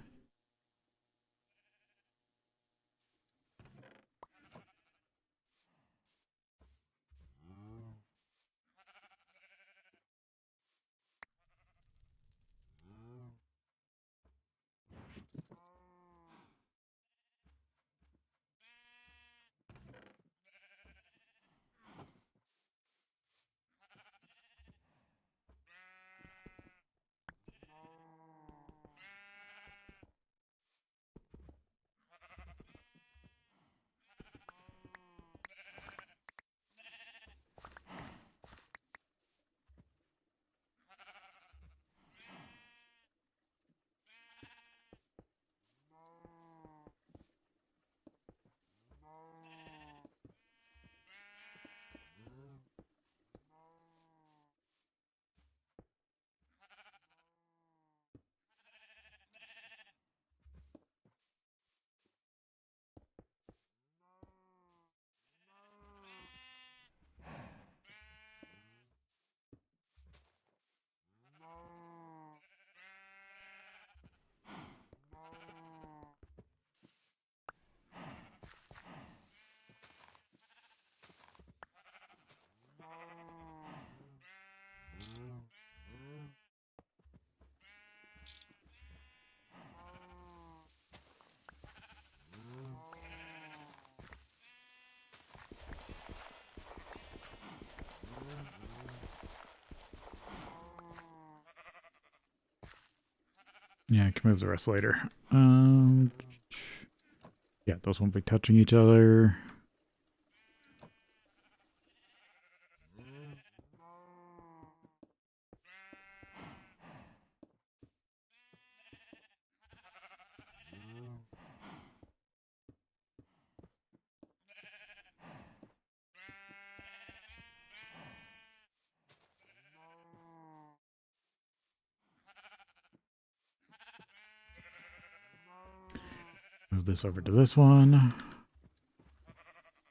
Yeah, I can move the rest later. Yeah, those won't be touching each other. Move this over to this one.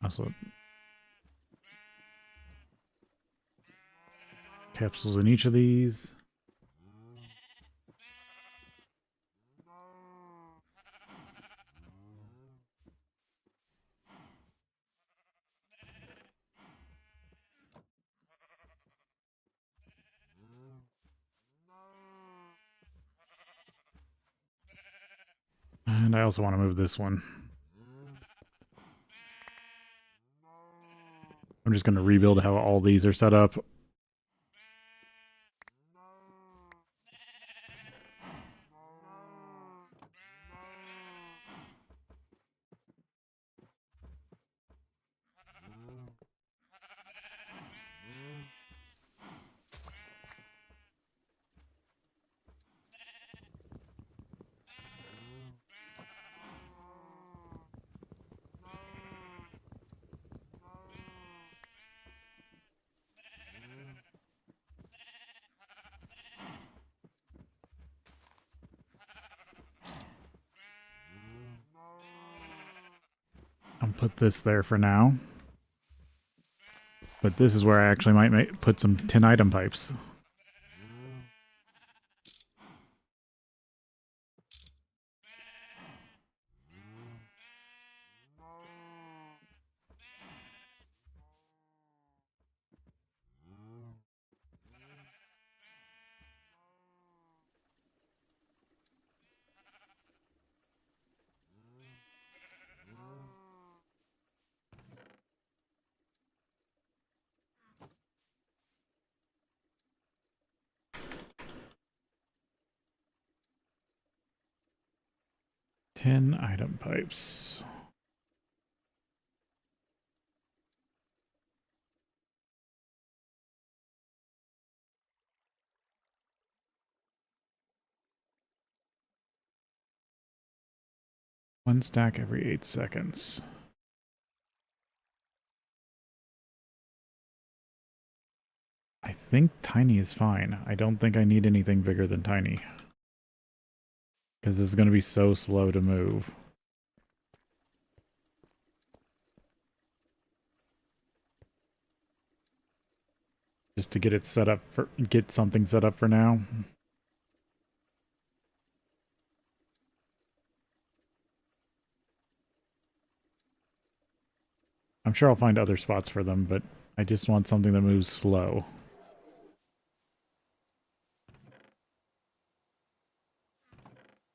Also, capsules in each of these. And I also want to move this one. I'm just going to rebuild how all these are set up. I'll put this there for now. But this is where I actually might put some tin item pipes. Tin item pipes. One stack every 8 seconds. I think tiny is fine. I don't think I need anything bigger than tiny. Because this is going to be so slow to move. Just to get it set up for, get something set up for now. I'm sure I'll find other spots for them, but I just want something that moves slow.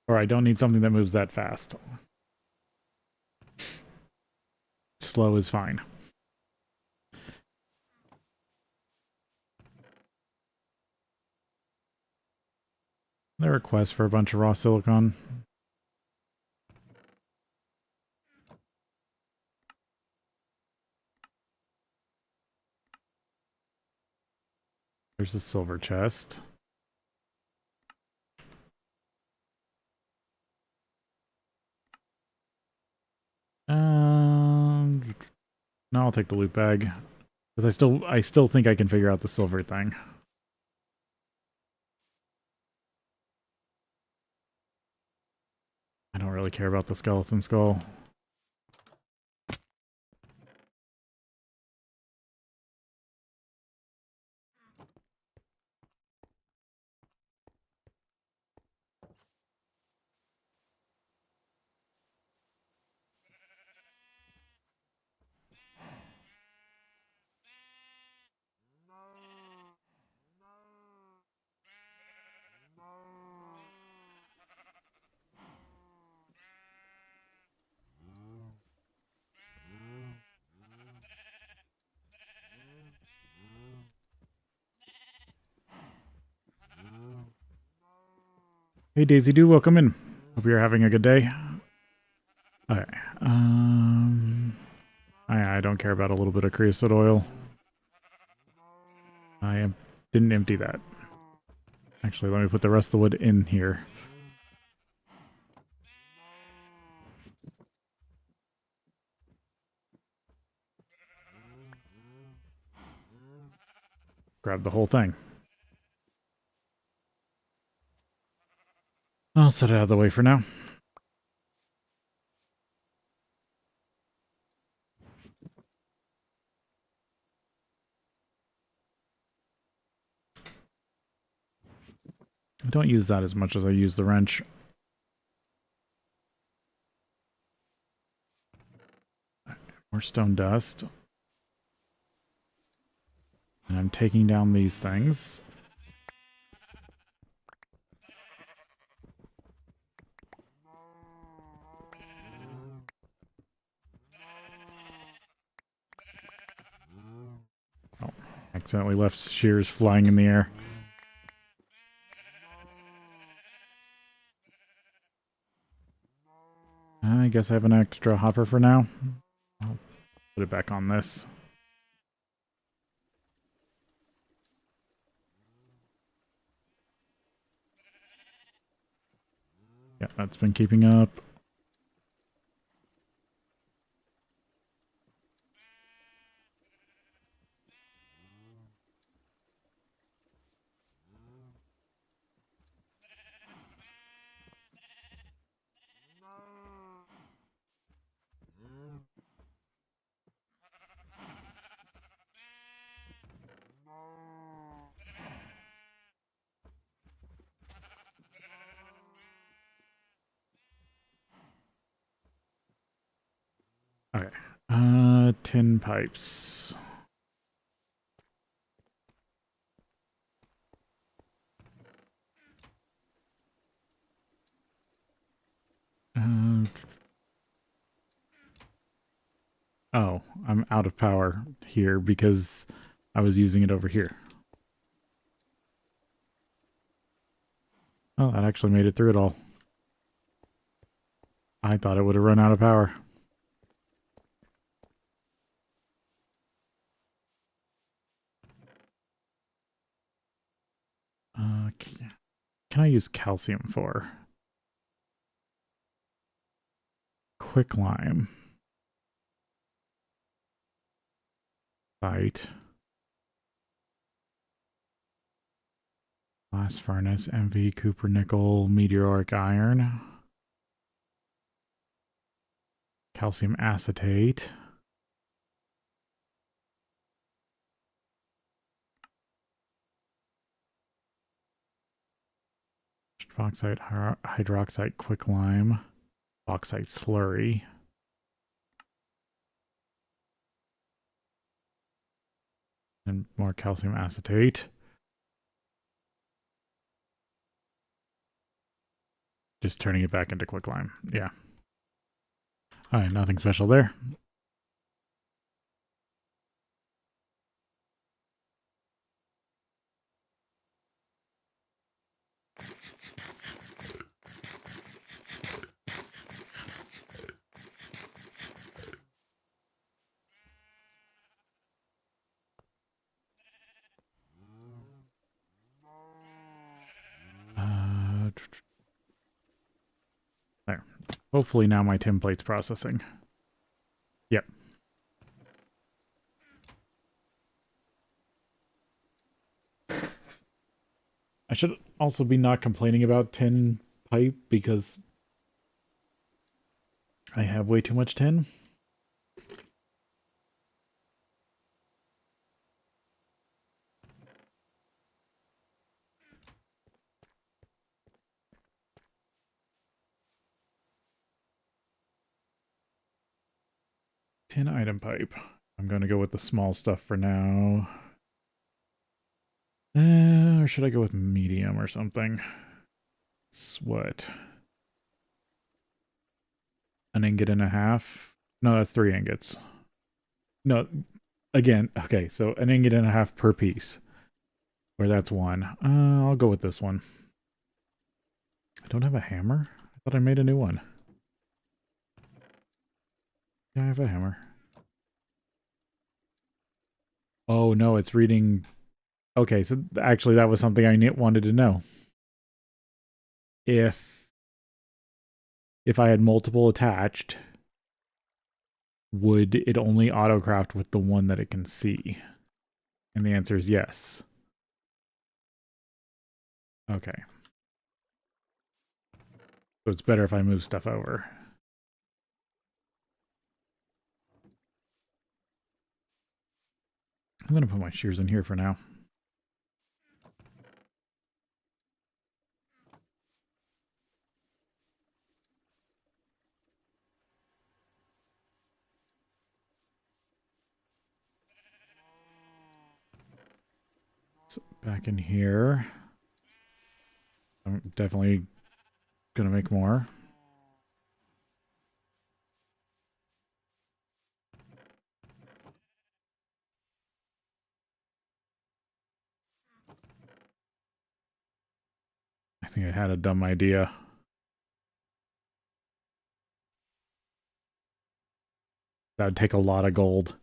Or I don't need something that moves that fast. Slow is fine. There are requests for a bunch of raw silicon. There's a silver chest. No, I'll take the loot bag. Because I still think I can figure out the silver thing. I don't really care about the skeleton skull. Hey Daisy Doo, welcome in. Hope you're having a good day. Okay. I don't care about a little bit of creosote oil. Didn't empty that. Actually, let me put the rest of the wood in here. Grab the whole thing. I'll set it out of the way for now. I don't use that as much as I use the wrench. More stone dust. And I'm taking down these things. Oh, accidentally left shears flying in the air. I guess I have an extra hopper for now. I'll put it back on this. Yeah, that's been keeping up. Okay. Tin pipes. Oh, I'm out of power here because I was using it over here. Oh, that actually made it through it all. I thought it would have run out of power. Can I use calcium for? Quicklime. Site. Blast furnace, MV, Cooper nickel, meteoric iron. Calcium acetate. Bauxite, hydroxide, quicklime. Bauxite slurry. And more calcium acetate. Just turning it back into quicklime. Yeah. Alright, nothing special there. There. Hopefully now my template's processing. Yep. I should also be not complaining about tin pipe because I have way too much tin. Tin item pipe. I'm going to go with the small stuff for now. Or should I go with medium or something? It's what? An ingot and a half? No, that's 3 ingots. No, again, okay, so an ingot and a half per piece. Where that's 1. I'll go with this one. I don't have a hammer? I thought I made a new one. Yeah, I have a hammer. Oh no, it's reading... Okay, so actually that was something I wanted to know. If I had multiple attached, would it only autocraft with the one that it can see? And the answer is yes. Okay. So it's better if I move stuff over. I'm going to put my shears in here for now. So back in here. I'm definitely going to make more. I think I had a dumb idea. That would take a lot of gold.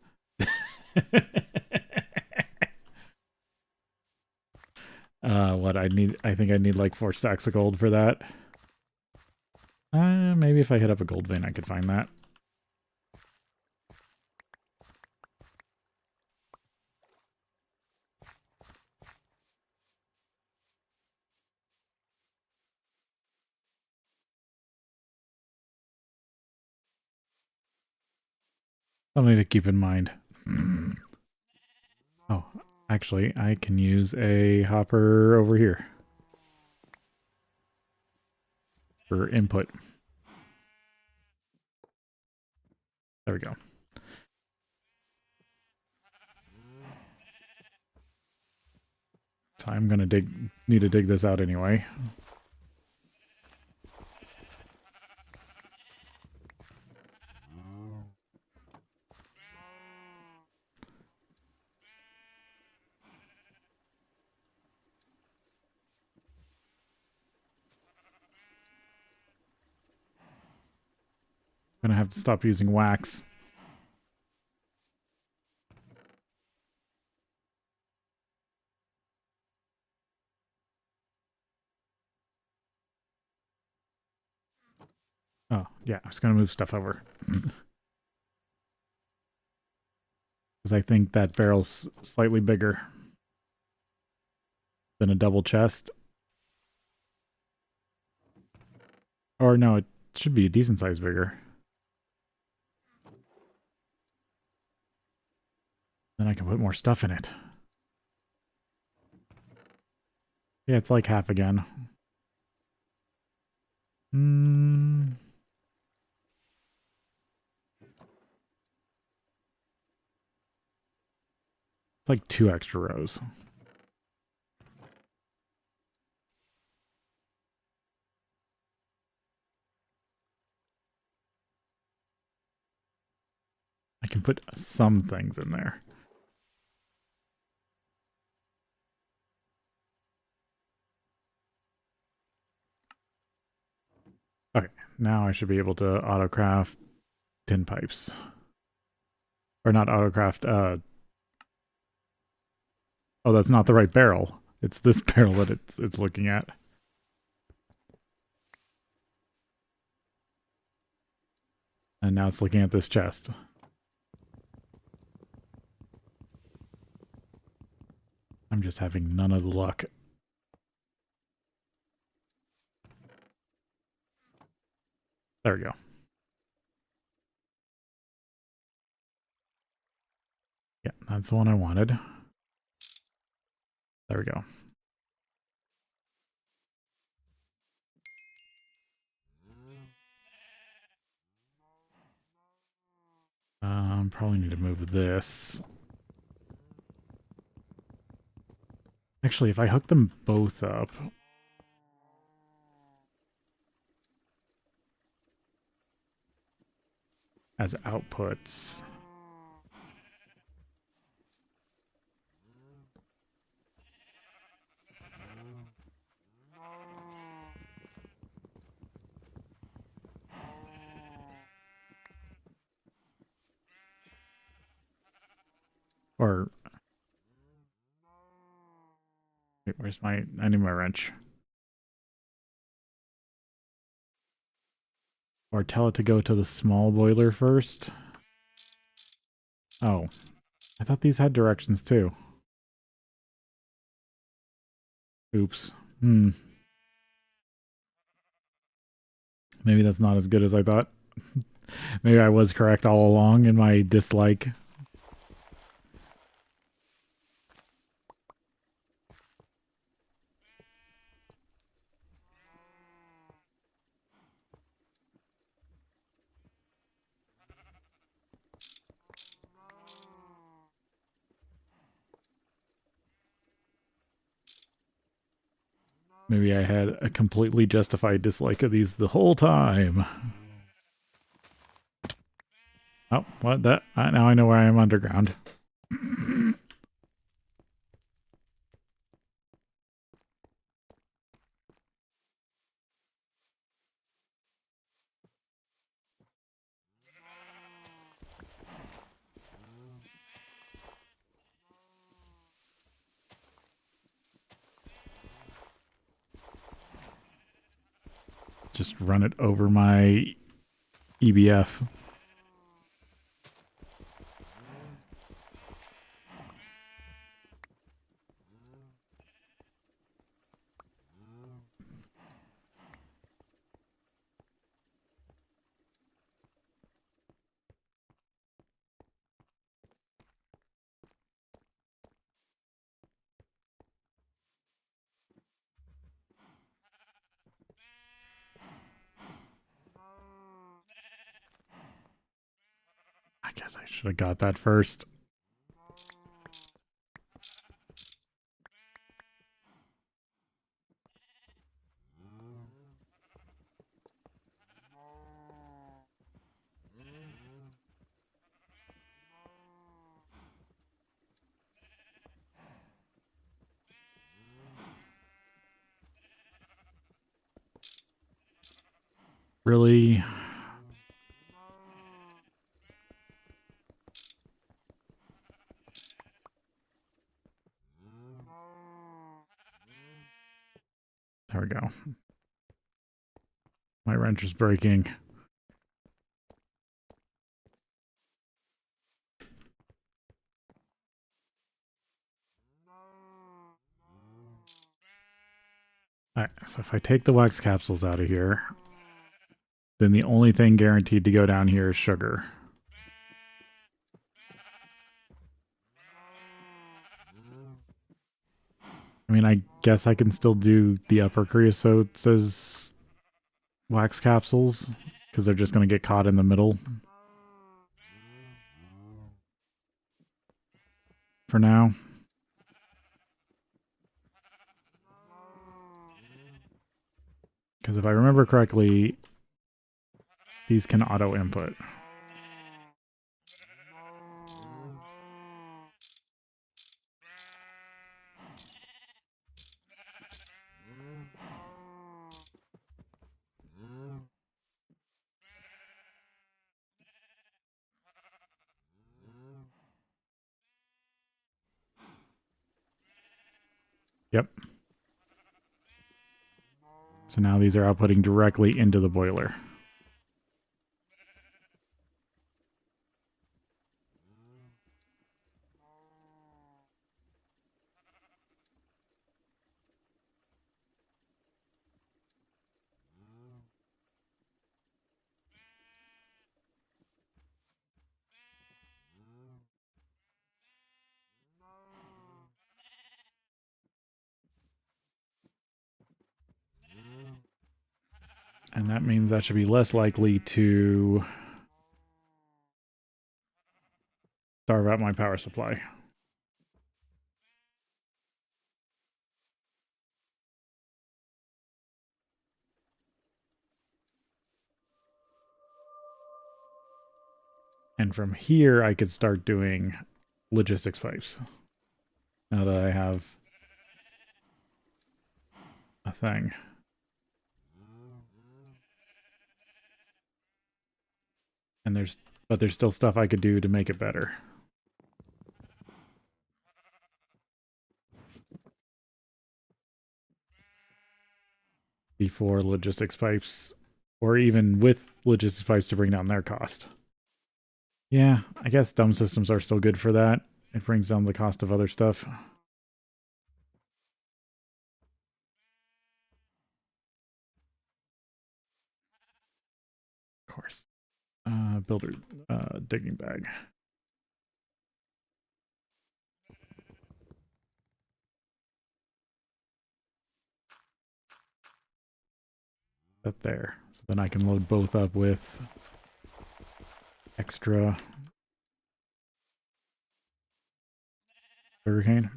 What I need, I think I need like 4 stacks of gold for that. Maybe if I hit up a gold vein, I could find that. Something to keep in mind. Oh, actually, I can use a hopper over here for input. There we go. So I'm gonna need to dig this out anyway. I'm gonna have to stop using wax. Oh, yeah, I was gonna move stuff over. Because I think that barrel's slightly bigger than a double chest. Or no, it should be a decent size bigger. Then I can put more stuff in it. Yeah, it's like half again. It's like 2 extra rows. I can put some things in there. Okay, now I should be able to autocraft tin pipes. Or not autocraft, oh, that's not the right barrel. It's this barrel that it's looking at. And now it's looking at this chest. I'm just having none of the luck. There we go. Yeah, that's the one I wanted. There we go. Probably need to move this. Actually, if I hook them both up... as outputs... Or, wait, where's my, I need my wrench. Or tell it to go to the small boiler first. Oh, I thought these had directions too. Oops. Maybe that's not as good as I thought. Maybe I was correct all along in my dislike. Maybe I had a completely justified dislike of these the whole time. Oh, what? That? Now I know why I'm underground. Just run it over my EBF. I guess I should have got that first. Really? There we go. My wrench is breaking. Alright, so if I take the wax capsules out of here, then the only thing guaranteed to go down here is sugar. I mean, I guess I can still do the upper creosotes as wax capsules, because they're just going to get caught in the middle. For now. Because if I remember correctly, these can auto-input. Yep. So now these are outputting directly into the boiler. And that means that should be less likely to starve out my power supply. And from here, I could start doing logistics pipes. Now that I have a thing. And there's still stuff I could do to make it better. before logistics pipes, or even with logistics pipes to bring down their cost. Yeah, I guess dumb systems are still good for that. It brings down the cost of other stuff. Of course. Builder digging bag. That there. So then I can load both up with extra sugarcane.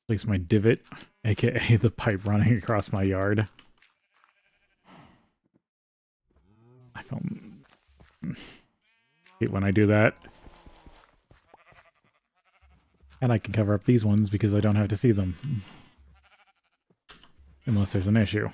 Place my divot, aka the pipe running across my yard. I hate when I do that. And I can cover up these ones because I don't have to see them. Unless there's an issue.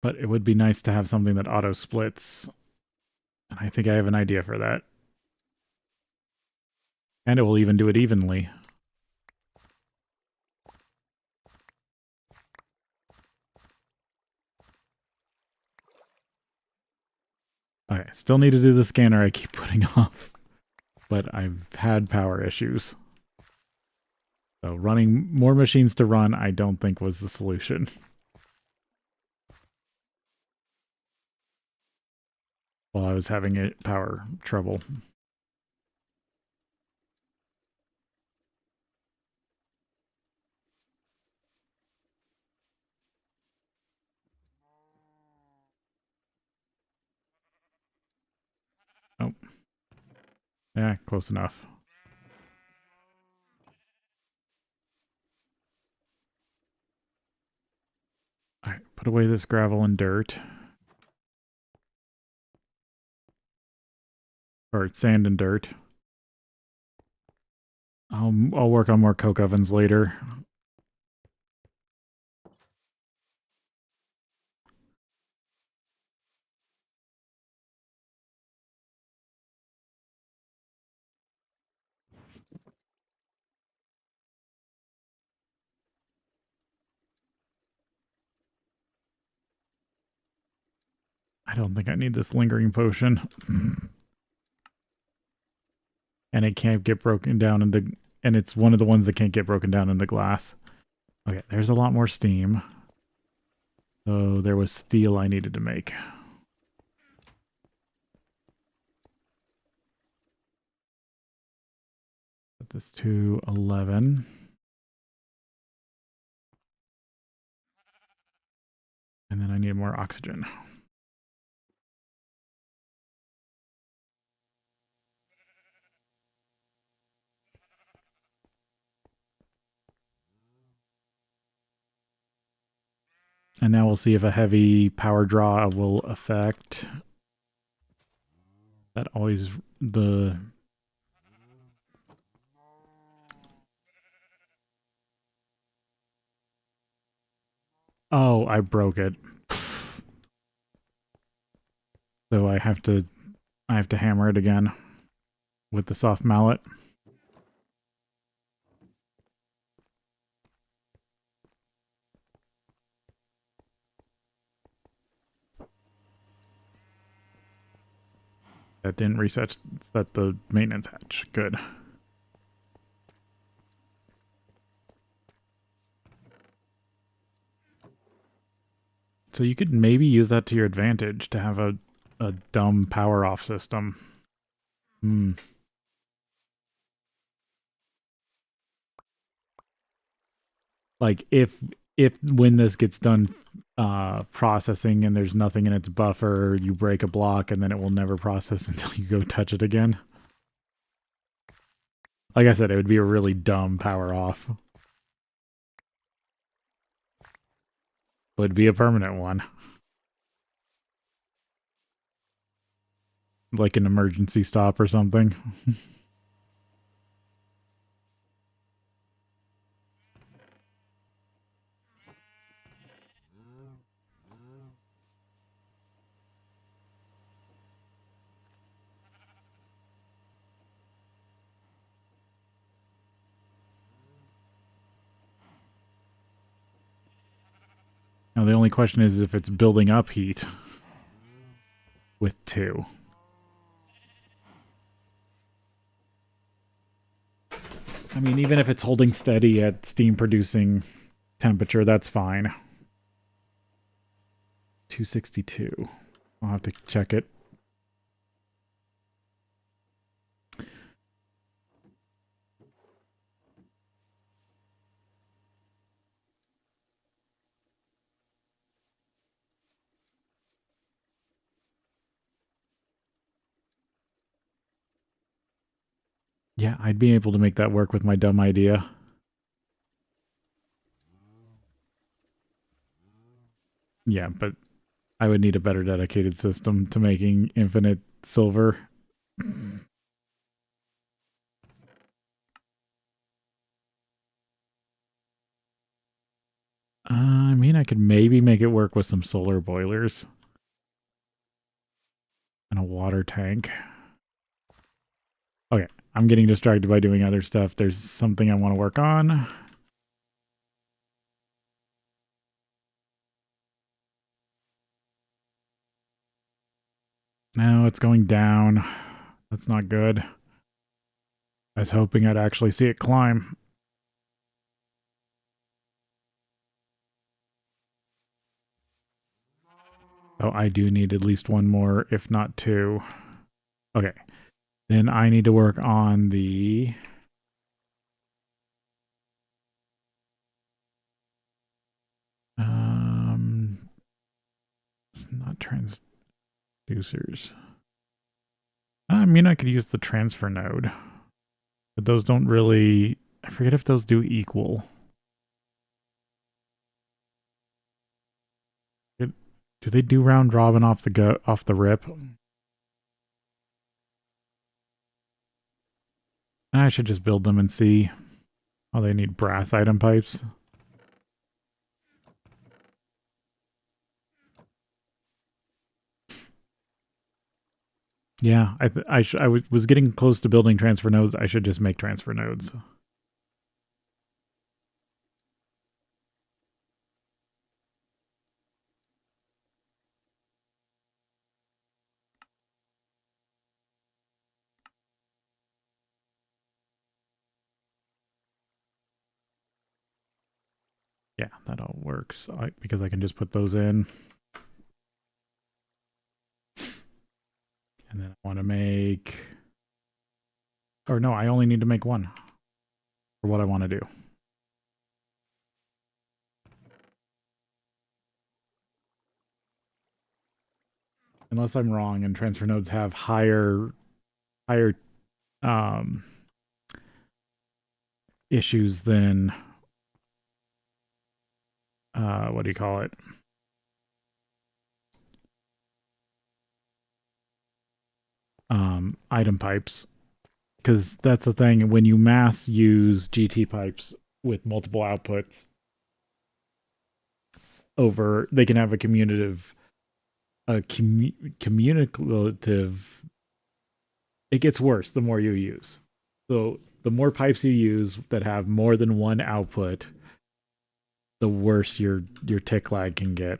But it would be nice to have something that auto splits. And I think I have an idea for that. And it will even do it evenly. Okay, still need to do the scanner I keep putting off. But I've had power issues. So running more machines to run, I don't think was the solution. While I was having power trouble. Oh. Yeah, close enough. Alright, put away this gravel and dirt. Or sand and dirt. I'll work on more coke ovens later. I don't think I need this lingering potion. And it can't get broken down into... And it's one of the ones that can't get broken down into glass. Okay, there's a lot more steam. So there was steel I needed to make. Put this to 11. And then I need more oxygen. And now we'll see if a heavy power draw will affect... That always... the... Oh, I broke it. So I have to hammer it again with the soft mallet. That didn't reset the maintenance hatch. Good. So you could maybe use that to your advantage to have a dumb power off system. Like if when this gets done processing and there's nothing in its buffer, you break a block and then it will never process until you go touch it again. Like I said, it would be a really dumb power off. Would be a permanent one. like an emergency stop or something. Now the only question is if it's building up heat with 2. I mean, even if it's holding steady at steam producing temperature, that's fine. 262. I'll have to check it. Yeah, I'd be able to make that work with my dumb idea. Yeah, but I would need a better dedicated system to making infinite silver. I mean, I could maybe make it work with some solar boilers and a water tank. Okay, I'm getting distracted by doing other stuff. There's something I want to work on. No, it's going down. That's not good. I was hoping I'd actually see it climb. Oh, I do need at least one more, if not 2. Okay. Then I need to work on the... not transducers. I mean, I could use the transfer node. But those don't really... I forget if those do equal. Do they do round robin off the rip? I should just build them and see. Oh, they need brass item pipes. Yeah, I was getting close to building transfer nodes. I should just make transfer nodes. Yeah, that all works because I can just put those in. And then I want to make... Or no, I only need to make one for what I want to do. Unless I'm wrong and transfer nodes have higher issues than what do you call it? Item pipes. Because that's the thing, when you mass use GT pipes with multiple outputs over, they can have a communicative, it gets worse the more you use. So the more pipes you use that have more than one output, the worse your tick lag can get.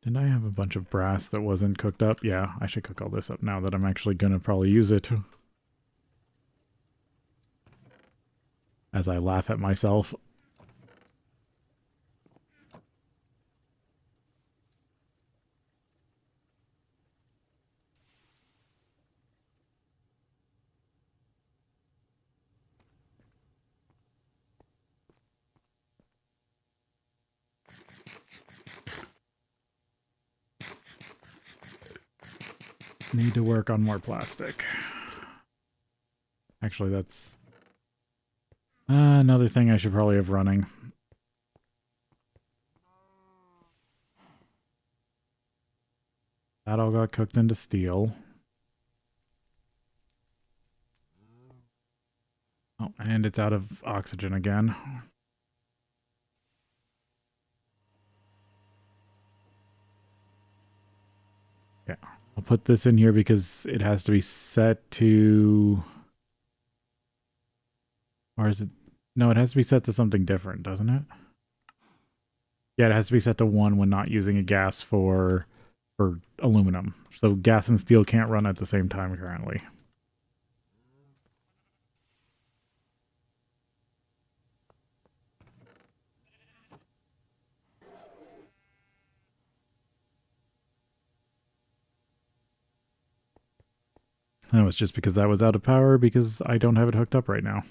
Didn't I have a bunch of brass that wasn't cooked up? Yeah, I should cook all this up now that I'm actually gonna probably use it. As I laugh at myself. Need to work on more plastic. Actually, that's another thing I should probably have running. That all got cooked into steel. Oh, and it's out of oxygen again. Yeah, I'll put this in here because it has to be set to... Or is it... No, it has to be set to something different, doesn't it? Yeah, it has to be set to 1 when not using a gas for aluminum. So gas and steel can't run at the same time currently. That was just because that was out of power because I don't have it hooked up right now.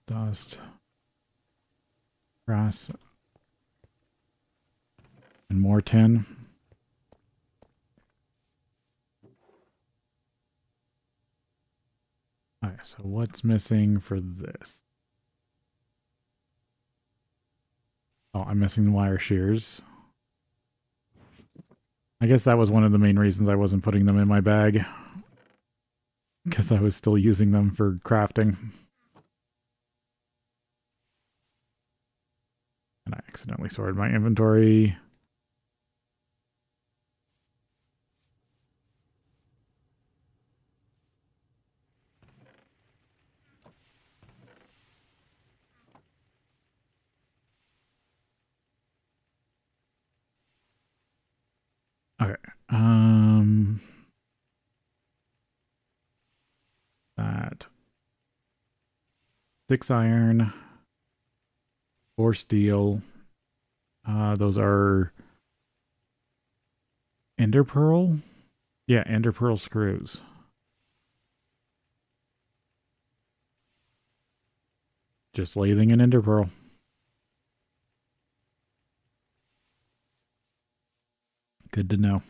Dust. Grass. And more tin. Alright, so what's missing for this? Oh, I'm missing the wire shears. I guess that was one of the main reasons I wasn't putting them in my bag. Because I was still using them for crafting. And I accidentally sorted my inventory. Okay. That 6 iron, 4 steel. Those are ender pearl? Yeah, ender pearl screws. Just lathing an ender pearl. Good to know.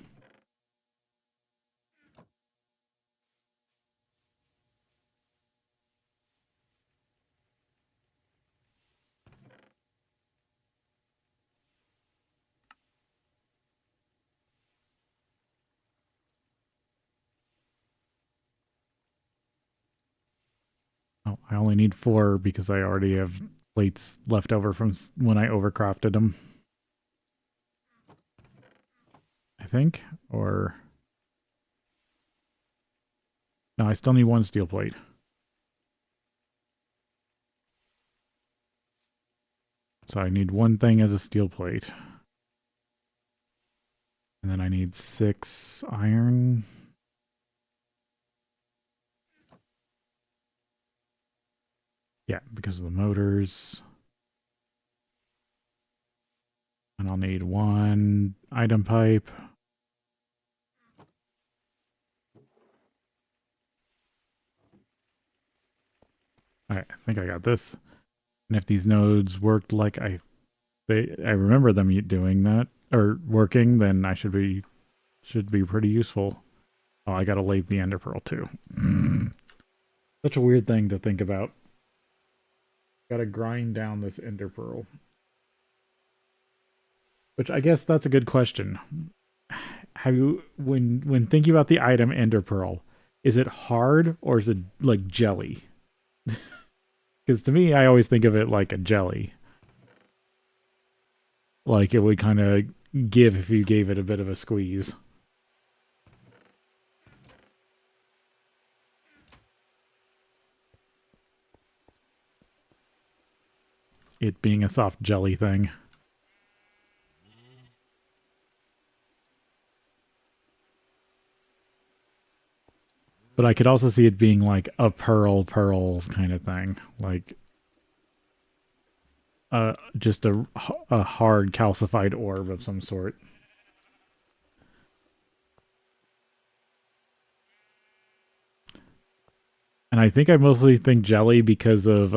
Oh, I only need 4 because I already have plates left over from when I overcrafted them. I think, or no, I still need 1 steel plate. So I need 1 thing as a steel plate. And then I need 6 iron. Yeah, because of the motors. And I'll need 1 item pipe. Alright, I think I got this. And if these nodes worked like I remember them doing that or working, then I should be pretty useful. Oh, I gotta lathe the ender pearl too. Such a weird thing to think about. Gotta grind down this ender pearl. Which I guess that's a good question. Have you when thinking about the item ender pearl, is it hard or is it like jelly? Because to me, I always think of it like a jelly. Like it would kind of give if you gave it a bit of a squeeze. It being a soft jelly thing. But I could also see it being like a pearl kind of thing. Like just a hard calcified orb of some sort. And I think I mostly think jelly because of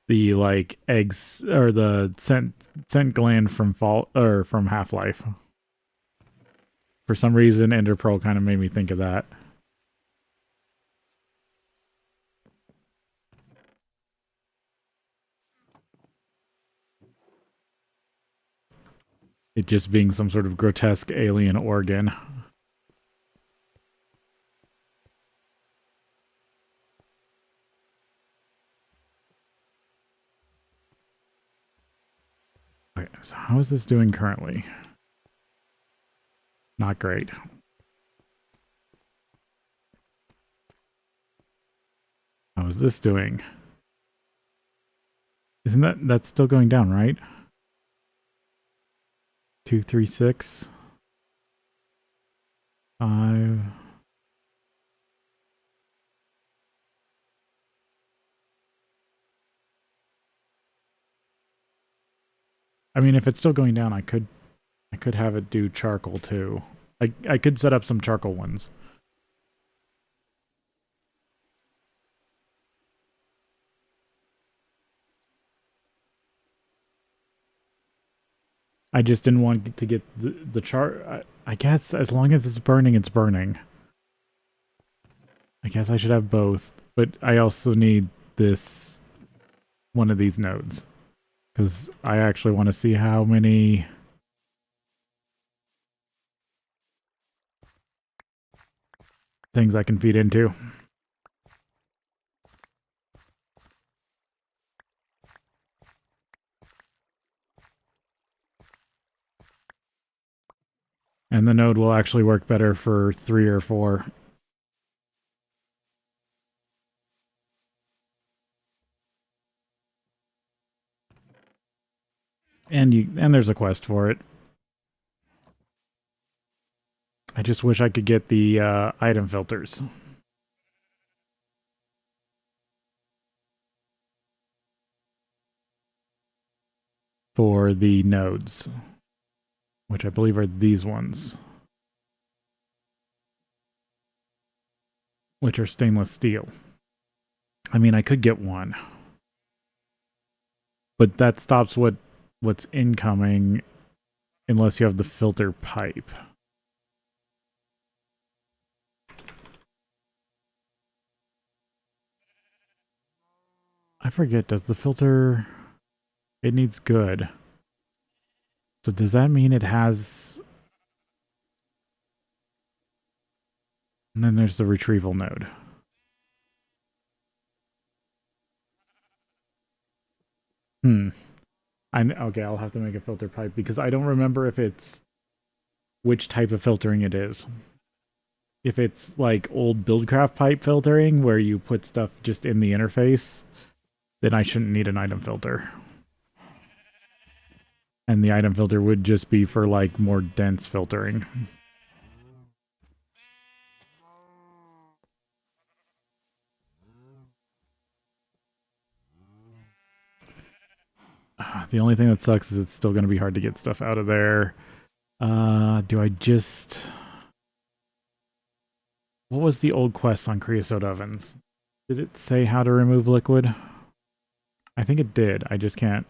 the like eggs or the scent gland from Fall or from Half-Life. For some reason, Ender Pearl kind of made me think of that. It just being some sort of grotesque alien organ. Okay, so how is this doing currently? Not great. How is this doing? Isn't that's still going down, right? 2, 3, 6, 5. I mean, if it's still going down, I could have it do charcoal too. I could set up some charcoal ones. I just didn't want to get the char. I guess as long as it's burning, it's burning. I guess I should have both, but I also need this one of these nodes because I actually want to see how many things I can feed into. And the node will actually work better for 3 or 4. And there's a quest for it. I just wish I could get the item filters. For the nodes, which I believe are these ones, which are stainless steel. I mean, I could get one, but that stops what's incoming unless you have the filter pipe. I forget, does the filter... It needs good. So does that mean it has... And then there's the retrieval node. Okay, I'll have to make a filter pipe because I don't remember if it's which type of filtering it is. If it's like old Buildcraft pipe filtering where you put stuff just in the interface, then I shouldn't need an item filter. And the item filter would just be for like more dense filtering. The only thing that sucks is it's still going to be hard to get stuff out of there. Do I just... What was the old quest on creosote ovens? Did it say how to remove liquid? I think it did. I just can't...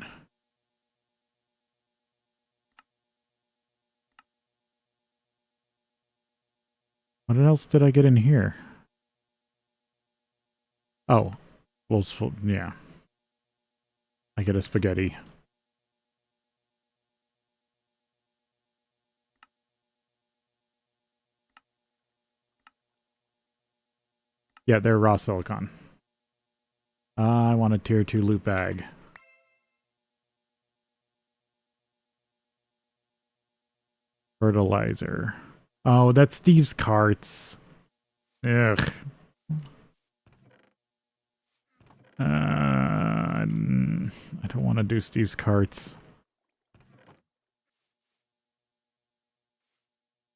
What else did I get in here? Oh. Well, yeah. I get a spaghetti. Yeah, they're raw silicon. I want a tier 2 loot bag. Fertilizer. Oh, that's Steve's carts. Ugh. I don't want to do Steve's carts.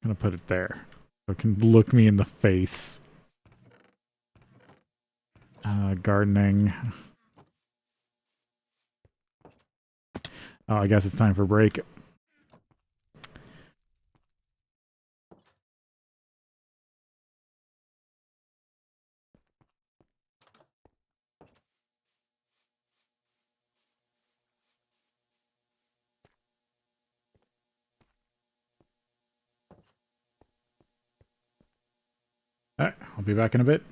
I'm gonna put it there so it can look me in the face. Gardening. Oh, I guess it's time for break. Alright, I'll be back in a bit.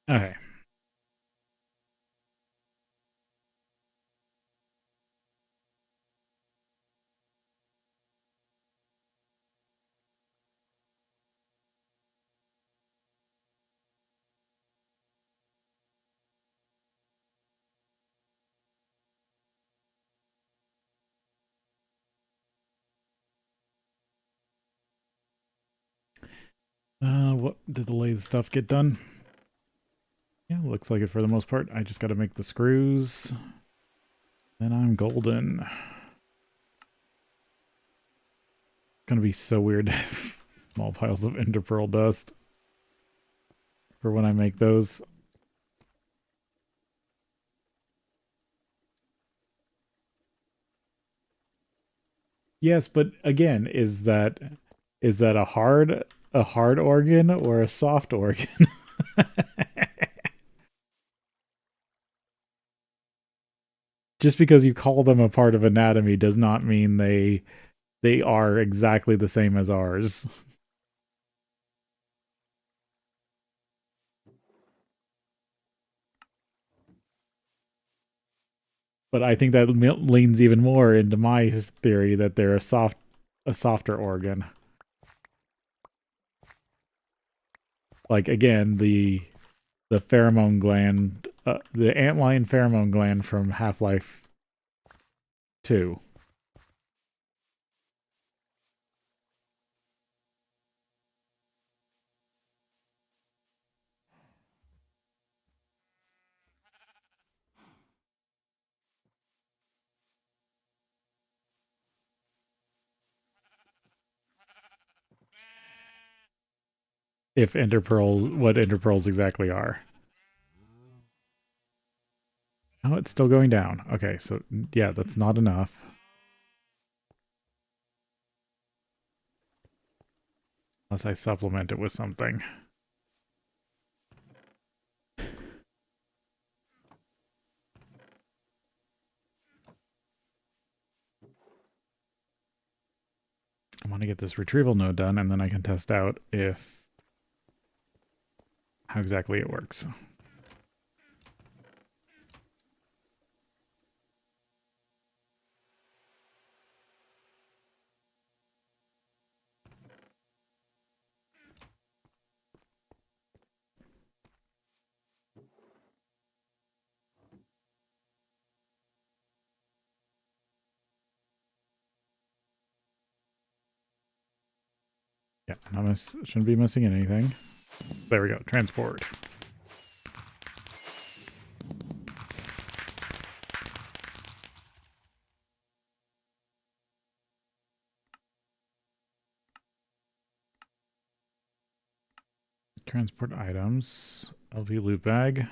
Okay. What did the lathe stuff get done? Yeah, looks like it for the most part. I just got to make the screws. Then I'm golden. Gonna be so weird to have small piles of ender pearl dust for when I make those. Yes, but again, is that a hard organ or a soft organ? Just because you call them a part of anatomy does not mean they are exactly the same as ours. But I think that leans even more into my theory that they're a softer organ. Like again, the pheromone gland, the antlion pheromone gland from Half-Life 2. if ender pearls, what ender pearls exactly are. Oh, it's still going down. Okay, so yeah, that's not enough. Unless I supplement it with something. I want to get this retrieval node done, and then I can test out how exactly it works. Yeah, shouldn't be missing anything. There we go, transport. Transport items, LV loot bag.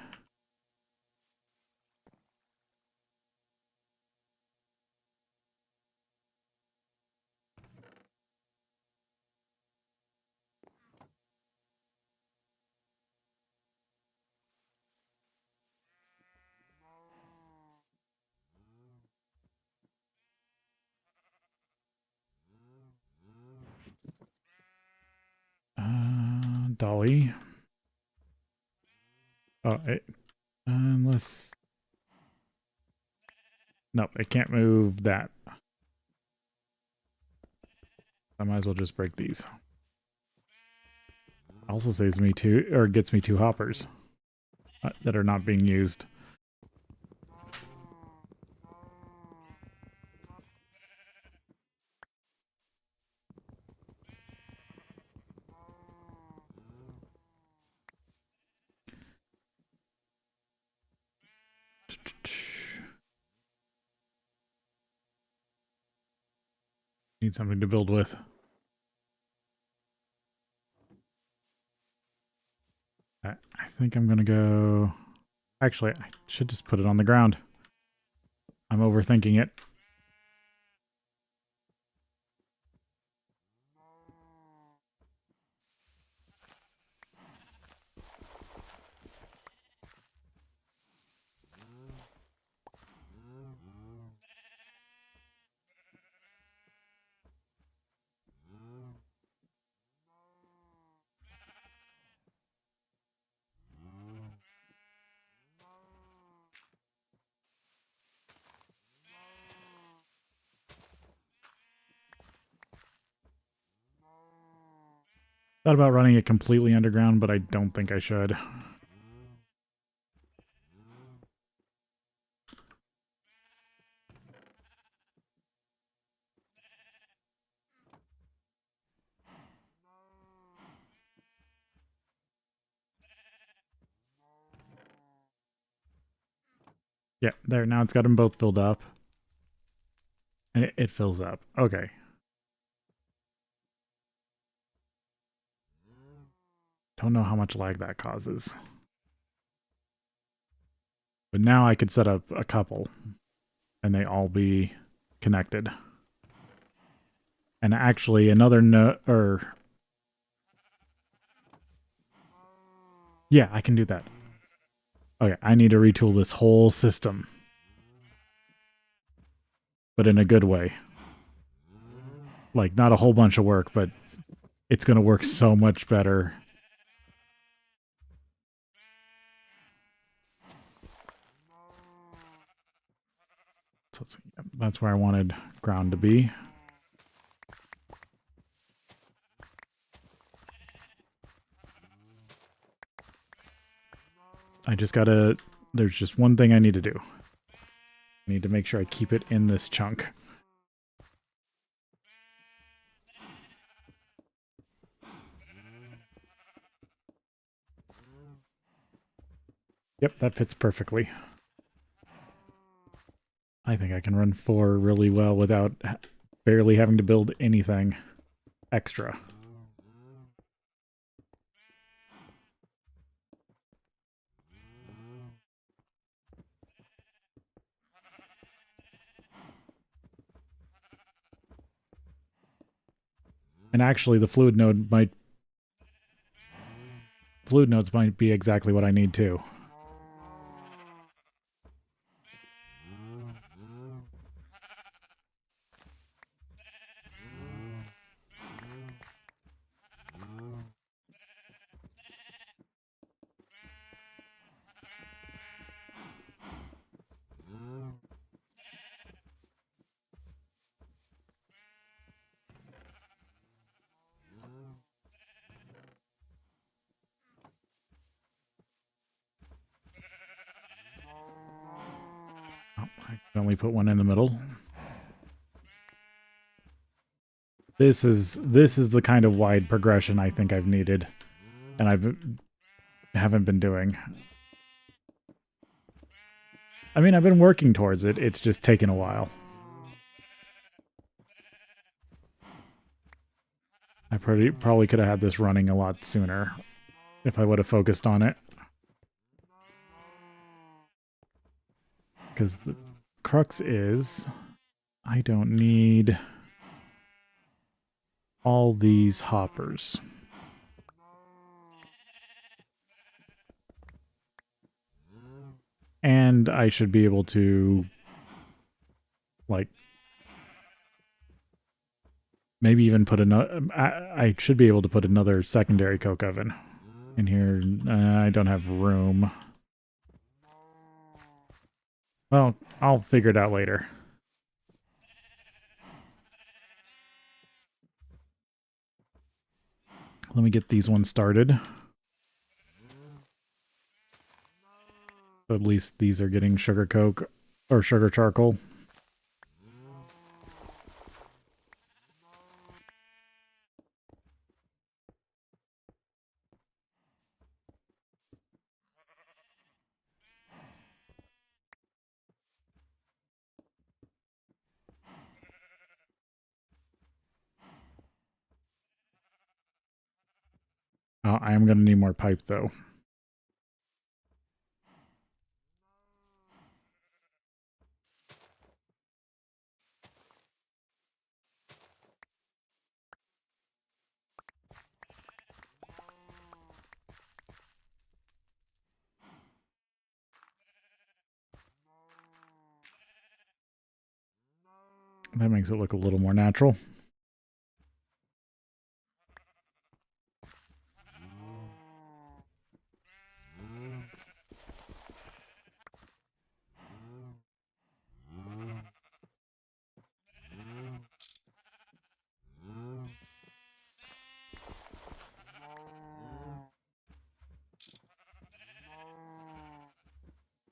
Dolly. Oh, unless... No, it can't move that. I might as well just break these. Also saves me two, or gets me 2 hoppers that are not being used. Need something to build with. I think I'm gonna go... Actually, I should just put it on the ground. I'm overthinking it. Thought about running it completely underground, but I don't think I should. Yeah, there, now it's got them both filled up. And it fills up. Okay. Don't know how much lag that causes. But now I could set up a couple, and they all be connected. And actually, another yeah, I can do that. Okay, I need to retool this whole system. But in a good way. Like, not a whole bunch of work, but it's going to work so much better. So that's where I wanted ground to be. I just gotta... There's just one thing I need to do. I need to make sure I keep it in this chunk. Yep, that fits perfectly. I think I can run 4 really well without barely having to build anything extra. And actually, the fluid nodes might be exactly what I need too. Oh, I can only put one in the middle. This is the kind of wide progression I think I've needed, and haven't been doing. I mean, I've been working towards it. It's just taken a while. I probably could have had this running a lot sooner if I would have focused on it. Because the crux is, I don't need all these hoppers. And I should be able to, like, maybe even put another... I should be able to put another secondary coke oven in here. I don't have room. Well, I'll figure it out later. Let me get these ones started. So at least these are getting sugar coke or sugar charcoal. I am going to need more pipe though. That makes it look a little more natural.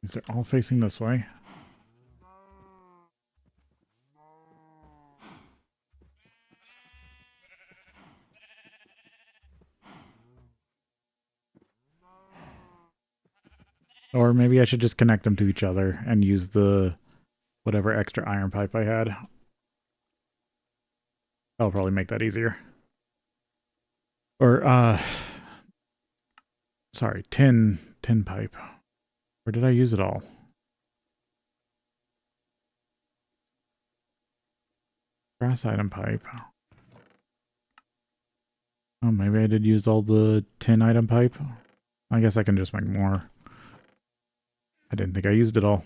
These are all facing this way. Or maybe I should just connect them to each other and use the whatever extra iron pipe I had. That'll probably make that easier. Or, sorry, tin pipe. Or did I use it all? Brass item pipe. Oh, maybe I did use all the tin item pipe. I guess I can just make more. I didn't think I used it all.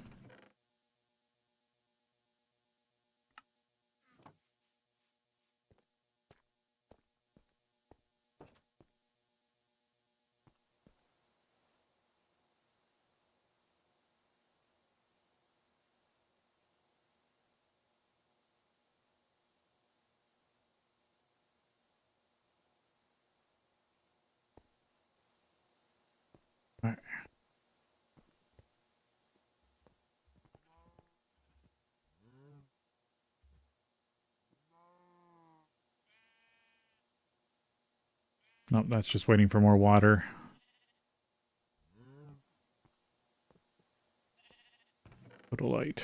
All right. Nope, that's just waiting for more water. Put a light.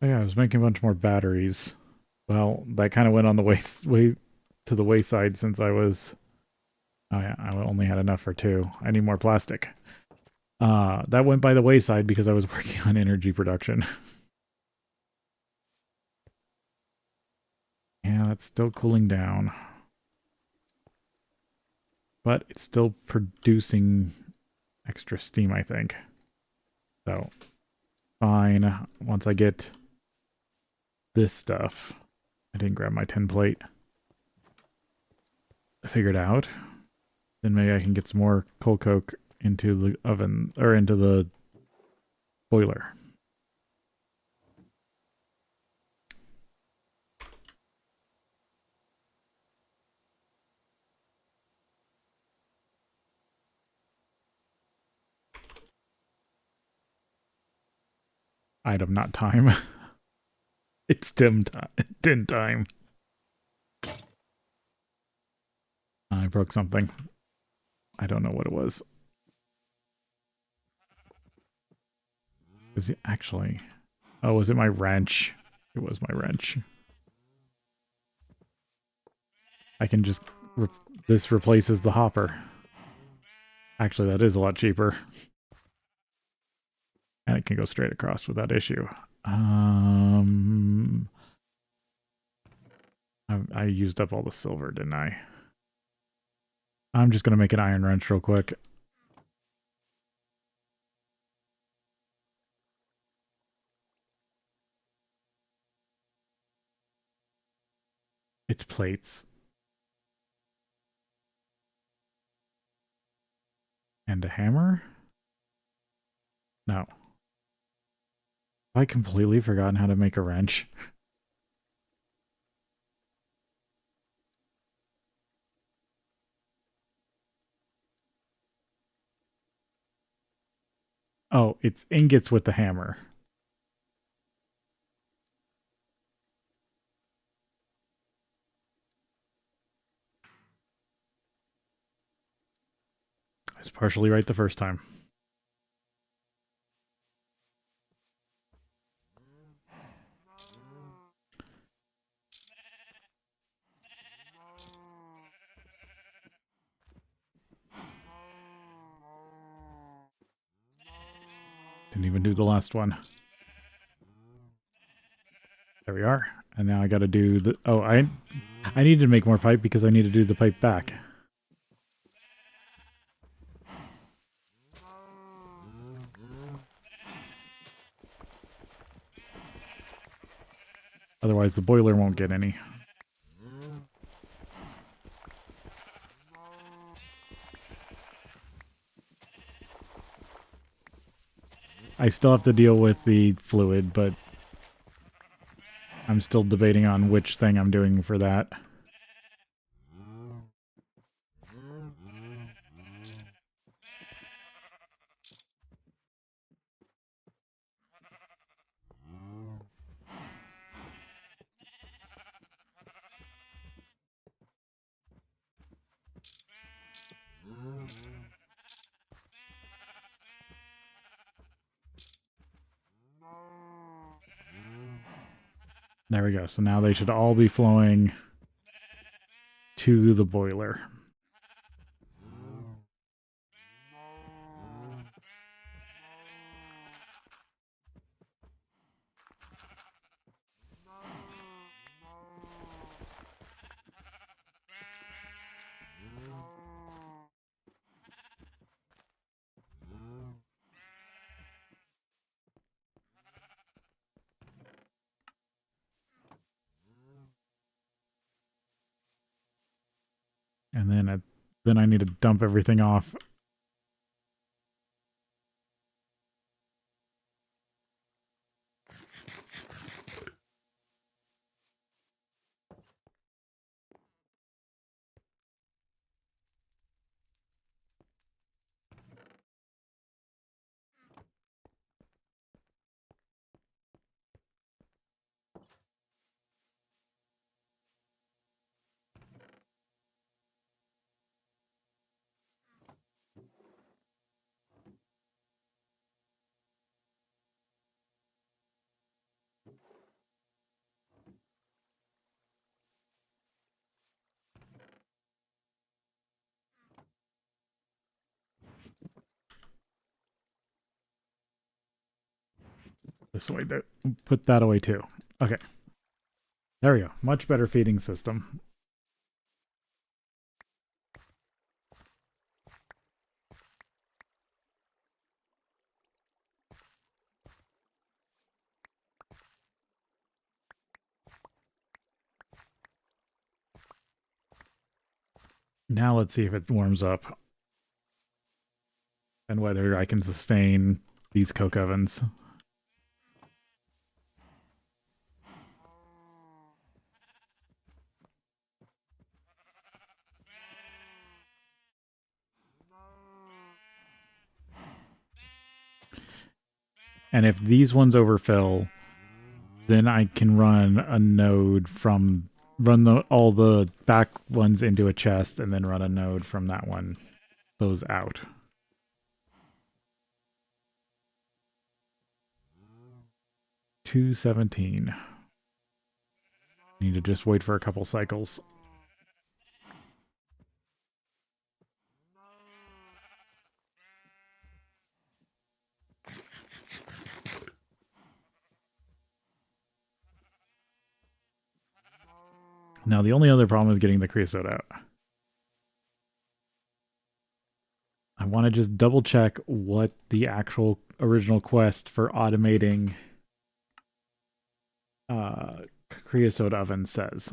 Oh yeah, I was making a bunch more batteries. Well, that kind of went on the way to the wayside since I was... Oh yeah, I only had enough for 2. I need more plastic. That went by the wayside because I was working on energy production. Yeah, That's still cooling down. But it's still producing extra steam, I think. So, fine. Once I get this stuff, I didn't grab my 10 plate, figured out, then maybe I can get some more coal coke into the oven, or into the boiler. Item, not time. It's dim time. I broke something. I don't know what it was. Was it actually? Oh, was it my wrench? It was my wrench. I can just... this replaces the hopper. Actually, that is a lot cheaper. And it can go straight across without issue. I used up all the silver, didn't I? I'm just going to make an iron wrench real quick. It's plates. And a hammer? No. I completely forgotten how to make a wrench. Oh, it's ingots with the hammer. I was partially right the first time. Didn't even do the last one. There we are. And now I gotta do the... Oh, I need to make more pipe because I need to do the pipe back. Otherwise the boiler won't get any. I still have to deal with the fluid, but I'm still debating on which thing I'm doing for that. There we go. So now they should all be flowing to the boiler. And then I need to dump everything off. This way, put that away too. Okay. There we go. Much better feeding system. Now let's see if it warms up and whether I can sustain these coke ovens. And if these ones overfill, then I can run a node from all the back ones into a chest and then run a node from that one, those out. $217. Need to just wait for a couple cycles. Now the only other problem is getting the creosote out. I want to just double check what the actual original quest for automating creosote oven says.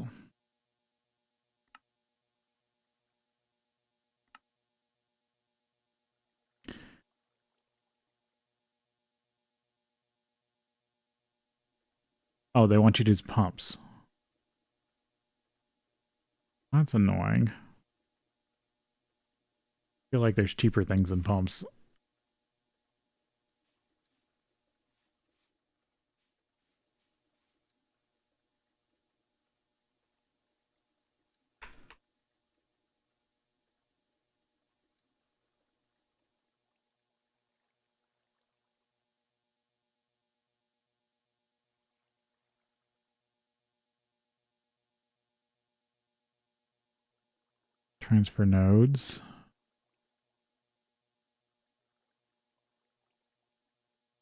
Oh, they want you to use pumps. That's annoying. I feel like there's cheaper things than pumps. Transfer nodes.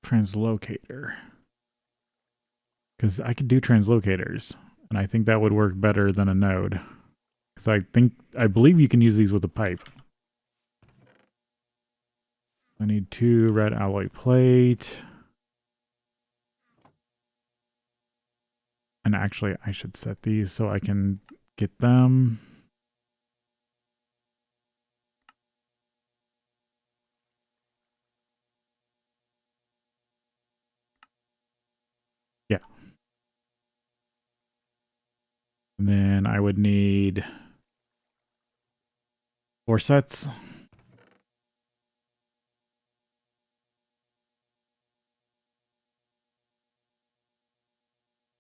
Translocator. Because I could do translocators, and I think that would work better than a node. Because I believe you can use these with a pipe. I need 2 red alloy plate. And actually, I should set these so I can get them. Yeah. And then I would need 4 sets.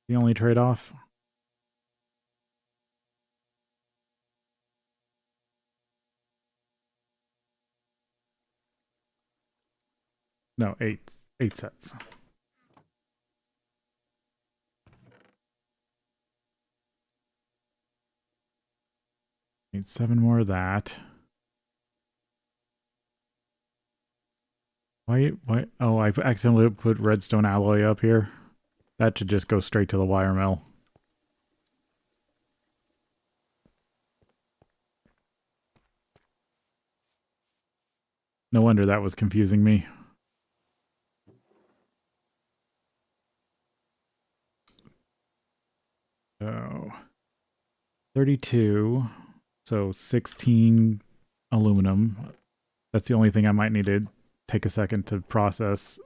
The only trade-off. No, 8 sets. Need 7 more of that. Why? Oh, I've accidentally put redstone alloy up here. That should just go straight to the wire mill. No wonder that was confusing me. So, 32. So 16 aluminum. That's the only thing I might need to take a second to process.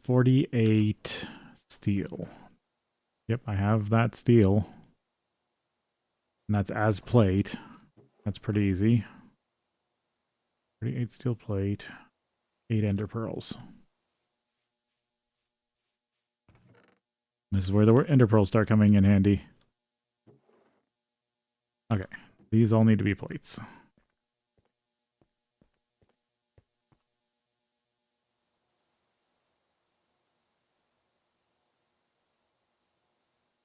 48 steel. Yep, I have that steel. And that's as plate. That's pretty easy. 38 steel plate. 8 ender pearls. This is where the ender pearls start coming in handy. Okay, these all need to be plates.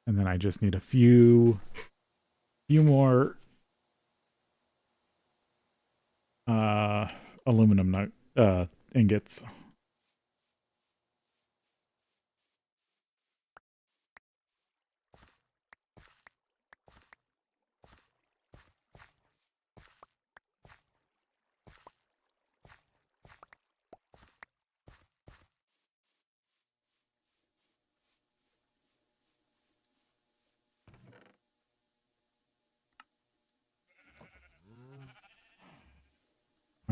And then I just need a few more aluminum ingots.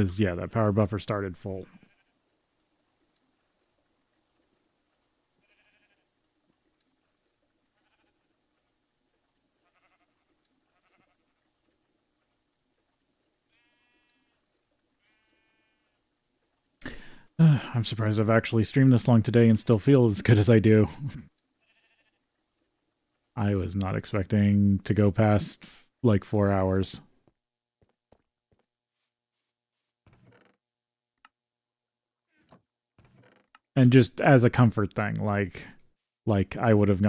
Because, yeah, that power buffer started full. I'm surprised I've actually streamed this long today and still feel as good as I do. I was not expecting to go past like 4 hours. And just as a comfort thing, like I would have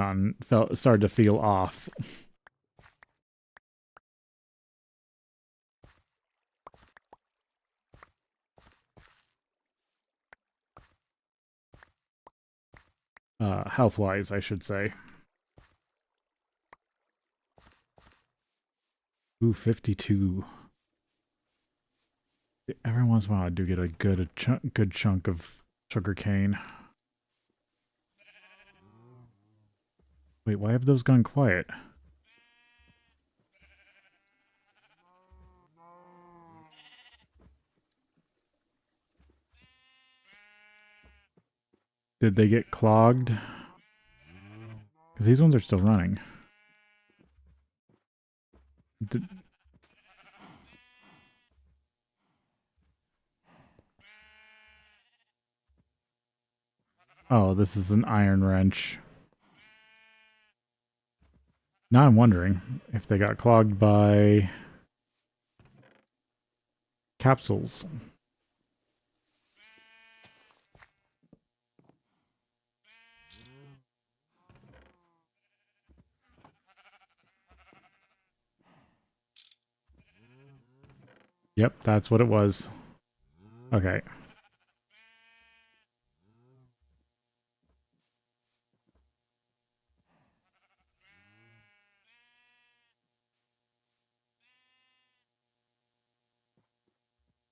started to feel off. Health-wise, I should say. Ooh, 52. Every once in a while I do get a good chunk of sugar cane. Wait, why have those gone quiet? Did they get clogged? Because these ones are still running. Did... Oh, this is an iron wrench. Now I'm wondering if they got clogged by capsules. Yep, that's what it was. Okay.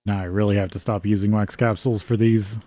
Now I really have to stop using wax capsules for these.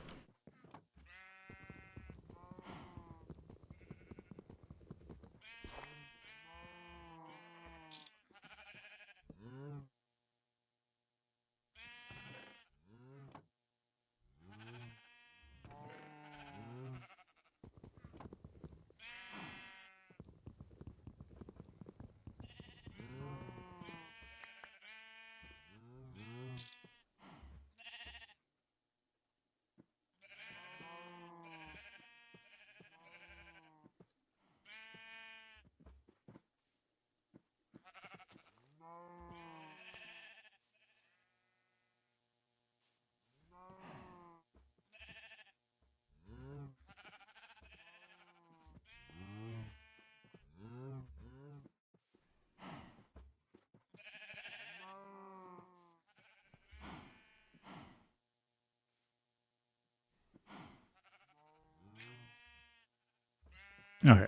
Okay.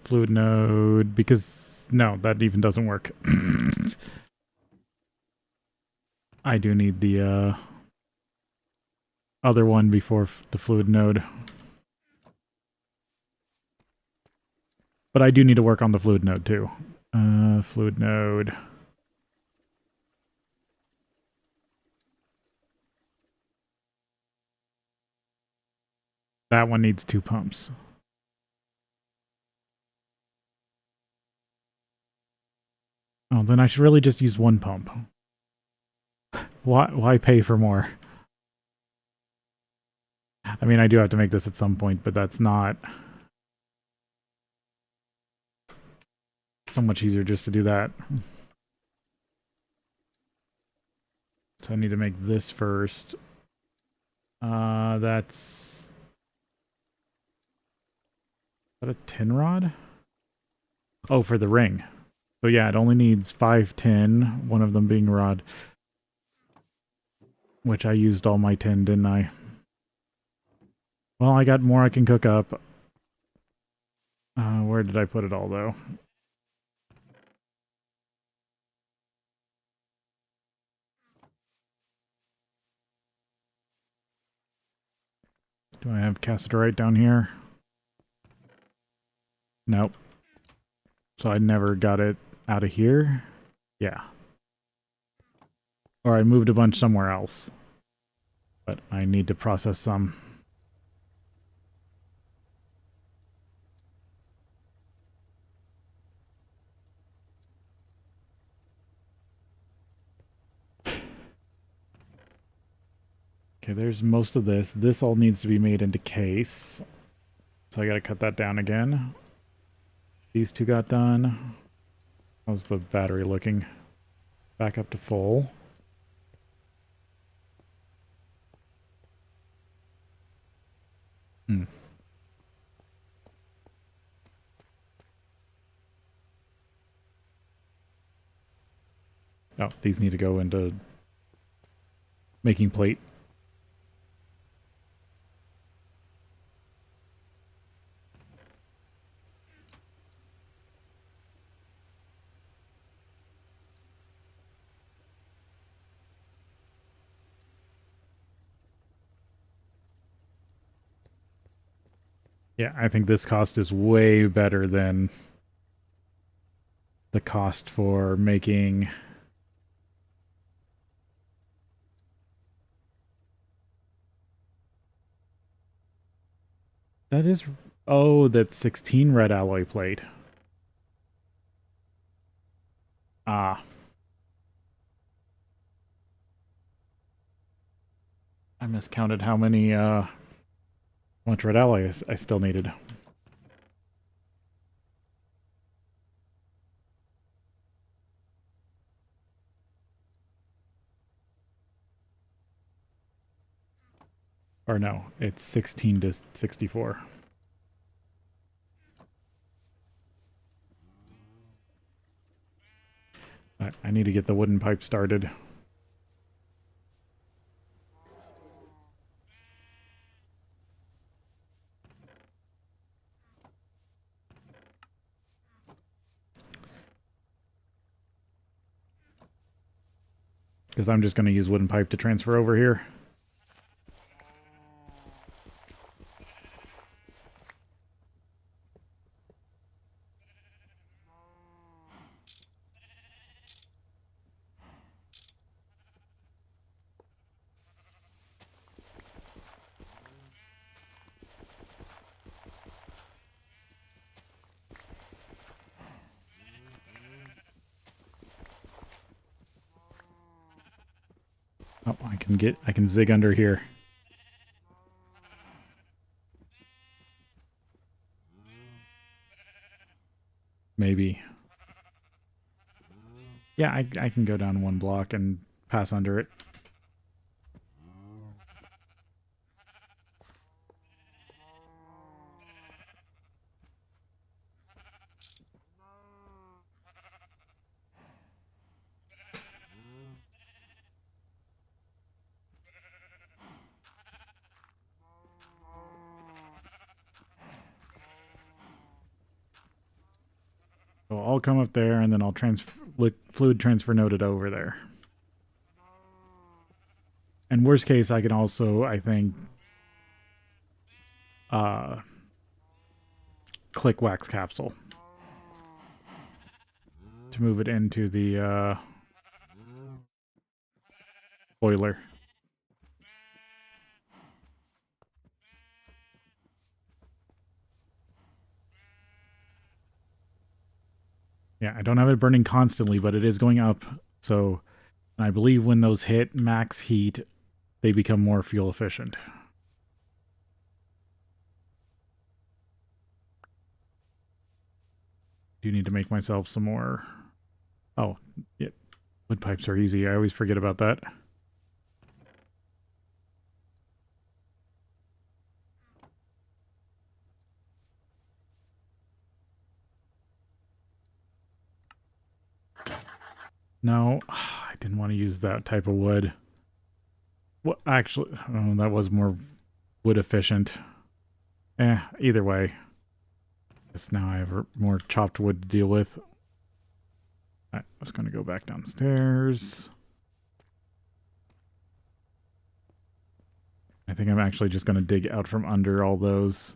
Fluid node, because no, that even doesn't work. I do need the other one before the fluid node. But I do need to work on the fluid node too. Fluid node. That one needs 2 pumps. Oh, then I should really just use 1 pump. Why pay for more? I mean, I do have to make this at some point, but that's not... so much easier just to do that. So I need to make this first. That's... Is that a tin rod? Oh, for the ring. So yeah, it only needs 5 tin, one of them being rod. Which I used all my tin, didn't I? Well, I got more I can cook up. Where did I put it all, though? Do I have cassiterite down here? Nope. So I never got it out of here? Yeah. Or I moved a bunch somewhere else. But I need to process some. Okay, there's most of this. This all needs to be made into case. So I gotta cut that down again. These two got done. How's the battery looking? Back up to full. Hmm. Oh, these need to go into making plate. Yeah, I think this cost is way better than the cost for making... That is... Oh, that's 16 red alloy plate. Ah. I miscounted how much red alloy I still needed. Or no, it's 16 to 64. I need to get the wooden pipe started. Because I'm just going to use wooden pipe to transfer over here. Oh, I can zig under here. Maybe. Yeah, I can go down one block and pass under it. So I'll come up there and then I'll fluid transfer node it over there. And worst case, I can also, I think, click wax capsule to move it into the boiler. Yeah, I don't have it burning constantly, but it is going up. So I believe when those hit max heat, they become more fuel efficient. Do need to make myself some more. Oh, yeah. Wood pipes are easy. I always forget about that. No, I didn't want to use that type of wood. What actually? Oh, that was more wood efficient. Either way. Guess now I have more chopped wood to deal with. I was going to go back downstairs. I think I'm actually just going to dig out from under all those.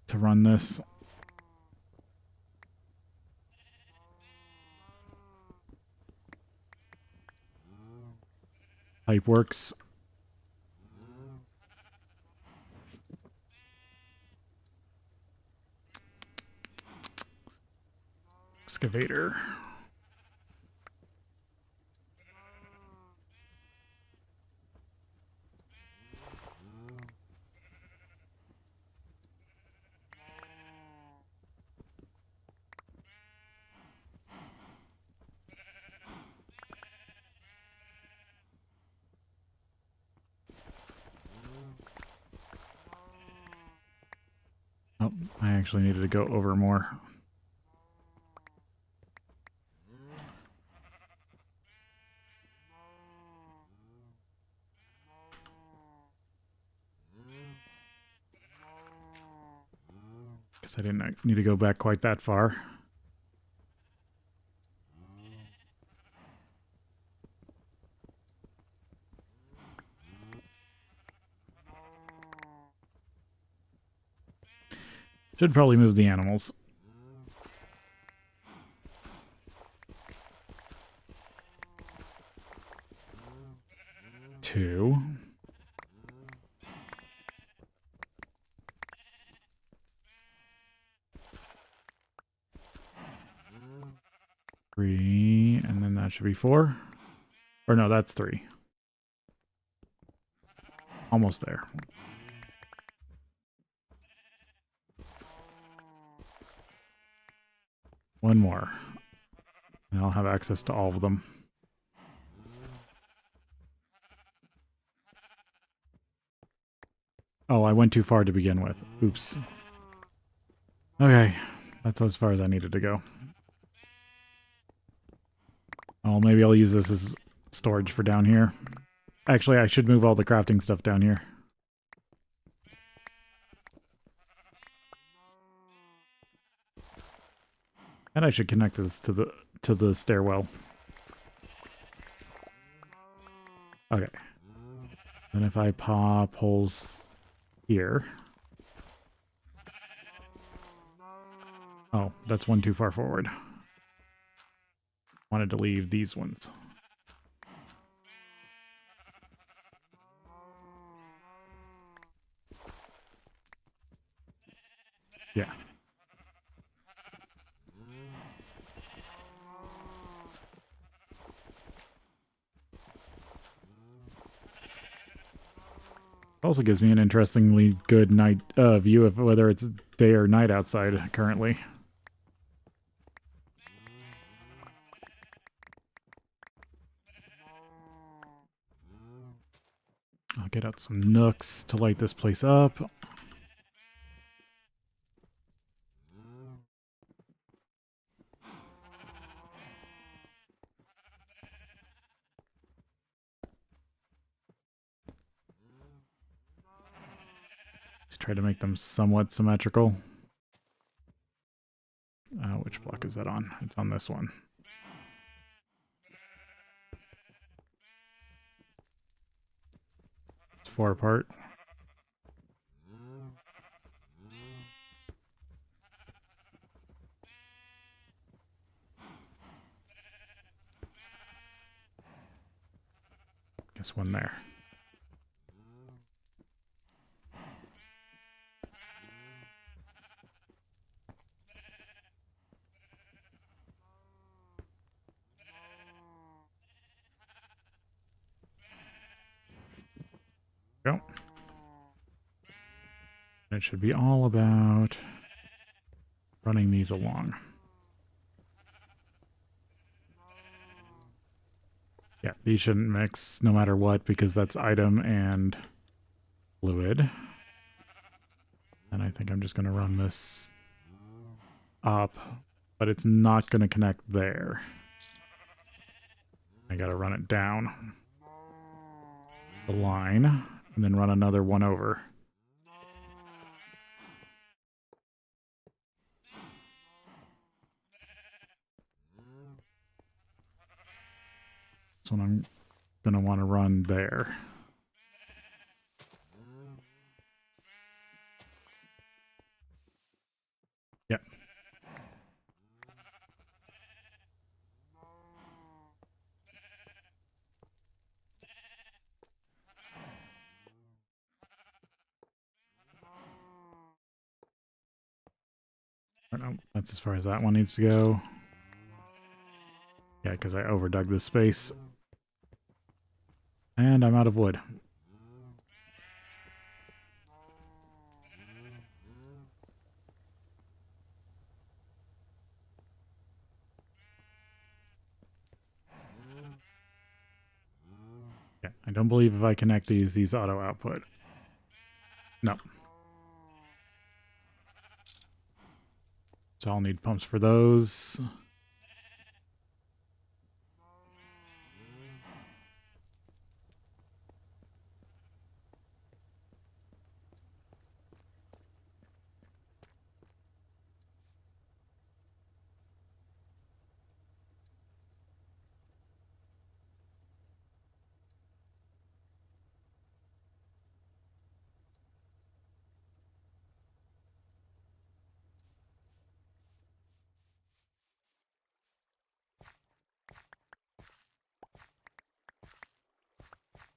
To run this. Pipe works. Excavator. Oh, I actually needed to go over more. Because I didn't need to go back quite that far. Should probably move the animals. Two. Three, and then that should be four. Or no, that's three. Almost there. One more. And I'll have access to all of them. Oh, I went too far to begin with. Oops. Okay, that's as far as I needed to go. Oh, maybe I'll use this as storage for down here. Actually, I should move all the crafting stuff down here. And I should connect this to the stairwell. Okay. Then if I pop holes here. Oh, that's one too far forward. Wanted to leave these ones. Yeah. Also gives me an interestingly good night view of whether it's day or night outside currently. I'll get out some nooks to light this place up. Let's try to make them somewhat symmetrical. Which block is that on? It's on this one. It's 4 apart. Guess one there. Go. It should be all about running these along. Yeah, these shouldn't mix no matter what because that's item and fluid. And I think I'm just going to run this up, but it's not going to connect there. I got to run it down the line and then run another one over. So I'm going to want to run there. Yep. Or no, that's as far as that one needs to go. Yeah, because I overdug this space. And I'm out of wood. Yeah, I don't believe if I connect these auto output. No. So I'll need pumps for those.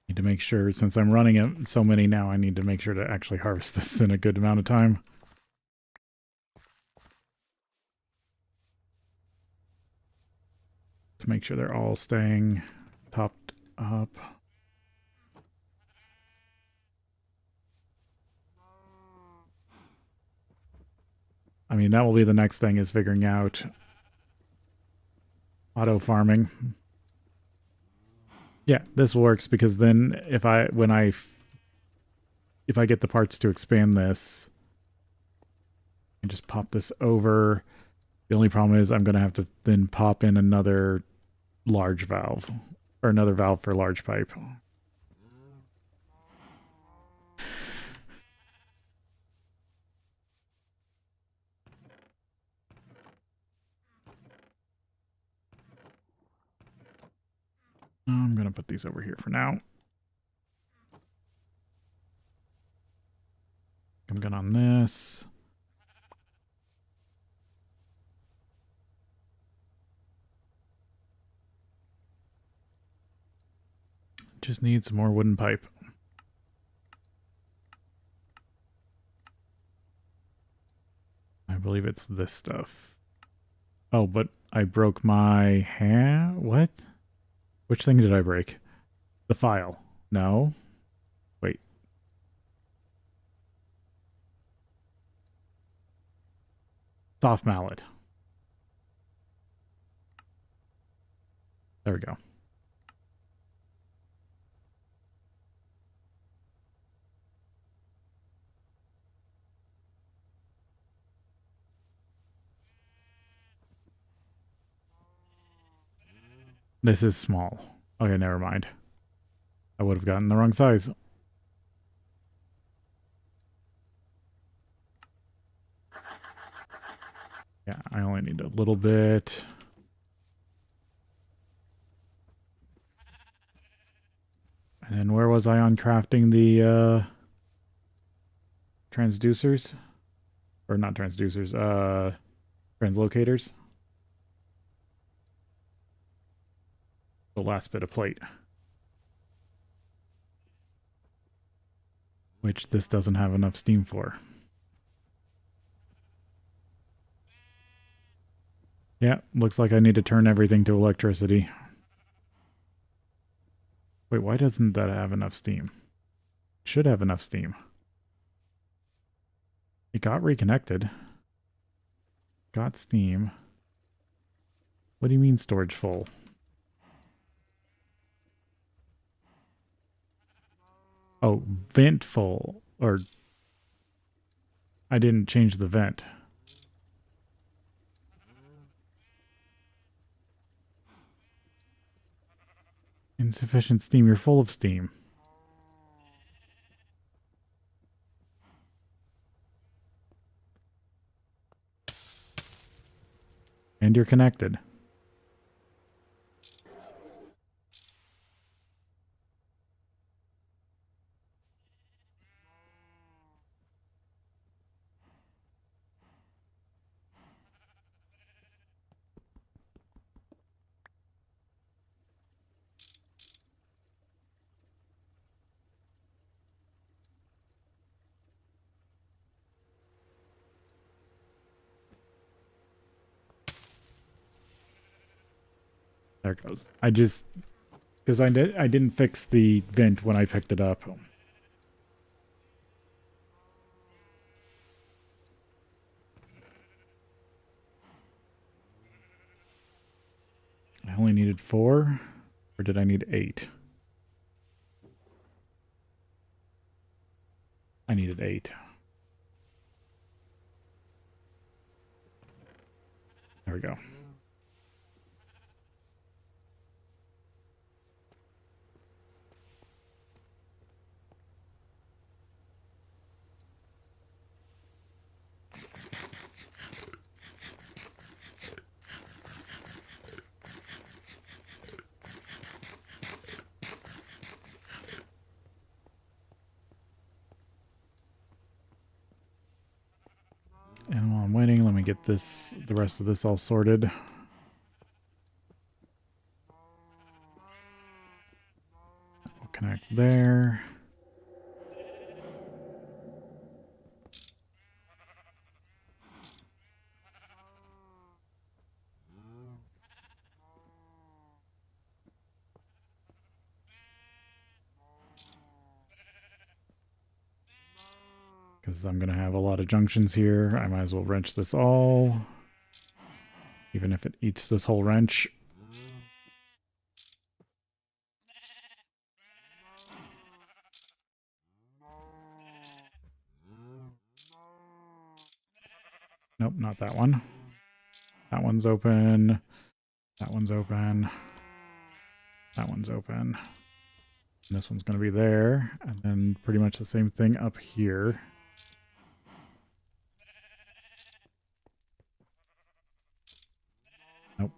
Need to make sure, since I'm running it so many now, I need to make sure to actually harvest this in a good amount of time. To make sure they're all staying topped up. I mean, that will be the next thing, is figuring out auto farming. Yeah, this works because then if I get the parts to expand this and just pop this over, the only problem is I'm going to have to then pop in another large valve, or another valve for large pipe. I'm going to put these over here for now. I'm good on this. Just need some more wooden pipe. I believe it's this stuff. Oh, but I broke my hand? What? Which thing did I break? The file. No. Wait. Soft mallet. There we go. This is small. Okay, never mind. I would have gotten the wrong size. Yeah, I only need a little bit. And then where was I on crafting the transducers? Or not transducers, translocators? The last bit of plate. Which this doesn't have enough steam for. Yeah, looks like I need to turn everything to electricity. Wait, why doesn't that have enough steam? It should have enough steam. It got reconnected. Got steam. What do you mean storage full? Oh, vent full. Or I didn't change the vent. Insufficient steam. You're full of steam. And you're connected. There it goes. I just, because I didn't fix the vent when I picked it up. I only needed 4, or did I need 8? I needed 8. There we go. And while I'm waiting, let me get the rest of this all sorted. We'll connect there. Because I'm going to have a lot of junctions here. I might as well wrench this all. Even if it eats this whole wrench. Nope, not that one. That one's open. That one's open. That one's open. And this one's going to be there. And then pretty much the same thing up here. Nope.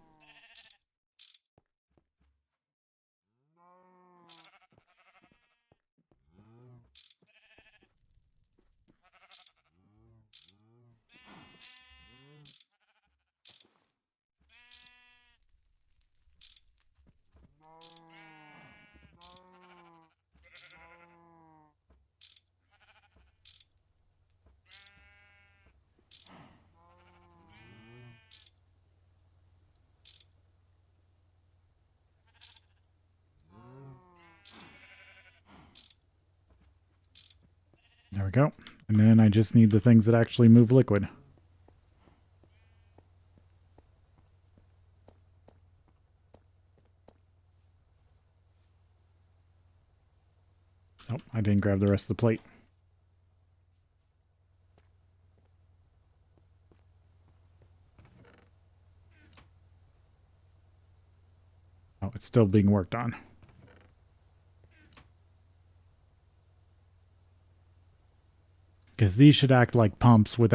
There we go. And then I just need the things that actually move liquid. Oh, I didn't grab the rest of the plate. Oh, it's still being worked on. Because these should act like pumps with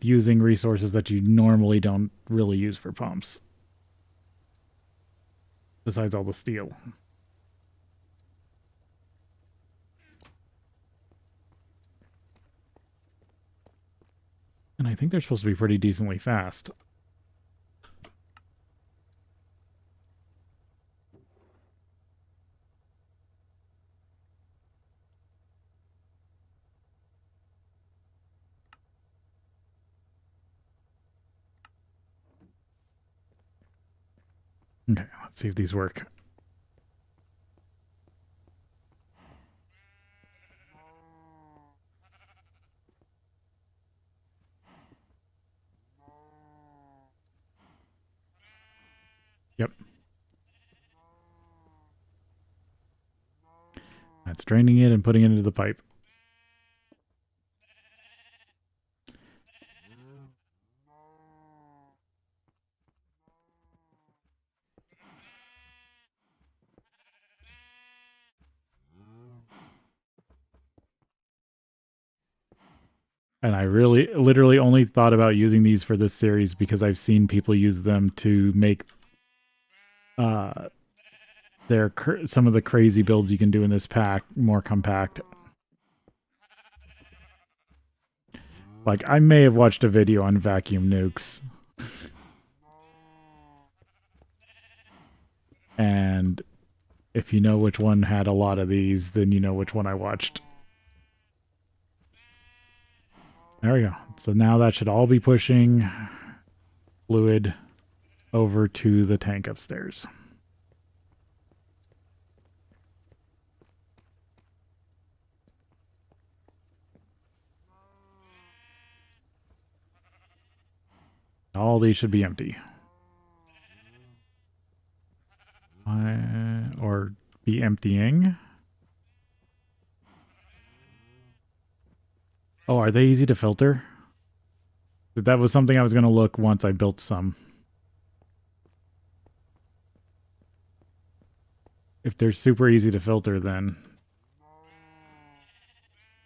using resources that you normally don't really use for pumps. Besides all the steel. And I think they're supposed to be pretty decently fast. Okay, let's see if these work. Yep. That's draining it and putting it into the pipe. And I literally only thought about using these for this series because I've seen people use them to make some of the crazy builds you can do in this pack more compact. Like, I may have watched a video on vacuum nukes. And if you know which one had a lot of these, then you know which one I watched. There we go. So now that should all be pushing fluid over to the tank upstairs. All these should be empty. Or be emptying. Oh, are they easy to filter? That was something I was going to look once I built some. If they're super easy to filter, then...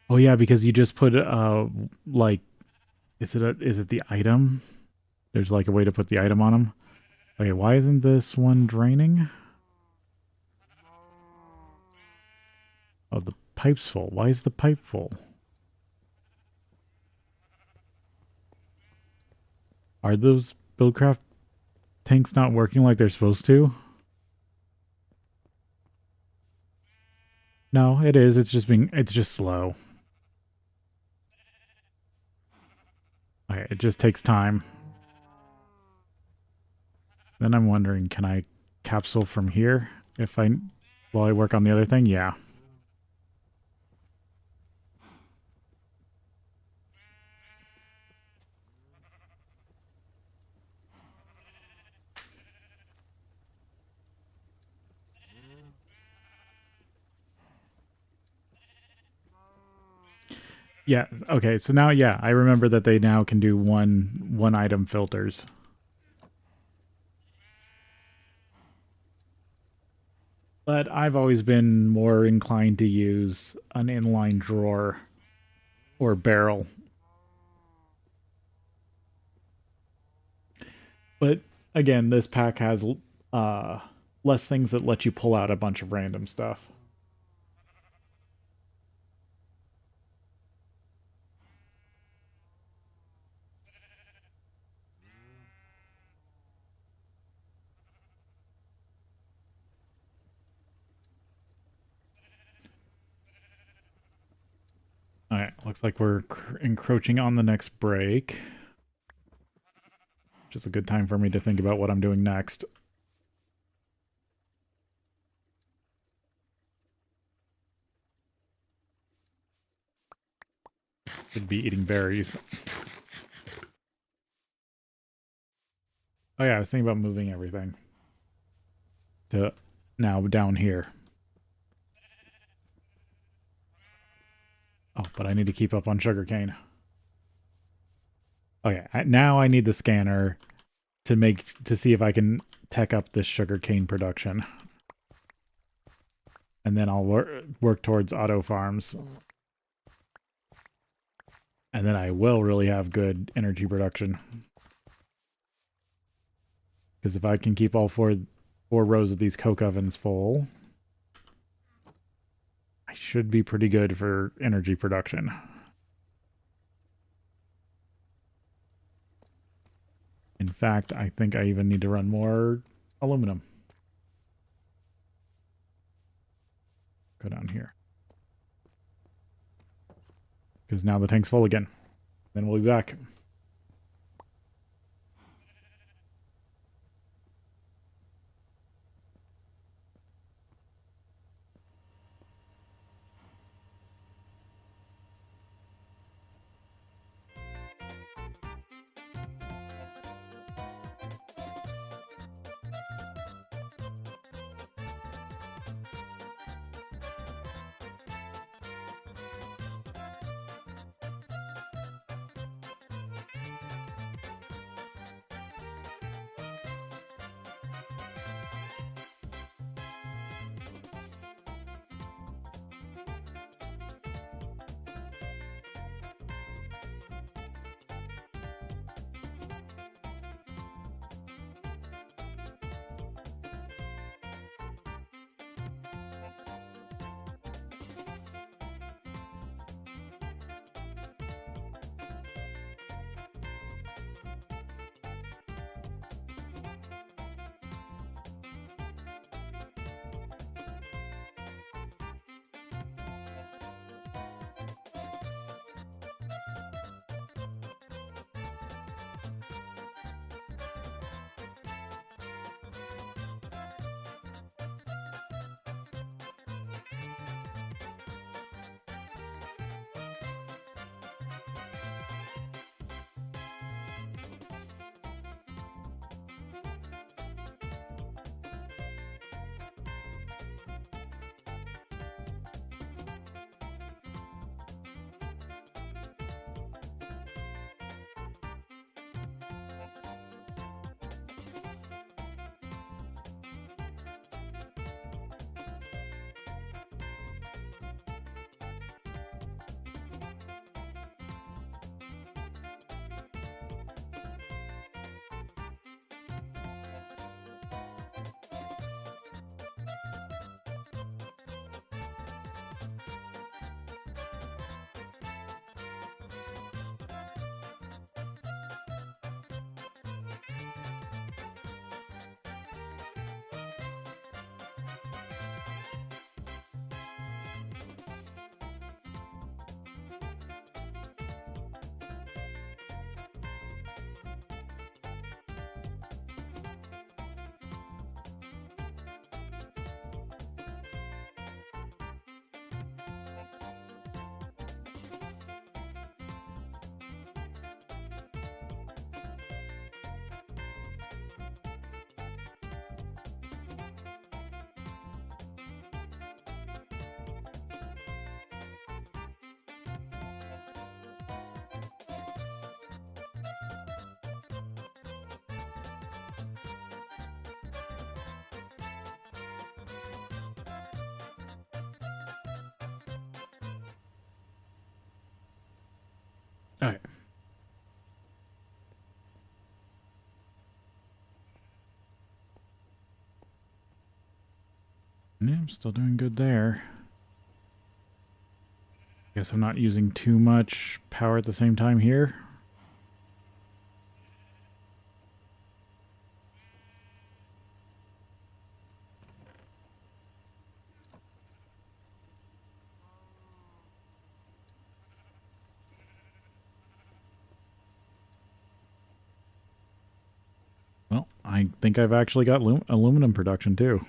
Oh yeah, because you just put, like... Is it the item? There's like a way to put the item on them. Okay, why isn't this one draining? Oh, the pipe's full. Why is the pipe full? Are those Buildcraft tanks not working like they're supposed to? No, it is. It's just slow. Okay, it just takes time. Then I'm wondering, can I capsule from here while I work on the other thing? Yeah. Yeah, okay, so now, yeah, I remember that they now can do one item filters. But I've always been more inclined to use an inline drawer or barrel. But again, this pack has less things that let you pull out a bunch of random stuff. Alright, looks like we're encroaching on the next break. Which is a good time for me to think about what I'm doing next. Should be eating berries. Oh yeah, I was thinking about moving everything to now down here. Oh, but I need to keep up on sugarcane. Okay, now I need the scanner to see if I can tech up this sugarcane production. And then I'll work towards auto farms. And then I will really have good energy production. Because if I can keep all four rows of these coke ovens full, I should be pretty good for energy production. In fact, I think I even need to run more aluminum. Go down here. Because now the tank's full again. Then we'll be back. Alright. Yeah, I'm still doing good there. Guess I'm not using too much power at the same time here. Well, I think I've actually got aluminum production too.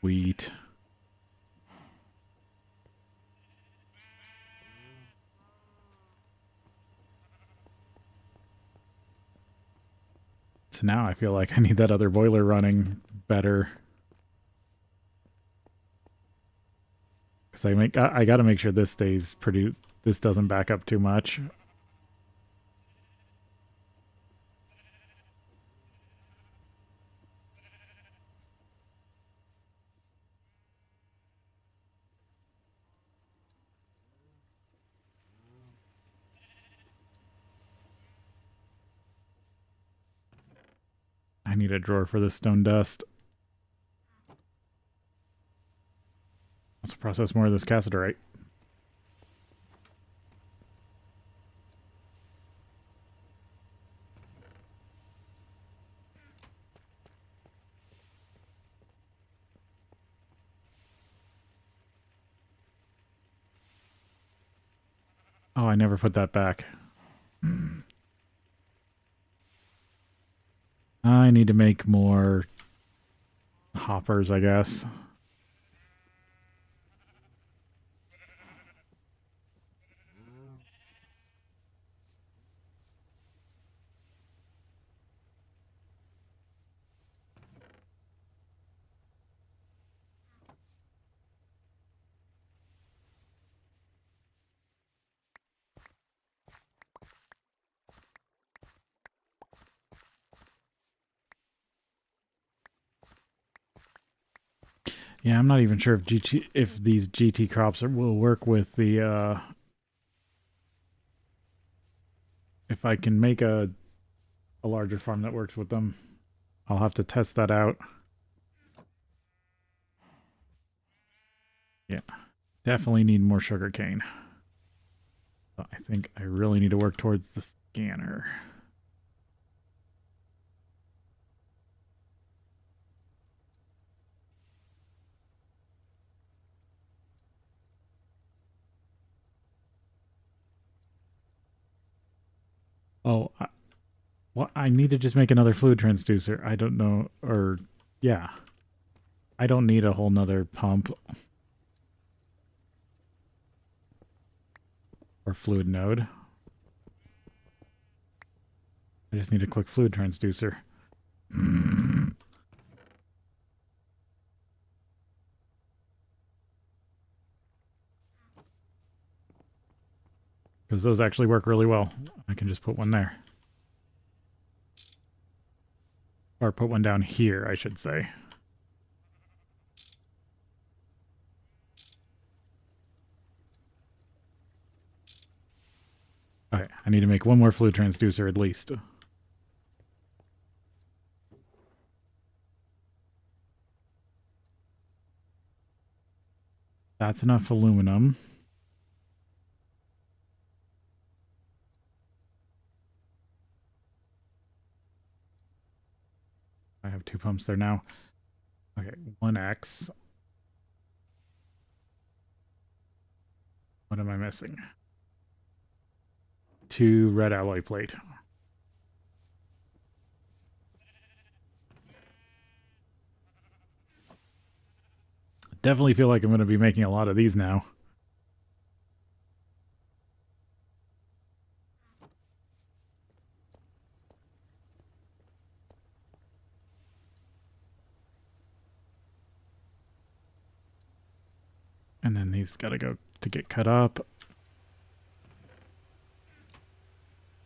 Wheat. So now I feel like I need that other boiler running better. Because I got to make sure this stays pretty. This doesn't back up too much. I need a drawer for this stone dust. Let's process more of this cassiterite. Oh, I never put that back. I need to make more hoppers, I guess. Yeah, I'm not even sure if these GT crops will work with the if I can make a larger farm that works with them. I'll have to test that out. Yeah, definitely need more sugar cane. But I think I really need to work towards the scanner. Oh, well, I need to just make another fluid transducer. I don't know, or yeah, I don't need a whole nother pump or fluid node. I just need a quick fluid transducer. Because those actually work really well. I can just put one there. Or put one down here, I should say. Okay, I need to make one more fluid transducer at least. That's enough aluminum. I have 2 pumps there now. Okay, 1x. What am I missing? 2 red alloy plate. Definitely feel like I'm going to be making a lot of these now. And then these gotta go to get cut up.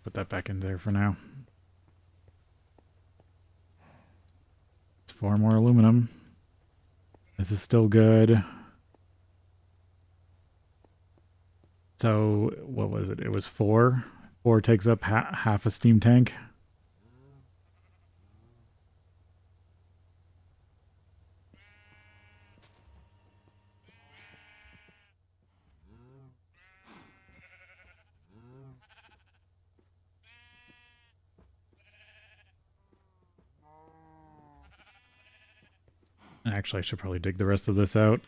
Put that back in there for now. It's 4 more aluminum. This is still good. So, what was it? It was 4. 4 takes up half a steam tank. Actually, I should probably dig the rest of this out.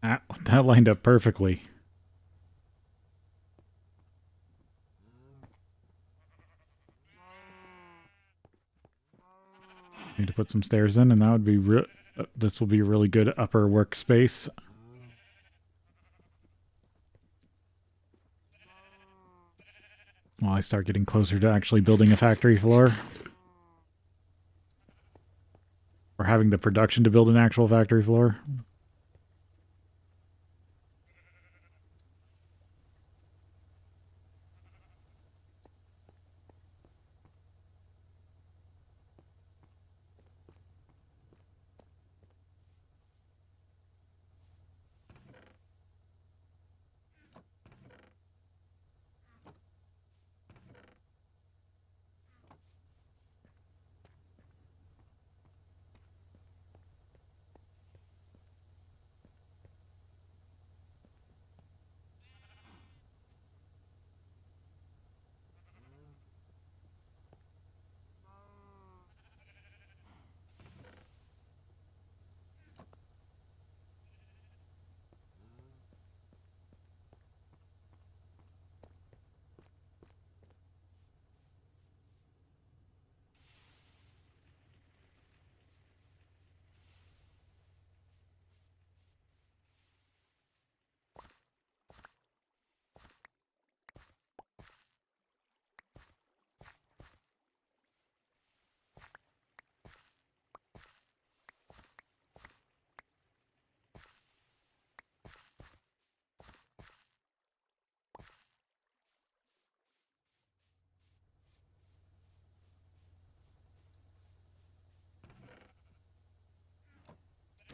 Ah, that lined up perfectly. Need to put some stairs in, and that would be this will be a really good upper workspace. While I start getting closer to actually building a factory floor. Or having the production to build an actual factory floor.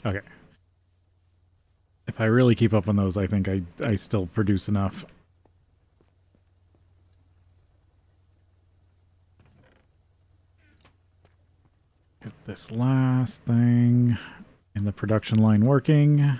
Okay. If I really keep up on those, I think I still produce enough. Get this last thing in the production line working.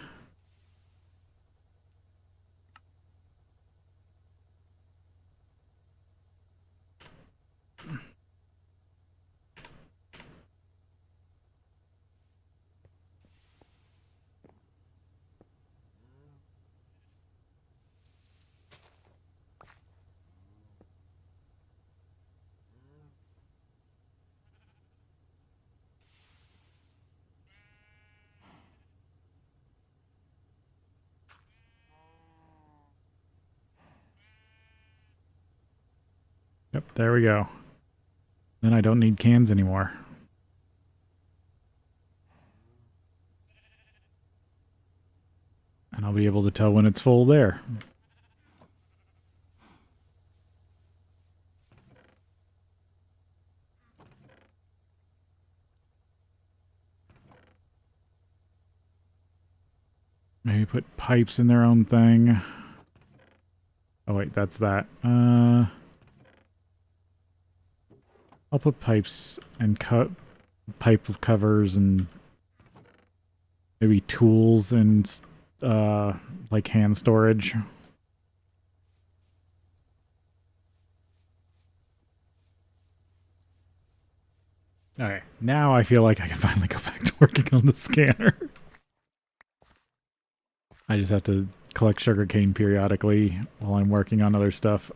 Yep, there we go. Then I don't need cans anymore. And I'll be able to tell when it's full there. Maybe put pipes in their own thing. Oh wait, that's that. I'll put pipes and pipe covers and maybe tools and like hand storage. Okay, now I feel like I can finally go back to working on the scanner. I just have to collect sugarcane periodically while I'm working on other stuff.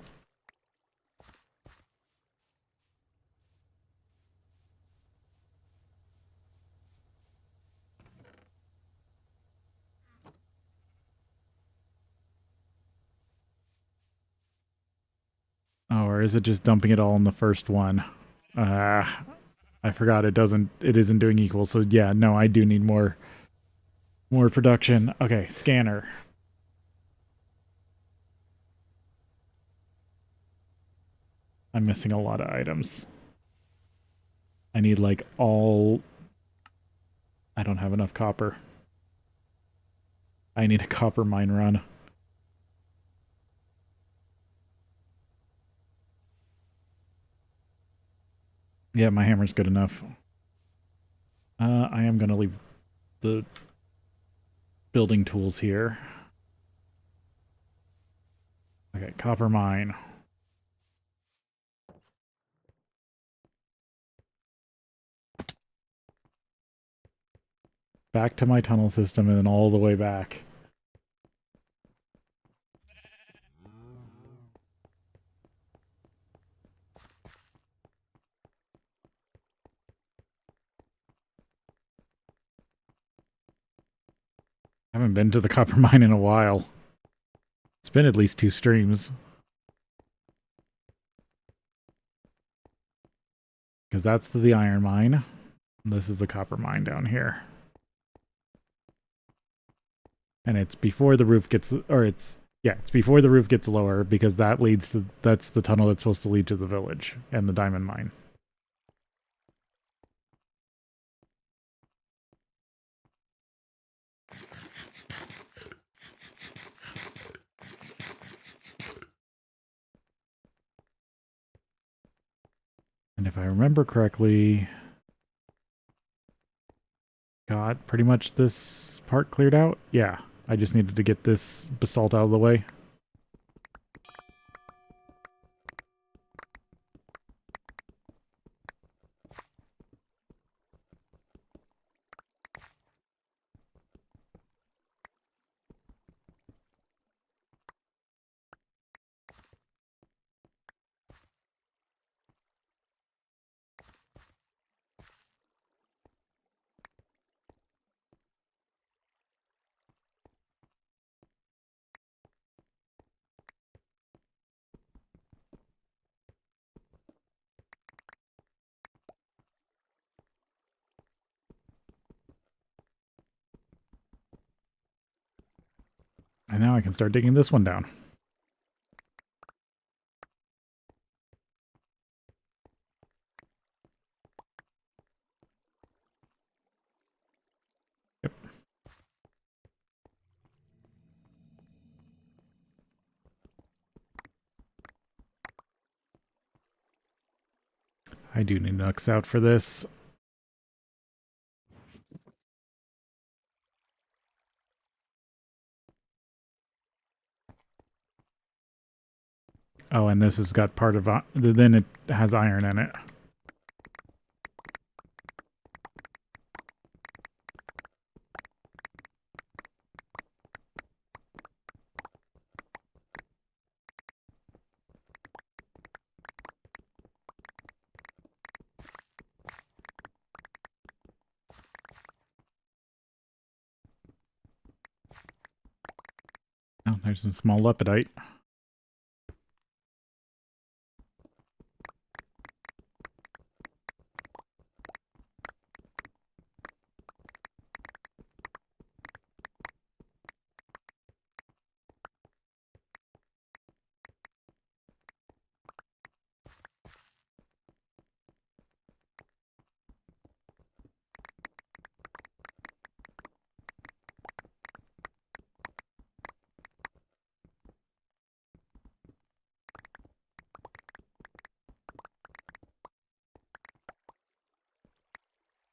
Or is it just dumping it all in the first one? I forgot it isn't doing equal, so yeah, no, I do need more production. Okay, scanner. I'm missing a lot of items. I need like all... I don't have enough copper. I need a copper mine run. Yeah, my hammer's good enough. I am going to leave the building tools here. Okay, copper mine. Back to my tunnel system and then all the way back. I haven't been to the copper mine in a while. It's been at least 2 streams. Because that's the iron mine. This is the copper mine down here. And it's before the roof gets... it's before the roof gets lower, because that leads to... That's the tunnel that's supposed to lead to the village and the diamond mine. And if I remember correctly... Got pretty much this part cleared out? Yeah, I just needed to get this basalt out of the way. And now I can start digging this one down. Yep. I do need nooks out for this. Oh, and this has got part of... Then it has iron in it. Oh, there's some small lepidite.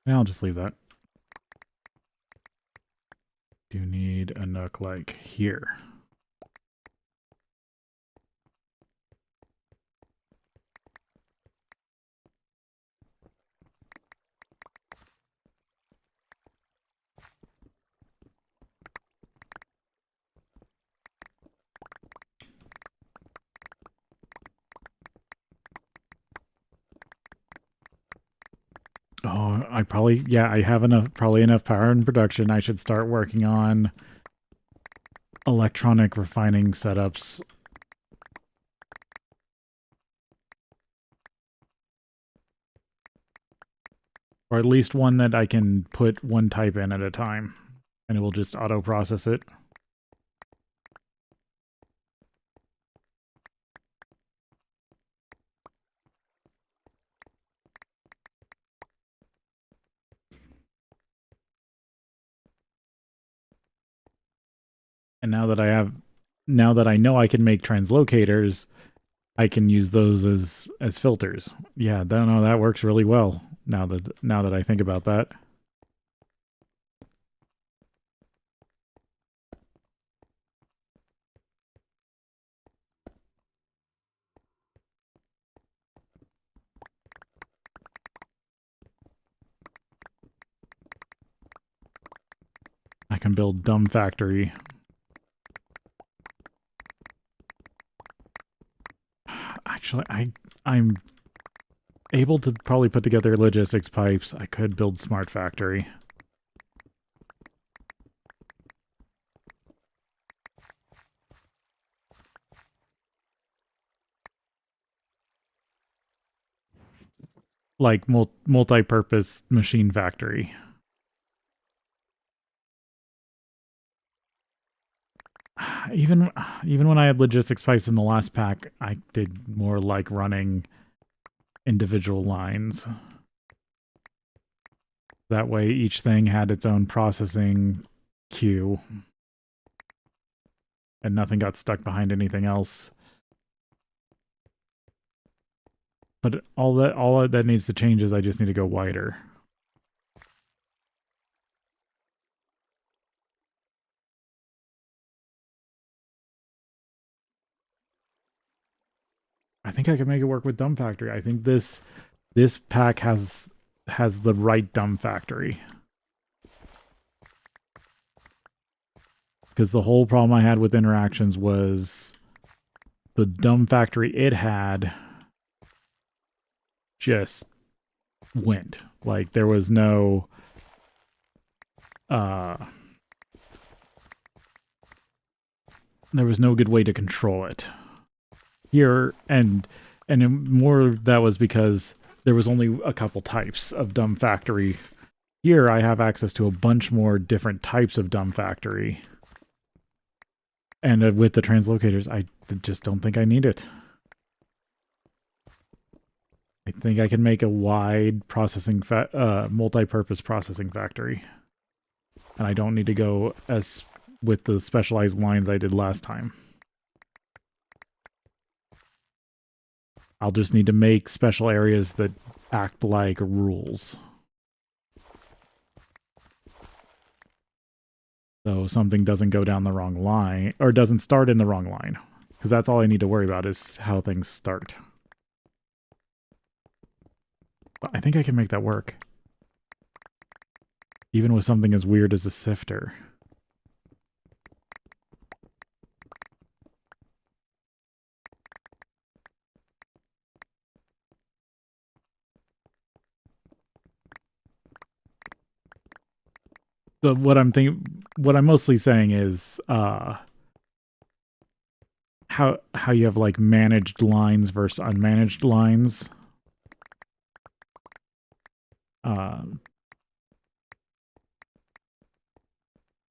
Yeah, I'll just leave that. Do need a nook like here. Oh, I have probably enough power in production. I should start working on electronic refining setups. Or at least one that I can put one type in at a time, and it will just auto-process it. And now that I know I can make translocators, I can use those as filters. Yeah, no, that works really well. Now that I think about that, I can build dumb factory. Actually, I'm able to probably put together logistics pipes. I could build smart factory. Like multi-purpose machine factory. Even even when I had logistics pipes in the last pack, I did more like running individual lines. That way each thing had its own processing queue and nothing got stuck behind anything else. But all that needs to change is I just need to go wider. I think I can make it work with dumb factory. I think this pack has the right dumb factory. Because the whole problem I had with interactions was the dumb factory it had just went. Like there was no uh there was no good way to control it. Here and more that was because there was only a couple types of dumb factory. Here I have access to a bunch more different types of dumb factory. And with the translocators, I just don't think I need it. I think I can make a wide processing multi-purpose processing factory. And I don't need to go as with the specialized lines I did last time. I'll just need to make special areas that act like rules. So something doesn't go down the wrong line, or doesn't start in the wrong line. Because that's all I need to worry about is how things start. But I think I can make that work. Even with something as weird as a sifter. So what I'm mostly saying is how you have like managed lines versus unmanaged lines.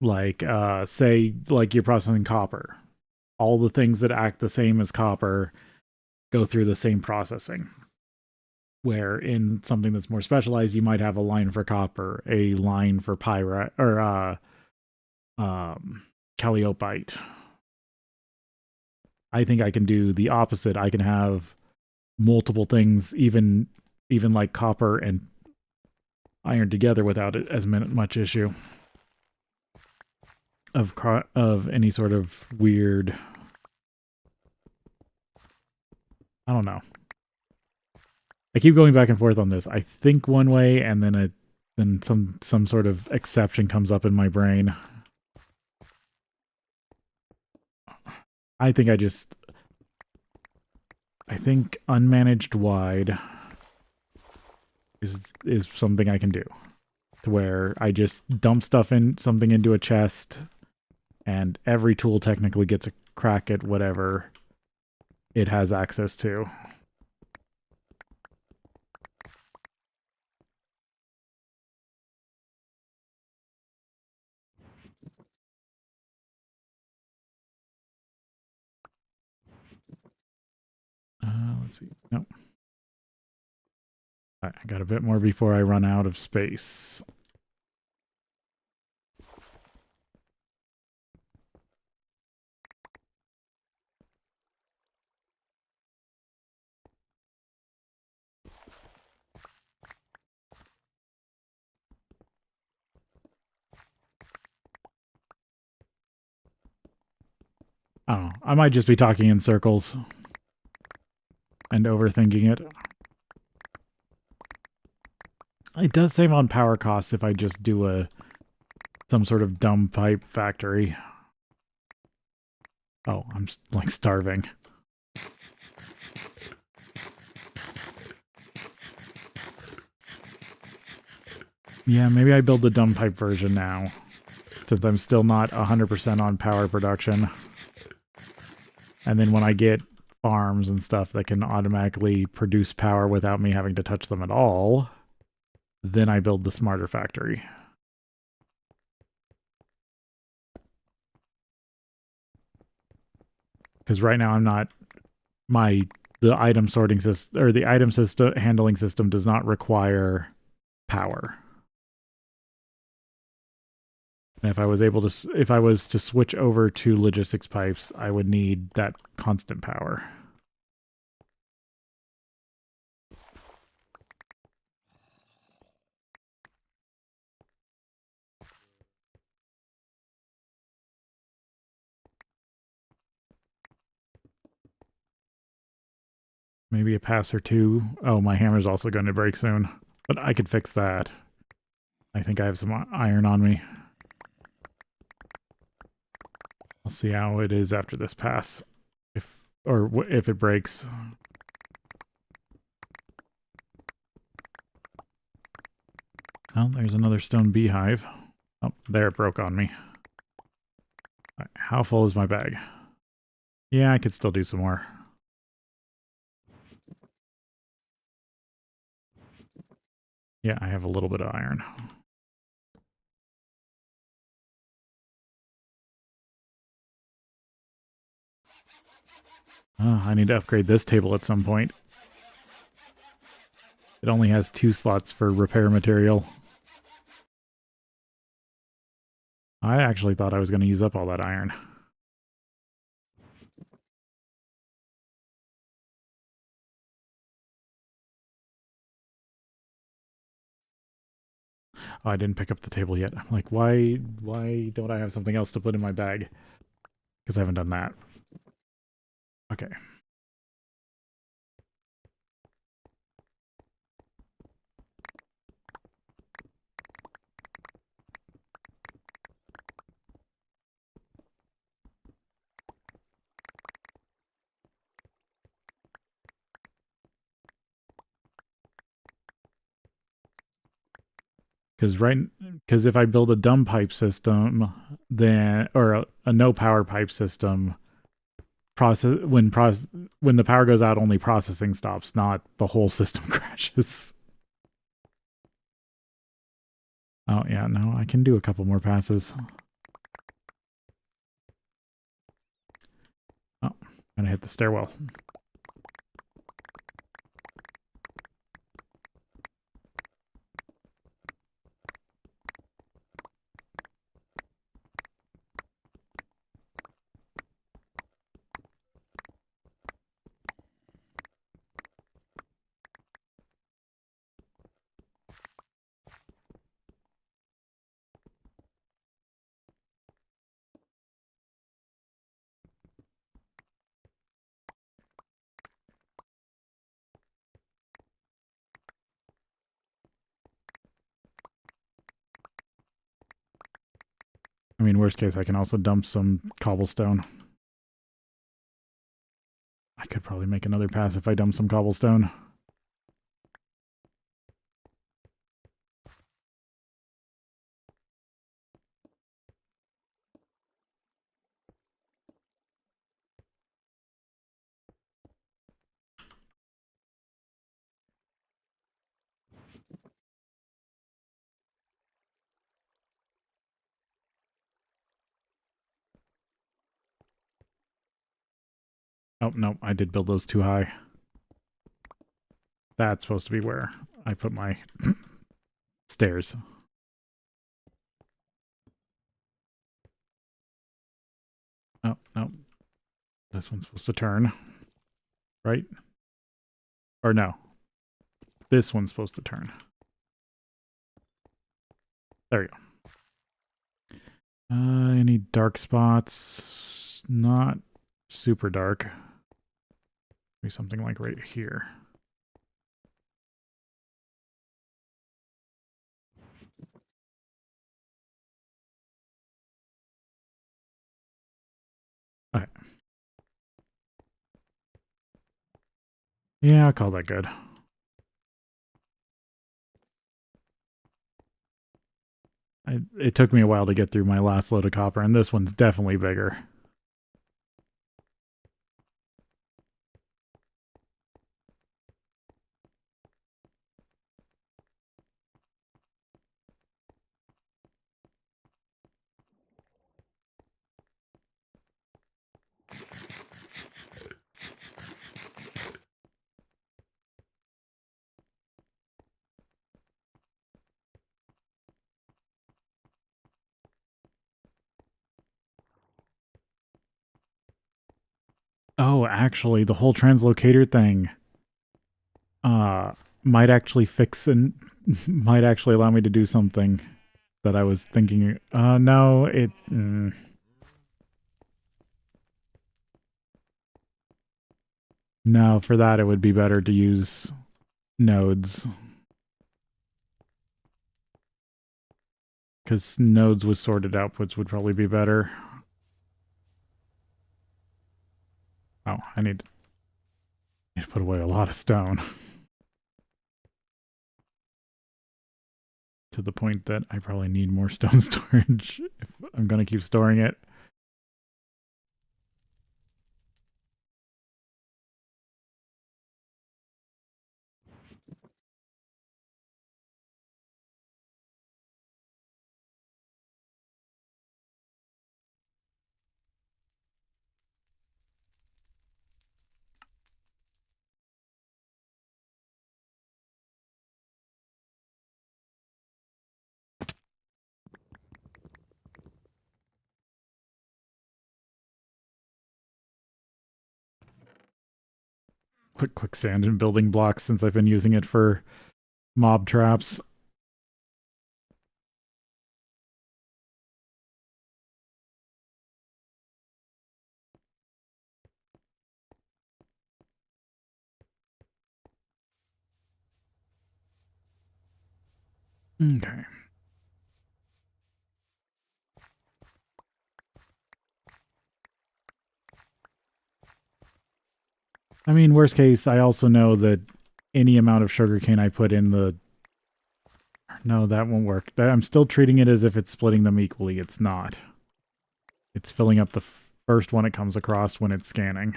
Like say like you're processing copper. All the things that act the same as copper go through the same processing. Where in something that's more specialized, you might have a line for copper, a line for pyrite or calliope. I think I can do the opposite. I can have multiple things, even like copper and iron together without it as much issue of any sort of weird. I don't know. I keep going back and forth on this. I think one way, and then some sort of exception comes up in my brain. I think I think unmanaged wide is something I can do. To where I just dump something into a chest, and every tool technically gets a crack at whatever it has access to. See, no. I got a bit more before I run out of space. Oh, I might just be talking in circles and overthinking it. It does save on power costs if I just do some sort of dumb pipe factory. Oh, I'm like starving. Yeah, maybe I build the dumb pipe version now, since I'm still not 100% on power production. And then when I get farms and stuff that can automatically produce power without me having to touch them at all, then I build the smarter factory. Because right now I'm not the item sorting system or the item system handling system does not require power. And if I was to switch over to logistics pipes, I would need that constant power. Maybe a pass or two. Oh, my hammer's also going to break soon. But I could fix that. I think I have some iron on me. I'll see how it is after this pass. If it breaks. Oh, there's another stone beehive. Oh, there it broke on me. Right, how full is my bag? Yeah, I could still do some more. Yeah, I have a little bit of iron. I need to upgrade this table at some point. It only has 2 slots for repair material. I actually thought I was going to use up all that iron. Oh, I didn't pick up the table yet. I'm like, why don't I have something else to put in my bag? Because I haven't done that. Okay. Because if I build a dumb pipe system, then or a no power pipe system, when the power goes out, only processing stops, not the whole system crashes. Oh yeah, no, I can do a couple more passes. Oh, I'm gonna hit the stairwell. I mean, worst case, I can also dump some cobblestone. I could probably make another pass if I dump some cobblestone. Oh, no, I did build those too high. That's supposed to be where I put my stairs. Oh, no. This one's supposed to turn. Right? Or no. This one's supposed to turn. There you go. Any dark spots? Not super dark. Maybe something like right here. Okay. Yeah, I'll call that good. It took me a while to get through my last load of copper, and this one's definitely bigger. Oh, actually, the whole translocator thing uh might actually fix and might actually allow me to do something that I was thinking. No, it. No, for that it would be better to use nodes. Because nodes with sorted outputs would probably be better. Oh, I need to put away a lot of stone. To the point that I probably need more stone storage if I'm going to keep storing it. Put quicksand in building blocks since I've been using it for mob traps. Okay. I mean, worst case, I also know that any amount of sugarcane I put in the... No, that won't work. I'm still treating it as if it's splitting them equally. It's not. It's filling up the first one it comes across when it's scanning.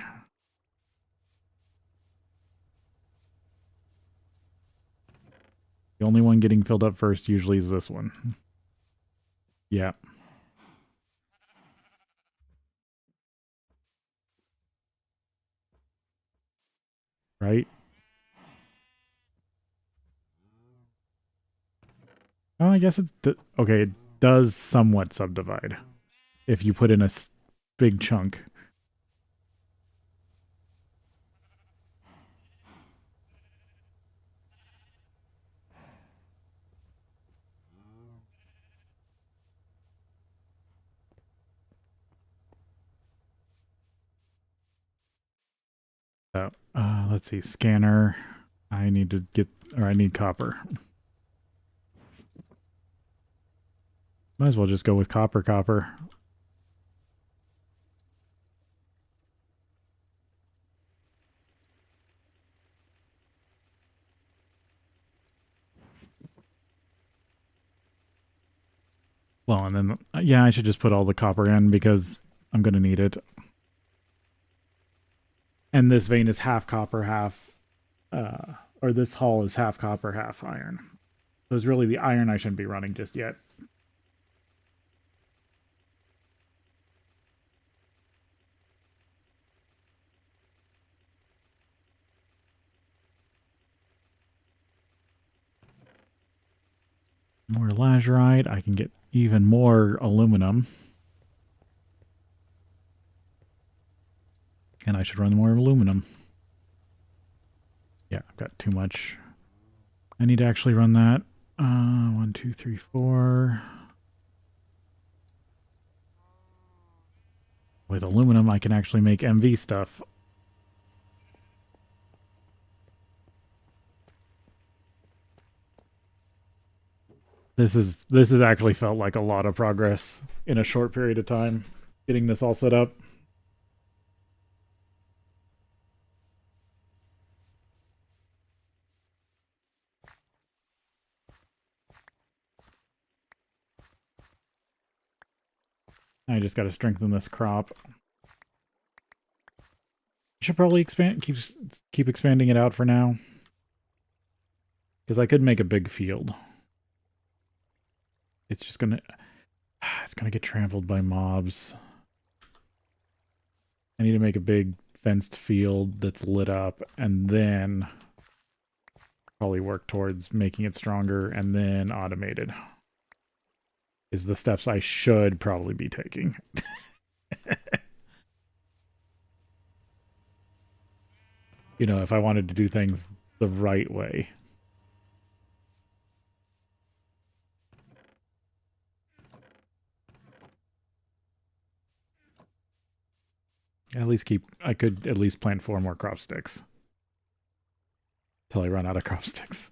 The only one getting filled up first usually is this one. Yeah. Right? Oh, I guess it's... Okay, it does somewhat subdivide. If you put in a big chunk. Let's see. Scanner. I need to get... Or I need copper. Might as well just go with copper. Well, and then, yeah, I should just put all the copper in because I'm going to need it. And this vein is half copper, half, or this hull is half copper, half iron. So it's really the iron I shouldn't be running just yet. More lazurite. I can get even more aluminum. And I should run more aluminum. Yeah, I've got too much. I need to actually run that. 1, 2, 3, 4. With aluminum, I can actually make MV stuff. This has actually felt like a lot of progress in a short period of time, getting this all set up. I just got to strengthen this crop. I should probably keep expanding it out for now, because I could make a big field. It's just gonna get trampled by mobs. I need to make a big fenced field that's lit up, and then probably work towards making it stronger, and then automated is the steps I should probably be taking. You know, if I wanted to do things the right way. I could at least plant 4 more crop sticks. Till I run out of crop sticks.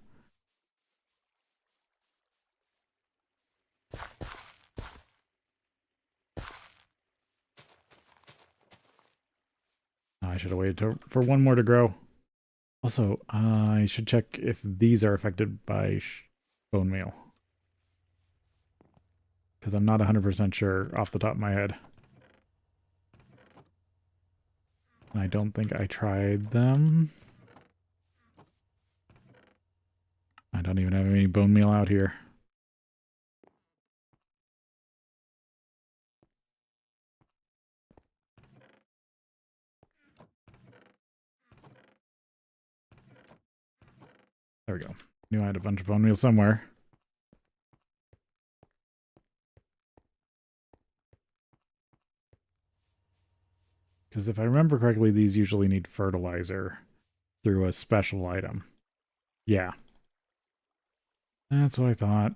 I should have waited for 1 more to grow. Also, I should check if these are affected by bone meal. Because I'm not 100% sure off the top of my head. And I don't think I tried them. I don't even have any bone meal out here. There we go. Knew I had a bunch of bone meal somewhere. Because if I remember correctly, these usually need fertilizer through a special item. Yeah. That's what I thought.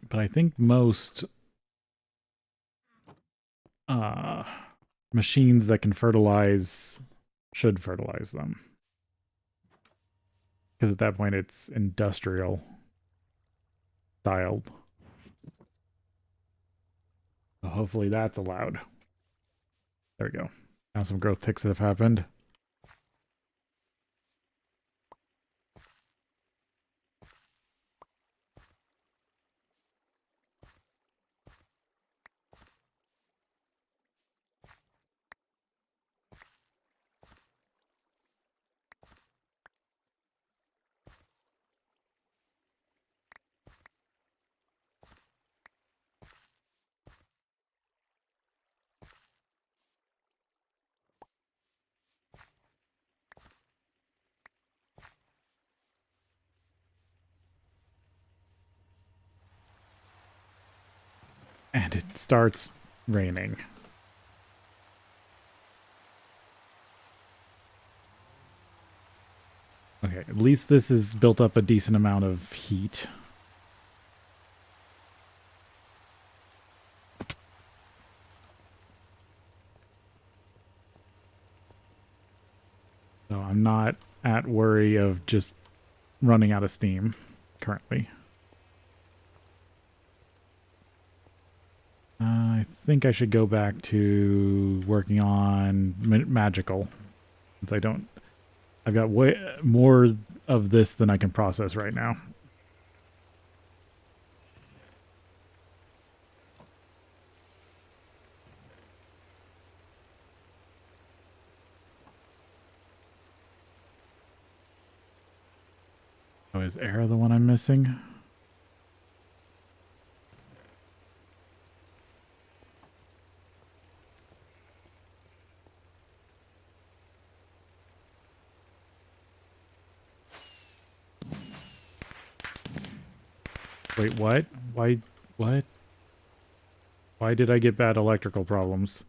But I think most uh, machines that can fertilize should fertilize them. Because at that point it's industrial styled. So hopefully that's allowed. There we go. Now some growth ticks have happened. And it starts raining. Okay, at least this has built up a decent amount of heat. So I'm not at worry of just running out of steam currently. I think I should go back to working on magical. Since I've got way more of this than I can process right now. Oh, is Era the one I'm missing? Wait, what? Why? What? Why did I get bad electrical problems?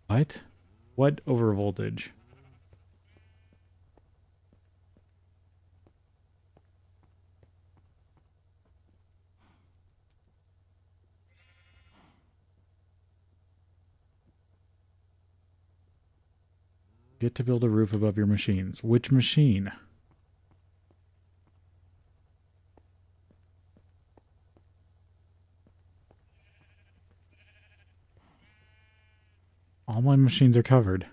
What? What overvoltage? Get to build a roof above your machines. Which machine? All my machines are covered.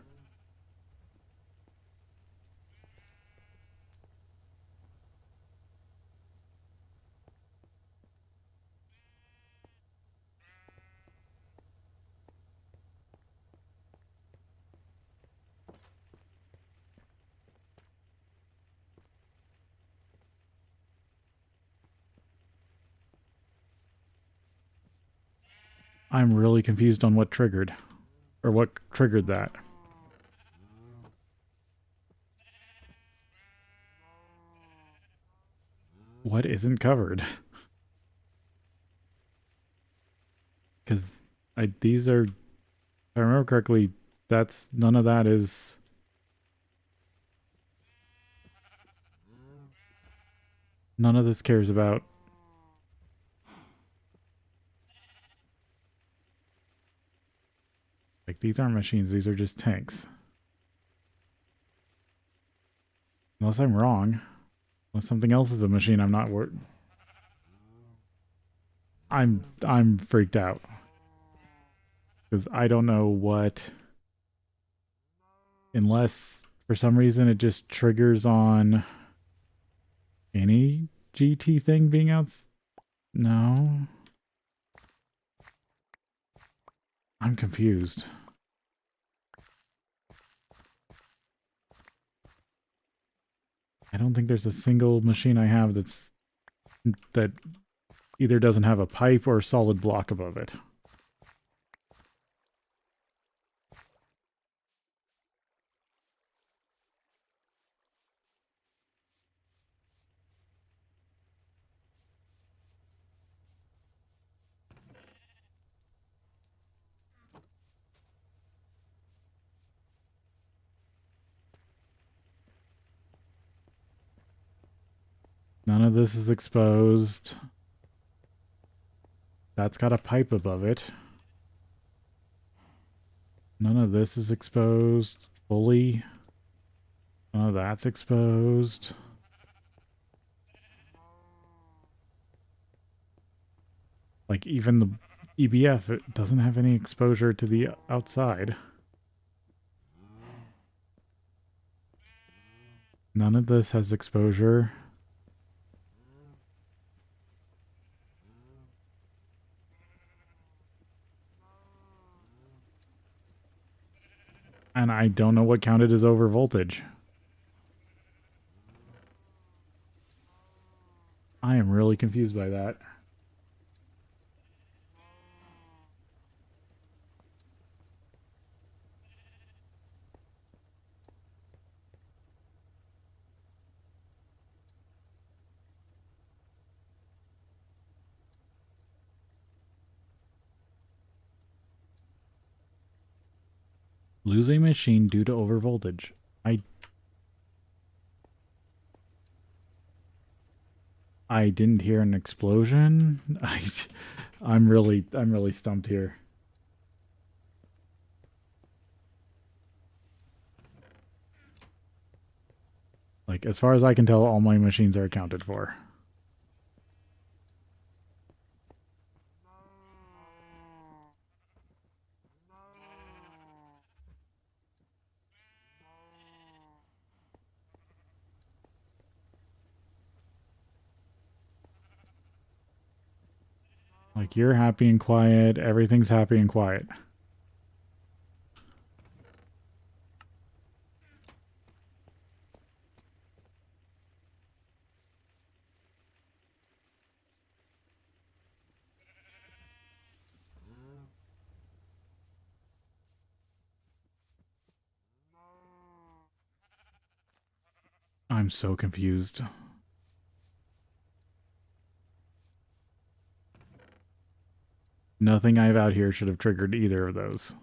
I'm really confused on what triggered. Or what triggered that. What isn't covered? Because these are, if I remember correctly, that's, none of that is, none of this cares about. Like, these aren't machines, these are just tanks. Unless I'm wrong. Unless something else is a machine I'm not I'm freaked out. Because I don't know what, unless for some reason it just triggers on any GT thing being out. No. I'm confused. I don't think there's a single machine I have that either doesn't have a pipe or a solid block above it. None of this is exposed. That's got a pipe above it. None of this is exposed fully. None of that's exposed. Like, even the EBF, it doesn't have any exposure to the outside. None of this has exposure. And I don't know what counted as over voltage. I am really confused by that. Lose a machine due to overvoltage. I didn't hear an explosion. I'm really stumped here. Like, as far as I can tell, all my machines are accounted for. Like, you're happy and quiet, everything's happy and quiet. I'm so confused. Nothing I have out here should have triggered either of those.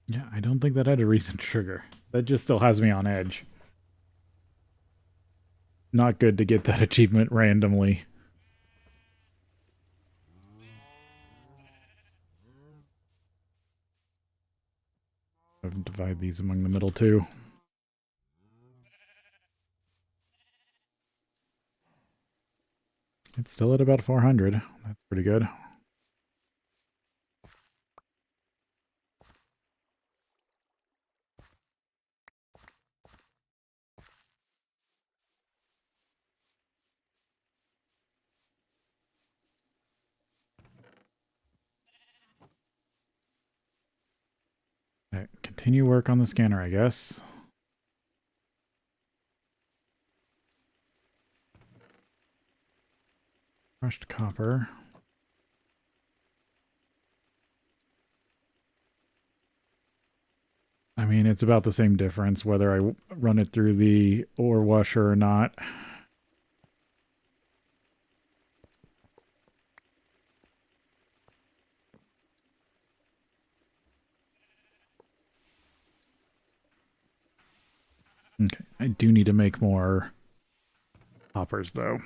Yeah, I don't think that had a recent trigger. That just still has me on edge. Not good to get that achievement randomly. I have to divide these among the middle two. It's still at about 400. That's pretty good. Right, continue work on the scanner, I guess. Crushed copper. I mean, it's about the same difference whether I run it through the ore washer or not. Okay, I do need to make more hoppers, though.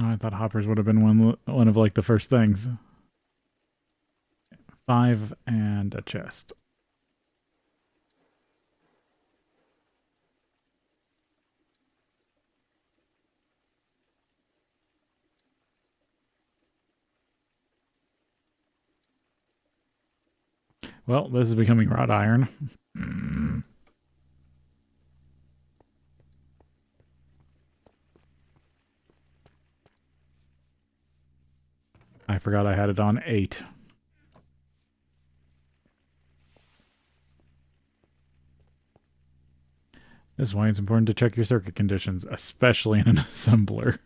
I thought hoppers would have been one of like the first things. 5 and a chest. Well, this is becoming wrought iron. I forgot I had it on 8. This is why it's important to check your circuit conditions, especially in an assembler.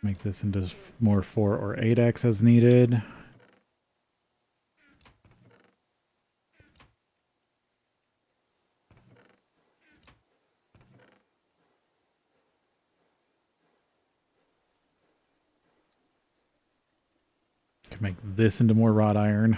Make this into more 4 or 8x as needed. Can make this into more wrought iron.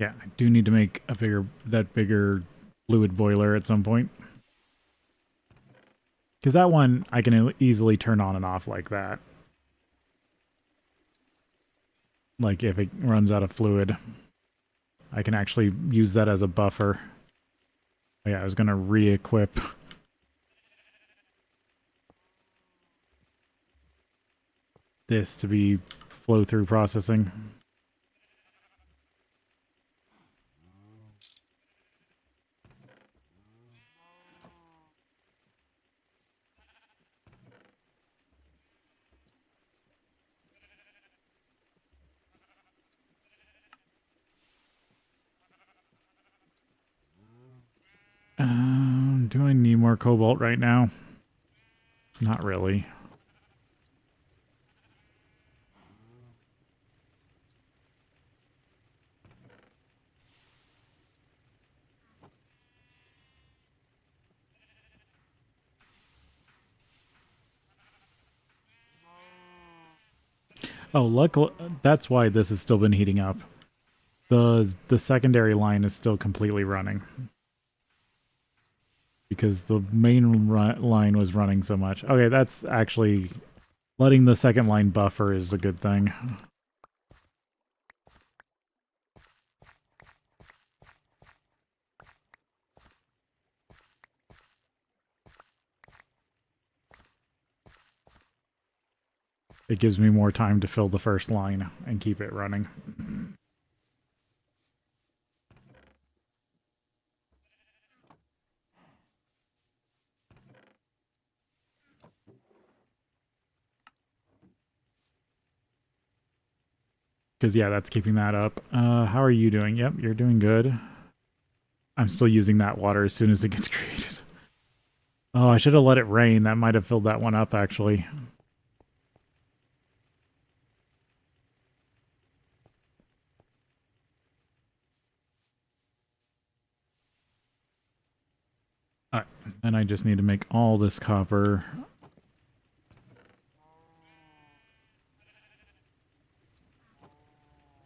Yeah, I do need to make a bigger fluid boiler at some point. Because that one I can easily turn on and off like that. Like if it runs out of fluid, I can actually use that as a buffer. Oh, yeah, I was going to re-equip this to be flow-through processing. Do I need more cobalt right now? Not really. Oh, luckily, that's why this has still been heating up. The secondary line is still completely running. Because the main line was running so much. Okay, that's actually... letting the second line buffer is a good thing. It gives me more time to fill the first line and keep it running. Because, yeah, that's keeping that up. How are you doing? Yep, you're doing good. I'm still using that water as soon as it gets created. Oh, I should have let it rain. That might have filled that one up, actually. Alright, then I just need to make all this copper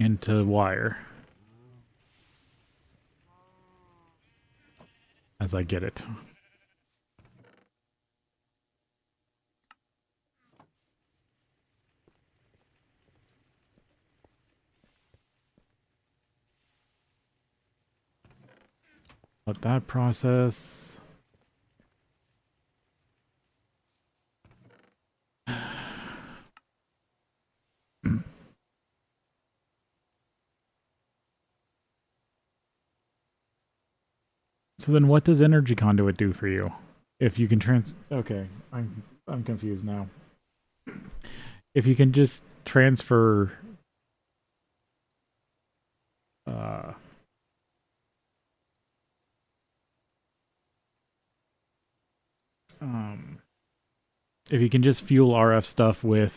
into wire as I get it. Let that process. So then what does energy conduit do for you? If you can okay, I'm confused now. If you can just transfer uh um if you can just fuel RF stuff with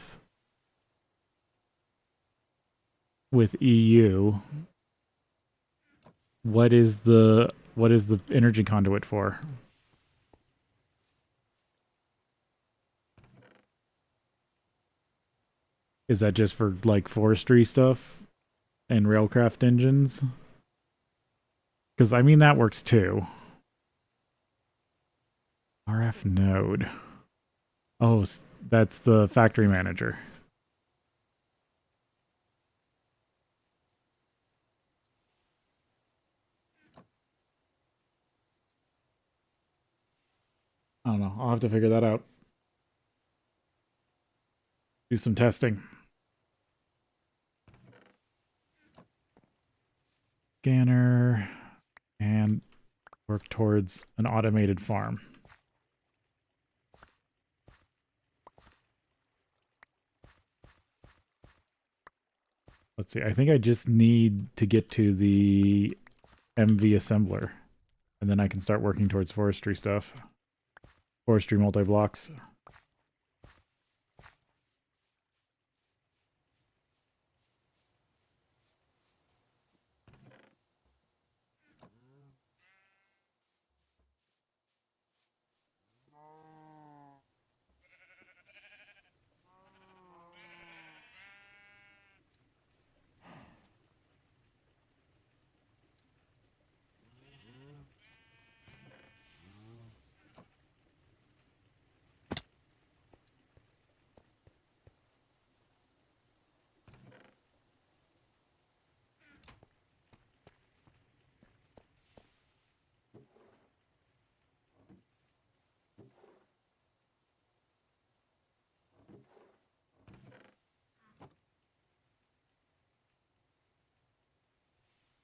EU, what is the energy conduit for? Is that just for like forestry stuff and railcraft engines? Because I mean that works too. RF node. Oh, that's the factory manager. I don't know. I'll have to figure that out. Do some testing. Scanner and work towards an automated farm. Let's see. I think I just need to get to the MV assembler, and then I can start working towards forestry stuff. Forestry multi-blocks.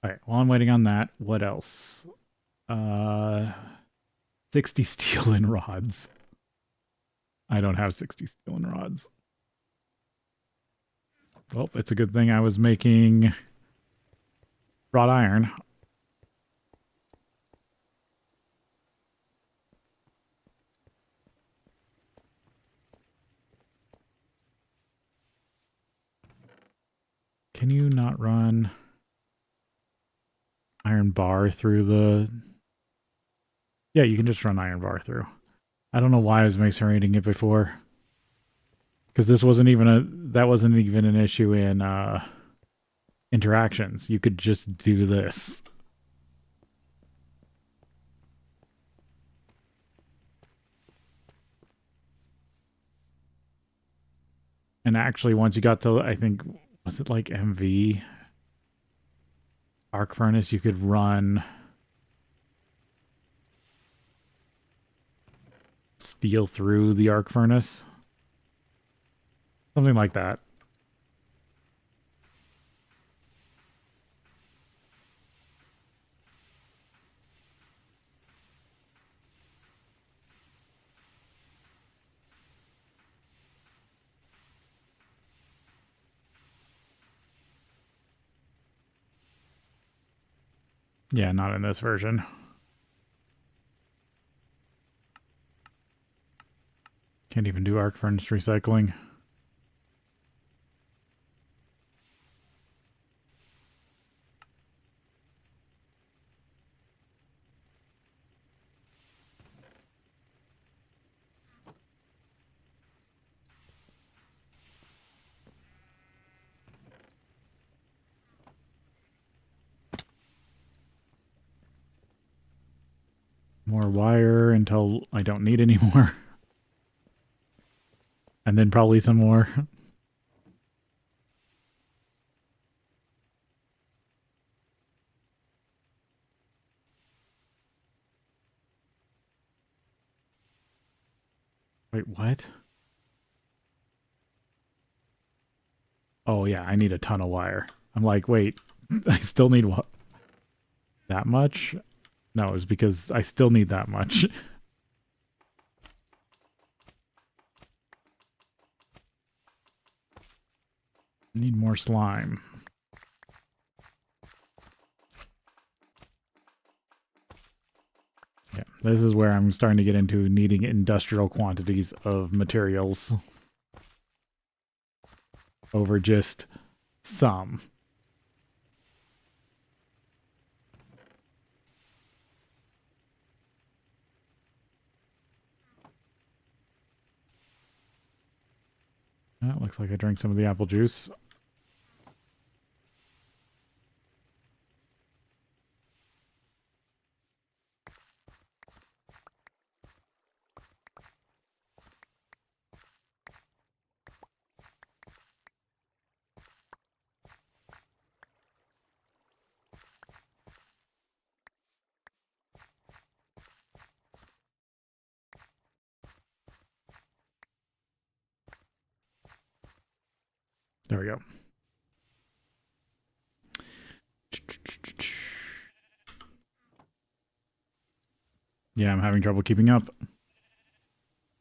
Alright, while I'm waiting on that, what else? Uh, 60 steel and rods. I don't have 60 steel and rods. Well, it's a good thing I was making wrought iron. Can you not run iron bar through the... Yeah, you can just run iron bar through. I don't know why I was macerating it before. Because this wasn't even that wasn't even an issue in interactions. You could just do this. And actually, once you got to, I think, was it like MV? Arc furnace, you could run steel through the arc furnace. Something like that. Yeah, not in this version. Can't even do arc furnace recycling. More wire until I don't need any more. And then probably some more. Wait, what? Oh yeah, I need a ton of wire. I'm like, wait, I still need what? That much? No, it's because I still need that much. Need more slime. Yeah, this is where I'm starting to get into needing industrial quantities of materials over just some. That looks like I drank some of the apple juice. There we go. Yeah, I'm having trouble keeping up.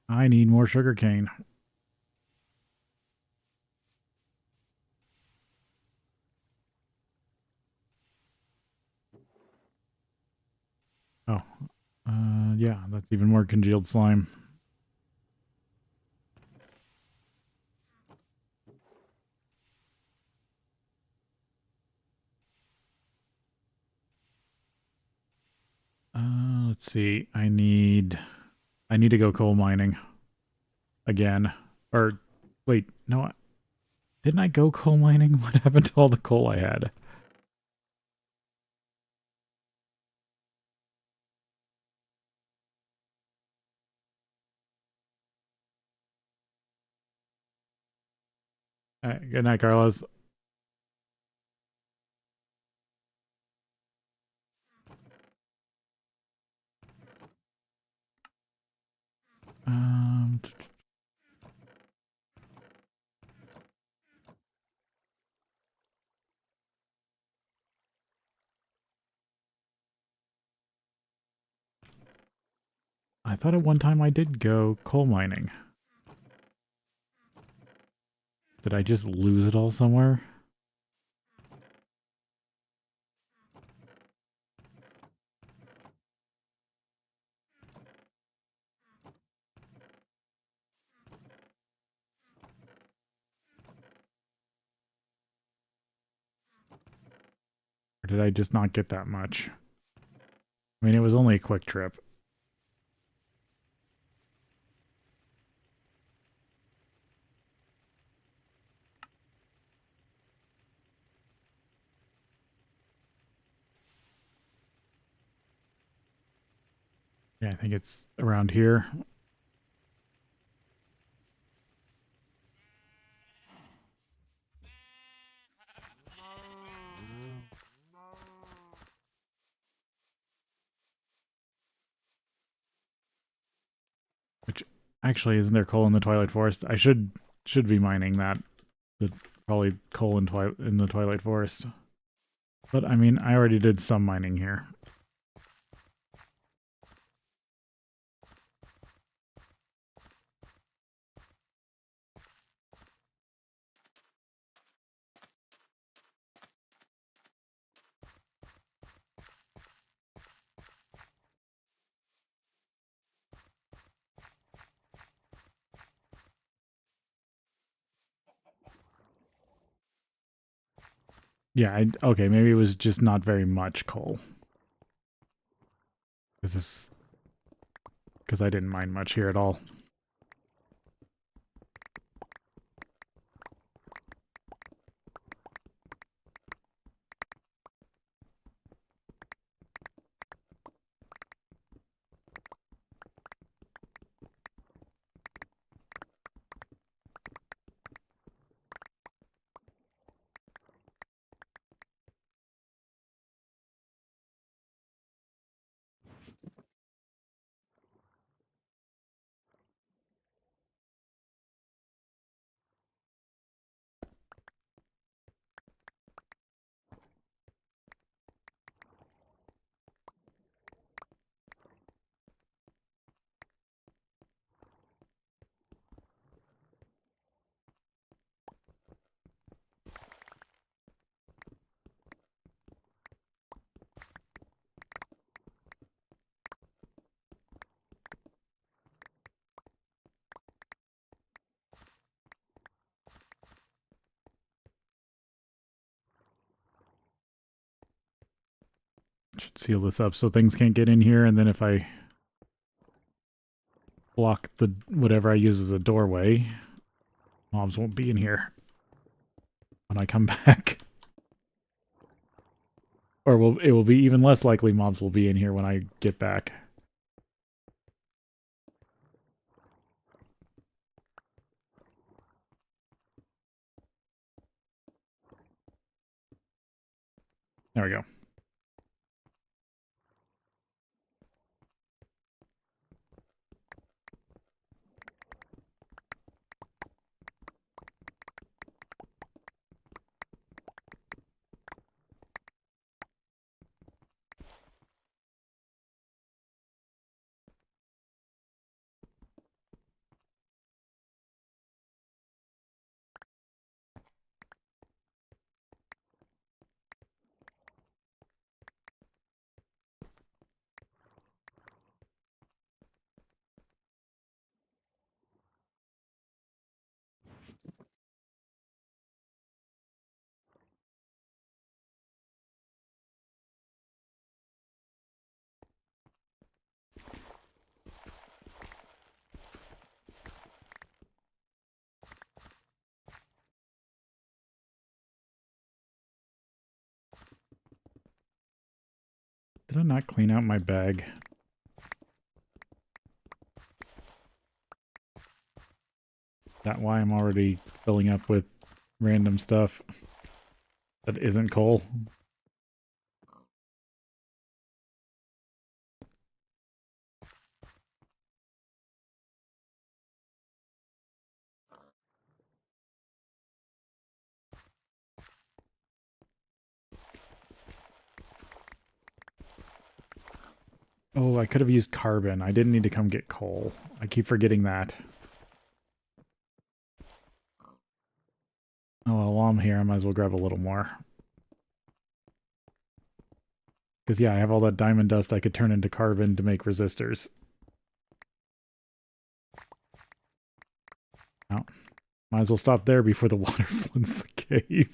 I need more sugarcane. Oh, yeah, that's even more congealed slime. Let's see. I need to go coal mining again. Or wait, no, didn't I go coal mining? What happened to all the coal I had? Good night, Carlos. Um, I thought at one time I did go coal mining. Did I just lose it all somewhere? Or did I just not get that much? I mean, it was only a quick trip. Yeah, I think it's around here. Which actually isn't there coal in the Twilight Forest? I should be mining that. The probably coal in the Twilight Forest. But I mean, I already did some mining here. Yeah, okay, maybe it was just not very much coal. Because I didn't mine much here at all. Should seal this up so things can't get in here, and then if I block the whatever I use as a doorway, mobs won't be in here when I come back. Or it will be even less likely mobs will be in here when I get back. There we go. Did I not clean out my bag? Is that why I'm already filling up with random stuff that isn't coal? Oh, I could have used carbon. I didn't need to come get coal. I keep forgetting that. Oh, well, while I'm here, I might as well grab a little more. Because, yeah, I have all that diamond dust I could turn into carbon to make resistors. Oh, might as well stop there before the water floods the cave.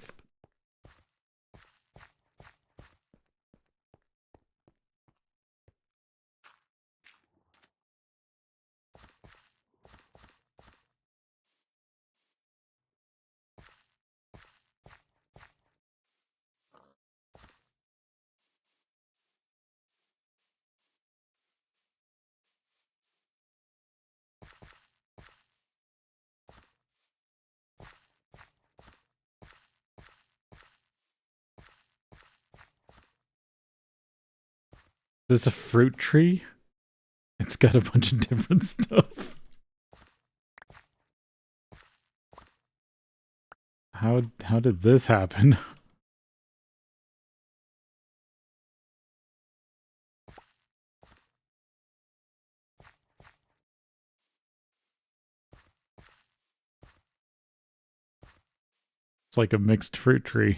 Is this a fruit tree? It's got a bunch of different stuff. How did this happen? It's like a mixed fruit tree.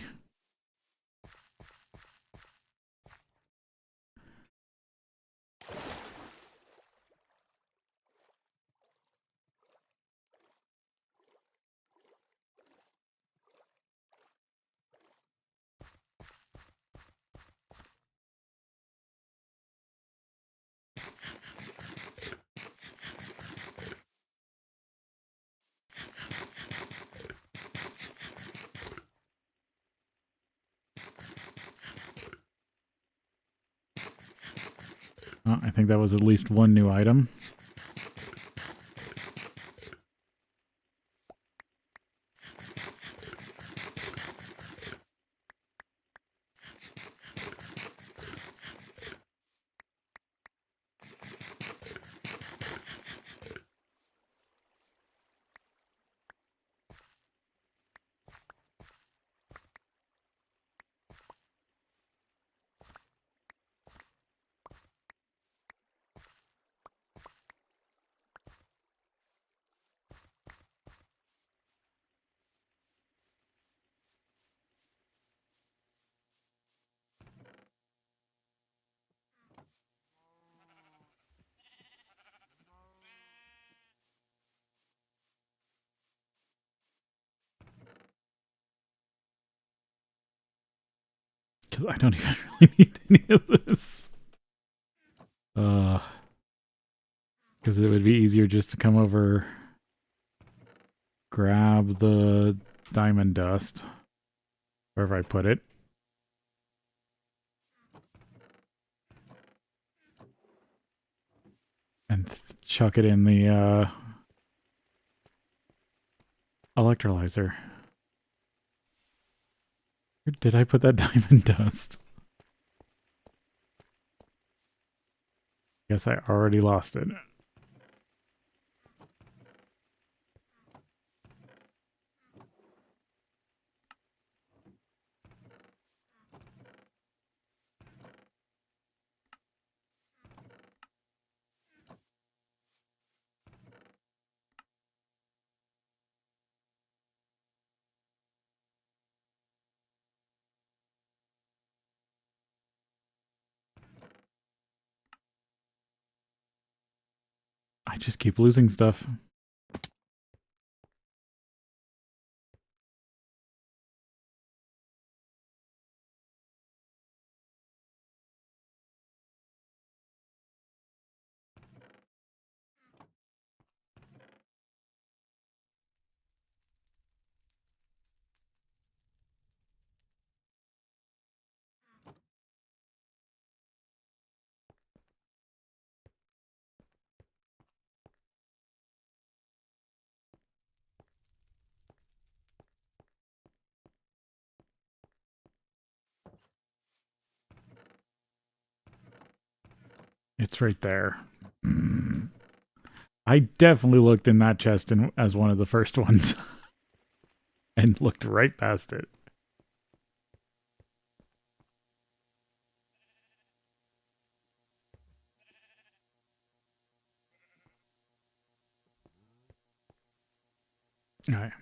Oh, I think that was at least one new item. Because I don't even really need any of this. Because it would be easier just to come over, grab the diamond dust, wherever I put it, and chuck it in the electrolyzer. Where did I put that diamond dust? Guess I already lost it. I just keep losing stuff. It's right there. I definitely looked in that chest as one of the first ones and looked right past it. I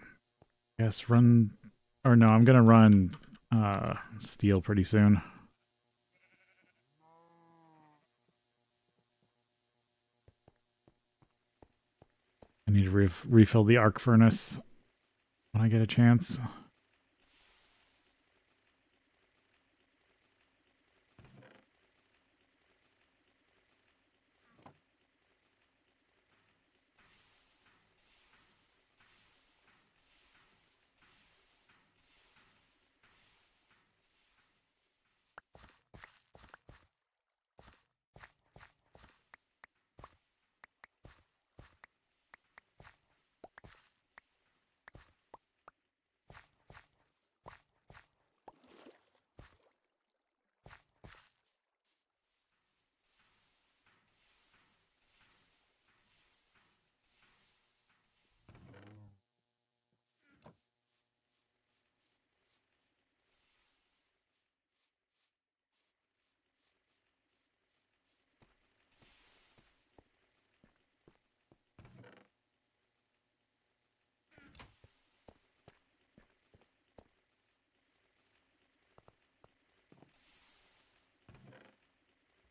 guess run, or no, I'm gonna run steel pretty soon. I need to refill the arc furnace when I get a chance.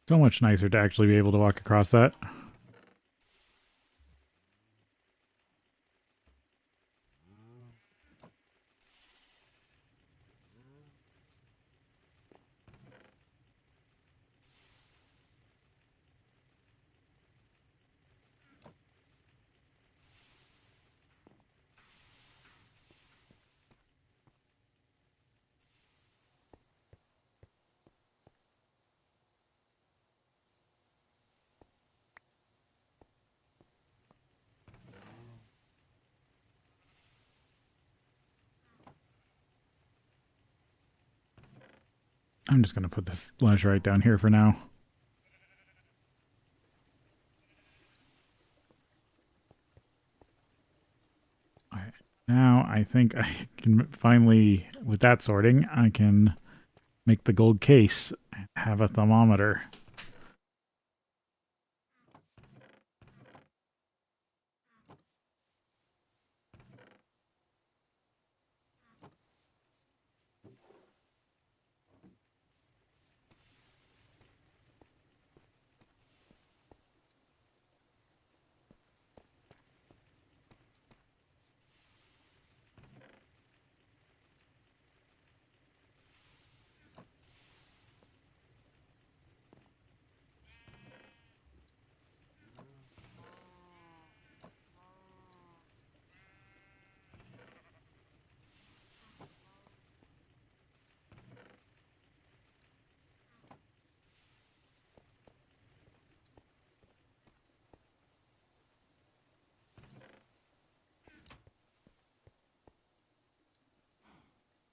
So much nicer to actually be able to walk across that. I'm just gonna put this launcher down here for now. Alright, now I think I can finally, with that sorting, I can make the gold case have a thermometer.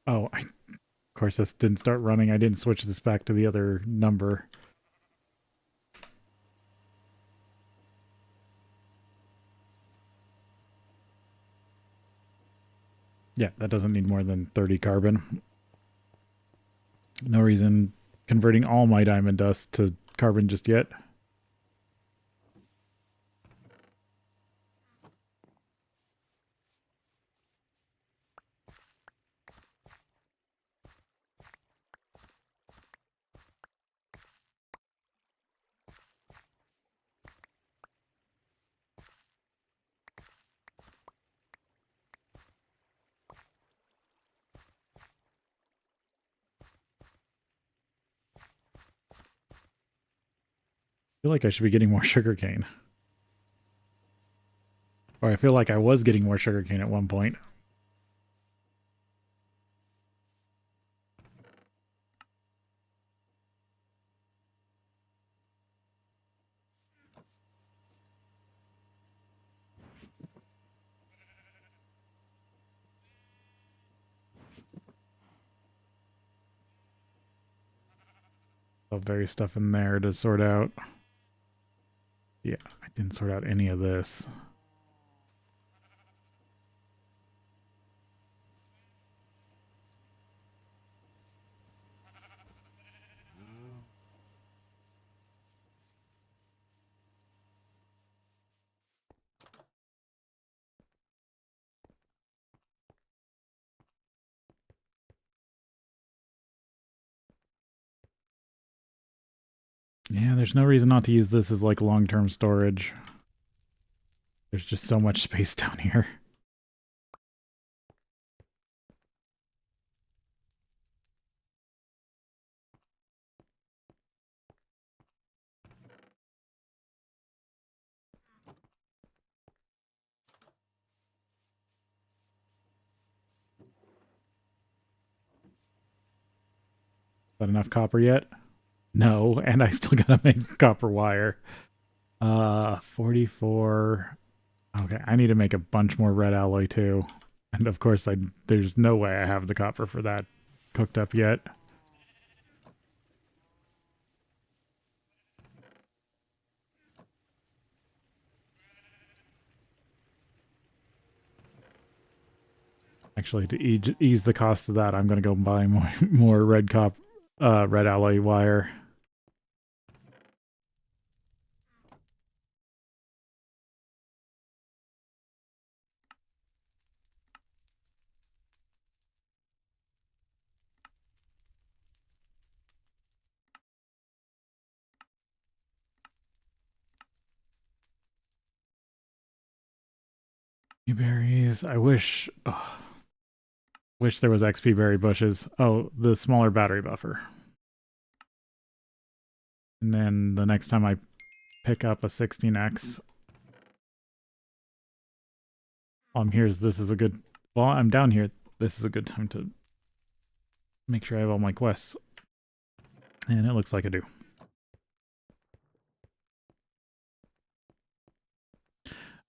Oh, of course this didn't start running. I didn't switch this back to the other number. Yeah, that doesn't need more than 30 carbon. No reason converting all my diamond dust to carbon just yet. I feel like I should be getting more sugarcane. Or I feel like I was getting more sugarcane at one point. So various stuff in there to sort out. Yeah, I didn't sort out any of this. Yeah, there's no reason not to use this as like long-term storage. There's just so much space down here. Is that enough copper yet? No, and I still gotta make copper wire. 44. Okay, I need to make a bunch more red alloy too. And of course, there's no way I have the copper for that cooked up yet. Actually, to ease the cost of that, I'm gonna go buy more red alloy wire. Berries. I wish there was XP berry bushes. Oh, the smaller battery buffer. And then the next time I pick up a 16X, this is a good, well, I'm down here. This is a good time to make sure I have all my quests. And it looks like I do.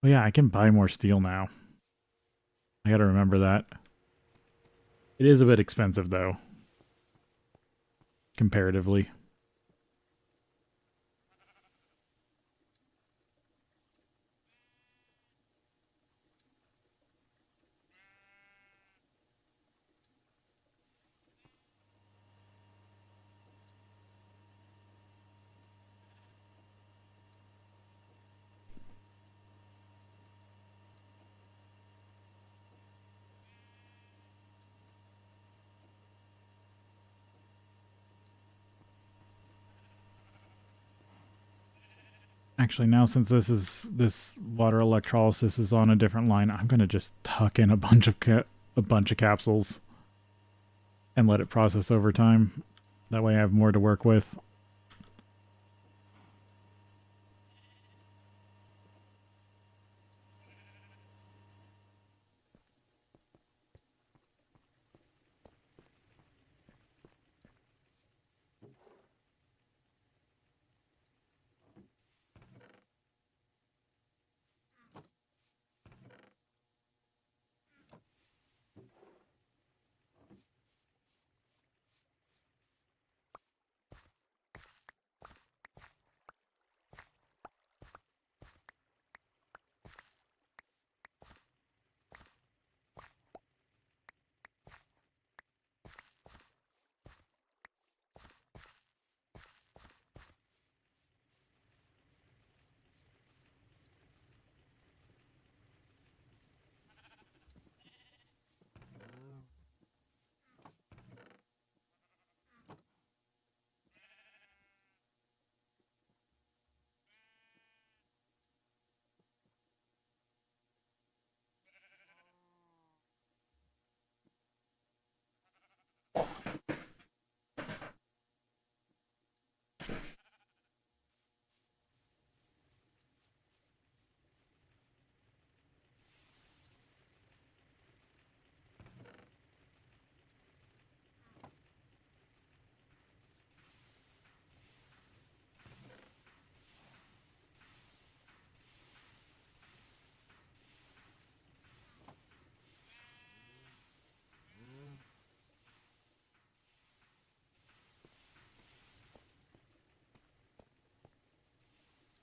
Oh yeah, I can buy more steel now. I gotta remember that. It is a bit expensive though, comparatively. Actually, now since this water electrolysis is on a different line, I'm gonna just tuck in a bunch of capsules and let it process over time. That way I have more to work with.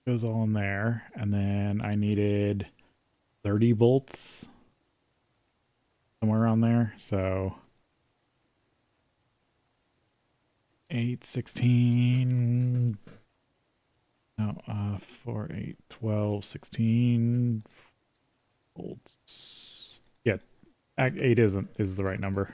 Goes all in there, and then I needed 30 bolts somewhere around there. So 8, 16, no, 4, 8, 12, 16 bolts. Yeah, 8 is the right number.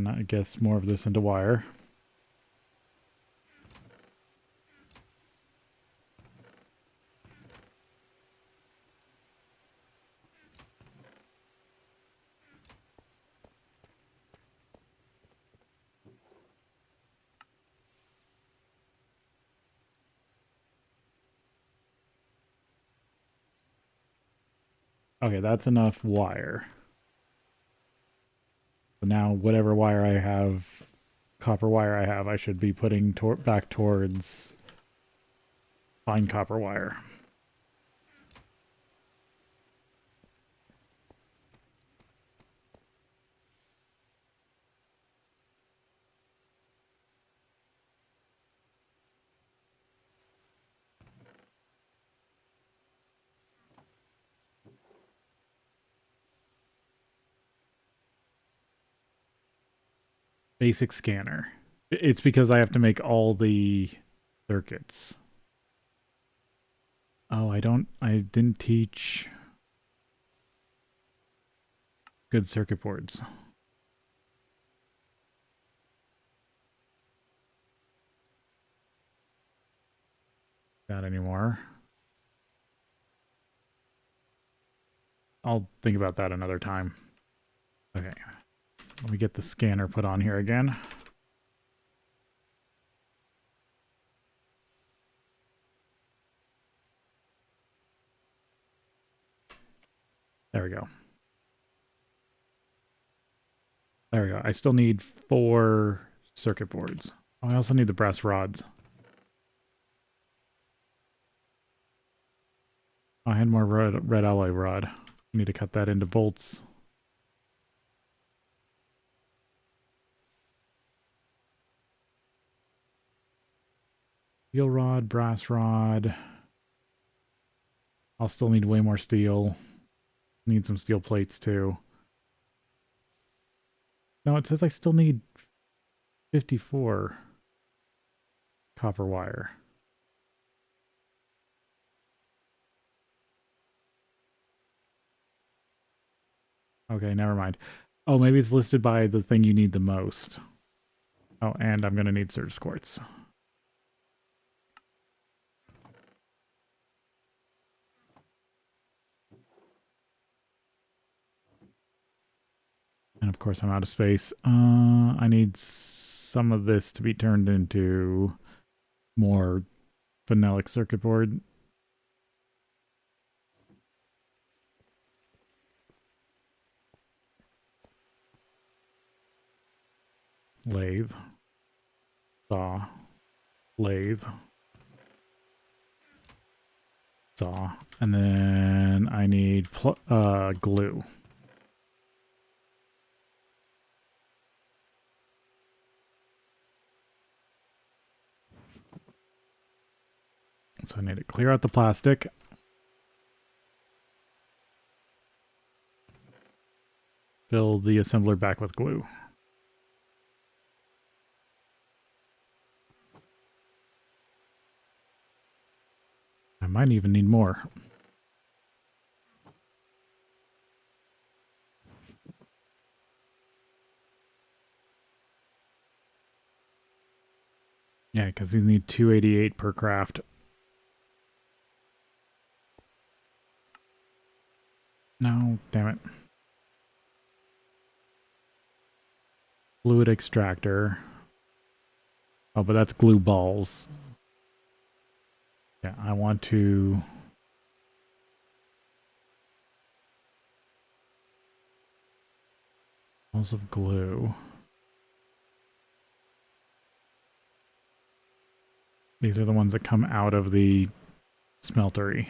And I guess more of this into wire. Okay, that's enough wire. So now whatever wire I have, copper wire I have, I should be putting back towards fine copper wire. Basic scanner. It's because I have to make all the circuits. Oh, I didn't teach good circuit boards. Not anymore. I'll think about that another time. Okay. Let me get the scanner put on here again. There we go. There we go. I still need 4 circuit boards. Oh, I also need the brass rods. Oh, I had more red alloy rod. I need to cut that into bolts. Steel rod, brass rod. I'll still need way more steel. Need some steel plates too. No, it says I still need 54 copper wire. Okay, never mind. Oh, maybe it's listed by the thing you need the most. Oh, and I'm going to need surge quartz. And of course I'm out of space. I need some of this to be turned into more phenolic circuit board. Lathe. Saw. Lathe. Saw. And then I need glue. So I need to clear out the plastic. Fill the assembler back with glue. I might even need more. Yeah, because these need 288 per craft. No, damn it. Fluid extractor. Oh, but that's glue balls. Yeah, I want to... balls of glue. These are the ones that come out of the smeltery.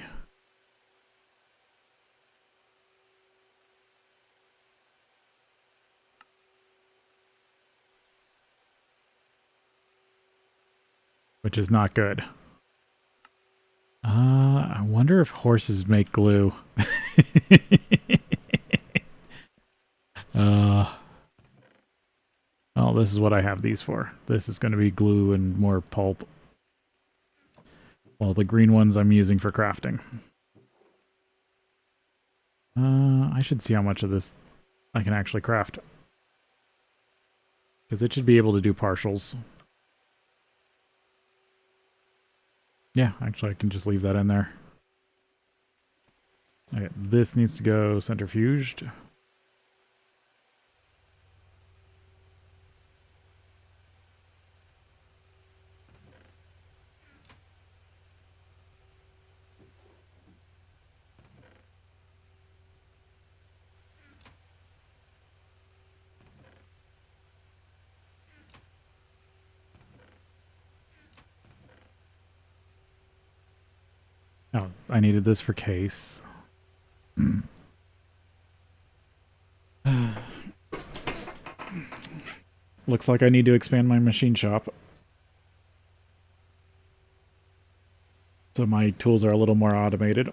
Which is not good. I wonder if horses make glue. Oh, this is what I have these for. This is going to be glue and more pulp. Well, the green ones I'm using for crafting. I should see how much of this I can actually craft. Because it should be able to do partials. Yeah, actually I can just leave that in there. Okay, this needs to go centrifuged. Oh, I needed this for case. Looks like I need to expand my machine shop. So my tools are a little more automated.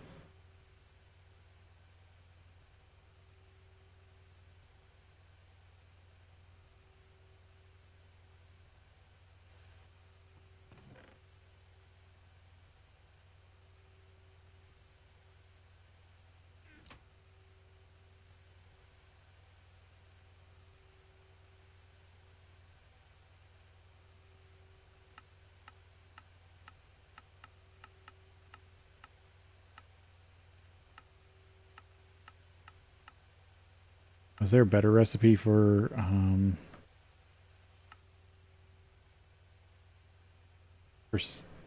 Is there a better recipe for,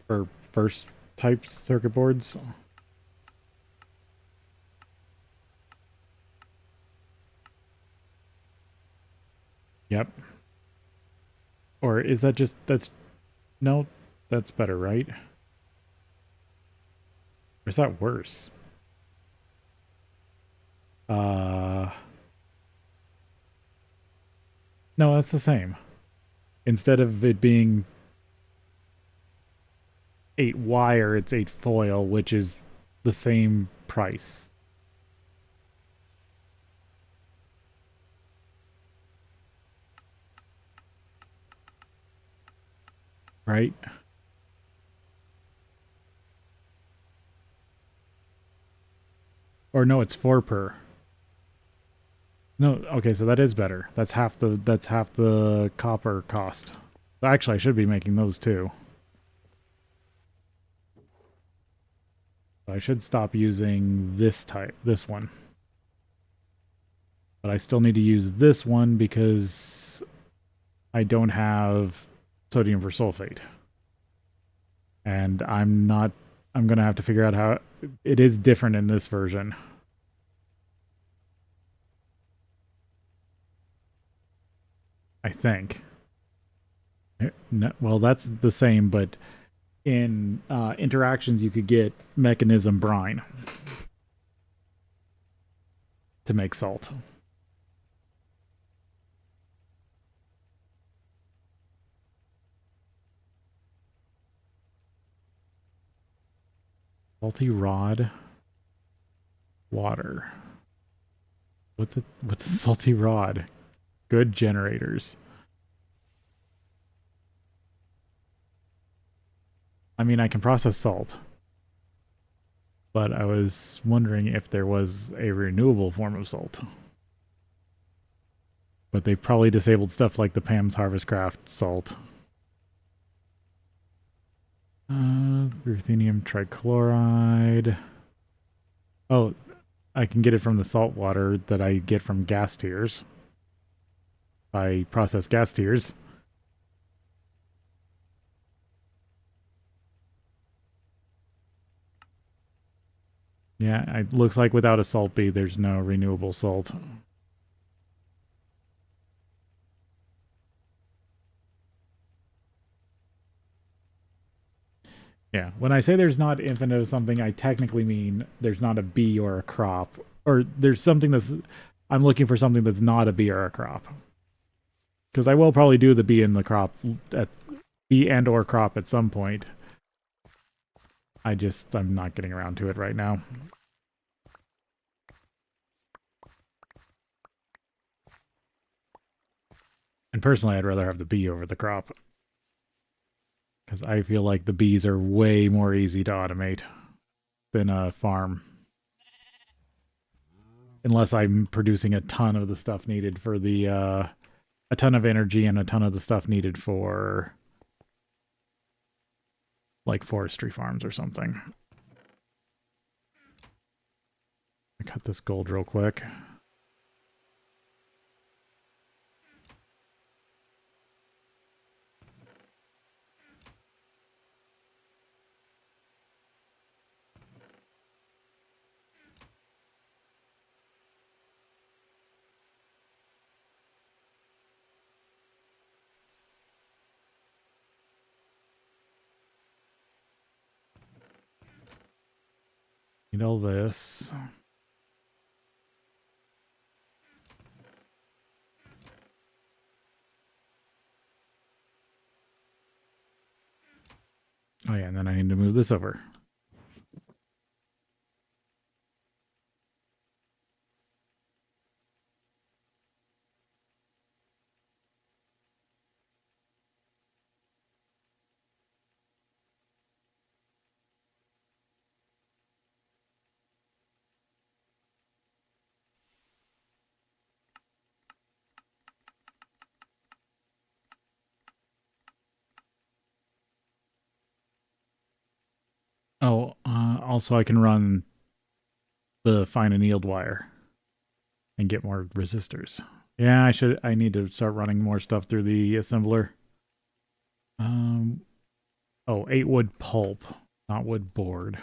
for first type circuit boards? Yep. Or is that just, no, that's better, right? Or is that worse? Uh, no, that's the same. Instead of it being 8 wire, it's 8 foil, which is the same price. Right? Or no, it's 4 per. No, okay, so that is better. That's half the copper cost. Actually, I should be making those too. I should stop using this one. But I still need to use this one because I don't have sodium persulfate. And I'm going to have to figure out how it is different in this version. I think. No, well, that's the same, but in interactions you could get mechanism brine to make salt. Salty rod, water. What's a salty rod? Good generators. I mean, I can process salt, but I was wondering if there was a renewable form of salt. But they probably disabled stuff like the Pam's Harvestcraft salt. Ruthenium trichloride. Oh, I can get it from the salt water that I get from gas tiers. I process gas tiers. Yeah, it looks like without a salt bee, there's no renewable salt. Yeah, when I say there's not infinite of something, I technically mean there's not a bee or a crop. Or there's something that's... I'm looking for something that's not a bee or a crop. Because I will probably do the bee and the crop, at bee and or crop at some point. I'm not getting around to it right now. And personally, I'd rather have the bee over the crop. Because I feel like the bees are way more easy to automate than a farm. Unless I'm producing a ton of the stuff needed for the a ton of energy and a ton of the stuff needed for like forestry farms or something. I cut this gold real quick. Need all this. Oh yeah, and then I need to move this over. Oh, also I can run the fine annealed wire and get more resistors. Yeah, I need to start running more stuff through the assembler. Um, oh, 8 wood pulp, not wood board.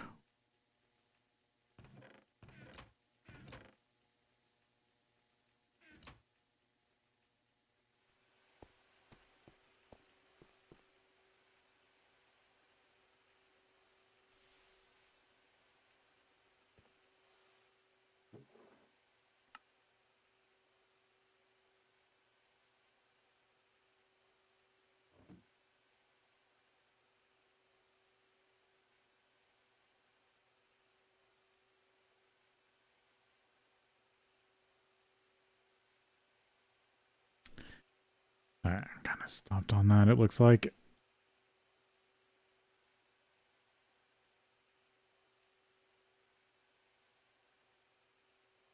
Alright, kind of stopped on that, it looks like.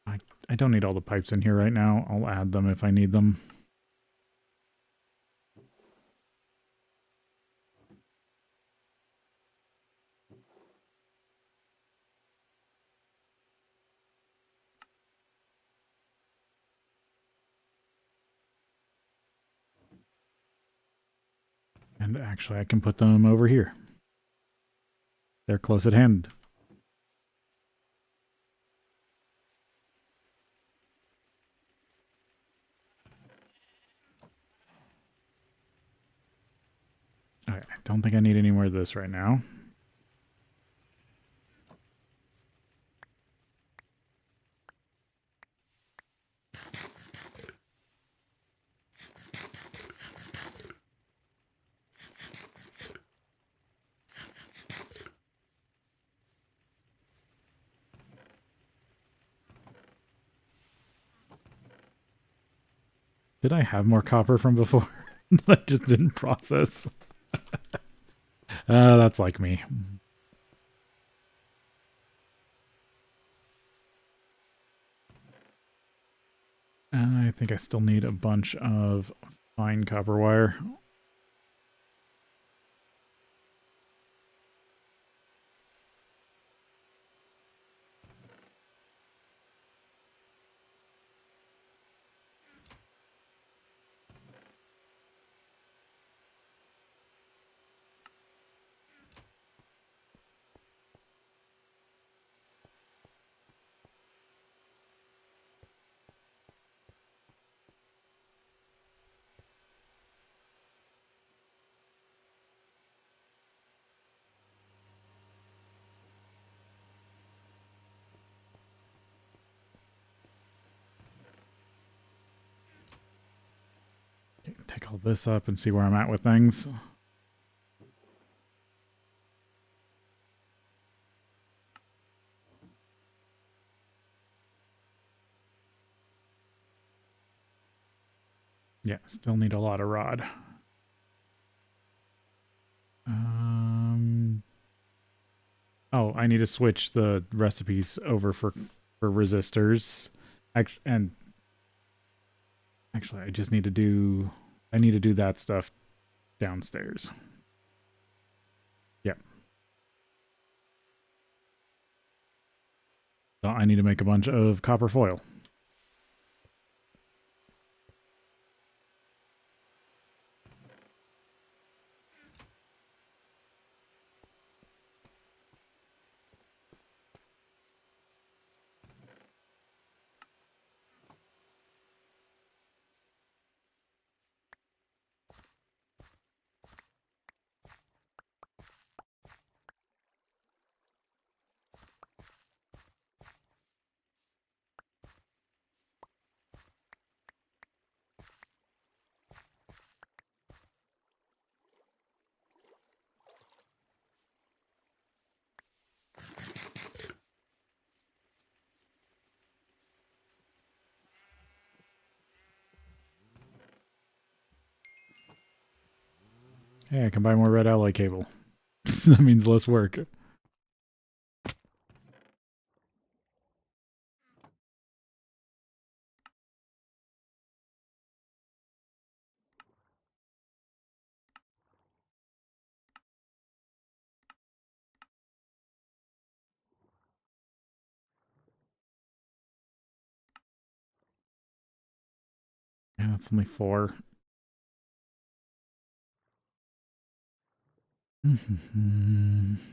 I don't need all the pipes in here right now. I'll add them if I need them. And actually, I can put them over here. They're close at hand. Alright, I don't think I need any more of this right now. Did I have more copper from before? I just didn't process. That's like me. And I think I still need a bunch of fine copper wire. Take all this up and see where I'm at with things. Yeah, still need a lot of rod. Oh, I need to switch the recipes over for resistors. And Actually, I just need to do... I need to do that stuff downstairs. Yep. So I need to make a bunch of copper foil. Hey, I can buy more red alloy cable. That means less work. Yeah, that's only 4.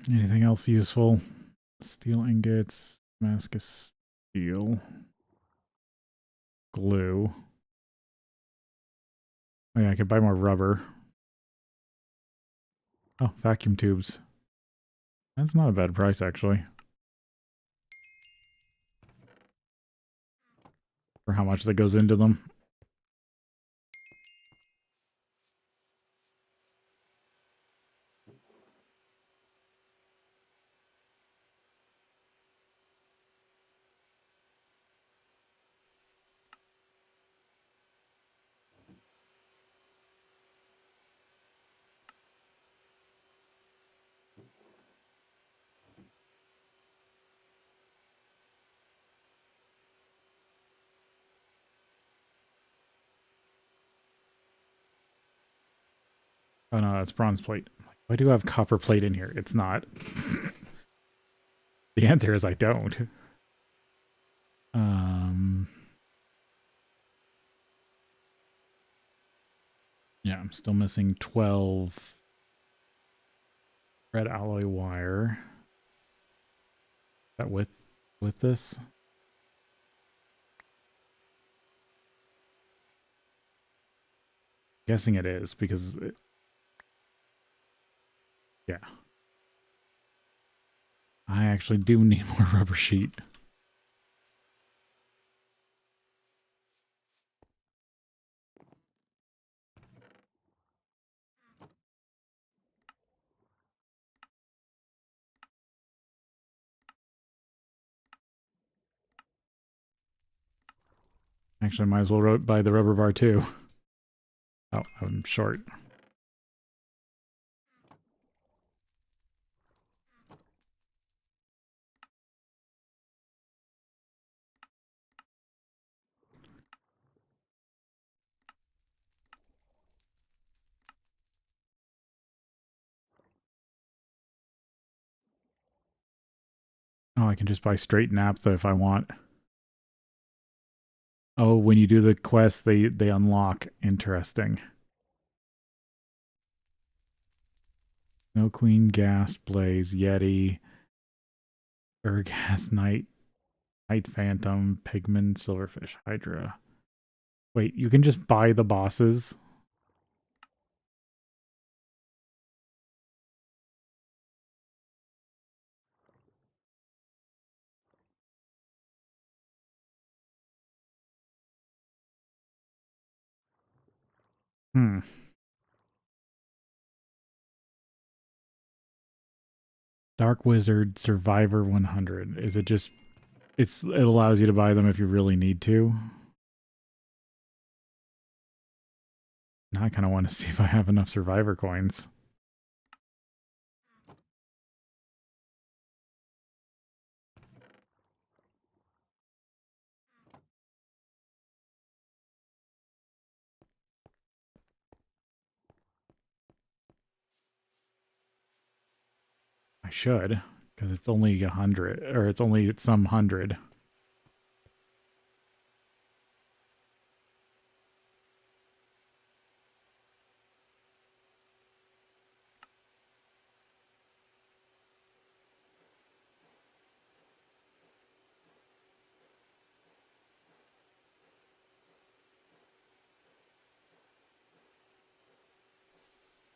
Anything else useful? Steel ingots, Damascus steel, glue. Oh yeah, I could buy more rubber. Oh, vacuum tubes. That's not a bad price, actually. For how much that goes into them. Oh no, that's bronze plate. Why do I have copper plate in here? It's not. The answer is I don't. Um, yeah, I'm still missing 12 red alloy wire. Is that with this? Guessing it is because yeah. I actually do need more rubber sheet. Actually, I might as well buy the rubber bar too. Oh, I'm short. Oh, I can just buy straight naphtha if I want. Oh, when you do the quest, they unlock. Interesting. No Queen, Gas, Blaze, Yeti, Urgas, Night Phantom, Pigman, Silverfish, Hydra. Wait, you can just buy the bosses? Hmm. Dark Wizard Survivor 100. Is it just it allows you to buy them if you really need to? Now I kind of want to see if I have enough Survivor coins. should, because it's only 100, or it's only some 100.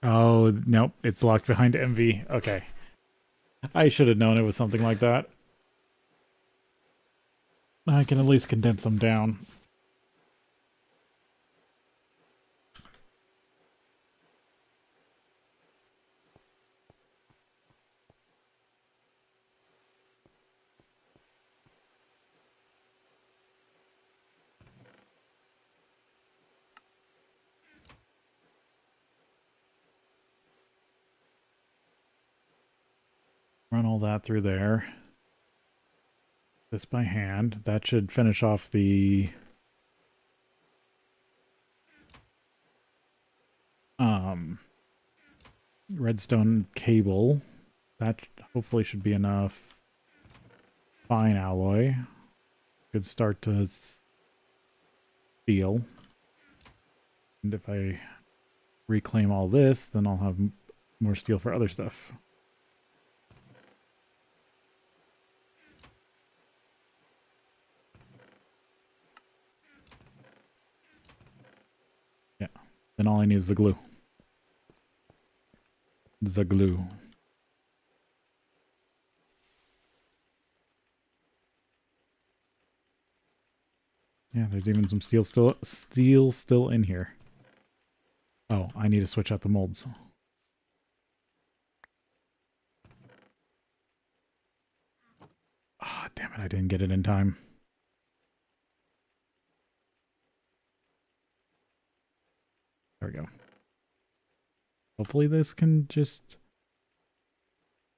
Oh, nope, it's locked behind MV. Okay. I should have known it was something like that. I can at least condense them down. Run all that through there. This by hand. That should finish off the redstone cable. That hopefully should be enough fine alloy. Good start to steel. And if I reclaim all this, then I'll have more steel for other stuff. Yeah. Then all I need is the glue. The glue. Yeah, there's even some steel still in here. Oh, I need to switch out the molds. Ah, oh, damn it, I didn't get it in time. There we go. Hopefully this can just...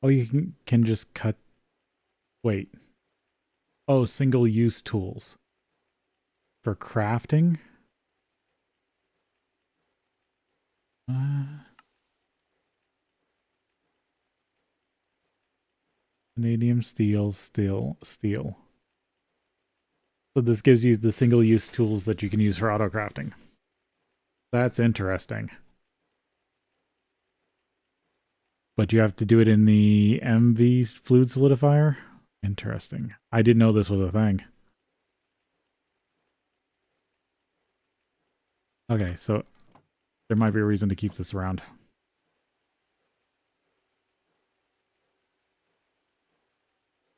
Oh, you can just cut... Wait. Oh, single-use tools. For crafting? Vanadium, steel. So this gives you the single-use tools that you can use for auto-crafting. That's interesting. But you have to do it in the MV fluid solidifier? Interesting. I didn't know this was a thing. Okay, so there might be a reason to keep this around.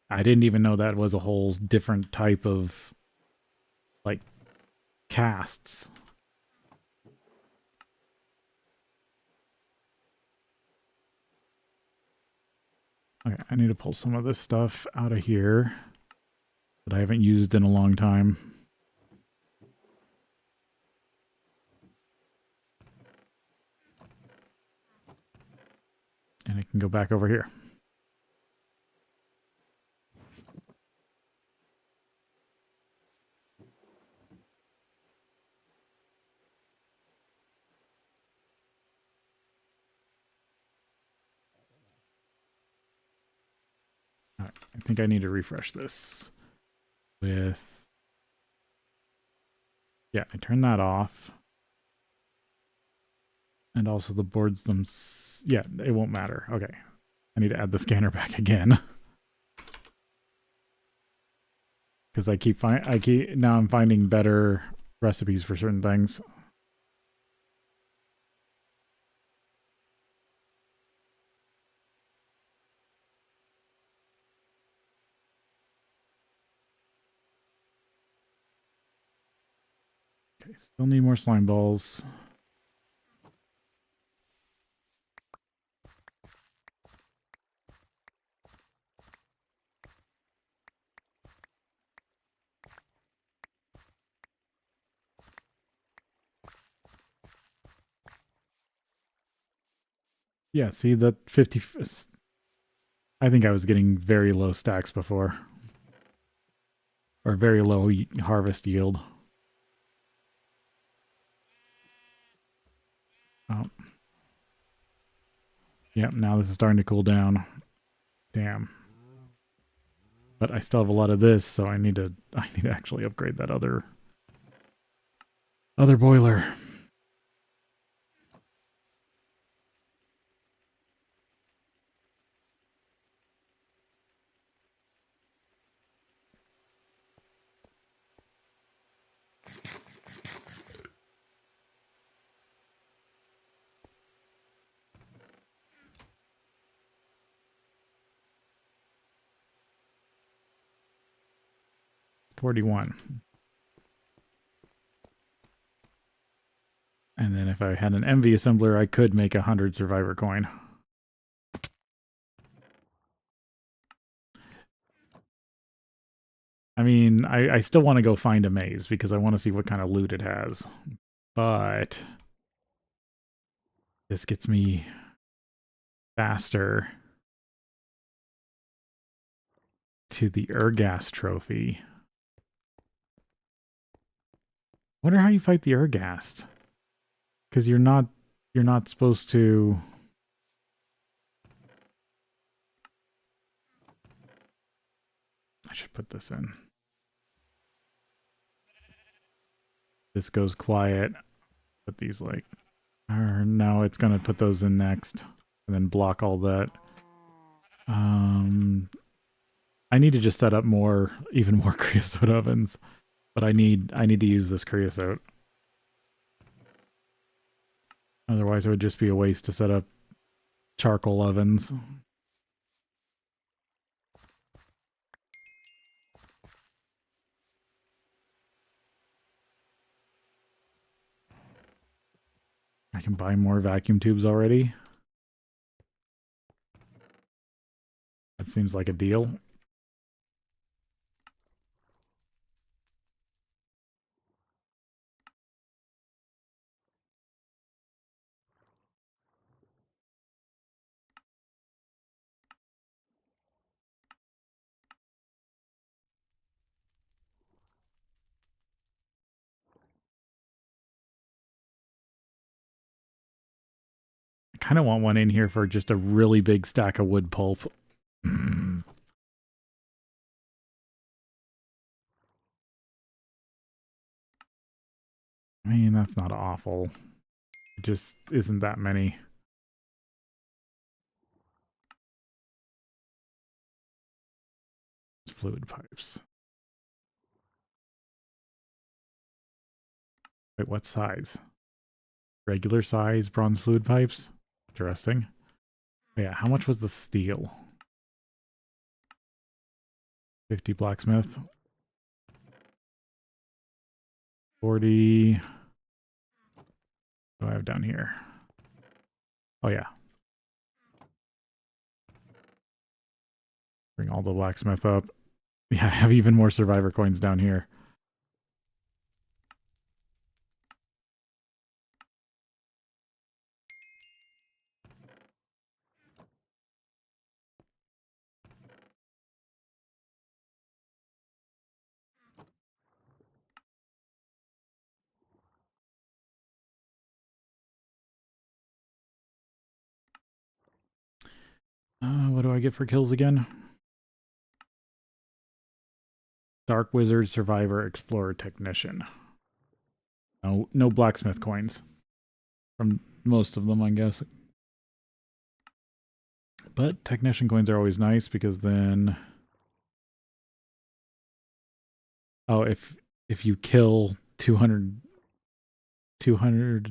I didn't even know that was a whole different type of, like, casts. Okay, I need to pull some of this stuff out of here that I haven't used in a long time. And it can go back over here. All right, I think I need to refresh this with... Yeah, I turn that off. And also the boards yeah, it won't matter. Okay. I need to add the scanner back again. Because now I'm finding better recipes for certain things. Okay, still need more slime balls. Yeah, see that 50... I think I was getting very low stacks before. Or very low harvest yield. Oh. Yep, now this is starting to cool down. Damn. But I still have a lot of this, so I need to actually upgrade that other boiler. $41. And then if I had an MV assembler, I could make 100 survivor coin. I mean, I still want to go find a maze because I want to see what kind of loot it has. But this gets me faster to the Urgas trophy. Wonder how you fight the Urgast. Because you're not supposed to. I should put this in. This goes quiet. Put these like. Or no, it's gonna put those in next, and then block all that. I need to just set up even more creosote ovens, but I need to use this creosote. Otherwise, it would just be a waste to set up charcoal ovens. I can buy more vacuum tubes already. That seems like a deal. I kind of want one in here for just a really big stack of wood pulp. I mean, that's not awful. It just isn't that many. It's fluid pipes. Wait, what size? Regular size bronze fluid pipes? Interesting. Yeah, how much was the steel? 50 blacksmith. 40. What do I have down here? Oh, yeah. Bring all the blacksmith up. Yeah, I have even more survivor coins down here. What do I get for kills again? Dark Wizard, Survivor, Explorer, Technician. No blacksmith coins. From most of them, I guess. But Technician coins are always nice because then... Oh, if you kill 200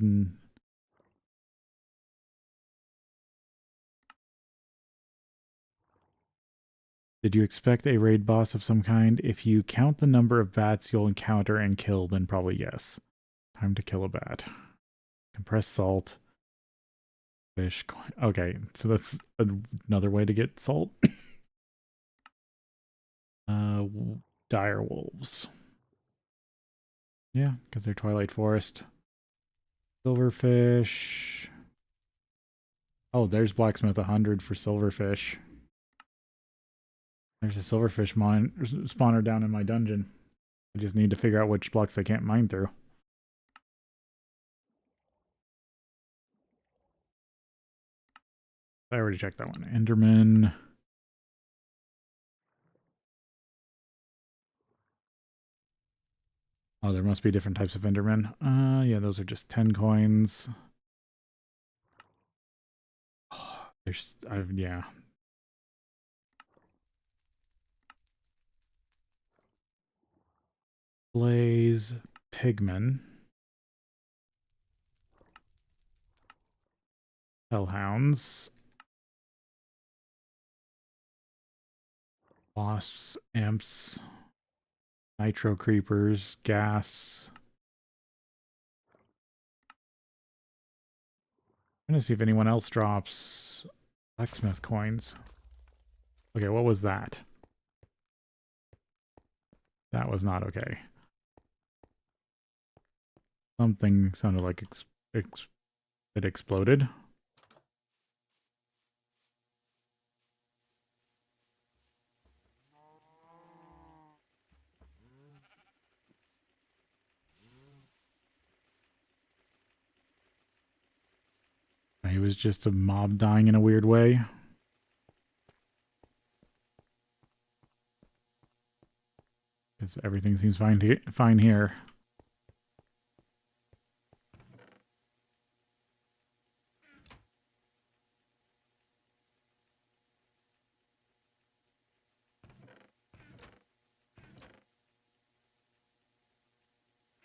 and... Did you expect a raid boss of some kind? If you count the number of bats you'll encounter and kill, then probably yes. Time to kill a bat. Compressed salt. Fish. Okay, so that's another way to get salt. uh, dire wolves. Yeah, because they're Twilight Forest. Silverfish. Oh, there's Blacksmith 100 for silverfish. There's a silverfish spawner down in my dungeon. I just need to figure out which blocks I can't mine through. I already checked that one. Enderman. Oh, there must be different types of Endermen. Yeah, those are just 10 coins. Oh, yeah. Blaze, Pigmen, Hellhounds, Wasps, Imps, Nitro Creepers, Gas. I'm gonna see if anyone else drops blacksmith coins. Okay, what was that? That was not okay. Something sounded like it exploded. He was just a mob dying in a weird way. Because everything seems fine here.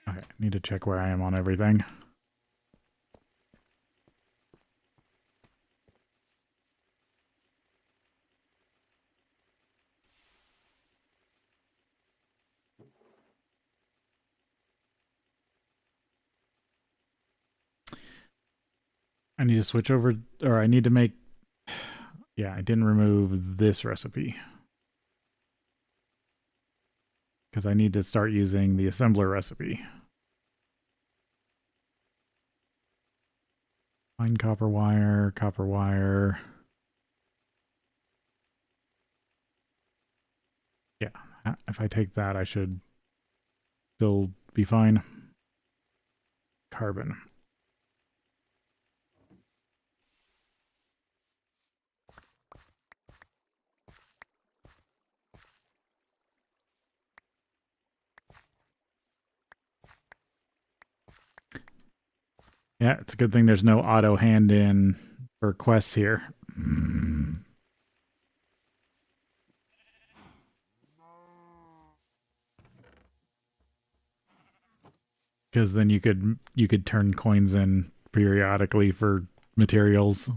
Okay, need to check where I am on everything. I need to switch over, or I need to make... Yeah, I didn't remove this recipe. Because I need to start using the assembler recipe. Find copper wire, copper wire. Yeah, if I take that, I should still be fine. Carbon. Yeah, it's a good thing there's no auto hand in for quests here. Because then you could turn coins in periodically for materials.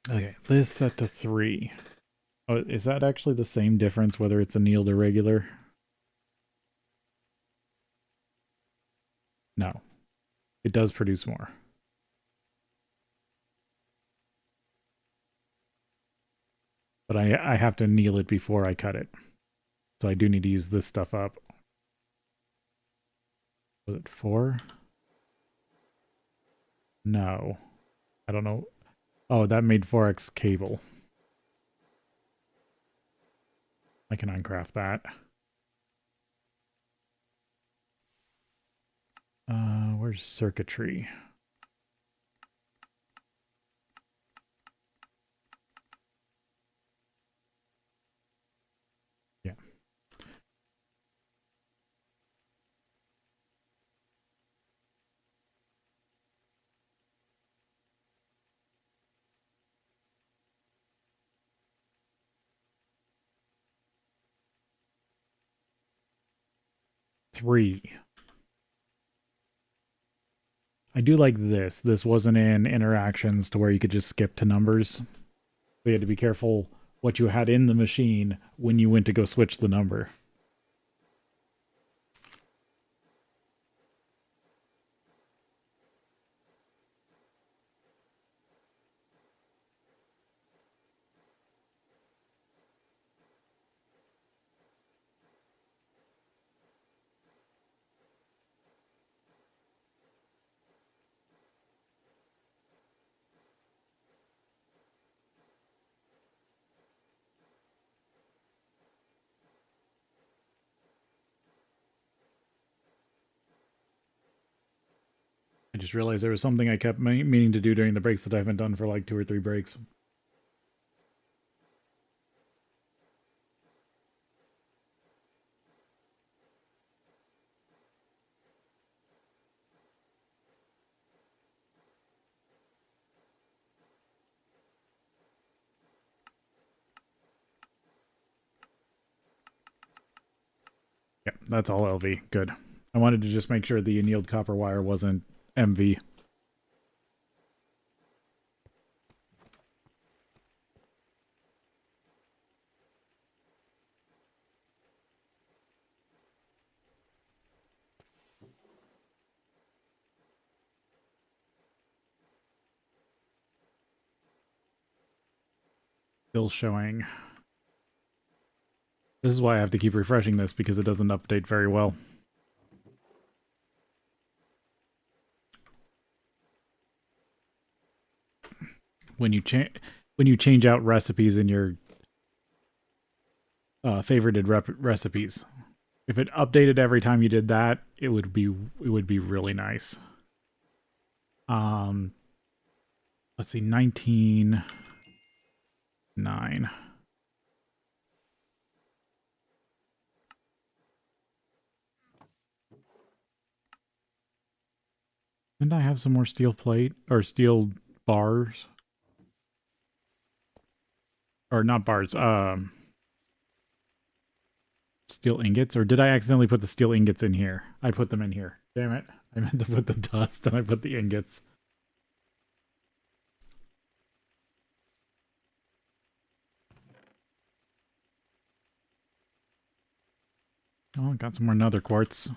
Okay, this set to 3. Oh, is that actually the same difference whether it's annealed or regular? No. It does produce more. But I have to anneal it before I cut it. So I do need to use this stuff up. Was it 4? No. I don't know. Oh, that made 4x cable. I can uncraft that. Where's circuitry? Yeah. Three. I do like this. This wasn't in interactions to where you could just skip to numbers. So you had to be careful what you had in the machine when you went to go switch the number. just realized there was something I kept meaning to do during the breaks that I haven't done for like 2 or 3 breaks. Yep, that's all LV. Good. I wanted to just make sure the annealed copper wire wasn't MV. Still showing. This is why I have to keep refreshing this, because it doesn't update very well. When you change out recipes in your favorited recipes, if it updated every time you did that, it would be really nice. Let's see, 19.9. Didn't I have some more steel plate or steel bars? Or not bars, steel ingots? Or did I accidentally put the steel ingots in here? I put them in here. Damn it. I meant to put the dust and I put the ingots. Oh, got some more nether quartz.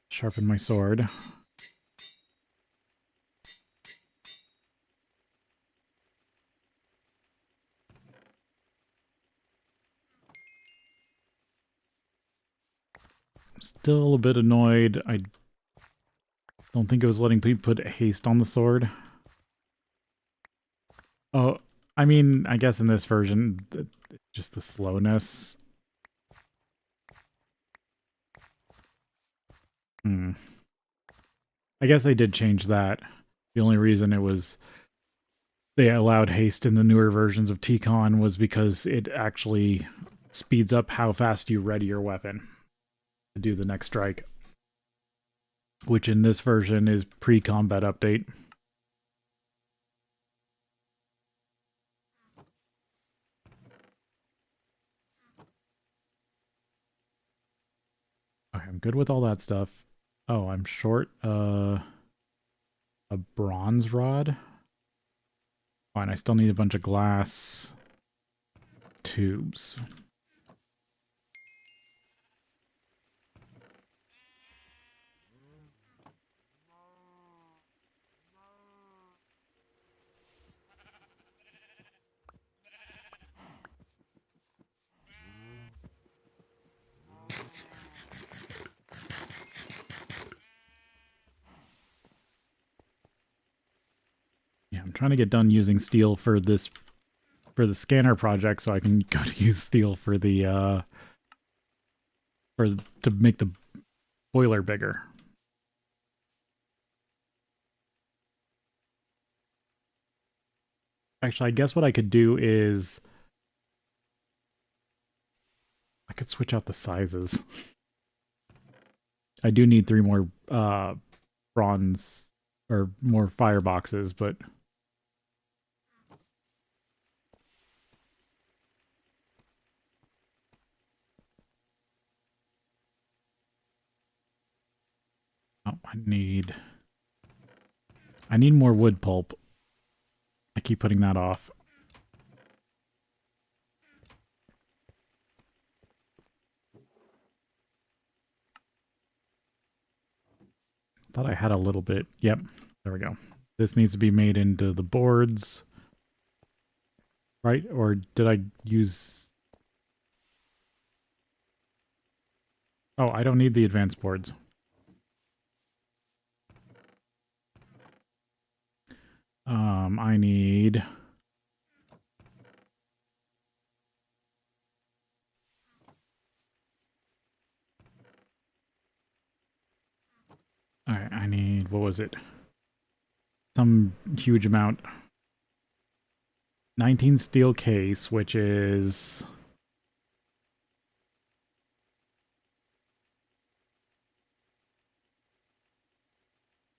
Sharpen my sword. Still a bit annoyed. I don't think it was letting people put haste on the sword. Oh, I mean, I guess in this version, just the slowness. I guess they did change that. The only reason they allowed haste in the newer versions of TCON was because it actually speeds up how fast you ready your weapon to do the next strike, which in this version is pre-combat update. Okay, I'm good with all that stuff. Oh, I'm short a bronze rod. Fine, I still need a bunch of glass tubes. Yeah, I'm trying to get done using steel for the scanner project so I can go to use steel for the to make the boiler bigger. Actually, I guess what I could do is I could switch out the sizes. I do need 3 more bronze or more fireboxes, but oh, I need more wood pulp. I keep putting that off. Thought I had a little bit. Yep, there we go. This needs to be made into the boards, right? Or did I use... Oh, I don't need the advanced boards. I need... was it? Some huge amount. 19 steel case, which is...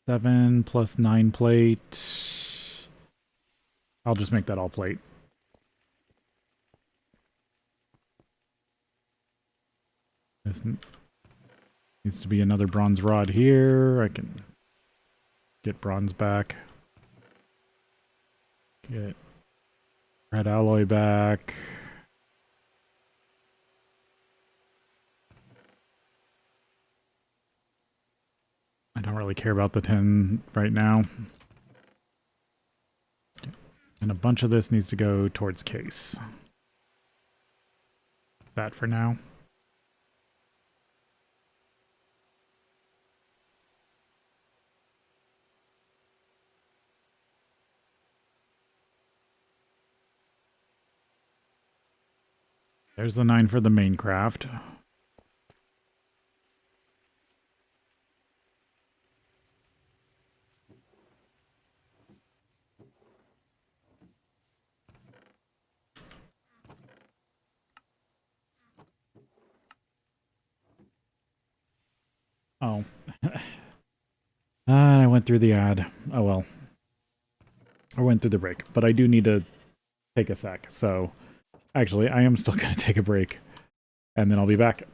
Seven plus 9 plate. I'll just make that all plate. This needs to be another bronze rod here. I can get bronze back. Get red alloy back. I don't really care about the tin right now. And a bunch of this needs to go towards case. That for now. There's the 9 for the main craft. Oh. And I went through the ad. Oh well. I went through the break, but I do need to take a sec, so actually I am still going to take a break, and then I'll be back.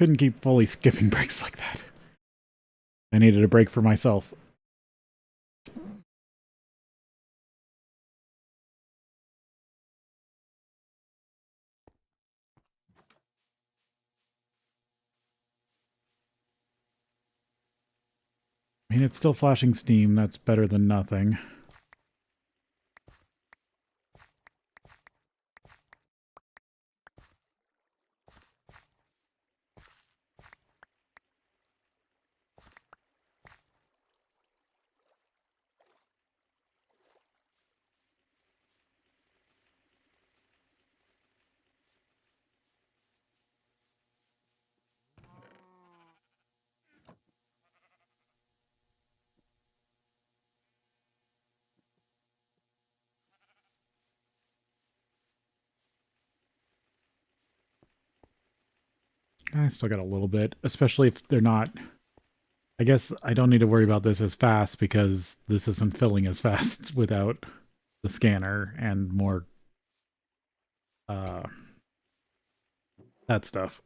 couldn't keep fully skipping breaks like that. I needed a break for myself. I mean, it's still flashing steam. That's better than nothing. I still got a little bit, especially if they're not... I guess I don't need to worry about this as fast because this isn't filling as fast without the scanner and more uh, that stuff.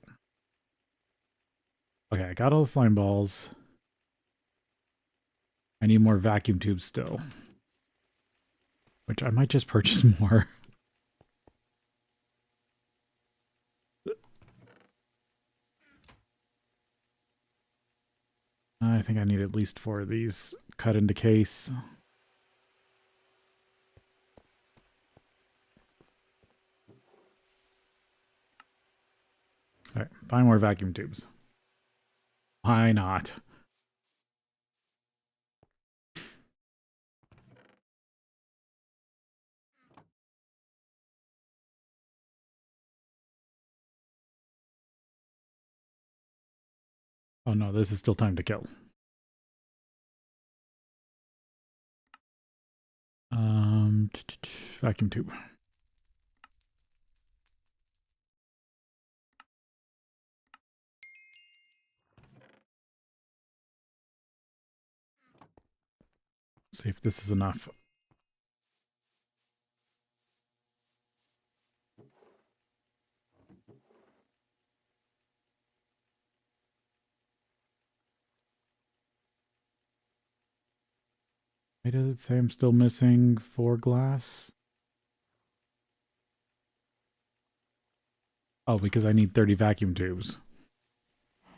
Okay, I got all the slime balls. I need more vacuum tubes still, which I might just purchase more. I think I need at least 4 of these cut into case. Alright, find more vacuum tubes. Why not? Oh no, this is still time to kill. Vacuum tube. See if this is enough. Why does it say I'm still missing 4 glass? Oh, because I need 30 vacuum tubes.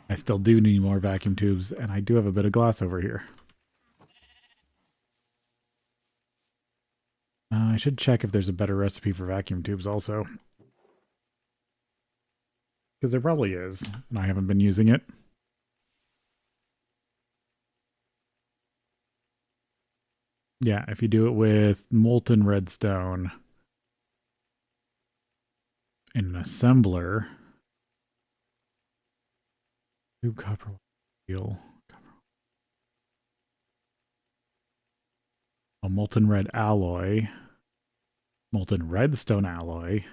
I still do need more vacuum tubes, and I do have a bit of glass over here. I should check if there's a better recipe for vacuum tubes also. Because there probably is, and I haven't been using it. Yeah, if you do it with molten redstone in an assembler, tube copper steel, a molten red alloy, molten redstone alloy,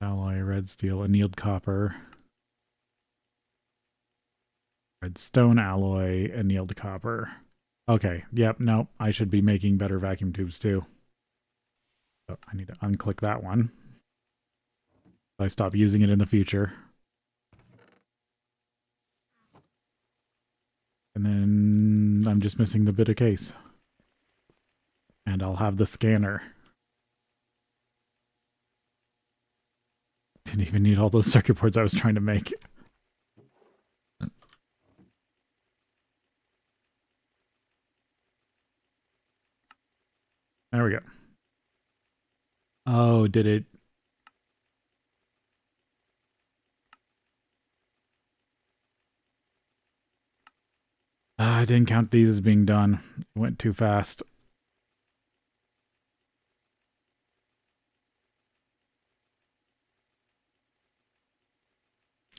red steel, annealed copper, redstone alloy, annealed copper. Okay, yep, nope, I should be making better vacuum tubes too. So I need to unclick that one. So I stop using it in the future. And then I'm just missing the bit of case. And I'll have the scanner. Didn't even need all those circuit boards I was trying to make. There we go. Oh, did it? I didn't count these as being done. It went too fast.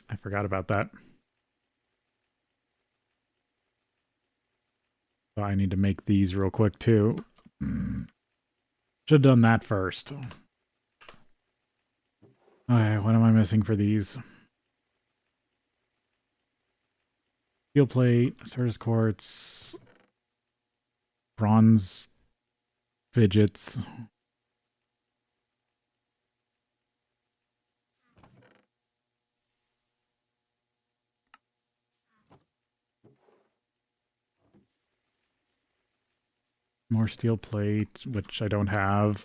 I forgot about that. So I need to make these real quick too. Should have done that first. Okay, what am I missing for these? Steel plate, Certus quartz, bronze fidgets. more steel plate, which I don't have.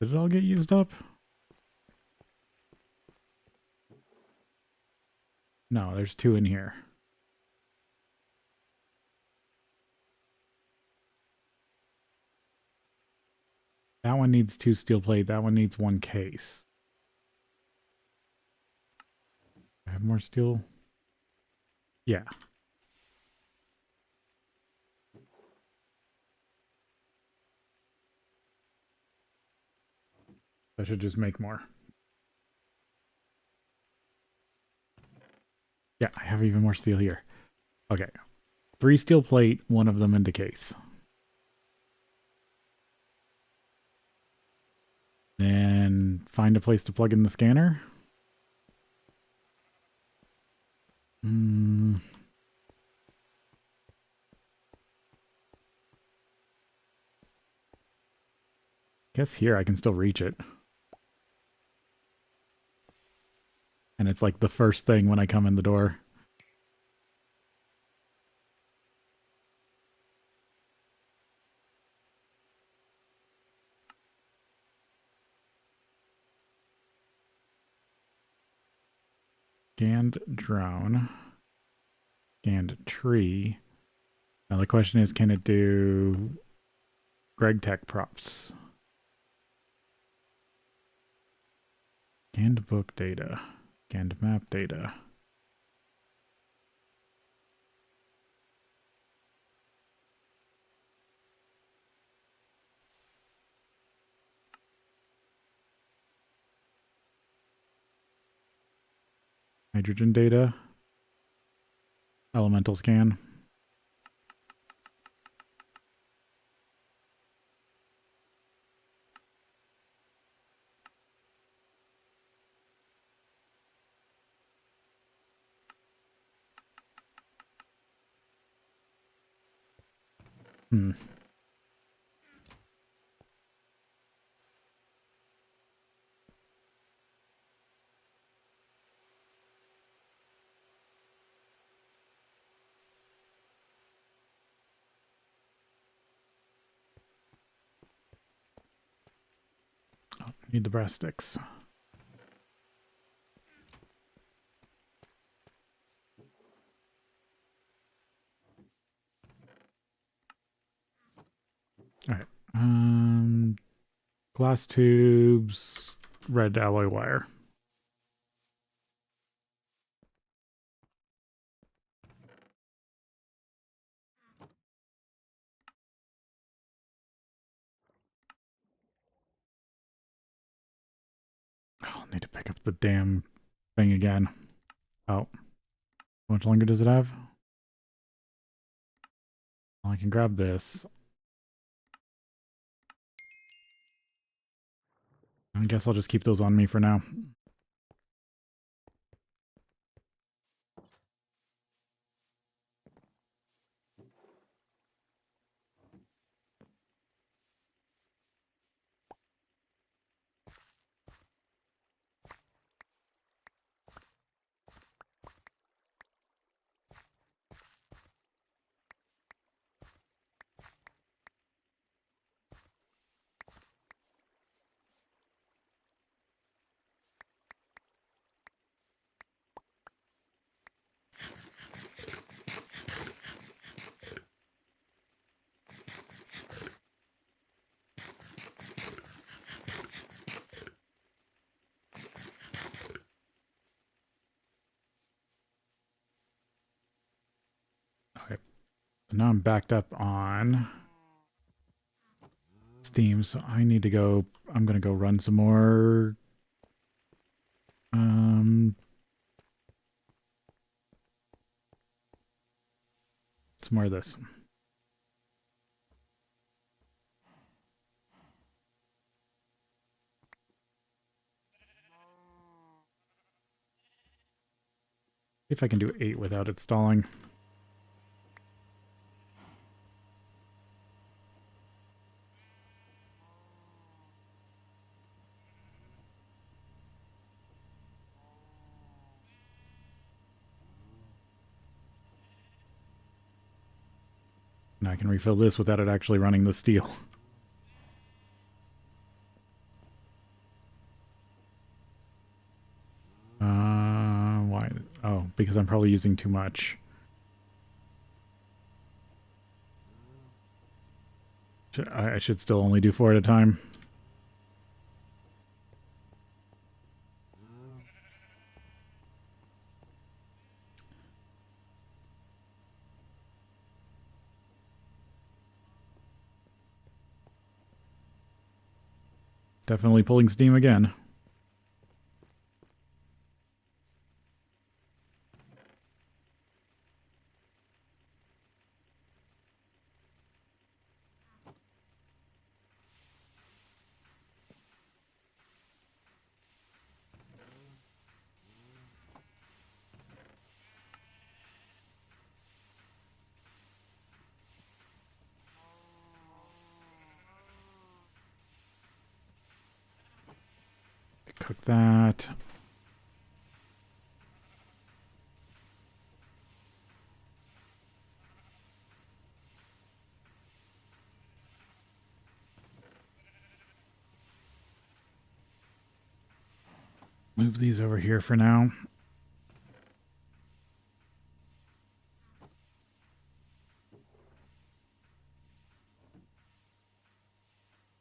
Did it all get used up? No, there's 2 in here. That one needs 2 steel plate. That one needs 1 case. I have more steel? Yeah. I should just make more. Yeah, I have even more steel here. Okay. 3 steel plate, 1 of them into case. Then find a place to plug in the scanner. Guess here I can still reach it. And it's like the first thing when I come in the door. Scanned drone. Scanned tree. Now the question is, can it do GregTech props? Scanned book data. Scanned map data. Hydrogen data. Elemental scan. Oh, need the brass sticks. Alright. Glass tubes, red alloy wire. I'll need to pick up the damn thing again. Oh. How much longer does it have? Well, I can grab this. I guess I'll just keep those on me for now. Okay. So now I'm backed up on Steam, so I need to go. I'm going to go run some more. Some more of this. See if I can do 8 without it stalling. And I can refill this without it actually running the steel. Why? Oh, because I'm probably using too much. I should still only do 4 at a time. Definitely pulling steam again. Cook that. Move these over here for now.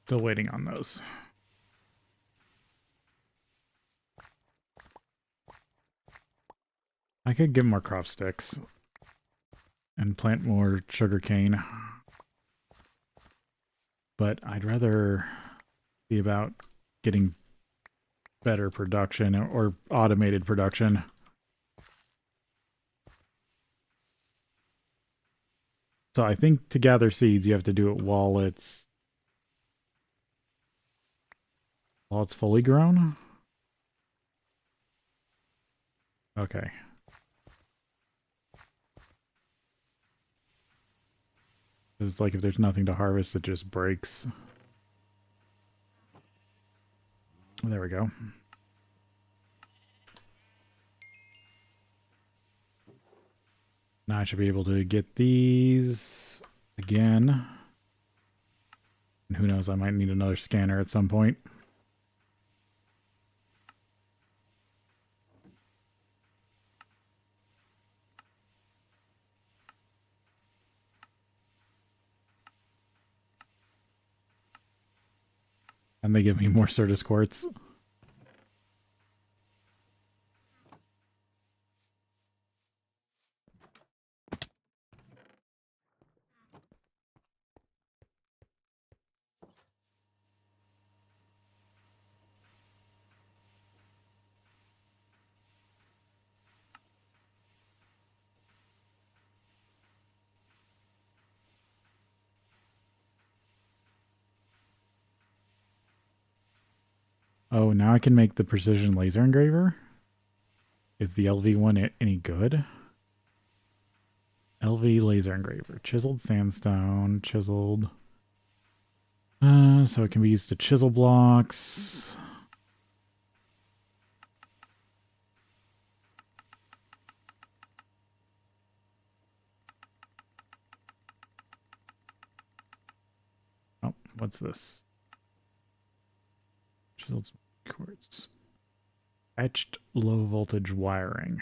Still waiting on those. I could get more crop sticks and plant more sugarcane, but I'd rather see about getting better production or automated production. So I think to gather seeds, you have to do it while it's fully grown. Okay. It's like if there's nothing to harvest, it just breaks. There we go. Now I should be able to get these again. And who knows, I might need another scanner at some point. And they give me more Certus quartz. Oh, now I can make the precision laser engraver? Is the LV one any good? LV laser engraver. Chiseled sandstone. Chiseled. So it can be used to chisel blocks. Oh, what's this? Chiseled quartz. Etched low voltage wiring.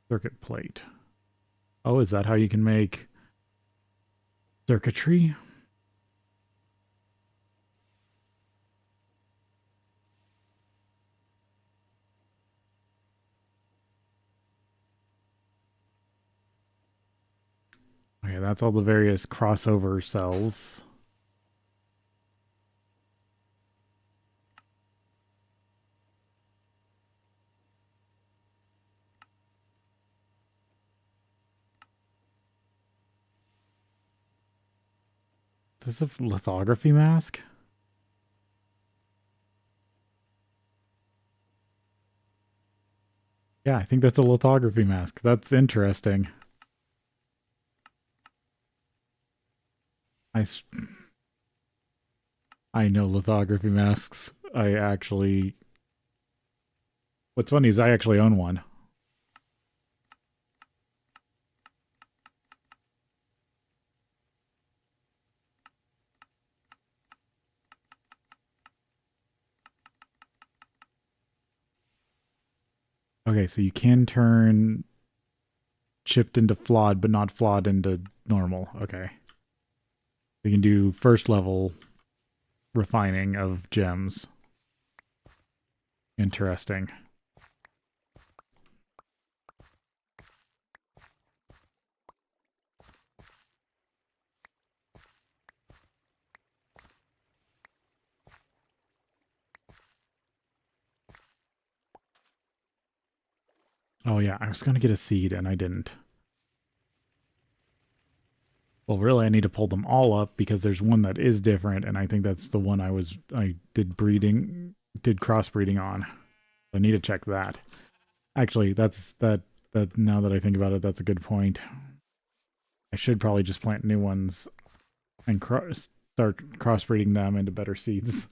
Circuit plate. Oh, is that how you can make circuitry? Okay, that's all the various crossover cells. This is a lithography mask? Yeah, I think that's a lithography mask. That's interesting. I know lithography masks. What's funny is I actually own one. Okay, so you can turn chipped into flawed, but not flawed into normal. Okay. We can do first level refining of gems. Interesting. Oh yeah, I was gonna get a seed and I didn't. Well, really, I need to pull them all up because there's one that is different, and I think that's the one I did crossbreeding on. I need to check that. Actually, that now that I think about it, that's a good point. I should probably just plant new ones and start crossbreeding them into better seeds.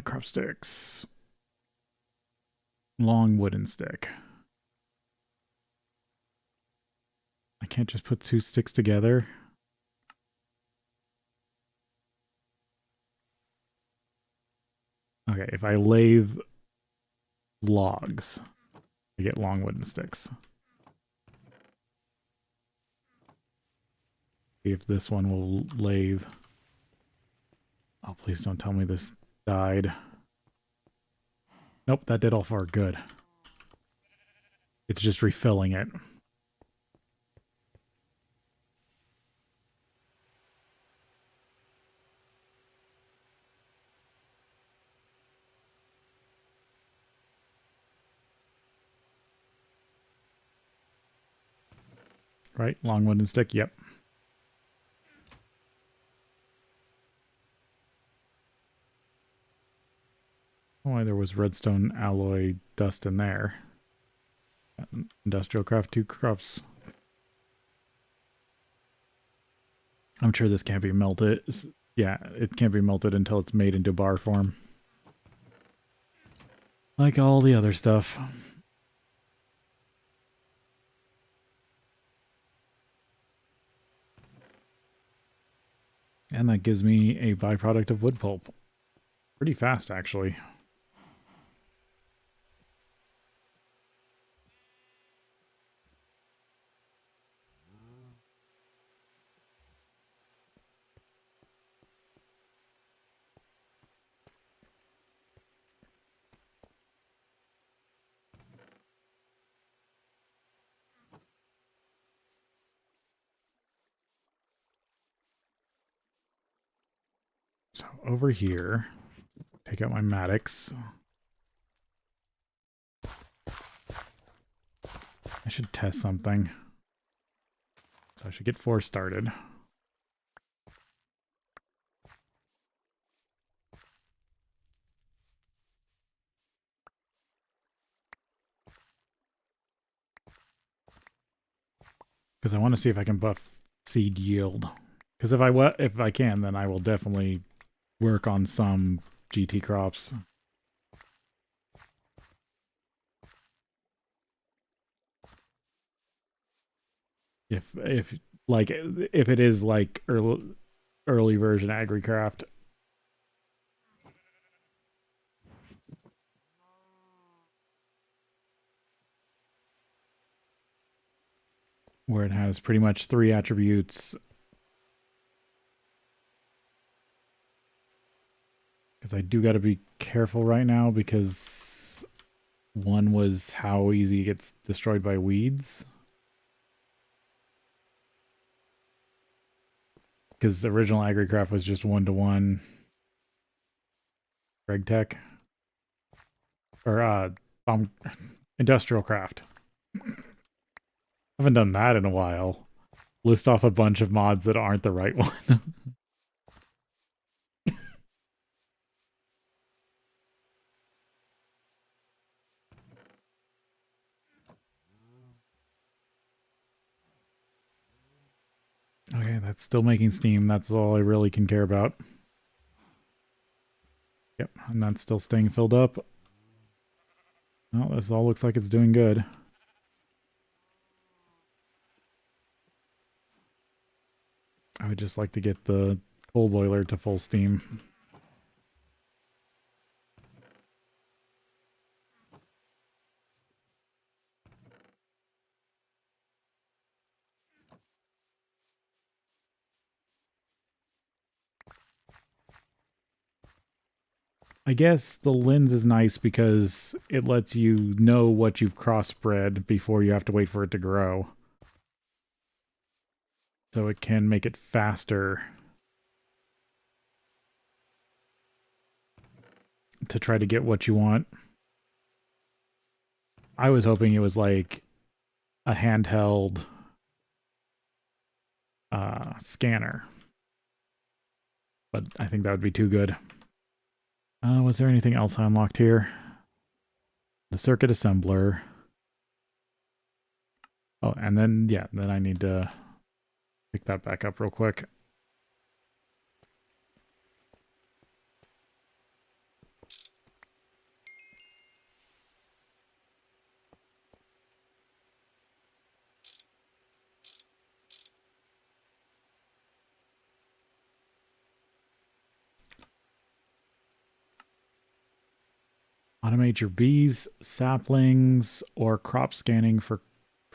Crop sticks. Long wooden stick. I can't just put two sticks together. Okay, if I lathe logs, I get long wooden sticks. See if this one will lathe. Oh, please don't tell me this died. Nope, that did all far good. It's just refilling it. Right? Long wooden stick, yep. Why there was redstone alloy dust in there. Industrial craft 2 crops. I'm sure this can't be melted. Yeah, it can't be melted until it's made into bar form. Like all the other stuff. And that gives me a byproduct of wood pulp. Pretty fast, actually. So over here, take out my Maddox. I should test something. So I should get 4 started. Because I want to see if I can buff seed yield. Because if I can, then I will definitely work on some GT crops. If it is like early version AgriCraft. Where it has pretty much 3 attributes. Because I do got to be careful right now because one was how easy it gets destroyed by weeds. Because the original AgriCraft was just 1-to-1 GregTech. Or Industrial Craft. Haven't done that in a while. List off a bunch of mods that aren't the right one. Okay, that's still making steam. That's all I really can care about. Yep, and that's still staying filled up. Well, this all looks like it's doing good. I would just like to get the coal boiler to full steam. I guess the lens is nice because it lets you know what you've crossbred before you have to wait for it to grow. So it can make it faster to try to get what you want. I was hoping it was like a handheld scanner, but I think that would be too good. Was there anything else I unlocked here? The circuit assembler. Oh, and then, yeah, then I need to pick that back up real quick. Automate your bees, saplings, or crop scanning for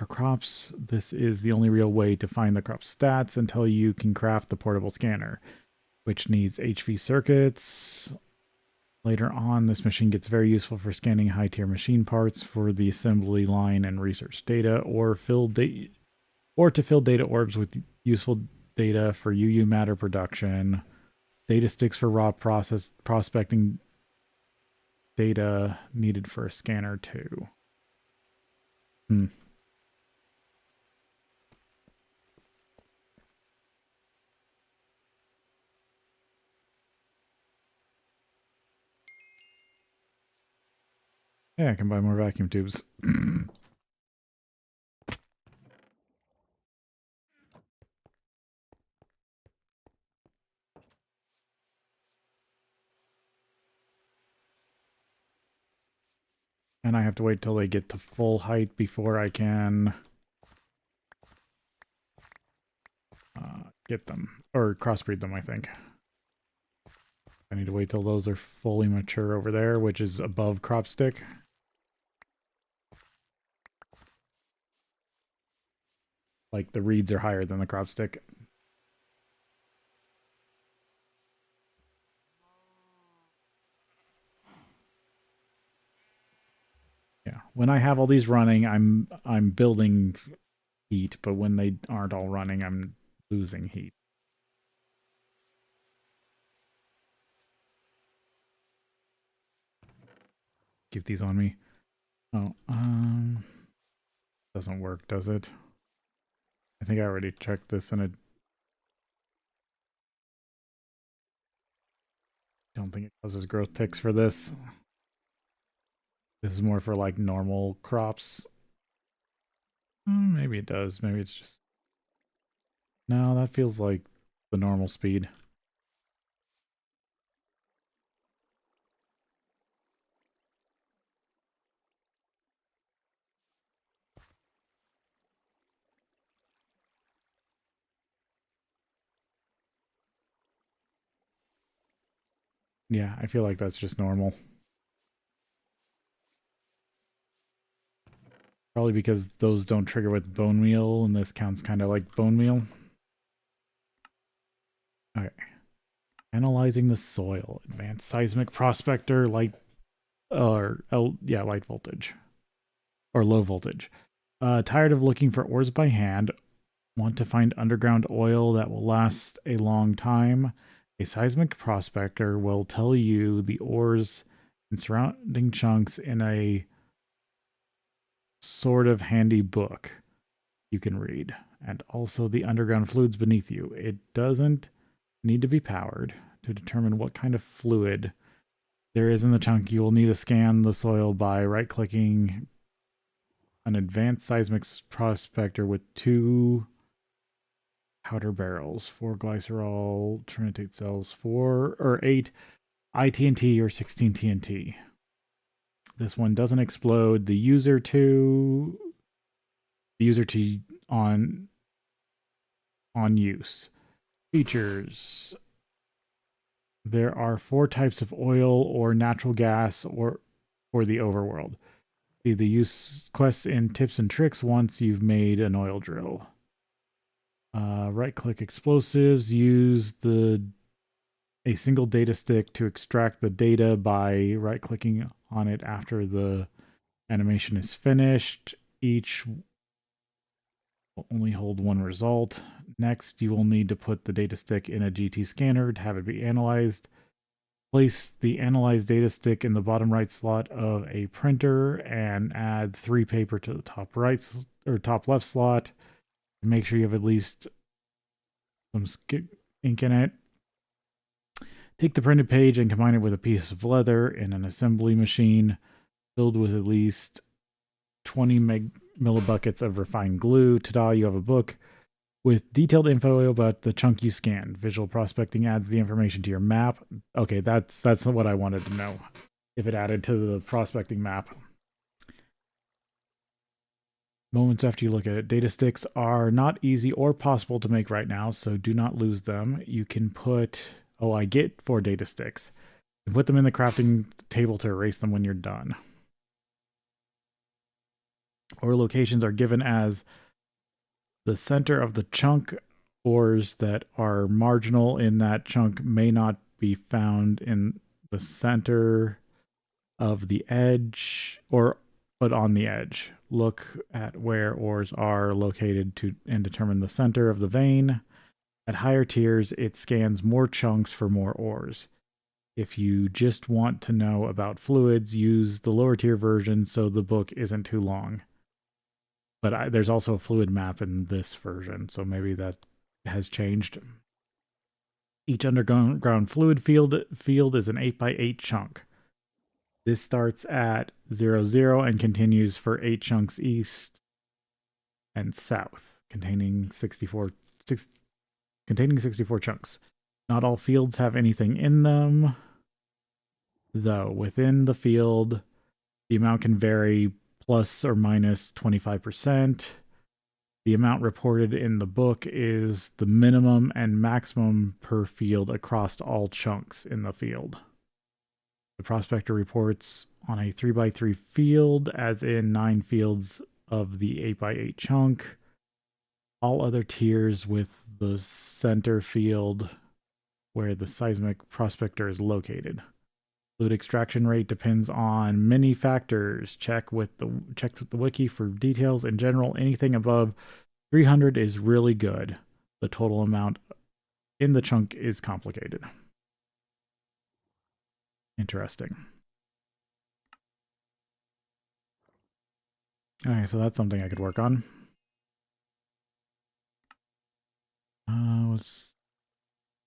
crops. This is the only real way to find the crop stats until you can craft the portable scanner, which needs HV circuits. Later on, this machine gets very useful for scanning high-tier machine parts for the assembly line and research data, or to fill data orbs with useful data for UU matter production. Data sticks for raw process prospecting data needed for a scanner too. Hmm. Yeah, I can buy more vacuum tubes. And I have to wait till they get to full height before I can get them. Or crossbreed them, I think. I need to wait till those are fully mature over there, which is above crop stick. Like the reeds are higher than the crop stick. Yeah. When I have all these running, I'm building heat, but when they aren't all running, I'm losing heat. Keep these on me. Oh, doesn't work, does it? I think I already checked this and I don't think it causes growth ticks for this. This is more for like normal crops. Maybe it does. Maybe it's just... No, that feels like the normal speed. Yeah, I feel like that's just normal. Probably because those don't trigger with bone meal, and this counts kind of like bone meal. Okay. Analyzing the soil. Advanced seismic prospector, light, yeah, light voltage. Or low voltage. Tired of looking for ores by hand? Want to find underground oil that will last a long time? A seismic prospector will tell you the ores and surrounding chunks in a sort of handy book you can read, and also the underground fluids beneath you. It doesn't need to be powered. To determine what kind of fluid there is in the chunk, you will need to scan the soil by right-clicking an advanced seismic prospector with 2 powder barrels, 4 glycerol trinitate cells, 4 or 8 ITNT or 16 TNT. This one doesn't explode. The user to on use. Features. There are 4 types of oil or natural gas or for the overworld. See the use quests in tips and tricks once you've made an oil drill. Right-click explosives. Use a single data stick to extract the data by right-clicking on it after the animation is finished. Each will only hold one result. Next, you will need to put the data stick in a GT scanner to have it be analyzed. Place the analyzed data stick in the bottom right slot of a printer and add 3 paper to the top right or top left slot. Make sure you have at least some ink in it. Take the printed page and combine it with a piece of leather in an assembly machine filled with at least 20 millibuckets of refined glue. Ta-da, you have a book with detailed info about the chunk you scanned. Visual prospecting adds the information to your map. Okay, that's what I wanted to know. If it added to the prospecting map. Moments after you look at it. Data sticks are not easy or possible to make right now, so do not lose them. You can put... Oh, I get 4 data sticks. You can put them in the crafting table to erase them when you're done. Or locations are given as the center of the chunk. Ores that are marginal in that chunk may not be found in the center of the edge but on the edge. Look at where ores are located and determine the center of the vein. At higher tiers, it scans more chunks for more ores. If you just want to know about fluids, use the lower tier version so the book isn't too long. But there's also a fluid map in this version, so maybe that has changed. Each underground fluid field is an 8x8 chunk. This starts at 0, 0 and continues for 8 chunks east and south, containing 64 chunks. Not all fields have anything in them, though. Within the field, the amount can vary plus or minus 25%. The amount reported in the book is the minimum and maximum per field across all chunks in the field. The prospector reports on a 3x3 field, as in 9 fields of the 8x8 chunk. All other tiers with the center field where the seismic prospector is located. Fluid extraction rate depends on many factors. Check with the wiki for details. In general, anything above 300 is really good. The total amount in the chunk is complicated. Interesting. Okay, so that's something I could work on.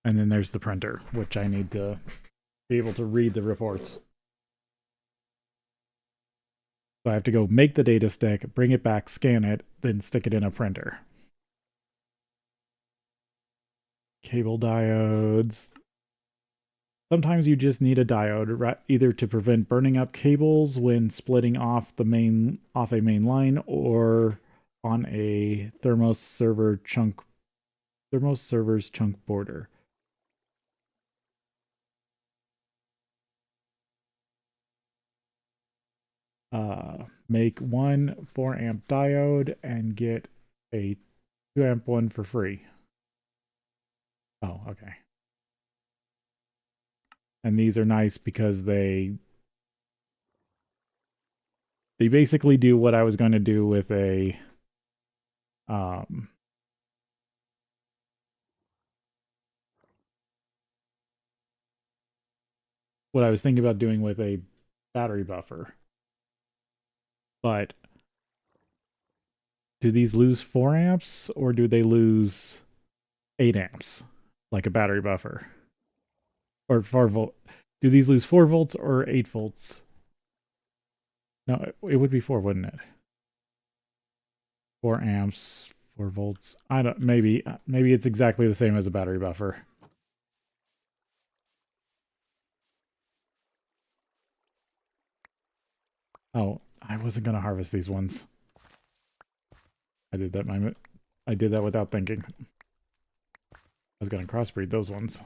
And then there's the printer, which I need to be able to read the reports. So I have to go make the data stick, bring it back, scan it, then stick it in a printer. Cable diodes. Sometimes you just need a diode, either to prevent burning up cables when splitting off a main line, or on a thermos server's chunk border. Make one 4 amp diode and get a 2 amp one for free. Oh, okay. And these are nice because they basically do what I was going to do with a what I was thinking about doing with a battery buffer. But do these lose 4 amps or do they lose 8 amps like a battery buffer? Or 4 volt? Do these lose 4 volts or 8 volts? No, it would be 4, wouldn't it? 4 amps, 4 volts. I don't, maybe it's exactly the same as a battery buffer. Oh, I wasn't gonna harvest these ones. I did that. I did that without thinking. I was gonna crossbreed those ones.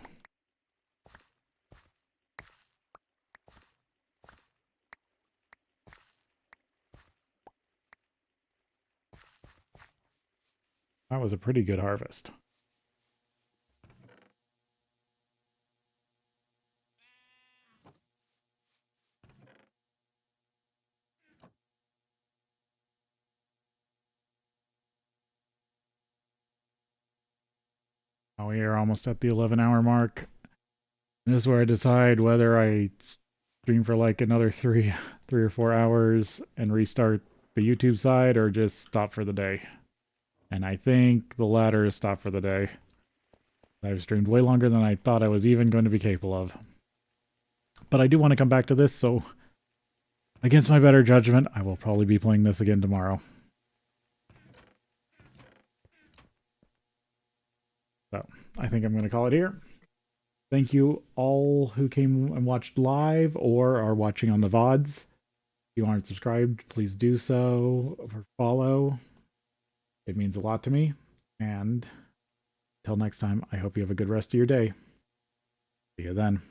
That was a pretty good harvest. Now we are almost at the 11-hour mark. And this is where I decide whether I stream for like another three or 4 hours and restart the YouTube side or just stop for the day. And I think the latter is stop for the day. I've streamed way longer than I thought I was even going to be capable of. But I do want to come back to this, so against my better judgment, I will probably be playing this again tomorrow. So I think I'm going to call it here. Thank you all who came and watched live or are watching on the VODs. If you aren't subscribed, please do so or follow. It means a lot to me. And until next time, I hope you have a good rest of your day. See you then.